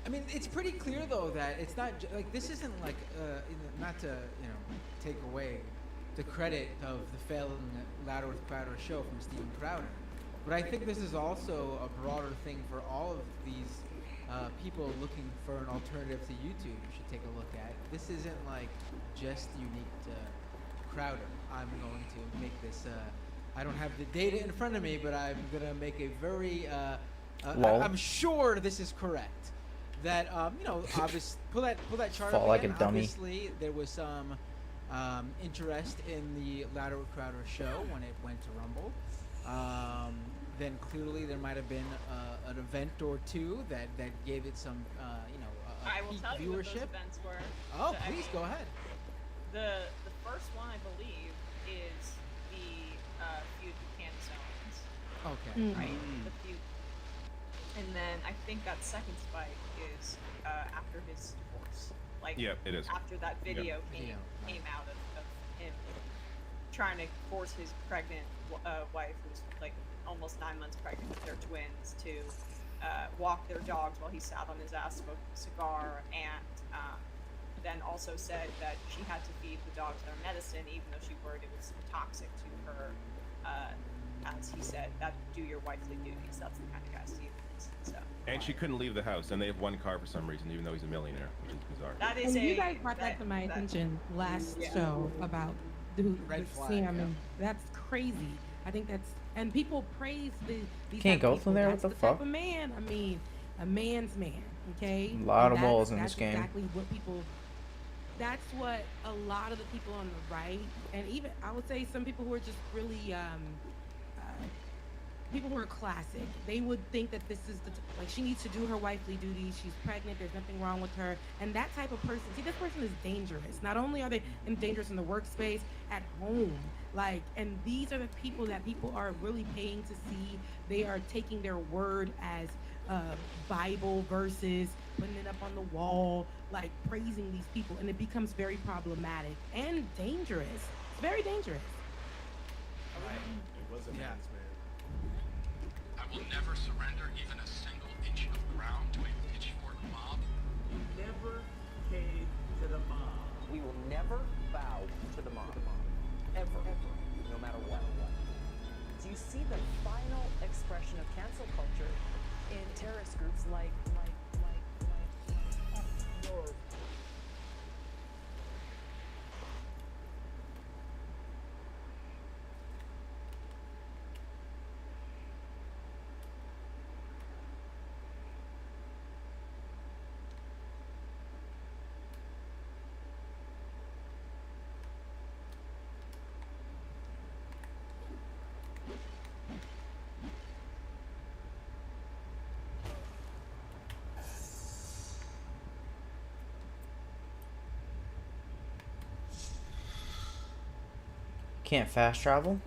I mean, it's pretty clear though that it's not like this isn't like not to take away the credit of the failing Louder with Crowder show from Steven Crowder, but I think this is also a broader thing for all of these people looking for an alternative to YouTube. You should take a look at. This isn't like just unique to Crowder. I'm going to make this. I don't have the data in front of me, but I'm gonna make a very. I'm sure this is correct. That obviously pull that chart Fall up like a again. dummy. Obviously, there was some interest in the Louder with Crowder show when it went to Rumble. Then clearly there might have been an event or two that gave it some I will peak tell you what those viewership. events were. Oh, So, I please mean, go ahead. The first one, I believe, is the feud with Candace Owens. Okay. Right? The feud. And then I think that second spike is after his divorce. Like, Yeah, it is. after that video came out of him trying to force his pregnant wife, who's like almost 9 months pregnant with their twins, to walk their dogs while he sat on his ass, smoked a cigar, and then also said that she had to feed the dogs their medicine, even though she worried it was toxic to her. As he said, that do your wifely duties. That's the kind of guy Steven is. So. And she couldn't leave the house, and they have one car for some reason, even though he's a millionaire, which is bizarre. That is And you guys brought that to my attention last show about the Red flag, Sam, yeah. and that's crazy. I think that's, and people praise these Can't type go of from people. there? That's What the type fuck? of man. I mean, a man's man. Okay. Lot And of balls in that's this game. Exactly what people. That's what a lot of the people on the right, and even I would say some people who are just really people who are classic, they would think that this is like she needs to do her wifely duties. She's pregnant. There's nothing wrong with her. And that type of person, see, this person is dangerous. Not only are they dangerous in the workspace, at home. Like, and these are the people that people are really paying to see. They are taking their word as Bible verses, putting it up on the wall, like praising these people, and it becomes very problematic and dangerous. It's very dangerous. It was a man's man. I will never surrender even a single inch of ground to a pitchfork mob. Never cave to the mob. We will never bow to the mob. Ever. No matter what. Do you see the final expression of cancel culture in terrorist groups like Can't fast travel?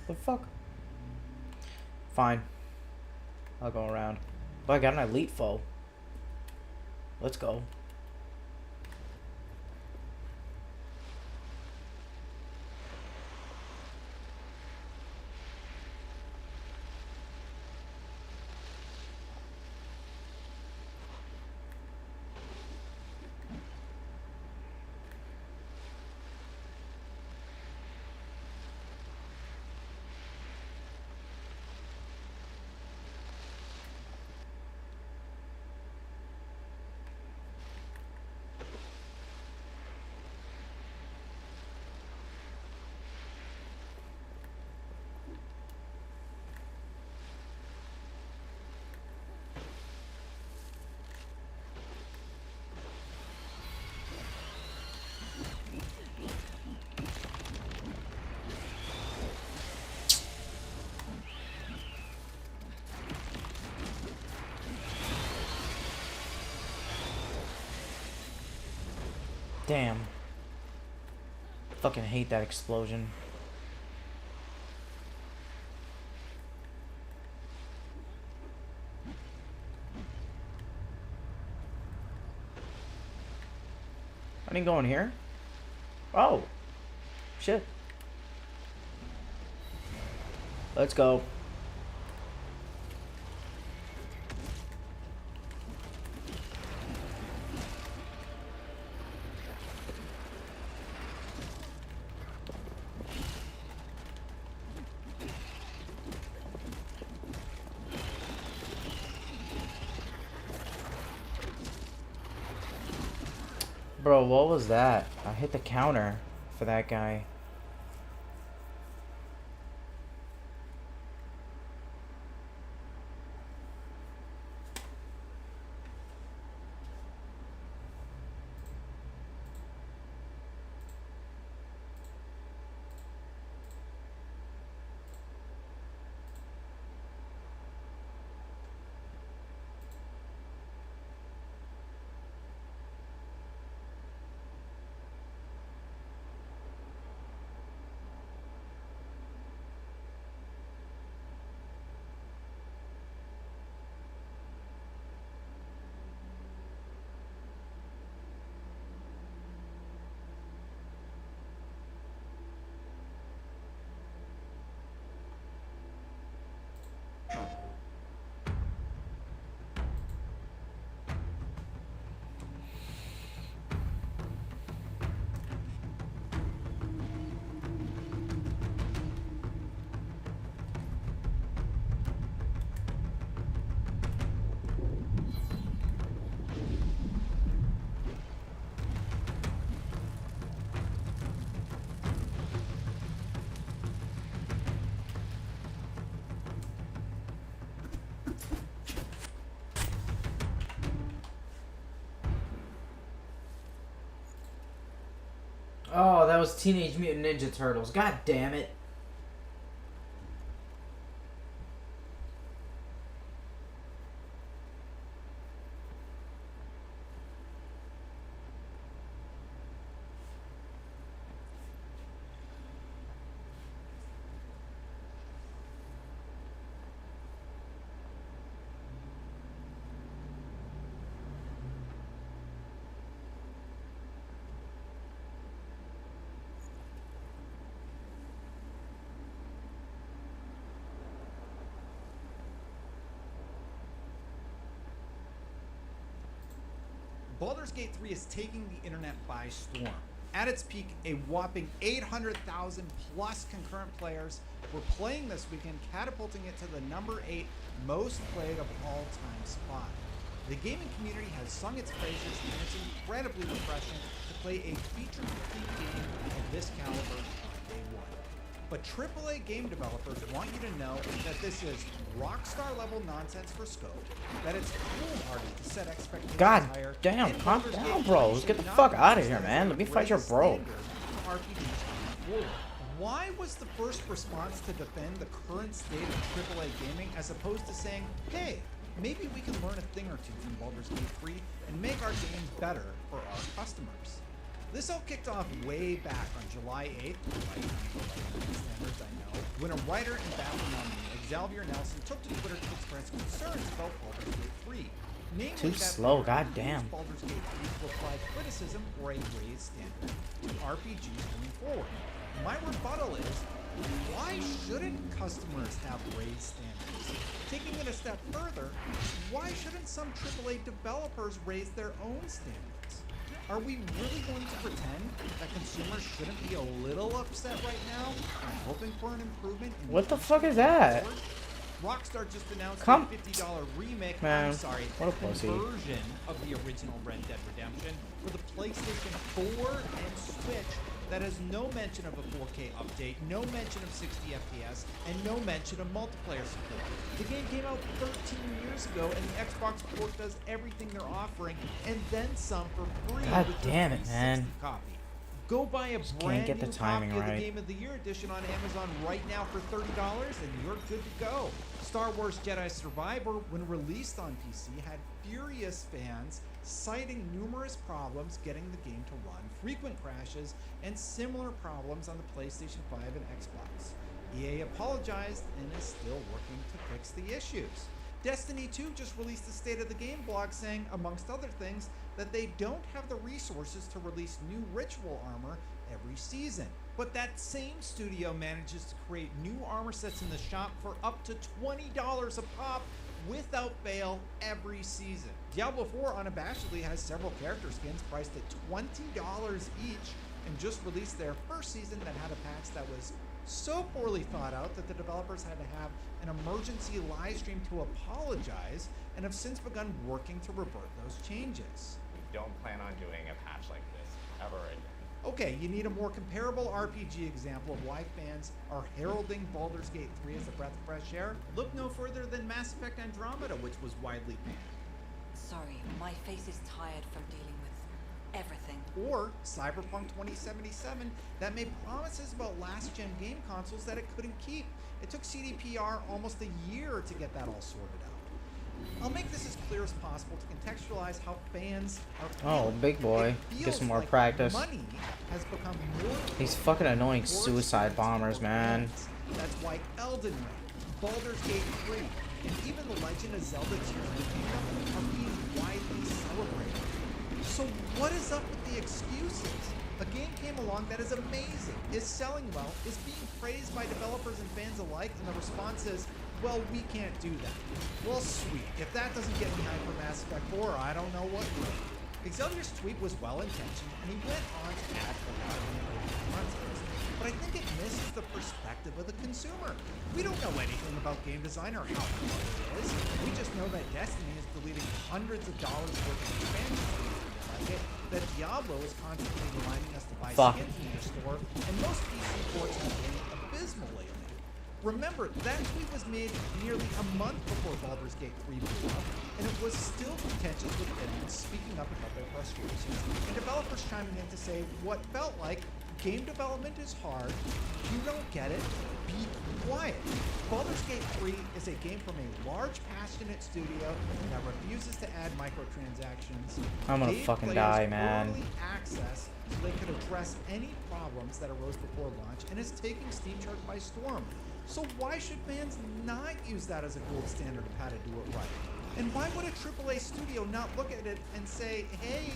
The fuck? Fine. I'll go around. But I got an elite foe. Let's go. Damn. Fucking hate that explosion. I didn't go in here? Oh. Shit. Let's go. Bro, what was that? I hit the counter for that guy. Oh, that was Teenage Mutant Ninja Turtles. God damn it. Baldur's Gate 3 is taking the internet by storm. At its peak, a whopping 800,000 plus concurrent players were playing this weekend, catapulting it to the number 8 most played of all time spot. The gaming community has sung its praises, and it's incredibly refreshing to play a feature-complete game of this caliber on day one. But AAA game developers want you to know that this is rockstar level nonsense for scope, that it's foolhardy to set expectations God higher. damn, calm down, bro. Let's get the fuck out of here, man. Let me fight your bro. Why was the first response to defend the current state of AAA gaming as opposed to saying, hey, maybe we can learn a thing or two from Baldur's Gate 3 and make our games better for our customers? This all kicked off way back on July 8th, standards I know, when a writer and battle nominee, Xavier Nelson, took to Twitter to express concerns about Baldur's Gate 3. Namely, Too that slow, Blizzard goddamn. used Baldur's Gate 3 to apply criticism or a raised standard to RPGs moving forward. My rebuttal is, why shouldn't customers have raised standards? Taking it a step further, why shouldn't some AAA developers raise their own standards? Are we really going to pretend that consumers shouldn't be a little upset right now and hoping for an improvement in What the fuck is that? Rockstar just announced Come- a $50 remake, Man, what a pussy. conversion of the original Red Dead Redemption for the PlayStation 4 and Switch that has no mention of a 4K update, no mention of 60 FPS, and no mention of multiplayer support. The game came out 13 years ago, and the Xbox port does everything they're offering, and then some for free. God with the damn it, 360 man. Copy. Go buy a Just brand can't get the new timing copy of right. the Game of the Year edition on Amazon right now for $30, and you're good to go. Star Wars Jedi Survivor, when released on PC, had furious fans citing numerous problems getting the game to run, frequent crashes, and similar problems on the PlayStation 5 and Xbox. EA apologized and is still working to fix the issues. Destiny 2 just released a State of the Game blog saying, amongst other things, that they don't have the resources to release new ritual armor every season. But that same studio manages to create new armor sets in the shop for up to $20 a pop without fail every season. Diablo 4 unabashedly has several character skins priced at $20 each and just released their first season that had a patch that was so poorly thought out that the developers had to have an emergency live stream to apologize and have since begun working to revert those changes. We don't plan on doing a patch like this ever again. Okay, you need a more comparable RPG example of why fans are heralding Baldur's Gate 3 as a breath of fresh air? Look no further than Mass Effect Andromeda, which was widely panned. Sorry, my face is tired from dealing with everything. Or Cyberpunk 2077 that made promises about last-gen game consoles that it couldn't keep. It took CDPR almost a year to get that all sorted out. I'll make this as clear as possible to contextualize how fans are Oh, feeling. big boy. It Get feels some more like practice. Money has become more These fucking annoying more suicide bombers, man. That's why Elden Ring, Baldur's Gate 3, and even The Legend of Zelda Tears of the Kingdom are being widely celebrated. So what is up with the excuses? A game came along that is amazing, is selling well, is being praised by developers and fans alike, and the response is, well, we can't do that. Well, sweet. If that doesn't get me hyped for Mass Effect 4, I don't know what will. Xavier's tweet was well-intentioned, and he went on to add a lot of negative context. But I think it misses the perspective of the consumer. We don't know anything about game design or how hard it is. We just know that Destiny is deleting hundreds of dollars worth of expansions like it, that Diablo is constantly reminding us to buy skins in your store, and most PC ports have been abysmal lately. Remember, that tweet was made nearly a month before Baldur's Gate 3 blew up, and it was still contentious with fans speaking up about their frustrations, and developers chiming in to say what felt like game development is hard, you don't get it, be quiet. Baldur's Gate 3 is a game from a large, passionate studio that refuses to add microtransactions. I'm gonna Gave fucking players die, man. early access so they could address any problems that arose before launch, and is taking Steam Charts by storm. So why should fans not use that as a gold standard of how to do it right? And why would a AAA studio not look at it and say, hey,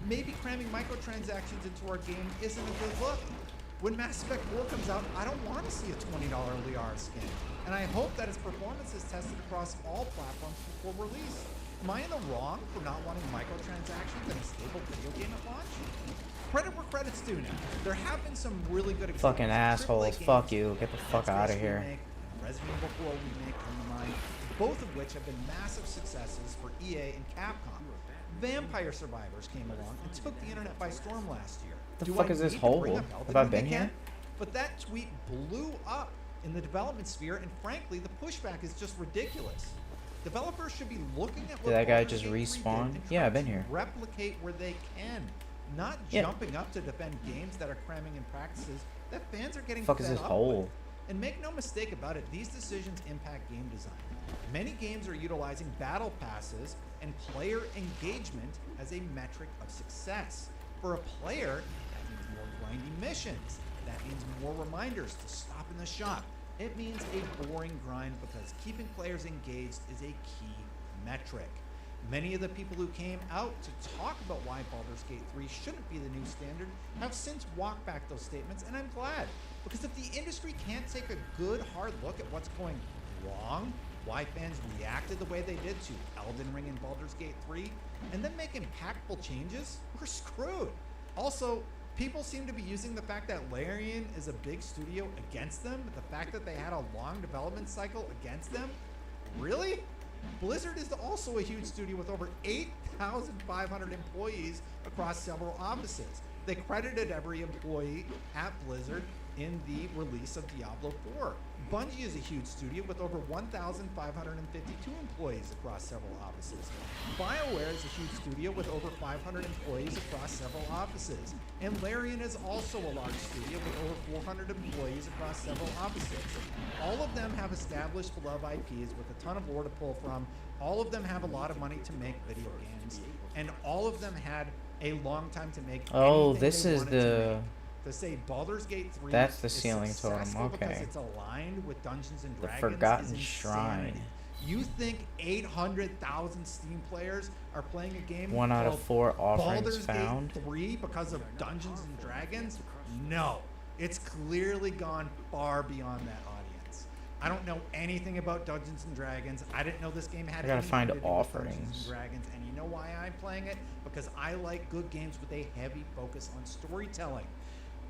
maybe cramming microtransactions into our game isn't a good look? When Mass Effect 4 comes out, I don't want to see a $20 Liara skin. And I hope that its performance is tested across all platforms before release. Am I in the wrong for not wanting microtransactions in a stable video game at launch? Credit where credit's due now. There have been some really good examples. Fucking of assholes. AAA Fuck games, you. Get the fuck Dead out of Space here. Remake, Resident Evil 4 remake come to mind, both of which have been massive successes for EA and Capcom. Vampire Survivors came along and took the internet by storm last year. The Do fuck I is this need to hole? bring up Have Elden I Ring been again? here? But that tweet blew up in the development sphere, and frankly, the pushback is just ridiculous. Developers should be looking at what Did that guy Baldur's just Gate 3 did respawn? and Yeah, try I've been to here. replicate where they can, not Yeah. jumping up to defend games that are cramming in practices that fans are getting Fuck is fed this up hole? with. And make no mistake about it, these decisions impact game design. Many games are utilizing battle passes and player engagement as a metric of success. For a player, that means more grindy missions. That means more reminders to stop in the shop. It means a boring grind because keeping players engaged is a key metric. Many of the people who came out to talk about why Baldur's Gate 3 shouldn't be the new standard have since walked back those statements, and I'm glad. Because if the industry can't take a good, hard look at what's going wrong, why fans reacted the way they did to Elden Ring and Baldur's Gate 3, and then make impactful changes, we're screwed. Also, people seem to be using the fact that Larian is a big studio against them, the fact that they had a long development cycle against them. Really? Blizzard is also a huge studio with over 8,500 employees across several offices. They credited every employee at Blizzard in the release of Diablo 4. Bungie is a huge studio with over 1,552 employees across several offices. BioWare is a huge studio with over 500 employees across several offices. And Larian is also a large studio with over 400 employees across several offices. All of them have established beloved IPs with a ton of lore to pull from. All of them have a lot of money to make video games. And all of them had a long time to make Oh, anything this they is wanted to the... make. To say Baldur's Gate 3 That's the is ceiling totem, successful because okay. it's aligned with Dungeons and The Dragons Forgotten is Shrine. insanity. You think 800,000 Steam players are playing a game 1 out of called 4 offerings Baldur's found. Gate 3 because of Dungeons and Dragons? No. It's clearly gone far beyond that audience. I don't know anything about Dungeons and Dragons. I didn't know this game had I gotta anything find to do with Dungeons offerings. and Dragons, and you know why I'm playing it? Because I like good games with a heavy focus on storytelling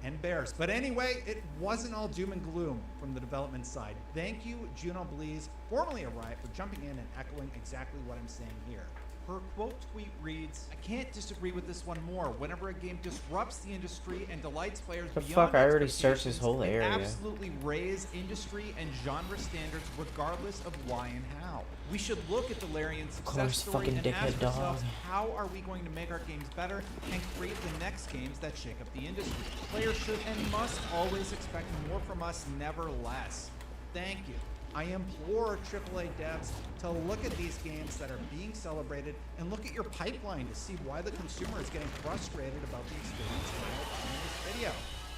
and bears. But anyway, it wasn't all doom and gloom from the development side. Thank you, Juno Blees, formerly of Riot, for jumping in and echoing exactly what I'm saying here. Her quote tweet reads, "I can't disagree with this one more. Whenever a game disrupts the industry and delights players The beyond fuck, I already searched this whole expectations, area. it absolutely raise industry and genre standards regardless of why and how. We should look at the Larian success course, story fucking and ask dickhead dog. ourselves, how are we going to make our games better and create the next games that shake up the industry? Players should and must always expect more from us, never less. Thank you. I implore AAA devs to look at these games that are being celebrated and look at your pipeline to see why the consumer is getting frustrated about the experience in this video.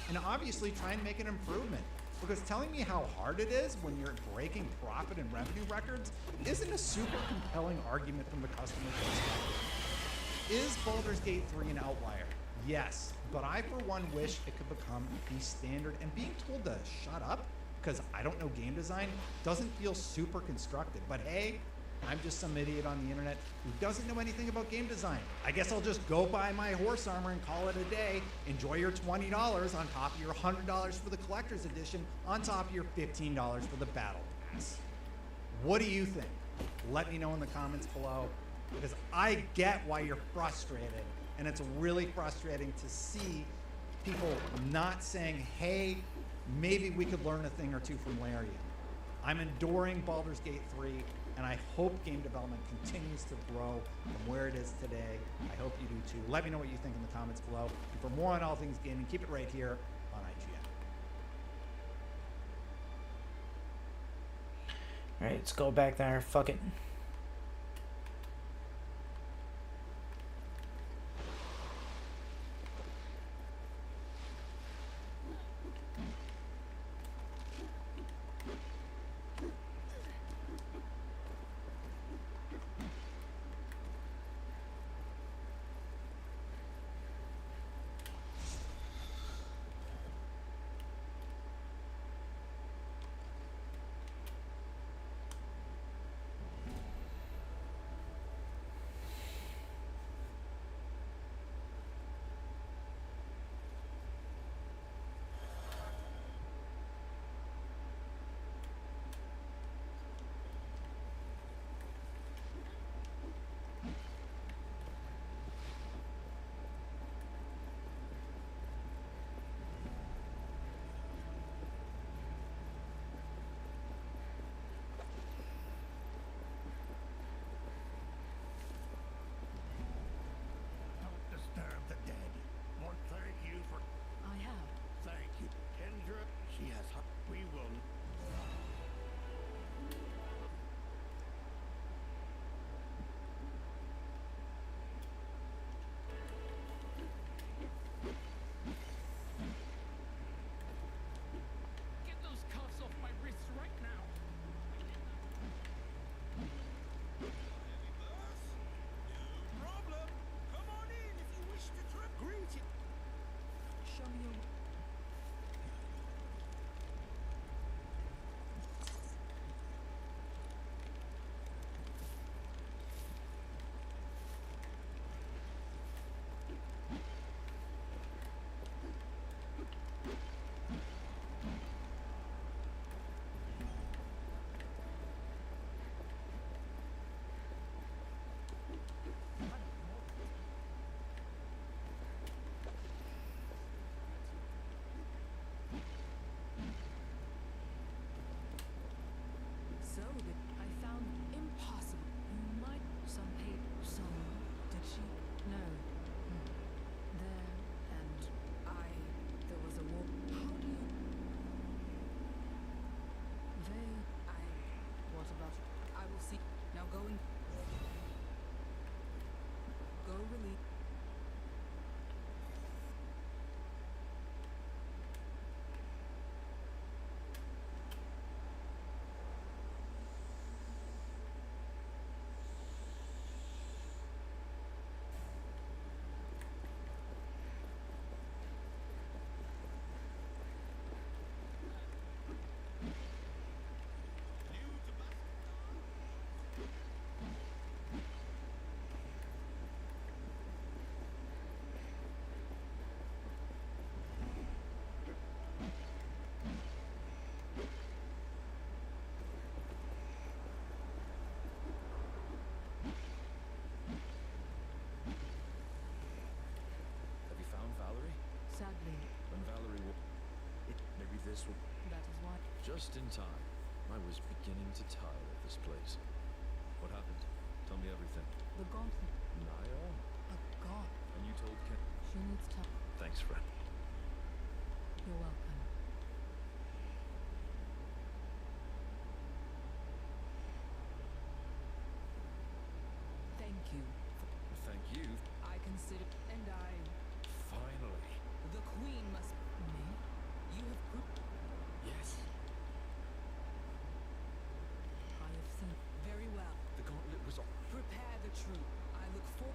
And obviously try and make an improvement. Because telling me how hard it is when you're breaking profit and revenue records isn't a super compelling argument from the customer's perspective. Is Baldur's Gate 3 an outlier? Yes, but I for one wish it could become the standard, and being told to shut up because I don't know game design doesn't feel super constructive. But hey, I'm just some idiot on the internet who doesn't know anything about game design. I guess I'll just go buy my horse armor and call it a day. Enjoy your $20 on top of your $100 for the collector's edition, on top of your $15 for the battle pass. What do you think? Let me know in the comments below, because I get why you're frustrated, and it's really frustrating to see people not saying, hey, maybe we could learn a thing or two from Larian. I'm enduring Baldur's Gate 3, and I hope game development continues to grow from where it is today. I hope you do too. Let me know what you think in the comments below. And for more on all things gaming, keep it right here on IGN. Alright, let's go back there. Fuck it. Just in time. I was beginning to tire of this place. What happened? Tell me everything. The gauntlet. Naya? A god. And you told Ken? She needs time. Thanks, friend. You're welcome. Thank you. Thank you. I consider, and I. Finally. The queen must. Me? You have proved. Yes. I have seen. Very well. The gauntlet was on. Prepare the troop. I look for.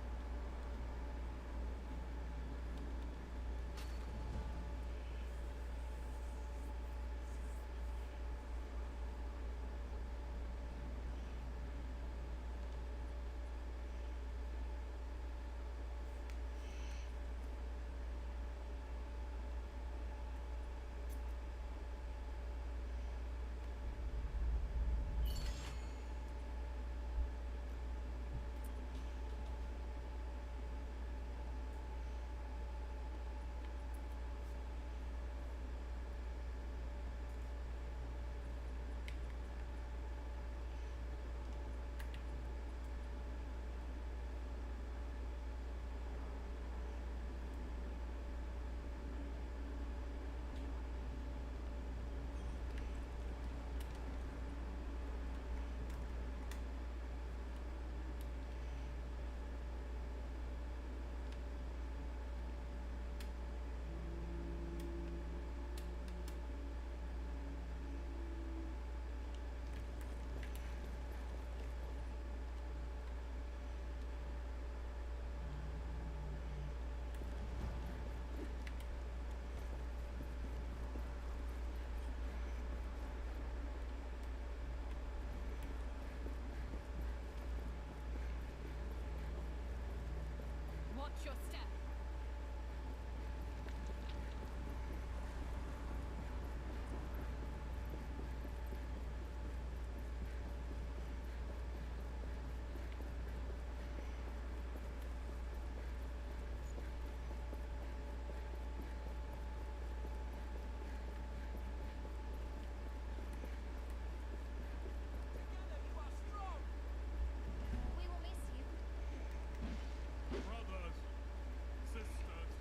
Watch your step. We will miss you. Brothers, sisters.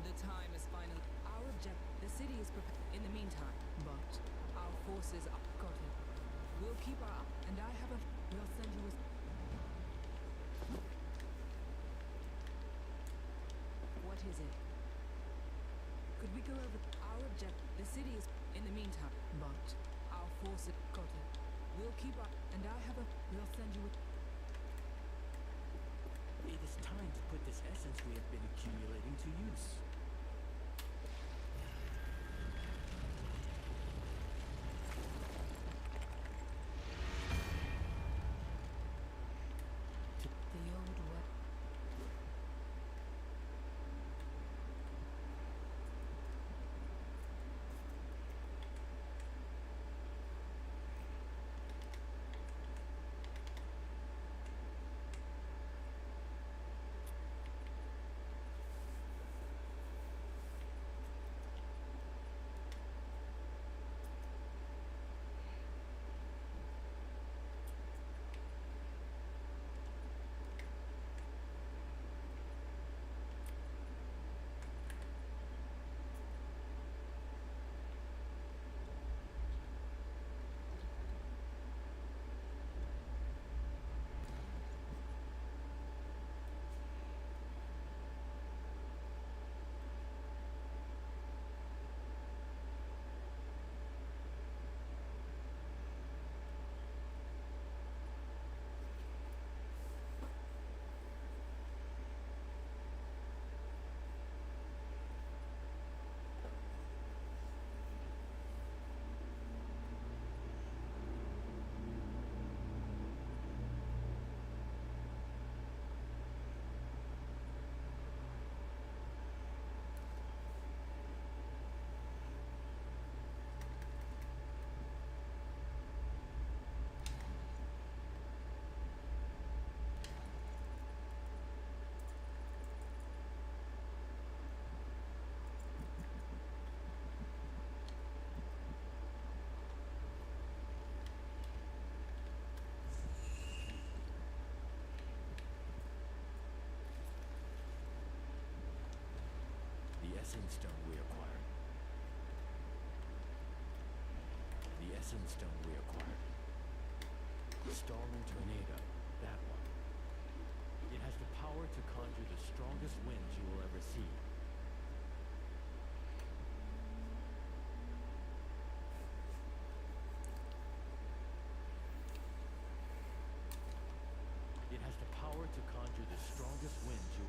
The time is final. Our the city is prepared. In the meantime, but our forces are. Got it. We'll keep our. And I have a. We'll send you a. What is it? Could we go over our objective? The city is. In the meantime, but our forces. Got it. We'll keep our. And I have a. We'll send you a. It is time to put this essence we have been accumulating to use. The old way. Essence Stone we acquired. The Essence Stone we acquired. Storm and Tornado, that one. It has the power to conjure the strongest winds you will ever see. It has the power to conjure the strongest winds you...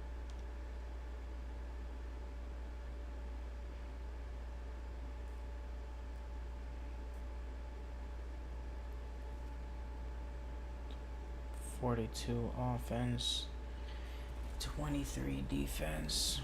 .42 offense, 23 defense.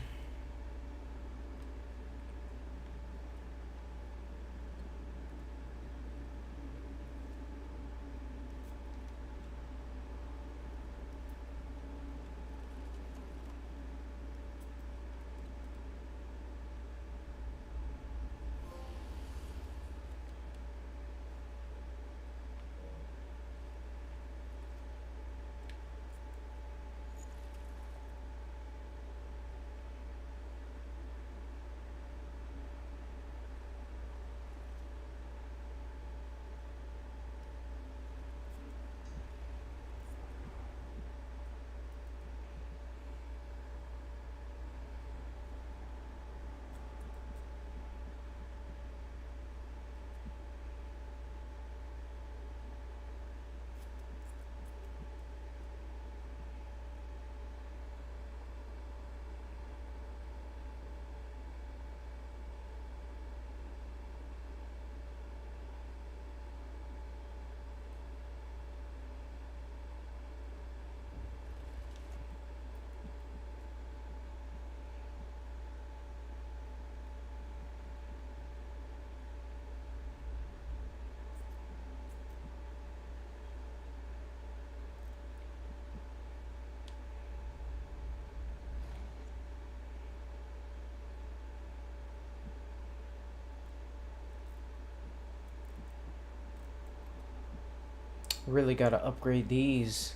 Really gotta upgrade these.